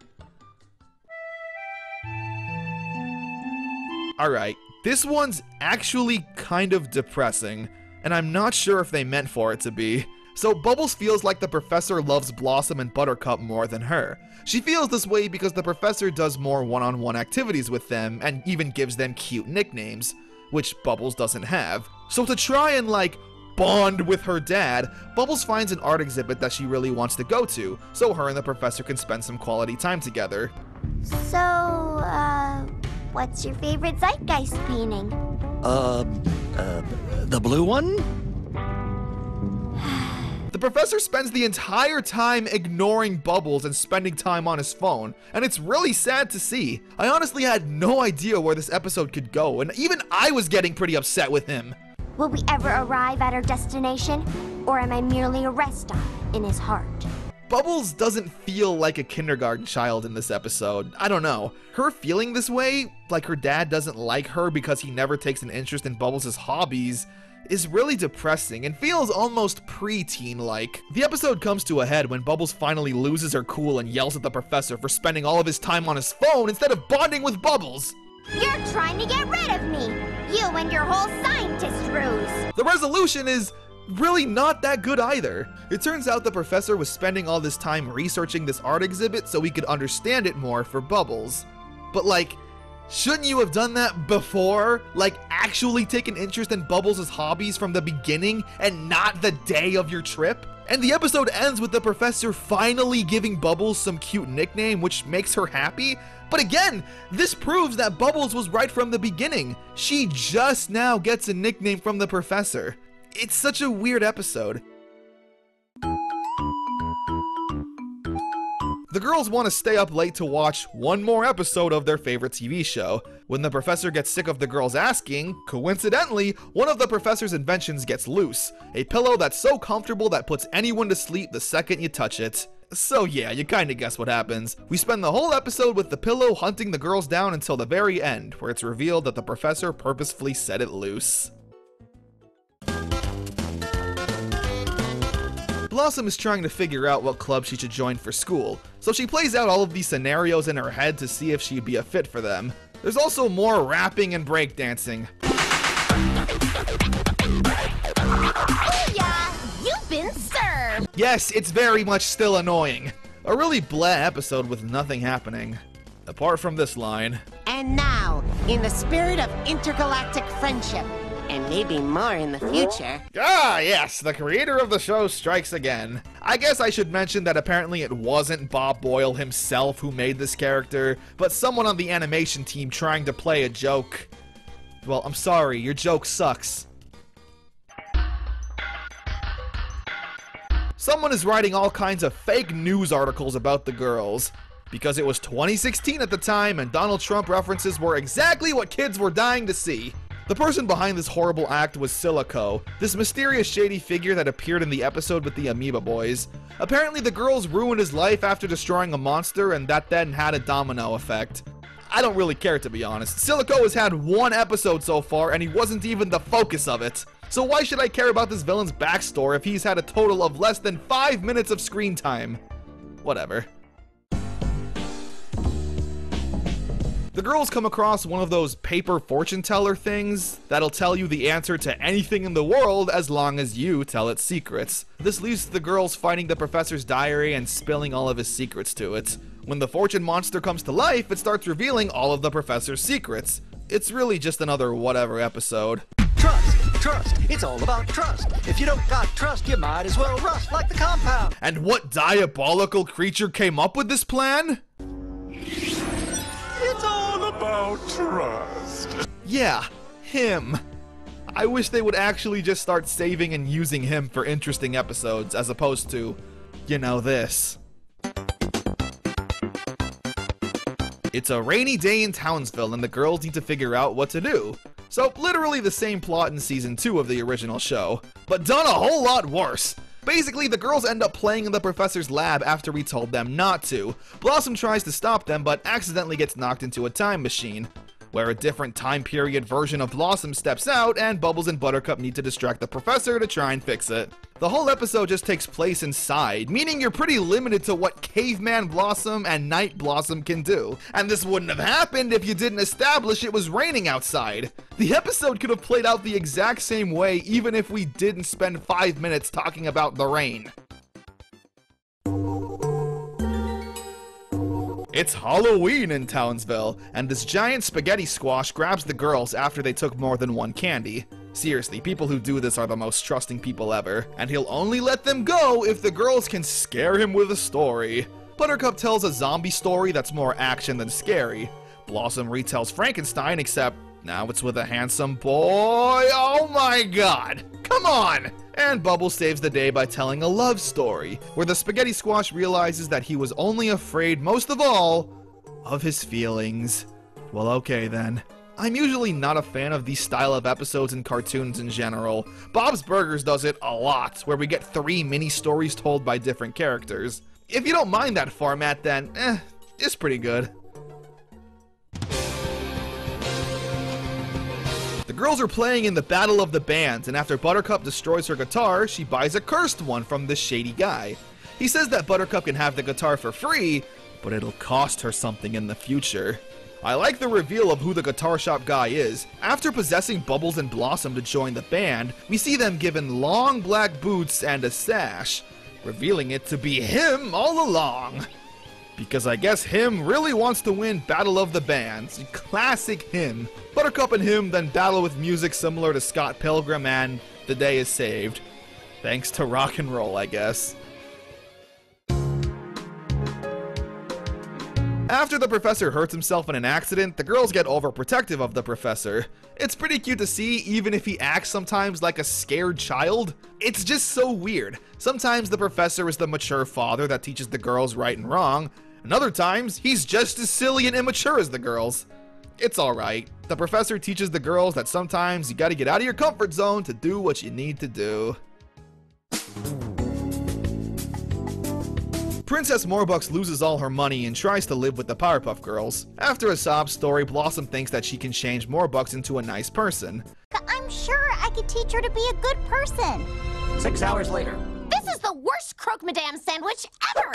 Alright, this one's actually kind of depressing, and I'm not sure if they meant for it to be. So Bubbles feels like the professor loves Blossom and Buttercup more than her. She feels this way because the professor does more one-on-one activities with them and even gives them cute nicknames, which Bubbles doesn't have. So to try and like bond with her dad, Bubbles finds an art exhibit that she really wants to go to, so her and the professor can spend some quality time together. So, what's your favorite zeitgeist painting? The blue one? The professor spends the entire time ignoring Bubbles and spending time on his phone, and it's really sad to see. I honestly had no idea where this episode could go, and even I was getting pretty upset with him. Will we ever arrive at our destination? Or am I merely a rest stop in his heart? Bubbles doesn't feel like a kindergarten child in this episode. I don't know. Her feeling this way, like her dad doesn't like her because he never takes an interest in Bubbles' hobbies, is really depressing and feels almost pre-teen-like. The episode comes to a head when Bubbles finally loses her cool and yells at the professor for spending all of his time on his phone instead of bonding with Bubbles. You're trying to get rid of me! You and your whole scientist ruse! The resolution is really not that good either. It turns out the professor was spending all this time researching this art exhibit so he could understand it more for Bubbles. But like, shouldn't you have done that before? Like, actually take an interest in Bubbles' hobbies from the beginning and not the day of your trip? And the episode ends with the professor finally giving Bubbles some cute nickname, which makes her happy. But again, this proves that Bubbles was right from the beginning. She just now gets a nickname from the professor. It's such a weird episode. The girls want to stay up late to watch one more episode of their favorite TV show. When the professor gets sick of the girls asking, coincidentally, one of the professor's inventions gets loose. A pillow that's so comfortable that puts anyone to sleep the second you touch it. So yeah, you kinda guess what happens. We spend the whole episode with the pillow hunting the girls down until the very end, where it's revealed that the professor purposefully set it loose. Blossom is trying to figure out what club she should join for school, so she plays out all of these scenarios in her head to see if she'd be a fit for them. There's also more rapping and breakdancing. Booyah! You've been served! Yes, it's very much still annoying. A really blah episode with nothing happening. Apart from this line. And now, in the spirit of intergalactic friendship, And maybe more in the future. Ah, yes, the creator of the show strikes again. I guess I should mention that apparently it wasn't Bob Boyle himself who made this character, but someone on the animation team trying to play a joke. Well, I'm sorry, your joke sucks. Someone is writing all kinds of fake news articles about the girls. Because it was 2016 at the time, and Donald Trump references were exactly what kids were dying to see. The person behind this horrible act was Silico, this mysterious shady figure that appeared in the episode with the Amoeba Boys. Apparently the girls ruined his life after destroying a monster, and that then had a domino effect. I don't really care, to be honest. Silico has had one episode so far, and he wasn't even the focus of it. So why should I care about this villain's backstory if he's had a total of less than 5 minutes of screen time? Whatever. The girls come across one of those paper fortune teller things that'll tell you the answer to anything in the world as long as you tell its secrets. This leads to the girls finding the professor's diary and spilling all of his secrets to it. When the fortune monster comes to life, it starts revealing all of the professor's secrets. It's really just another whatever episode. Trust. It's all about trust. If you don't got trust, you might as well rust like the compound. And what diabolical creature came up with this plan? It's all about trust. Yeah, him. I wish they would actually just start saving and using him for interesting episodes as opposed to, you know, this. It's a rainy day in Townsville and the girls need to figure out what to do. So literally the same plot in season 2 of the original show, but done a whole lot worse. Basically, the girls end up playing in the professor's lab after we told them not to. Blossom tries to stop them, but accidentally gets knocked into a time machine, where a different time period version of Blossom steps out, and Bubbles and Buttercup need to distract the professor to try and fix it. The whole episode just takes place inside, meaning you're pretty limited to what Caveman Blossom and Night Blossom can do. And this wouldn't have happened if you didn't establish it was raining outside. The episode could have played out the exact same way even if we didn't spend 5 minutes talking about the rain. It's Halloween in Townsville, and this giant spaghetti squash grabs the girls after they took more than one candy. Seriously, people who do this are the most trusting people ever, and he'll only let them go if the girls can scare him with a story. Buttercup tells a zombie story that's more action than scary. Blossom retells Frankenstein, except now it's with a handsome boy. Oh my god! Come on! And Bubbles saves the day by telling a love story, where the spaghetti squash realizes that he was only afraid, most of all, of his feelings. Well, okay then. I'm usually not a fan of these style of episodes in cartoons in general. Bob's Burgers does it a lot, where we get 3 mini-stories told by different characters. If you don't mind that format, then, it's pretty good. The girls are playing in the Battle of the Bands, and after Buttercup destroys her guitar, she buys a cursed one from this shady guy. He says that Buttercup can have the guitar for free, but it'll cost her something in the future. I like the reveal of who the guitar shop guy is. After possessing Bubbles and Blossom to join the band, we see them given long black boots and a sash, revealing it to be him all along. Because I guess him really wants to win Battle of the Bands. Classic him. Buttercup and him then battle with music similar to Scott Pilgrim, and the day is saved. Thanks to rock and roll, I guess. After the professor hurts himself in an accident, the girls get overprotective of the professor. It's pretty cute to see, even if he acts sometimes like a scared child. It's just so weird. Sometimes the professor is the mature father that teaches the girls right and wrong, and other times he's just as silly and immature as the girls. It's alright. The professor teaches the girls that sometimes you gotta get out of your comfort zone to do what you need to do. Princess Morbucks loses all her money and tries to live with the Powerpuff Girls. After a sob story, Blossom thinks that she can change Morbucks into a nice person. I'm sure I could teach her to be a good person. 6 hours later. This is the worst croque madame sandwich ever!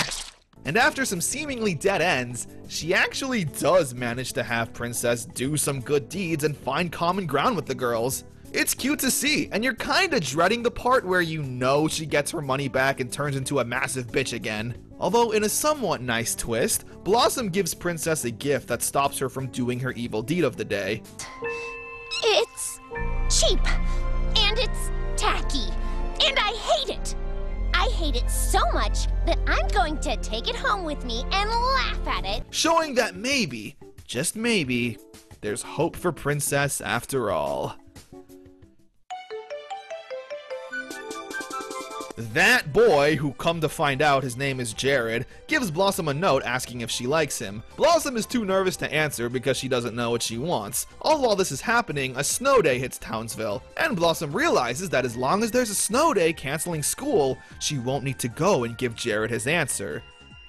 And after some seemingly dead ends, she actually does manage to have Princess do some good deeds and find common ground with the girls. It's cute to see, and you're kinda dreading the part where you know she gets her money back and turns into a massive bitch again. Although in a somewhat nice twist, Blossom gives Princess a gift that stops her from doing her evil deed of the day. It's cheap. And it's tacky. And I hate it. I hate it so much that I'm going to take it home with me and laugh at it. Showing that maybe, just maybe, there's hope for Princess after all. That boy, who come to find out his name is Jared, gives Blossom a note asking if she likes him. Blossom is too nervous to answer because she doesn't know what she wants. All while this is happening, a snow day hits Townsville, and Blossom realizes that as long as there's a snow day canceling school, she won't need to go and give Jared his answer.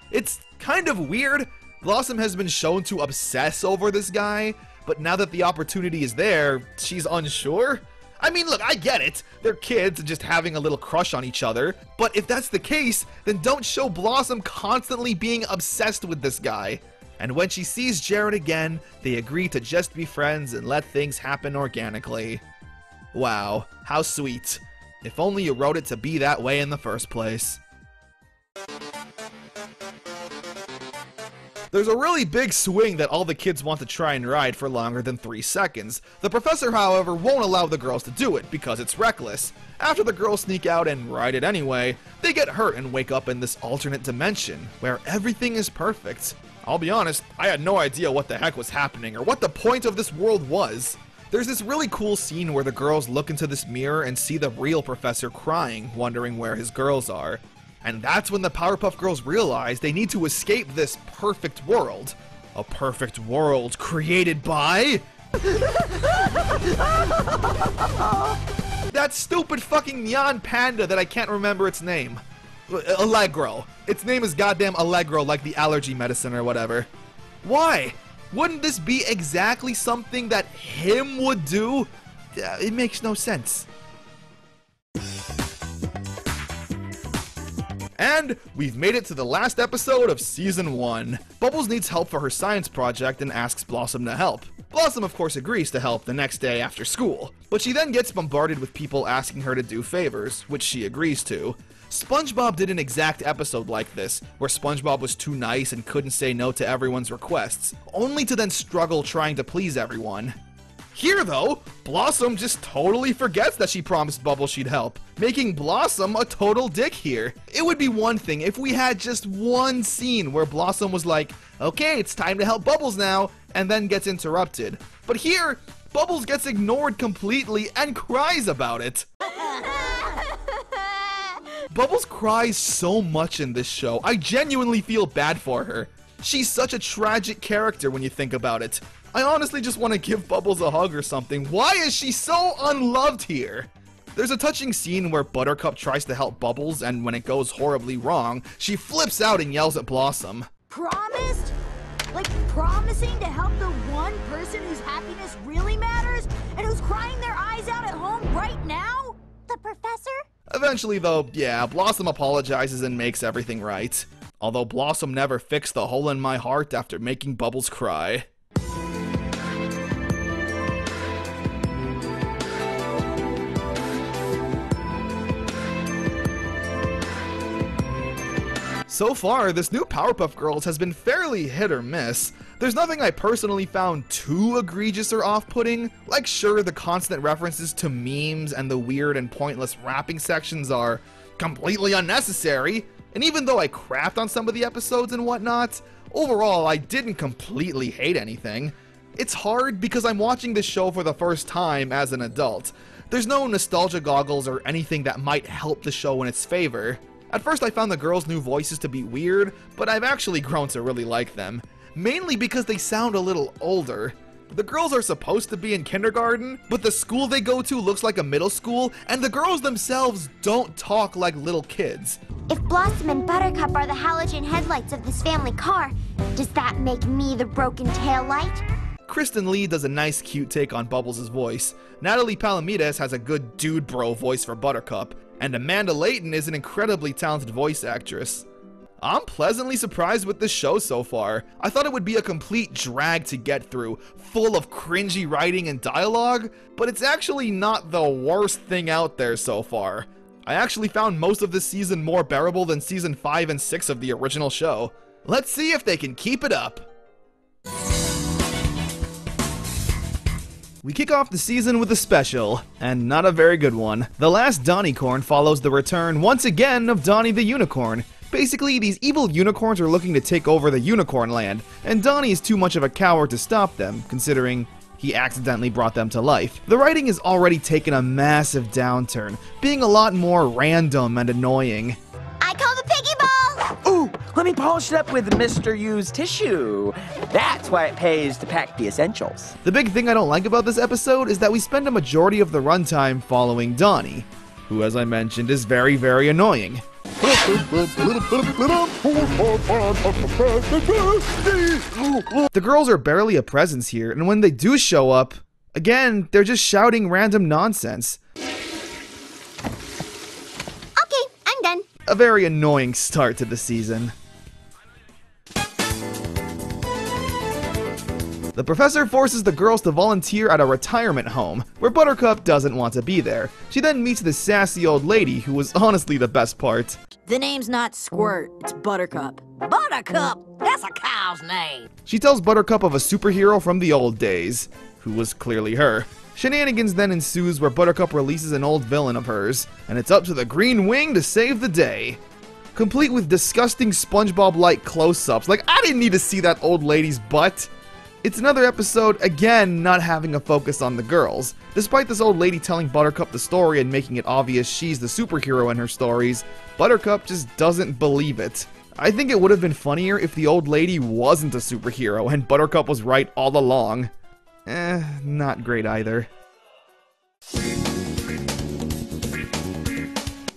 It's kind of weird. Blossom has been shown to obsess over this guy, but now that the opportunity is there, she's unsure. I mean, look, I get it. They're kids and just having a little crush on each other. But if that's the case, then don't show Blossom constantly being obsessed with this guy. And when she sees Jared again, they agree to just be friends and let things happen organically. Wow, how sweet. If only you wrote it to be that way in the first place. There's a really big swing that all the kids want to try and ride for longer than 3 seconds. The professor, however, won't allow the girls to do it because it's reckless. After the girls sneak out and ride it anyway, they get hurt and wake up in this alternate dimension where everything is perfect. I'll be honest, I had no idea what the heck was happening or what the point of this world was. There's this really cool scene where the girls look into this mirror and see the real professor crying, wondering where his girls are. And that's when the Powerpuff Girls realize they need to escape this perfect world. A perfect world created by... that stupid fucking neon panda that I can't remember its name. Allegro. Its name is goddamn Allegro, like the allergy medicine or whatever. Why? Wouldn't this be exactly something that him would do? It makes no sense. And we've made it to the last episode of Season 1. Bubbles needs help for her science project and asks Blossom to help. Blossom of course agrees to help the next day after school, but she then gets bombarded with people asking her to do favors, which she agrees to. SpongeBob did an exact episode like this, where SpongeBob was too nice and couldn't say no to everyone's requests, only to then struggle trying to please everyone. Here though, Blossom just totally forgets that she promised Bubbles she'd help, making Blossom a total dick here. It would be one thing if we had just one scene where Blossom was like, okay, it's time to help Bubbles now, and then gets interrupted. But here, Bubbles gets ignored completely and cries about it. Bubbles cries so much in this show, I genuinely feel bad for her. She's such a tragic character when you think about it. I honestly just want to give Bubbles a hug or something. Why is she so unloved here? There's a touching scene where Buttercup tries to help Bubbles, and when it goes horribly wrong, she flips out and yells at Blossom. Promised? Like promising to help the one person whose happiness really matters and who's crying their eyes out at home right now? The professor? Eventually though, yeah, Blossom apologizes and makes everything right. Although Blossom never fixed the hole in my heart after making Bubbles cry. So far, this new Powerpuff Girls has been fairly hit or miss. There's nothing I personally found too egregious or off-putting. Like, sure, the constant references to memes and the weird and pointless rapping sections are completely unnecessary. And even though I crapped on some of the episodes and whatnot, overall I didn't completely hate anything. It's hard because I'm watching this show for the first time as an adult. There's no nostalgia goggles or anything that might help the show in its favor. At first I found the girls' new voices to be weird, but I've actually grown to really like them. Mainly because they sound a little older. The girls are supposed to be in kindergarten, but the school they go to looks like a middle school, and the girls themselves don't talk like little kids. If Blossom and Buttercup are the halogen headlights of this family car, does that make me the broken tail light? Kristen Lee does a nice cute take on Bubbles' voice. Natalie Palamides has a good dude bro voice for Buttercup. And Amanda Layton is an incredibly talented voice actress. I'm pleasantly surprised with this show so far. I thought it would be a complete drag to get through, full of cringy writing and dialogue, but it's actually not the worst thing out there so far. I actually found most of this season more bearable than season 5 and 6 of the original show. Let's see if they can keep it up. We kick off the season with a special, and not a very good one. The Last Donnycorn follows the return, once again, of Donnie the Unicorn. Basically, these evil unicorns are looking to take over the Unicorn Land, and Donnie is too much of a coward to stop them, considering he accidentally brought them to life. The writing has already taken a massive downturn, being a lot more random and annoying. I call the piggy ball! Ooh, let me polish it up with Mr. Used Tissue. That's why it pays to pack the essentials. The big thing I don't like about this episode is that we spend a majority of the runtime following Donnie, who, as I mentioned, is very, very annoying. The girls are barely a presence here, and when they do show up, again, they're just shouting random nonsense. Okay, I'm done. A very annoying start to the season. The professor forces the girls to volunteer at a retirement home, where Buttercup doesn't want to be there. She then meets this sassy old lady, who was honestly the best part. The name's not Squirt, it's Buttercup. Buttercup? That's a cow's name. She tells Buttercup of a superhero from the old days, who was clearly her. Shenanigans then ensues where Buttercup releases an old villain of hers, and it's up to the Green Wing to save the day. Complete with disgusting SpongeBob-like close-ups, like I didn't need to see that old lady's butt. It's another episode, again, not having a focus on the girls. Despite this old lady telling Buttercup the story and making it obvious she's the superhero in her stories, Buttercup just doesn't believe it. I think it would have been funnier if the old lady wasn't a superhero and Buttercup was right all along. Not great either.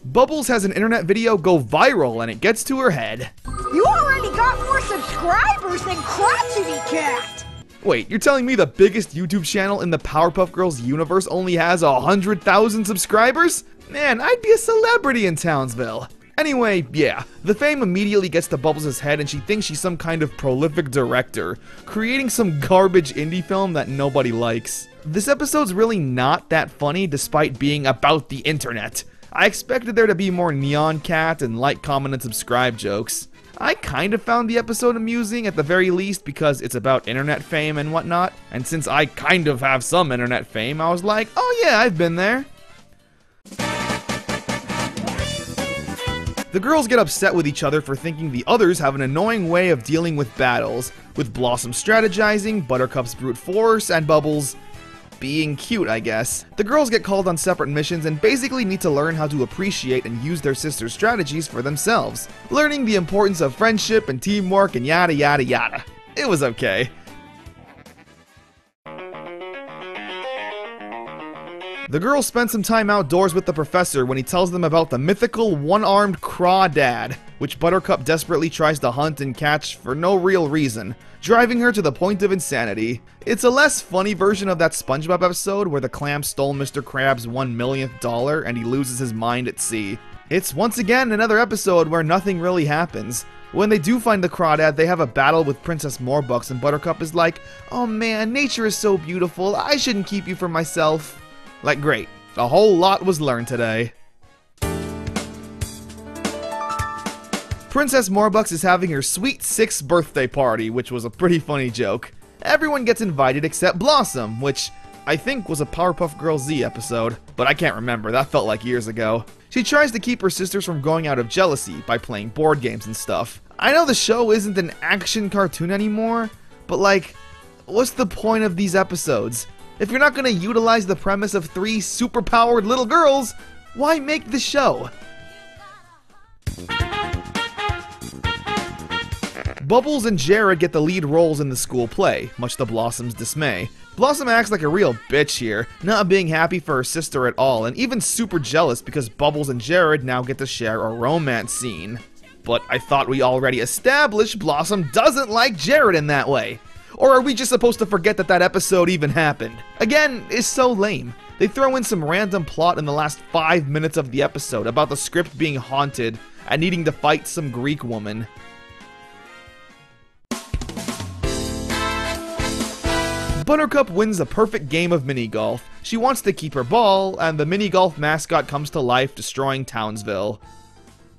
Bubbles has an internet video go viral and it gets to her head. You already got more subscribers than Crotchety Cat! Wait, you're telling me the biggest YouTube channel in the Powerpuff Girls universe only has 100,000 subscribers? Man, I'd be a celebrity in Townsville. Anyway, yeah, the fame immediately gets to Bubbles' head and she thinks she's some kind of prolific director, creating some garbage indie film that nobody likes. This episode's really not that funny despite being about the internet. I expected there to be more Neon Cat and like, comment, and subscribe jokes. I kind of found the episode amusing at the very least because it's about internet fame and whatnot, and since I kind of have some internet fame, I was like, oh yeah, I've been there. The girls get upset with each other for thinking the others have an annoying way of dealing with battles, with Blossom strategizing, Buttercup's brute force, and Bubbles being cute, I guess. The girls get called on separate missions and basically need to learn how to appreciate and use their sister's strategies for themselves, learning the importance of friendship and teamwork and yada yada yada. It was okay. The girls spend some time outdoors with the professor when he tells them about the mythical one-armed crawdad, which Buttercup desperately tries to hunt and catch for no real reason, driving her to the point of insanity. It's a less funny version of that SpongeBob episode where the clam stole Mr. Krabs' $1 millionth and he loses his mind at sea. It's once again another episode where nothing really happens. When they do find the crawdad, they have a battle with Princess Morbucks and Buttercup is like, oh man, nature is so beautiful, I shouldn't keep you for myself. Like, great. A whole lot was learned today. Princess Morbucks is having her sweet 6th birthday party, which was a pretty funny joke. Everyone gets invited except Blossom, which I think was a Powerpuff Girls Z episode, but I can't remember, that felt like years ago. She tries to keep her sisters from going out of jealousy by playing board games and stuff. I know the show isn't an action cartoon anymore, but like, what's the point of these episodes? If you're not going to utilize the premise of 3 superpowered little girls, why make the show? Bubbles and Jared get the lead roles in the school play, much to Blossom's dismay. Blossom acts like a real bitch here, not being happy for her sister at all, and even super jealous because Bubbles and Jared now get to share a romance scene. But I thought we already established Blossom doesn't like Jared in that way. Or are we just supposed to forget that that episode even happened? Again, it's so lame. They throw in some random plot in the last 5 minutes of the episode about the script being haunted and needing to fight some Greek woman. Buttercup wins a perfect game of mini-golf. She wants to keep her ball, and the mini-golf mascot comes to life, destroying Townsville.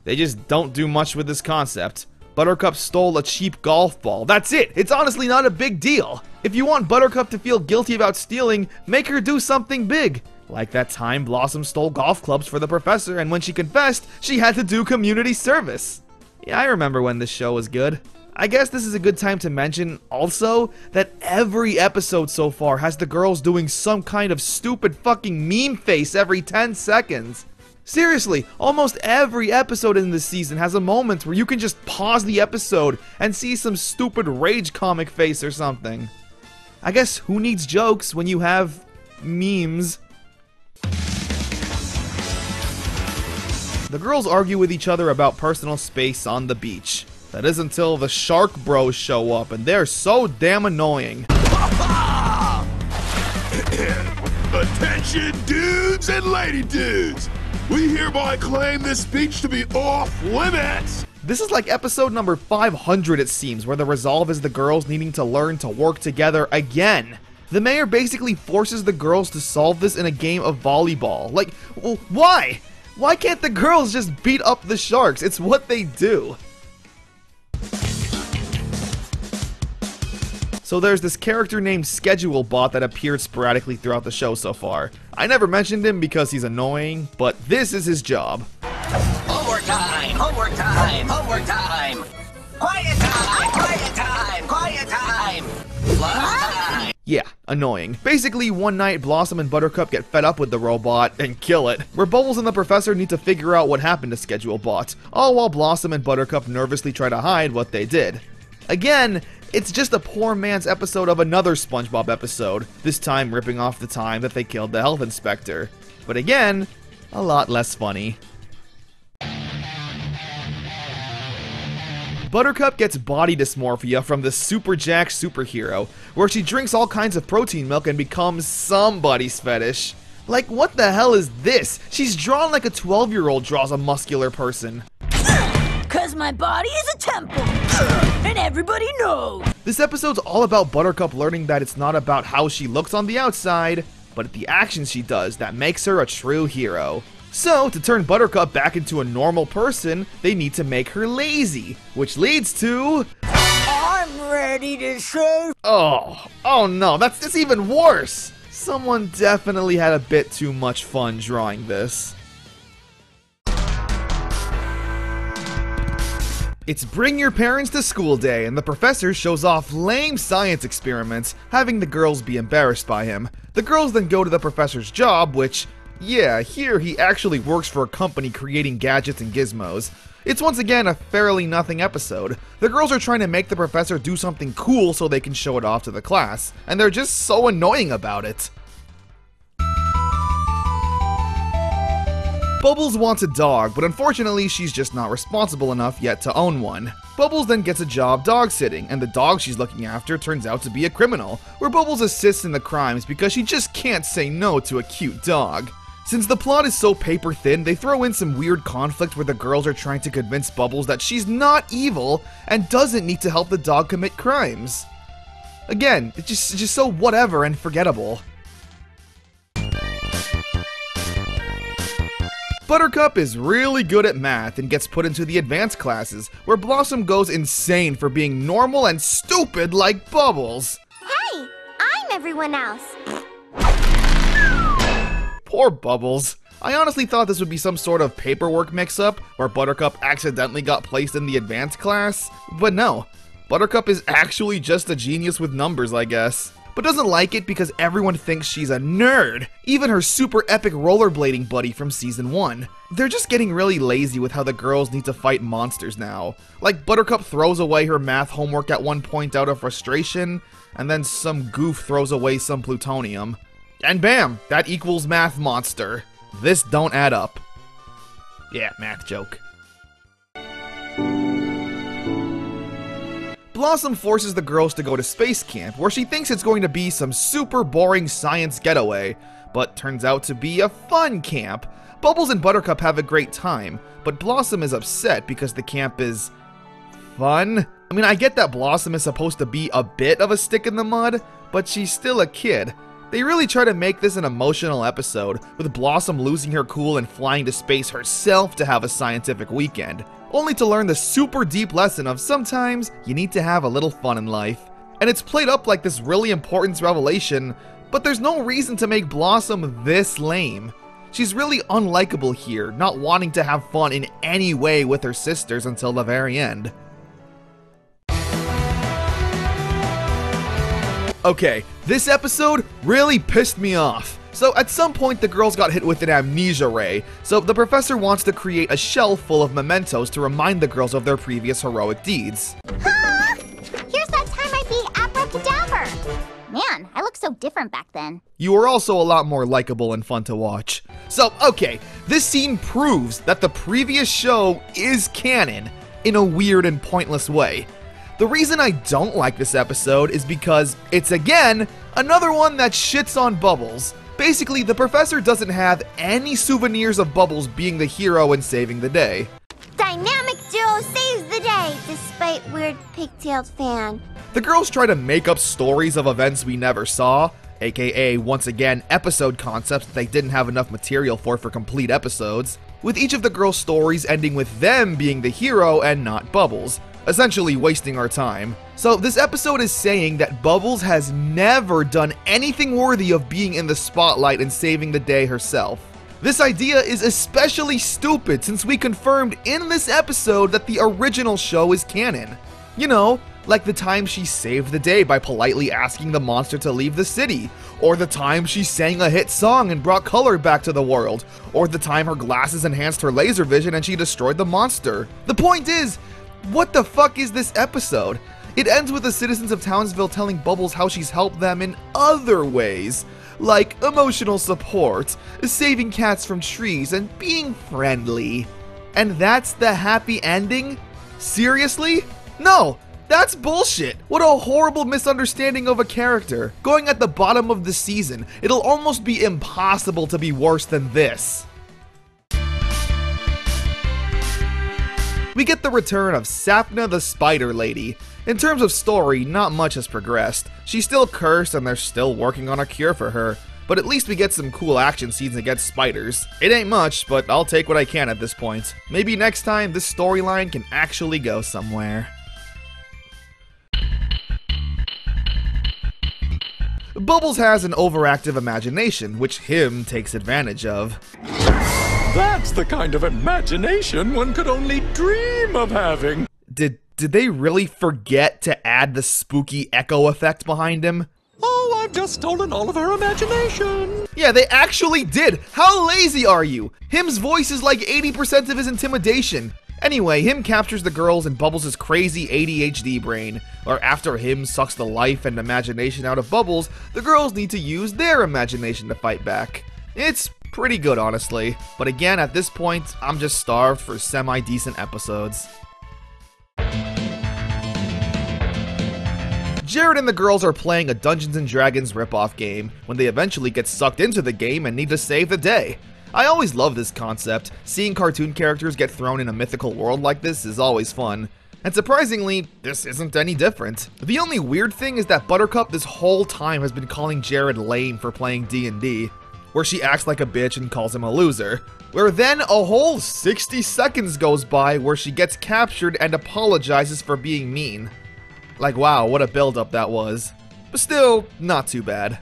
They just don't do much with this concept. Buttercup stole a cheap golf ball. That's it. It's honestly not a big deal. If you want Buttercup to feel guilty about stealing, make her do something big. Like that time Blossom stole golf clubs for the professor, and when she confessed, she had to do community service. Yeah, I remember when this show was good. I guess this is a good time to mention, also, that every episode so far has the girls doing some kind of stupid fucking meme face every 10 seconds. Seriously, almost every episode in this season has a moment where you can just pause the episode and see some stupid rage comic face or something. I guess who needs jokes when you have memes? The girls argue with each other about personal space on the beach. That is until the Shark Bros show up, and they're so damn annoying. Attention, dudes and lady dudes! We hereby claim this beach to be off limits! This is like episode number 500, it seems, where the resolve is the girls needing to learn to work together again. The mayor basically forces the girls to solve this in a game of volleyball. Like, why? Why can't the girls just beat up the sharks? It's what they do. So there's this character named Schedule Bot that appeared sporadically throughout the show so far. I never mentioned him because he's annoying, but this is his job. Homework time! Homework time! Homework time! Quiet time! Quiet time! Quiet time! Flush time! Yeah, annoying. Basically, one night, Blossom and Buttercup get fed up with the robot and kill it, where Bubbles and the professor need to figure out what happened to Schedule Bot, all while Blossom and Buttercup nervously try to hide what they did. Again, it's just a poor man's episode of another SpongeBob episode, this time ripping off the time that they killed the health inspector. But again, a lot less funny. Buttercup gets body dysmorphia from the Super Jack superhero, where she drinks all kinds of protein milk and becomes somebody's fetish. Like, what the hell is this? She's drawn like a 12-year-old draws a muscular person. 'Cause my body is a temple, and everybody knows. This episode's all about Buttercup learning that it's not about how she looks on the outside, but the actions she does that makes her a true hero. So, to turn Buttercup back into a normal person, they need to make her lazy, which leads to... I'm ready to shave. Oh no, that's even worse! Someone definitely had a bit too much fun drawing this. It's Bring Your Parents to School Day, and the professor shows off lame science experiments, having the girls be embarrassed by him. The girls then go to the professor's job, which, yeah, here he actually works for a company creating gadgets and gizmos. It's once again a fairly nothing episode. The girls are trying to make the professor do something cool so they can show it off to the class, and they're just so annoying about it. Bubbles wants a dog, but unfortunately she's just not responsible enough yet to own one. Bubbles then gets a job dog sitting, and the dog she's looking after turns out to be a criminal, where Bubbles assists in the crimes because she just can't say no to a cute dog. Since the plot is so paper thin, they throw in some weird conflict where the girls are trying to convince Bubbles that she's not evil and doesn't need to help the dog commit crimes. Again, it's just so whatever and forgettable. Buttercup is really good at math and gets put into the advanced classes, where Blossom goes insane for being normal and stupid like Bubbles. Hey, I'm everyone else. Poor Bubbles. I honestly thought this would be some sort of paperwork mix-up, where Buttercup accidentally got placed in the advanced class, but no. Buttercup is actually just a genius with numbers, I guess. But doesn't like it because everyone thinks she's a nerd, even her super epic rollerblading buddy from season 1. They're just getting really lazy with how the girls need to fight monsters now. Like, Buttercup throws away her math homework at one point out of frustration, and then some goof throws away some plutonium. And bam, that equals math monster. This don't add up. Yeah, math joke. Blossom forces the girls to go to space camp, where she thinks it's going to be some super boring science getaway, but turns out to be a fun camp. Bubbles and Buttercup have a great time, but Blossom is upset because the camp is fun. I mean, I get that Blossom is supposed to be a bit of a stick in the mud, but she's still a kid. They really try to make this an emotional episode, with Blossom losing her cool and flying to space herself to have a scientific weekend. only to learn the super deep lesson of sometimes you need to have a little fun in life. And it's played up like this really important revelation, but there's no reason to make Blossom this lame. She's really unlikable here, not wanting to have fun in any way with her sisters until the very end. Okay, this episode really pissed me off. So at some point the girls got hit with an amnesia ray, so the professor wants to create a shelf full of mementos to remind the girls of their previous heroic deeds. Huh? Here's that time I beat Abracadabra. Man, I looked so different back then. You were also a lot more likable and fun to watch. So, okay, this scene proves that the previous show is canon in a weird and pointless way. The reason I don't like this episode is because it's, again, another one that shits on Bubbles. Basically, the professor doesn't have any souvenirs of Bubbles being the hero and saving the day. Dynamic duo saves the day, despite weird pigtailed fan. The girls try to make up stories of events we never saw, aka, once again, episode concepts that they didn't have enough material for complete episodes, with each of the girls' stories ending with them being the hero and not Bubbles, essentially wasting our time. So this episode is saying that Bubbles has never done anything worthy of being in the spotlight and saving the day herself. This idea is especially stupid since we confirmed in this episode that the original show is canon. You know, like the time she saved the day by politely asking the monster to leave the city, or the time she sang a hit song and brought color back to the world, or the time her glasses enhanced her laser vision and she destroyed the monster. The point is, what the fuck is this episode? It ends with the citizens of Townsville telling Bubbles how she's helped them in other ways, like emotional support, saving cats from trees, and being friendly. And that's the happy ending? Seriously? No! That's bullshit! What a horrible misunderstanding of a character. Going at the bottom of the season, it'll almost be impossible to be worse than this. We get the return of Sapna the Spider Lady. In terms of story, not much has progressed. She's still cursed and they're still working on a cure for her, but at least we get some cool action scenes against spiders. It ain't much, but I'll take what I can at this point. Maybe next time this storyline can actually go somewhere. Bubbles has an overactive imagination, which him takes advantage of. That's the kind of imagination one could only dream of having. Did they really forget to add the spooky echo effect behind him? Oh, I've just stolen all of her imagination. Yeah, they actually did. How lazy are you? Him's voice is like 80% of his intimidation. Anyway, him captures the girls in Bubbles' crazy ADHD brain, where after him sucks the life and imagination out of Bubbles, the girls need to use their imagination to fight back. It's pretty good, honestly, but again, at this point, I'm just starved for semi-decent episodes. Jared and the girls are playing a Dungeons & Dragons ripoff game, when they eventually get sucked into the game and need to save the day. I always love this concept. Seeing cartoon characters get thrown in a mythical world like this is always fun. And surprisingly, this isn't any different. The only weird thing is that Buttercup this whole time has been calling Jared lame for playing D&D, where she acts like a bitch and calls him a loser. Where then a whole 60 seconds goes by where she gets captured and apologizes for being mean. Like, wow, what a build-up that was. But still, not too bad.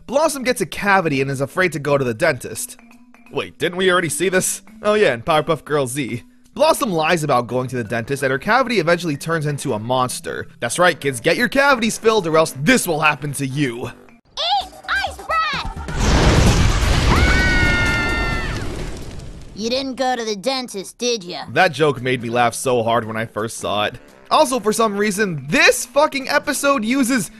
Blossom gets a cavity and is afraid to go to the dentist. Wait, didn't we already see this? Oh yeah, in Powerpuff Girls Z. Blossom lies about going to the dentist and her cavity eventually turns into a monster. That's right, kids, get your cavities filled or else this will happen to you. Eat ice breath! You didn't go to the dentist, did you? That joke made me laugh so hard when I first saw it. Also, for some reason, this fucking episode uses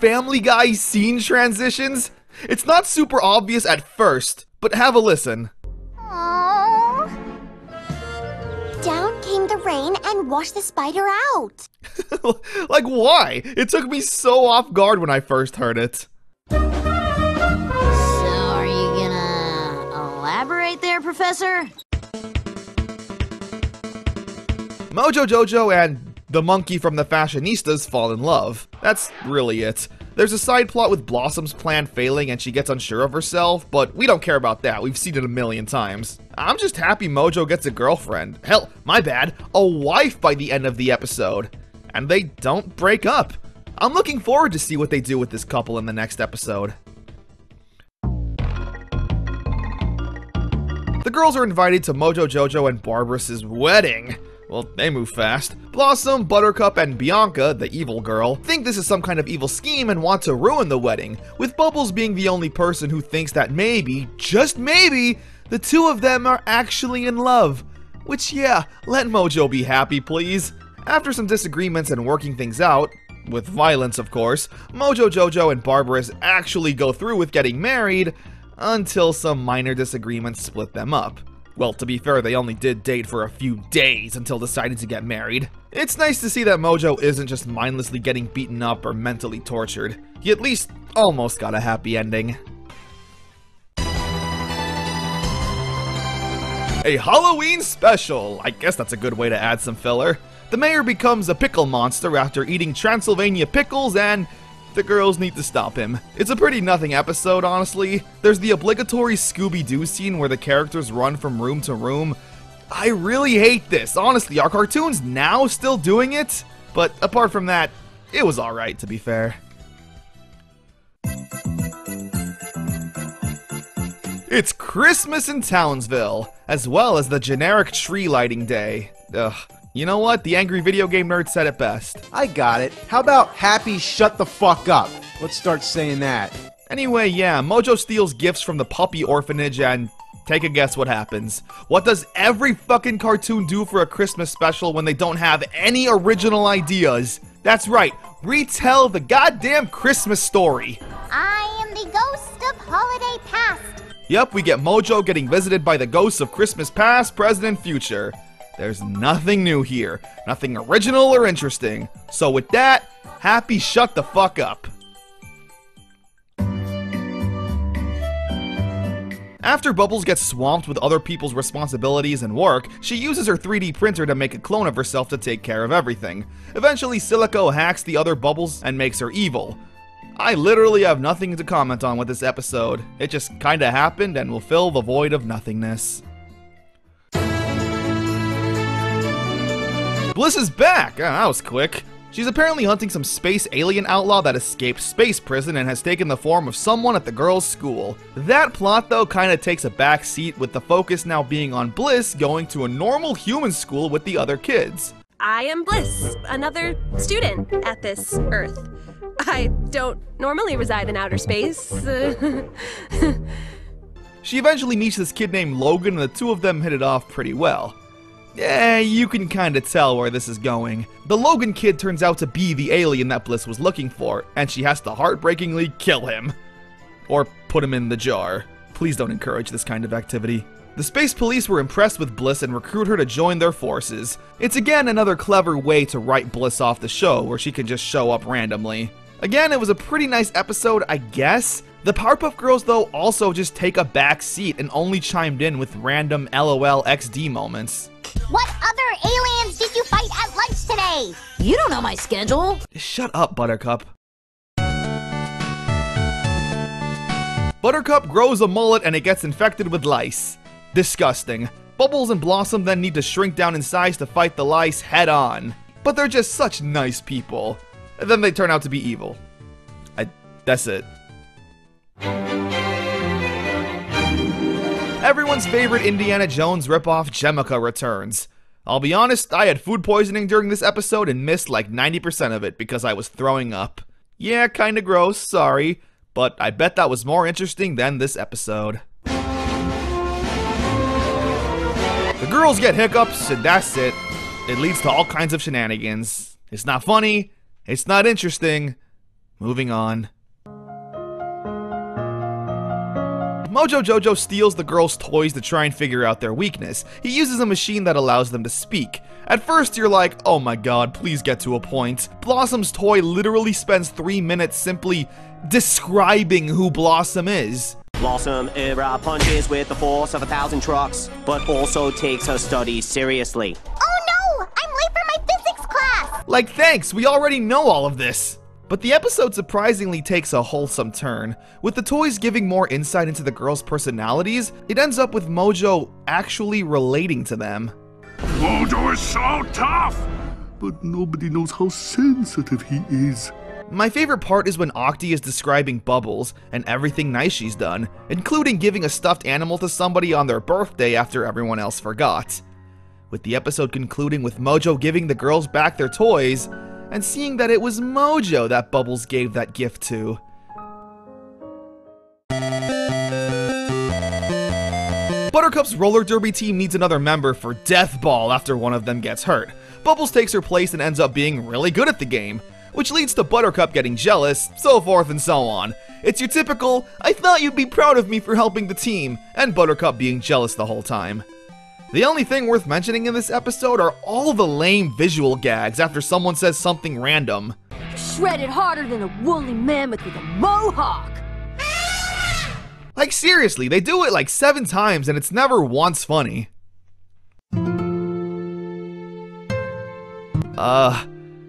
Family Guy scene transitions. It's not super obvious at first, but have a listen. Aww. Down came the rain and washed the spider out. Like, why? It took me so off guard when I first heard it. So, are you gonna elaborate there, Professor? Mojo Jojo and the monkey from the Fashionistas fall in love. That's really it. There's a side plot with Blossom's plan failing and she gets unsure of herself, but we don't care about that, we've seen it a million times. I'm just happy Mojo gets a girlfriend. Hell, my bad, a wife by the end of the episode. And they don't break up. I'm looking forward to see what they do with this couple in the next episode. The girls are invited to Mojo Jojo and Barbaras's wedding. Well, they move fast. Blossom, Buttercup, and Bianca, the evil girl, think this is some kind of evil scheme and want to ruin the wedding, with Bubbles being the only person who thinks that maybe, just maybe, the two of them are actually in love. Which, yeah, let Mojo be happy, please. After some disagreements and working things out, with violence of course, Mojo Jojo and Barbaras actually go through with getting married, until some minor disagreements split them up. Well, to be fair, they only did date for a few days until deciding to get married. It's nice to see that Mojo isn't just mindlessly getting beaten up or mentally tortured. He at least almost got a happy ending. A Halloween special! I guess that's a good way to add some filler. The mayor becomes a pickle monster after eating Transylvania pickles and the girls need to stop him. It's a pretty nothing episode, honestly. There's the obligatory Scooby-Doo scene where the characters run from room to room. I really hate this. Honestly, are cartoons now still doing it? But apart from that, it was alright, to be fair. It's Christmas in Townsville, as well as the generic tree lighting day. Ugh. You know what? The angry video game nerd said it best. I got it. How about happy shut the fuck up? Let's start saying that. Anyway, yeah, Mojo steals gifts from the puppy orphanage and take a guess what happens. What does every fucking cartoon do for a Christmas special when they don't have any original ideas? That's right, retell the goddamn Christmas story. I am the ghost of holiday past. Yep, we get Mojo getting visited by the ghosts of Christmas past, present, and future. There's nothing new here, nothing original or interesting. So with that, happy shut the fuck up. After Bubbles gets swamped with other people's responsibilities and work, she uses her 3D printer to make a clone of herself to take care of everything. Eventually, Silico hacks the other Bubbles and makes her evil. I literally have nothing to comment on with this episode. It just kinda happened and will fill the void of nothingness. Bliss is back! That was quick. She's apparently hunting some space alien outlaw that escaped space prison and has taken the form of someone at the girls' school. That plot, though, kinda takes a back seat, with the focus now being on Bliss going to a normal human school with the other kids. I am Bliss, another student at this Earth. I don't normally reside in outer space. She eventually meets this kid named Logan, and the two of them hit it off pretty well. Yeah, you can kinda tell where this is going. The Logan kid turns out to be the alien that Bliss was looking for, and she has to heartbreakingly kill him. Or put him in the jar. Please don't encourage this kind of activity. The space police were impressed with Bliss and recruit her to join their forces. It's again another clever way to write Bliss off the show, where she can just show up randomly. Again, it was a pretty nice episode, I guess. The Powerpuff Girls, though, also just take a back seat and only chimed in with random LOL XD moments. What other aliens did you fight at lunch today? You don't know my schedule. Shut up, Buttercup. Buttercup grows a mullet and it gets infected with lice. Disgusting. Bubbles and Blossom then need to shrink down in size to fight the lice head on. But they're just such nice people. And then they turn out to be evil. That's it. Everyone's favorite Indiana Jones ripoff, Jemica, returns. I'll be honest, I had food poisoning during this episode and missed like 90% of it because I was throwing up. Yeah, kinda gross, sorry, but I bet that was more interesting than this episode. The girls get hiccups, and that's it. It leads to all kinds of shenanigans. It's not funny, it's not interesting. Moving on. Mojo Jojo steals the girls' toys to try and figure out their weakness. He uses a machine that allows them to speak. At first you're like, oh my god, please get to a point. Blossom's toy literally spends 3 minutes simply describing who Blossom is. Blossom era punches with the force of 1,000 trucks, but also takes her studies seriously. Oh no! I'm late for my physics class! Like, thanks, we already know all of this. But the episode surprisingly takes a wholesome turn. With the toys giving more insight into the girls' personalities, it ends up with Mojo actually relating to them. Mojo is so tough, but nobody knows how sensitive he is. My favorite part is when Octi is describing Bubbles and everything nice she's done, including giving a stuffed animal to somebody on their birthday after everyone else forgot. With the episode concluding with Mojo giving the girls back their toys, and seeing that it was Mojo that Bubbles gave that gift to. Buttercup's roller derby team needs another member for Death Ball after one of them gets hurt. Bubbles takes her place and ends up being really good at the game, which leads to Buttercup getting jealous, so forth and so on. It's your typical, I thought you'd be proud of me for helping the team, and Buttercup being jealous the whole time. The only thing worth mentioning in this episode are all the lame visual gags after someone says something random. Shredded harder than a woolly mammoth with a mohawk. Like seriously, they do it like 7 times and it's never once funny.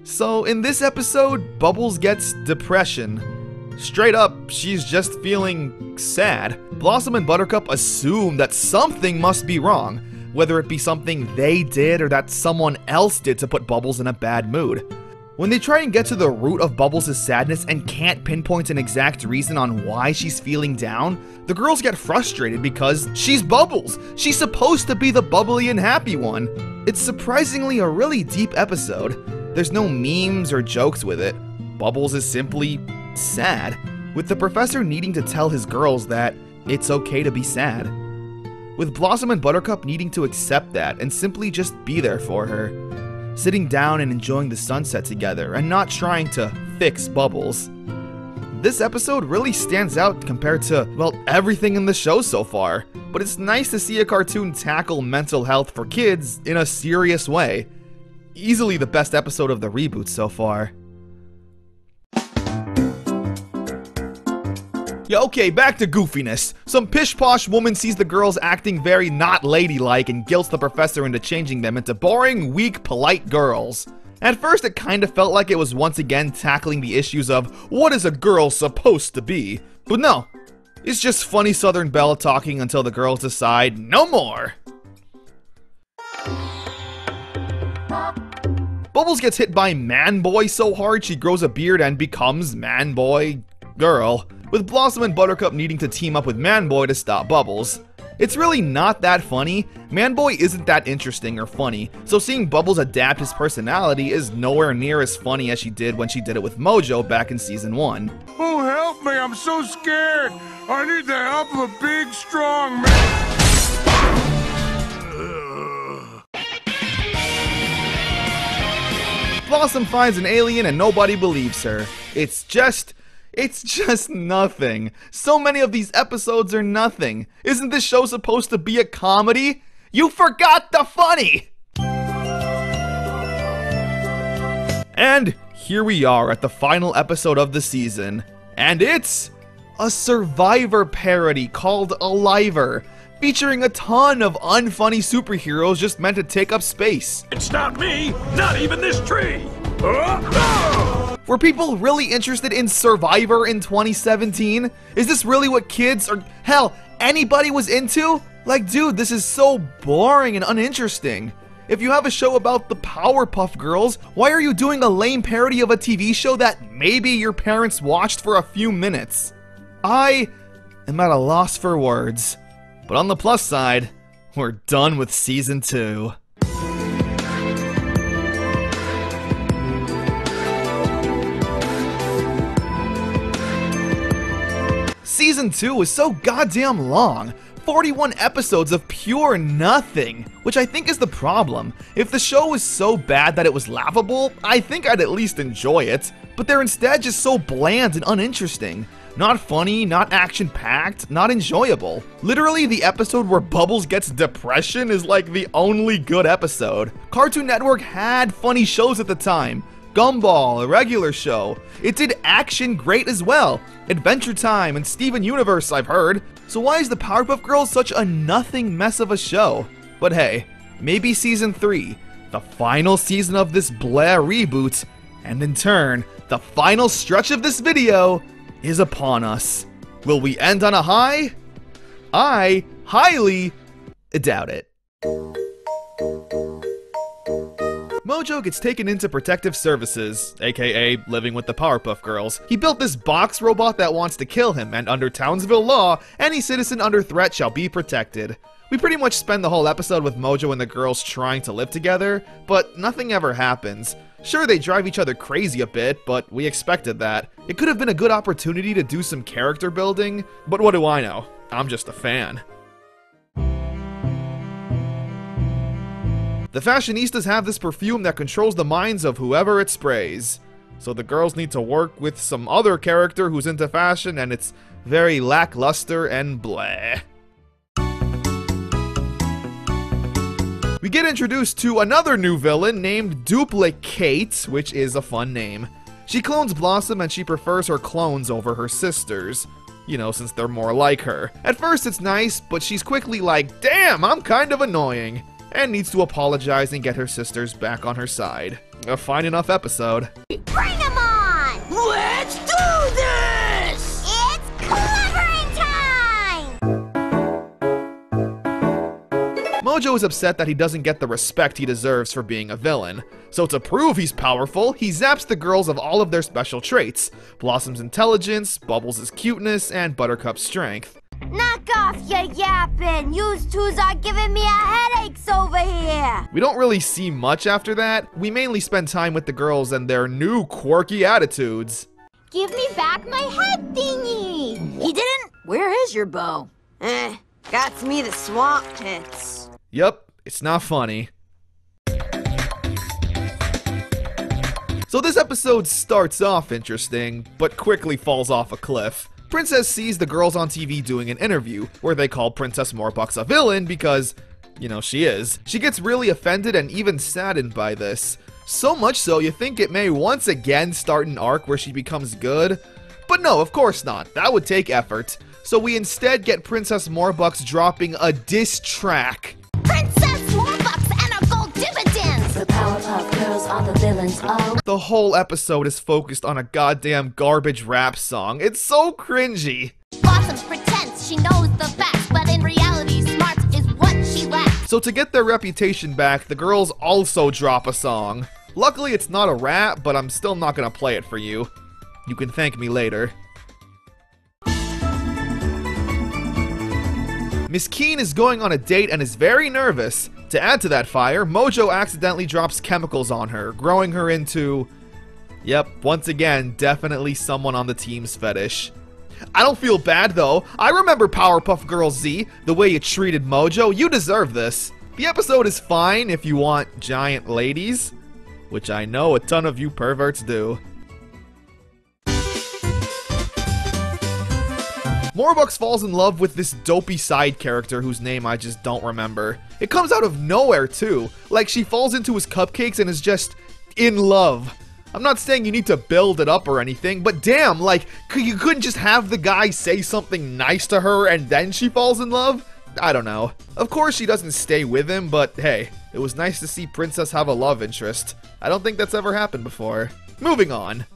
So in this episode, Bubbles gets depression. Straight up, she's just feeling sad. Blossom and Buttercup assume that something must be wrong, whether it be something they did or that someone else did to put Bubbles in a bad mood. When they try and get to the root of Bubbles' sadness and can't pinpoint an exact reason on why she's feeling down, the girls get frustrated because she's Bubbles. She's supposed to be the bubbly and happy one. It's surprisingly a really deep episode. There's no memes or jokes with it. Bubbles is simply sad, with the professor needing to tell his girls that it's okay to be sad. With Blossom and Buttercup needing to accept that and simply just be there for her. Sitting down and enjoying the sunset together and not trying to fix Bubbles. This episode really stands out compared to, well, everything in the show so far, but it's nice to see a cartoon tackle mental health for kids in a serious way. Easily the best episode of the reboot so far. Yeah, okay, back to goofiness. Some pish-posh woman sees the girls acting very not ladylike and guilts the professor into changing them into boring, weak, polite girls. At first, it kinda felt like it was once again tackling the issues of what is a girl supposed to be. But no, it's just funny Southern Belle talking until the girls decide no more. Bubbles gets hit by Man-Boy so hard she grows a beard and becomes Man-Boy Girl, with Blossom and Buttercup needing to team up with Man-Boy to stop Bubbles. It's really not that funny. Man-Boy isn't that interesting or funny, so seeing Bubbles adapt his personality is nowhere near as funny as she did when she did it with Mojo back in Season 1. Oh, help me, I'm so scared. I need the help of a big, strong man. Blossom finds an alien and nobody believes her. It's just nothing. So many of these episodes are nothing. Isn't this show supposed to be a comedy? You forgot the funny! And here we are at the final episode of the season. And it's a Survivor parody called Aliver, featuring a ton of unfunny superheroes just meant to take up space. It's not me, not even this tree! Were people really interested in Survivor in 2017? Is this really what kids, or hell, anybody was into? Like, dude, this is so boring and uninteresting. If you have a show about the Powerpuff Girls, why are you doing a lame parody of a TV show that maybe your parents watched for a few minutes? I am at a loss for words. But on the plus side, we're done with Season 2. Season 2 is so goddamn long. 41 episodes of pure nothing, which I think is the problem. If the show was so bad that it was laughable, I think I'd at least enjoy it. But they're instead just so bland and uninteresting. Not funny, not action-packed, not enjoyable. Literally, the episode where Bubbles gets depression is like the only good episode. Cartoon Network had funny shows at the time. Gumball, a regular show. It did action great as well. Adventure Time and Steven Universe, I've heard. So why is the Powerpuff Girls such a nothing mess of a show? But hey, maybe Season 3, the final season of this Blair reboot, And in turn, the final stretch of this video is upon us. Will we end on a high? I highly doubt it. Mojo gets taken into protective services, aka living with the Powerpuff Girls. He built this box robot that wants to kill him, and under Townsville law, any citizen under threat shall be protected. We pretty much spend the whole episode with Mojo and the girls trying to live together, but nothing ever happens. Sure, they drive each other crazy a bit, but we expected that. It could have been a good opportunity to do some character building, but what do I know? I'm just a fan. The fashionistas have this perfume that controls the minds of whoever it sprays. So the girls need to work with some other character who's into fashion, and it's very lackluster and bleh. We get introduced to another new villain named Duplicate, which is a fun name. She clones Blossom and she prefers her clones over her sisters. You know, since they're more like her. At first it's nice, but she's quickly like, damn, I'm kind of annoying. And needs to apologize and get her sisters back on her side. A fine enough episode. Bring them on! Let's do this! It's clevering time! Mojo is upset that he doesn't get the respect he deserves for being a villain. So to prove he's powerful, he zaps the girls of all of their special traits. Blossom's intelligence, Bubbles' cuteness, and Buttercup's strength. Knock off your yapping! Yous twos are giving me a headaches over here! We don't really see much after that. We mainly spend time with the girls and their new quirky attitudes. Give me back my head thingy! He didn't? Where is your bow? Got me the swamp tits. Yup, it's not funny. So this episode starts off interesting, but quickly falls off a cliff. Princess sees the girls on TV doing an interview, where they call Princess Morbucks a villain because, you know, she is. She gets really offended and even saddened by this. So much so you think it may once again start an arc where she becomes good. But no, of course not. That would take effort. So we instead get Princess Morbucks dropping a diss track. Princess Morbucks and her gold dividends! The Powerpuff Girls are the villains, oh. The whole episode is focused on a goddamn garbage rap song. It's so cringy. Blossom pretends she knows the facts, but in reality, smarts is what she lacks. So to get their reputation back, the girls also drop a song. Luckily it's not a rap, but I'm still not gonna play it for you. You can thank me later. Miss Keen is going on a date and is very nervous. To add to that fire, Mojo accidentally drops chemicals on her, growing her into... Yep, once again, definitely someone on the team's fetish. I don't feel bad though. I remember Powerpuff Girls Z, the way you treated Mojo. You deserve this. The episode is fine if you want giant ladies, which I know a ton of you perverts do. Morbucks falls in love with this dopey side character whose name I just don't remember. It comes out of nowhere too. Like she falls into his cupcakes and is just in love. I'm not saying you need to build it up or anything, but damn, like, you couldn't just have the guy say something nice to her and then she falls in love? I don't know. Of course she doesn't stay with him, but hey, it was nice to see Princess have a love interest. I don't think that's ever happened before. Moving on.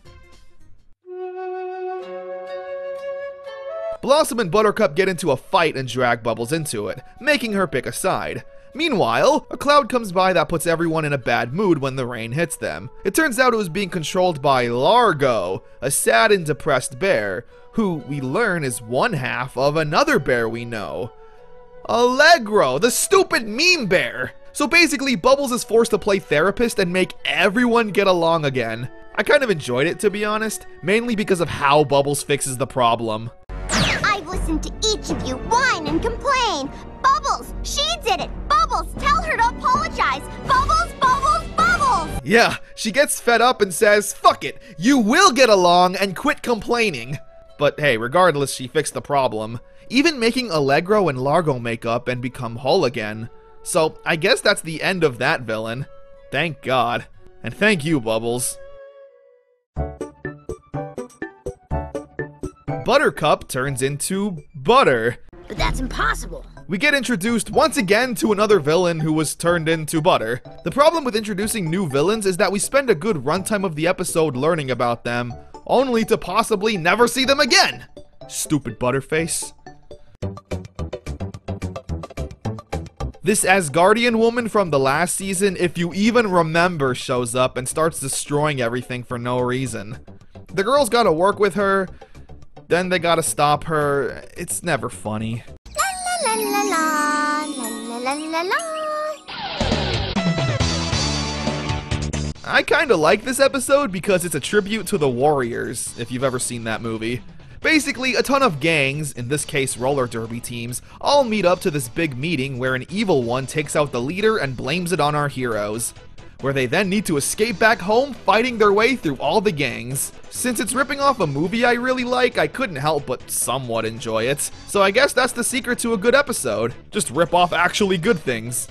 Blossom and Buttercup get into a fight and drag Bubbles into it, making her pick a side. Meanwhile, a cloud comes by that puts everyone in a bad mood when the rain hits them. It turns out it was being controlled by Largo, a sad and depressed bear, who we learn is one half of another bear we know. Allegro, the stupid meme bear! So basically, Bubbles is forced to play therapist and make everyone get along again. I kind of enjoyed it, to be honest, mainly because of how Bubbles fixes the problem. I've listened to each of you whine and complain. Bubbles, she did it. Bubbles, tell her to apologize. Bubbles, Bubbles, Bubbles. Yeah, she gets fed up and says, fuck it, you will get along and quit complaining. But hey, regardless, she fixed the problem. Even making Allegro and Largo make up and become whole again. So I guess that's the end of that villain. Thank God. And thank you, Bubbles. Buttercup turns into butter. But that's impossible. we get introduced once again to another villain who was turned into butter. The problem with introducing new villains is that we spend a good runtime of the episode learning about them, only to possibly never see them again! Stupid butterface. This Asgardian woman from the last season, if you even remember, shows up and starts destroying everything for no reason. The girls gotta work with her, then they gotta stop her. It's never funny. La la la la, la la la la. I kinda like this episode because it's a tribute to the Warriors, if you've ever seen that movie. Basically, a ton of gangs, in this case roller derby teams, all meet up to this big meeting where an evil one takes out the leader and blames it on our heroes, where they then need to escape back home fighting their way through all the gangs. Since it's ripping off a movie I really like, I couldn't help but somewhat enjoy it. So I guess that's the secret to a good episode. Just rip off actually good things.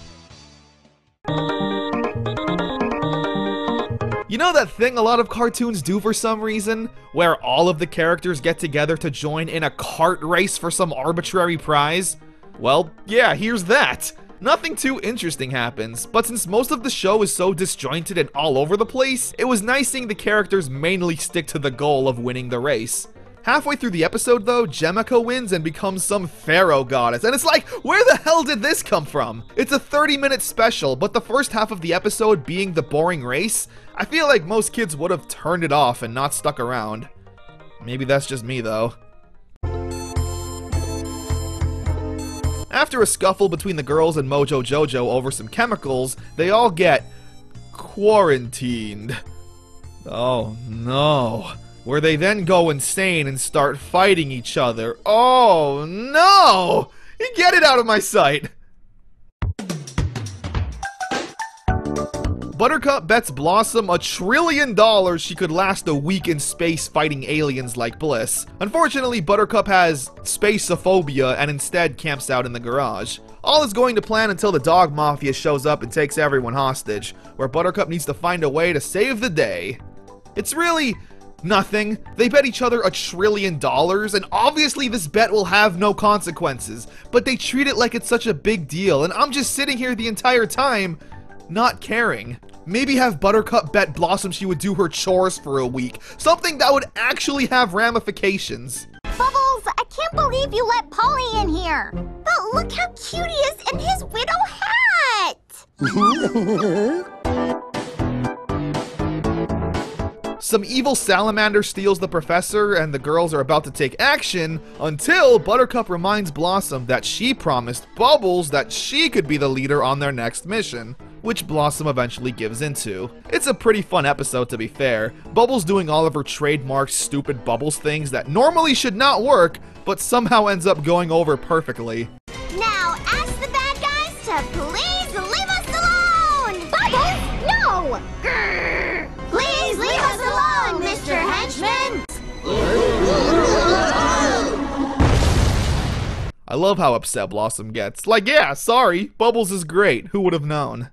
You know that thing a lot of cartoons do for some reason? Where all of the characters get together to join in a kart race for some arbitrary prize? Well, yeah, here's that. Nothing too interesting happens, but since most of the show is so disjointed and all over the place, it was nice seeing the characters mainly stick to the goal of winning the race. Halfway through the episode though, Jemica wins and becomes some pharaoh goddess, and it's like, where the hell did this come from? It's a 30-minute special, but the first half of the episode being the boring race, I feel like most kids would have turned it off and not stuck around. Maybe that's just me though. After a scuffle between the girls and Mojo Jojo over some chemicals, they all get quarantined. Oh no. Where they then go insane and start fighting each other. Oh no! Get it out of my sight! Buttercup bets Blossom $1 trillion she could last a week in space fighting aliens like Bliss. Unfortunately, Buttercup has spaceophobia and instead camps out in the garage. All is going to plan until the dog mafia shows up and takes everyone hostage, where Buttercup needs to find a way to save the day. It's really nothing. They bet each other $1 trillion, and obviously this bet will have no consequences, but they treat it like it's such a big deal, and I'm just sitting here the entire time not caring. Maybe have Buttercup bet Blossom she would do her chores for a week. Something that would actually have ramifications. Bubbles, I can't believe you let Polly in here. But look how cute he is in his widow hat. Some evil salamander steals the professor and the girls are about to take action until Buttercup reminds Blossom that she promised Bubbles that she could be the leader on their next mission, which Blossom eventually gives into. It's a pretty fun episode to be fair, Bubbles doing all of her trademark stupid Bubbles things that normally should not work, but somehow ends up going over perfectly. Now ask the bad guys to please leave us alone! Bubbles, no! Grrr. Please leave us alone, Mr. Henchman! I love how upset Blossom gets. Like, yeah, sorry, Bubbles is great, who would have known?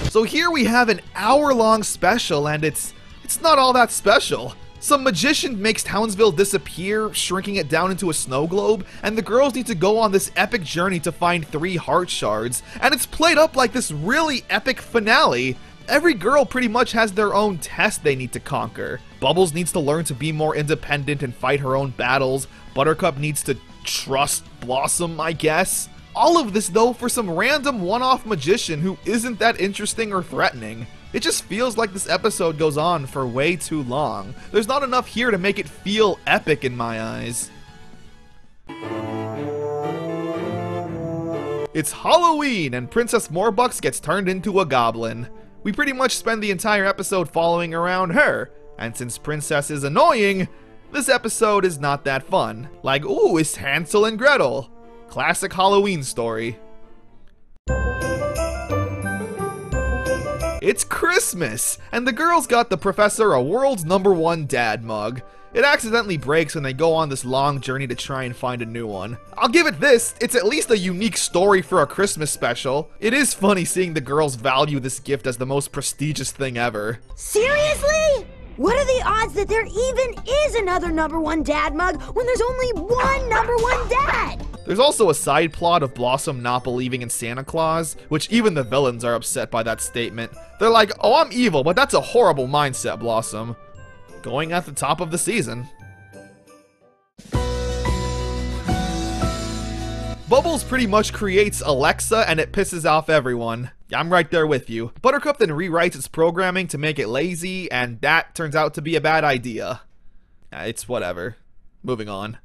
So here we have an hour-long special, and it's not all that special. Some magician makes Townsville disappear, shrinking it down into a snow globe, and the girls need to go on this epic journey to find 3 heart shards, and it's played up like this really epic finale. Every girl pretty much has their own test they need to conquer. Bubbles needs to learn to be more independent and fight her own battles. Buttercup needs to trust Blossom, I guess. All of this, though, for some random one-off magician who isn't that interesting or threatening. It just feels like this episode goes on for way too long. There's not enough here to make it feel epic in my eyes. It's Halloween, and Princess Morbucks gets turned into a goblin. We pretty much spend the entire episode following around her, and since Princess is annoying, this episode is not that fun. Like, ooh, it's Hansel and Gretel. Classic Halloween story. It's Christmas, and the girls got the professor a world's #1 dad mug. It accidentally breaks when they go on this long journey to try and find a new one. I'll give it this, it's at least a unique story for a Christmas special. It is funny seeing the girls value this gift as the most prestigious thing ever. Seriously? What are the odds that there even is another #1 dad mug when there's only one #1 dad? There's also a side plot of Blossom not believing in Santa Claus, which even the villains are upset by that statement. They're like, oh, I'm evil, but that's a horrible mindset, Blossom. Going at the top of the season. Bubbles pretty much creates Alexa and it pisses off everyone. I'm right there with you. Buttercup then rewrites its programming to make it lazy, and that turns out to be a bad idea. It's whatever. Moving on.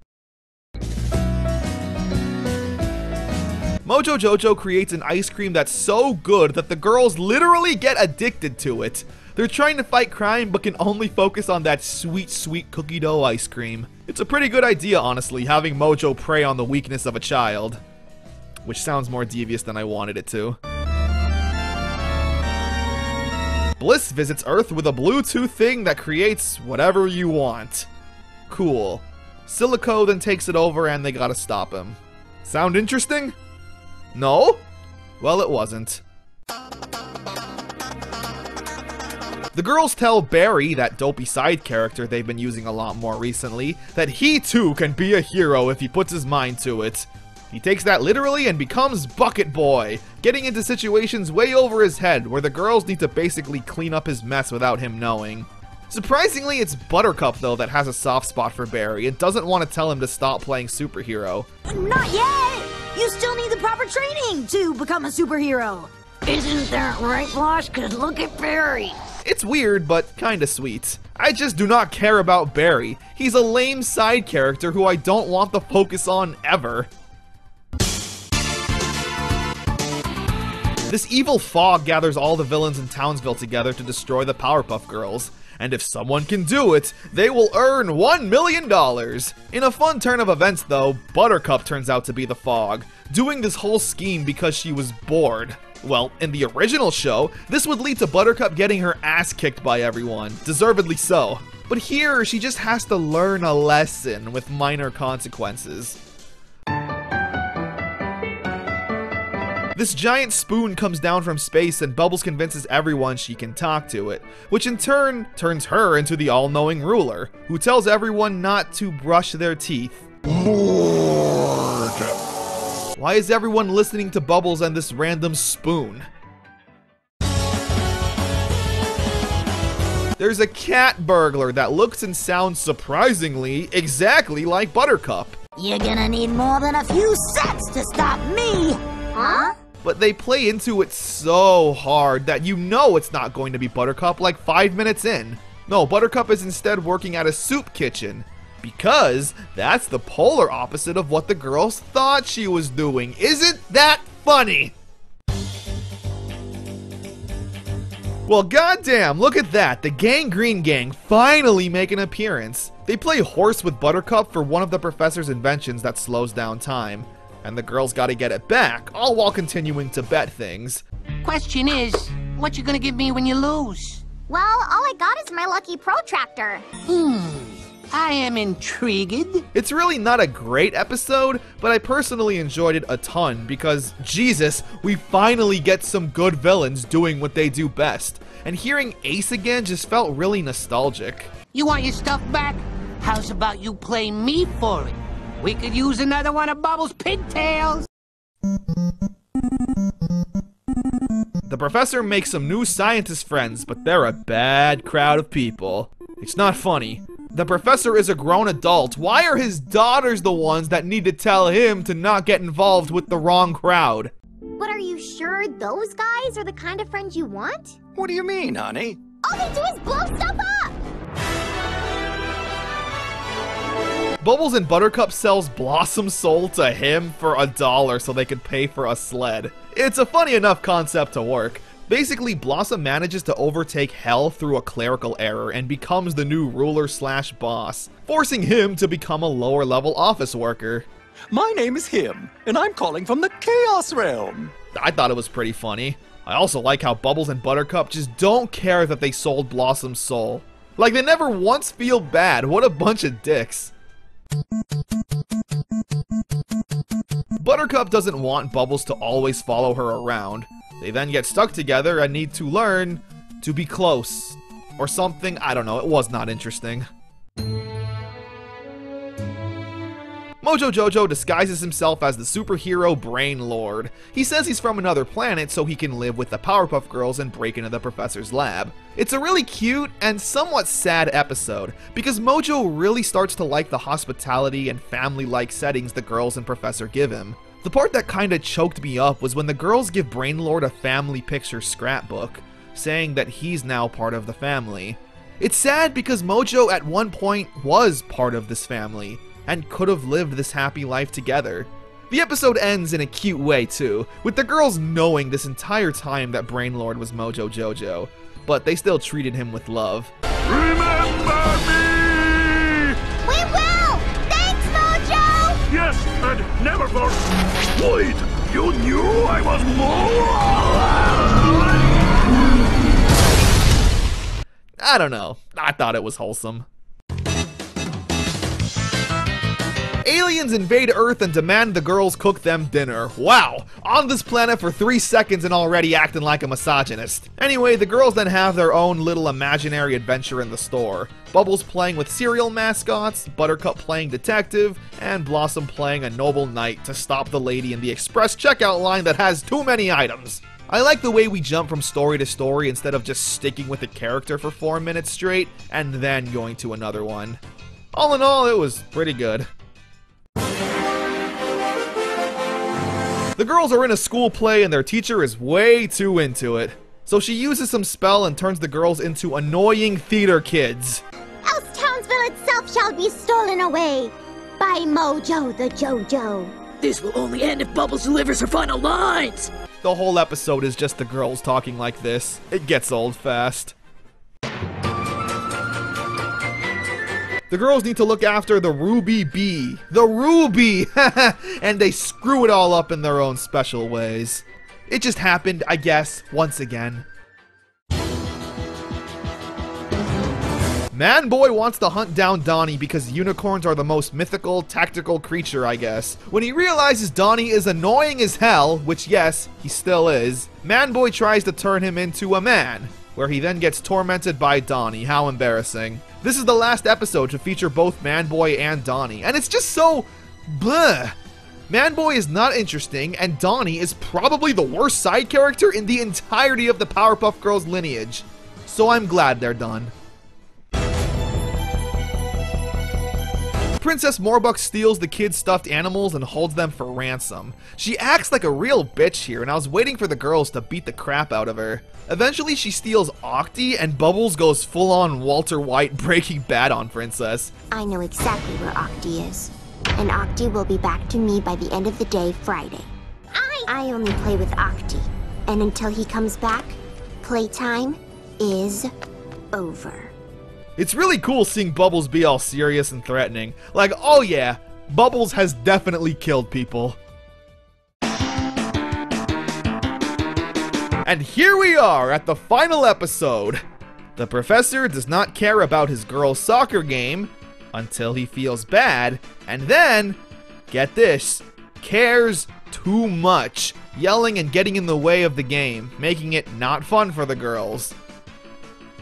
Mojo Jojo creates an ice cream that's so good that the girls literally get addicted to it. They're trying to fight crime but can only focus on that sweet, sweet cookie dough ice cream. It's a pretty good idea, honestly, having Mojo prey on the weakness of a child. Which sounds more devious than I wanted it to. Bliss visits Earth with a Bluetooth thing that creates whatever you want. Cool. Silico then takes it over and they gotta stop him. Sound interesting? No? Well, it wasn't. The girls tell Barry, that dopey side character they've been using a lot more recently, that he too can be a hero if he puts his mind to it. He takes that literally and becomes Bucket Boy, getting into situations way over his head where the girls need to basically clean up his mess without him knowing. Surprisingly, it's Buttercup though that has a soft spot for Barry and doesn't want to tell him to stop playing superhero. Not yet! You still need the proper training to become a superhero. Isn't that right, Floss? Cause look at Barry. It's weird, but kinda sweet. I just do not care about Barry. He's a lame side character who I don't want the focus on ever. This evil fog gathers all the villains in Townsville together to destroy the Powerpuff Girls. And if someone can do it, they will earn $1 million. In a fun turn of events though, Buttercup turns out to be the fog, doing this whole scheme because she was bored. Well, in the original show, this would lead to Buttercup getting her ass kicked by everyone, deservedly so. But here, she just has to learn a lesson with minor consequences. This giant spoon comes down from space and Bubbles convinces everyone she can talk to it, which in turn turns her into the all-knowing ruler, who tells everyone not to brush their teeth. Lord. Why is everyone listening to Bubbles and this random spoon? There's a cat burglar that looks and sounds surprisingly exactly like Buttercup. You're gonna need more than a few sets to stop me, huh? But they play into it so hard that you know it's not going to be Buttercup like 5 minutes in. No, Buttercup is instead working at a soup kitchen. Because that's the polar opposite of what the girls thought she was doing. Isn't that funny? Well, goddamn, look at that. The Gangrene Gang finally make an appearance. They play horse with Buttercup for one of the professor's inventions that slows down time. And the girls gotta get it back, all while continuing to bet things. Question is, what you gonna give me when you lose? Well, all I got is my lucky protractor. I am intrigued. It's really not a great episode, but I personally enjoyed it a ton because, Jesus, we finally get some good villains doing what they do best. And hearing Ace again just felt really nostalgic. You want your stuff back? How's about you play me for it? We could use another one of Bubbles' pigtails. The professor makes some new scientist friends, but they're a bad crowd of people. It's not funny. The professor is a grown adult. Why are his daughters the ones that need to tell him to not get involved with the wrong crowd? But are you sure those guys are the kind of friends you want? What do you mean, honey? All they do is blow stuff up! Bubbles and Buttercup sells Blossom's soul to him for $1 so they could pay for a sled. It's a funny enough concept to work. Basically, Blossom manages to overtake Hell through a clerical error and becomes the new ruler/boss, forcing him to become a lower-level office worker. My name is Him, and I'm calling from the Chaos Realm. I thought it was pretty funny. I also like how Bubbles and Buttercup just don't care that they sold Blossom's soul. Like, they never once feel bad. What a bunch of dicks. Buttercup doesn't want Bubbles to always follow her around. They then get stuck together and need to learn to be close. or something. I don't know, it was not interesting. Mojo Jojo disguises himself as the superhero Brain Lord. He says he's from another planet so he can live with the Powerpuff Girls and break into the professor's lab. It's a really cute and somewhat sad episode, because Mojo really starts to like the hospitality and family-like settings the girls and Professor give him. The part that kinda choked me up was when the girls give Brain Lord a family picture scrapbook, saying that he's now part of the family. It's sad because Mojo at one point was part of this family, and could have lived this happy life together. The episode ends in a cute way too, with the girls knowing this entire time that Brain Lord was Mojo Jojo, but they still treated him with love. Remember me! We will! Thanks, Mojo! Yes, and never for... Wait, you knew I was more... I don't know, I thought it was wholesome. Aliens invade Earth and demand the girls cook them dinner. Wow, on this planet for 3 seconds and already acting like a misogynist. Anyway, the girls then have their own little imaginary adventure in the store. Bubbles playing with cereal mascots, Buttercup playing detective, and Blossom playing a noble knight to stop the lady in the express checkout line that has too many items. I like the way we jump from story to story instead of just sticking with a character for 4 minutes straight and then going to another one. All in all, it was pretty good. The girls are in a school play and their teacher is way too into it. So she uses some spell and turns the girls into annoying theater kids. Else Townsville itself shall be stolen away by Mojo the Jojo. This will only end if Bubbles delivers her final lines! The whole episode is just the girls talking like this. It gets old fast. The girls need to look after the Ruby Bee. The Ruby! And they screw it all up in their own special ways. It just happened, I guess, once again. Man-Boy wants to hunt down Donnie because unicorns are the most mythical, tactical creature, I guess. When he realizes Donnie is annoying as hell, which yes, he still is, Man-Boy tries to turn him into a man, where he then gets tormented by Donnie. How embarrassing. This is the last episode to feature both Man-Boy and Donnie, and it's just so bleh. Man-Boy is not interesting, and Donnie is probably the worst side character in the entirety of the Powerpuff Girls lineage. So I'm glad they're done. Princess Morbuck steals the kids' stuffed animals and holds them for ransom. She acts like a real bitch here, and I was waiting for the girls to beat the crap out of her. Eventually she steals Octi, and Bubbles goes full-on Walter White Breaking Bad on Princess. I know exactly where Octi is, and Octi will be back to me by the end of the day Friday. I only play with Octi, and until he comes back, playtime is over. It's really cool seeing Bubbles be all serious and threatening. Like, oh yeah, Bubbles has definitely killed people. And here we are at the final episode. The professor does not care about his girls' soccer game until he feels bad, and then, get this, cares too much, yelling and getting in the way of the game, making it not fun for the girls.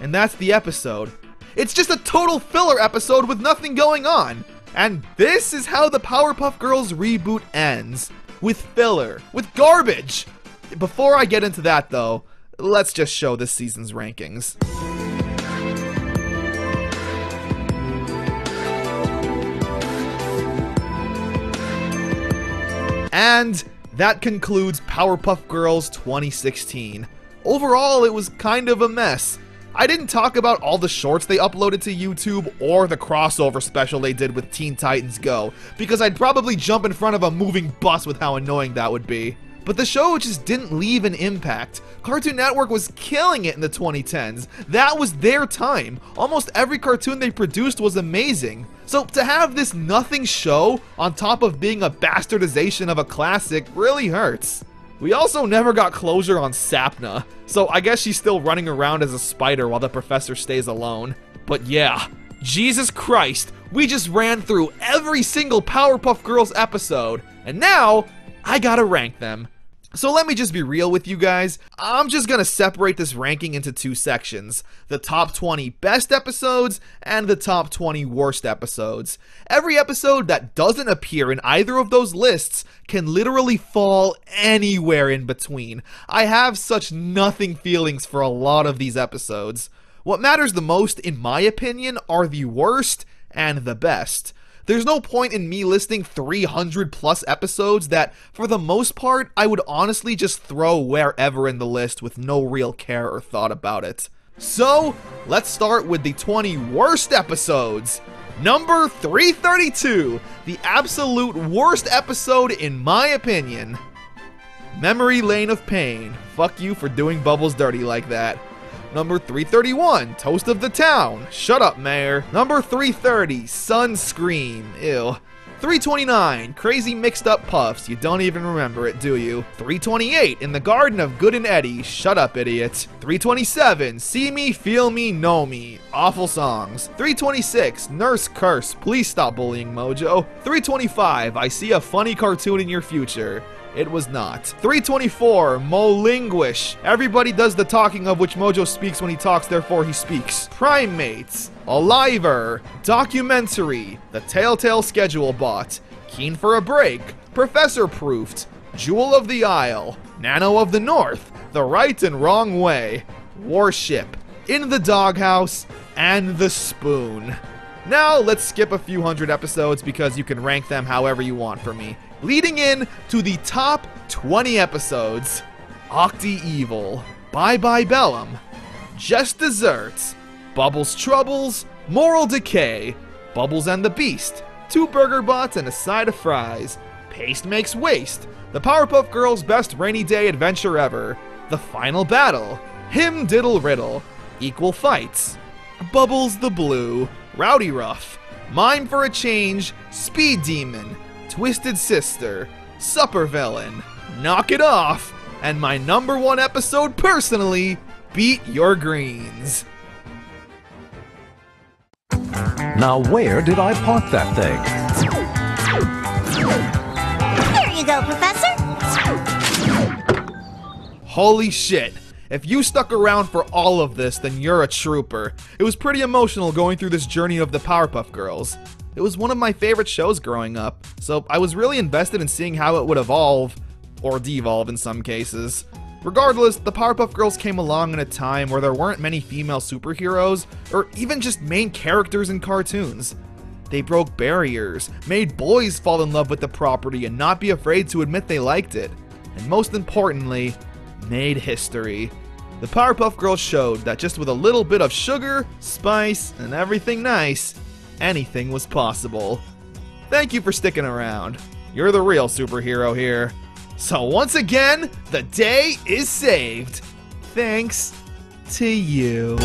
And that's the episode. It's just a total filler episode with nothing going on. And this is how the Powerpuff Girls reboot ends. With filler. With garbage. Before I get into that though, let's just show this season's rankings. And that concludes Powerpuff Girls 2016. Overall, it was kind of a mess. I didn't talk about all the shorts they uploaded to YouTube or the crossover special they did with Teen Titans Go, because I'd probably jump in front of a moving bus with how annoying that would be. But the show just didn't leave an impact. Cartoon Network was killing it in the 2010s. That was their time. Almost every cartoon they produced was amazing. So to have this nothing show on top of being a bastardization of a classic really hurts. We also never got closure on Sapna, so I guess she's still running around as a spider while the professor stays alone. But yeah, Jesus Christ, we just ran through every single Powerpuff Girls episode, and now I gotta rank them. So let me just be real with you guys. I'm just gonna separate this ranking into two sections. The top 20 best episodes and the top 20 worst episodes. Every episode that doesn't appear in either of those lists can literally fall anywhere in between. I have such nothing feelings for a lot of these episodes. What matters the most, in my opinion, are the worst and the best. There's no point in me listing 300 plus episodes that, for the most part, I would honestly just throw wherever in the list with no real care or thought about it. So, let's start with the 20 worst episodes. Number 332, the absolute worst episode in my opinion. Memory Lane of Pain. Fuck you for doing Bubbles dirty like that. Number 331, Toast of the Town. Shut up, Mayor. Number 330, Sunscream. Ew. 329, Crazy Mixed Up Puffs. You don't even remember it, do you? 328, In the Garden of Good and Eddie. Shut up, idiot. 327, See Me, Feel Me, Know Me. Awful songs. 326, Nurse Curse. Please stop bullying Mojo. 325, I See a Funny Cartoon in Your Future. It was not. 324, Molinguish. Everybody does the talking of which Mojo speaks when he talks, therefore he speaks. Primates. Aliver. Documentary. The Telltale Schedule Bot. Keen for a Break. Professor Proofed. Jewel of the Isle. Nano of the North. The Right and Wrong Way. Warship. In the Doghouse. And The Spoon. Now let's skip a few hundred episodes because you can rank them however you want for me. Leading in to the top 20 episodes. Octi Evil, Bye Bye Bellum, Just Desserts, Bubbles Troubles, Moral Decay, Bubbles and the Beast, 2 burger bots and a side of fries, Paste Makes Waste, the Powerpuff Girls' best rainy day adventure ever, The Final Battle, Him Diddle Riddle, Equal Fights, Bubbles the Blue, Rowdy Ruff, Mime for a Change, Speed Demon, Twisted Sister, Supper Villain, Knock It Off, and my number 1 episode personally, Beat Your Greens. Now where did I park that thing? Here you go, Professor. Holy shit. If you stuck around for all of this, then you're a trooper. It was pretty emotional going through this journey of the Powerpuff Girls. It was one of my favorite shows growing up, so I was really invested in seeing how it would evolve, or devolve in some cases. Regardless, the Powerpuff Girls came along in a time where there weren't many female superheroes, or even just main characters in cartoons. They broke barriers, made boys fall in love with the property and not be afraid to admit they liked it, and most importantly, made history. The Powerpuff Girls showed that just with a little bit of sugar, spice, and everything nice, anything was possible. Thank you for sticking around. You're the real superhero here. So once again, the day is saved. Thanks to you.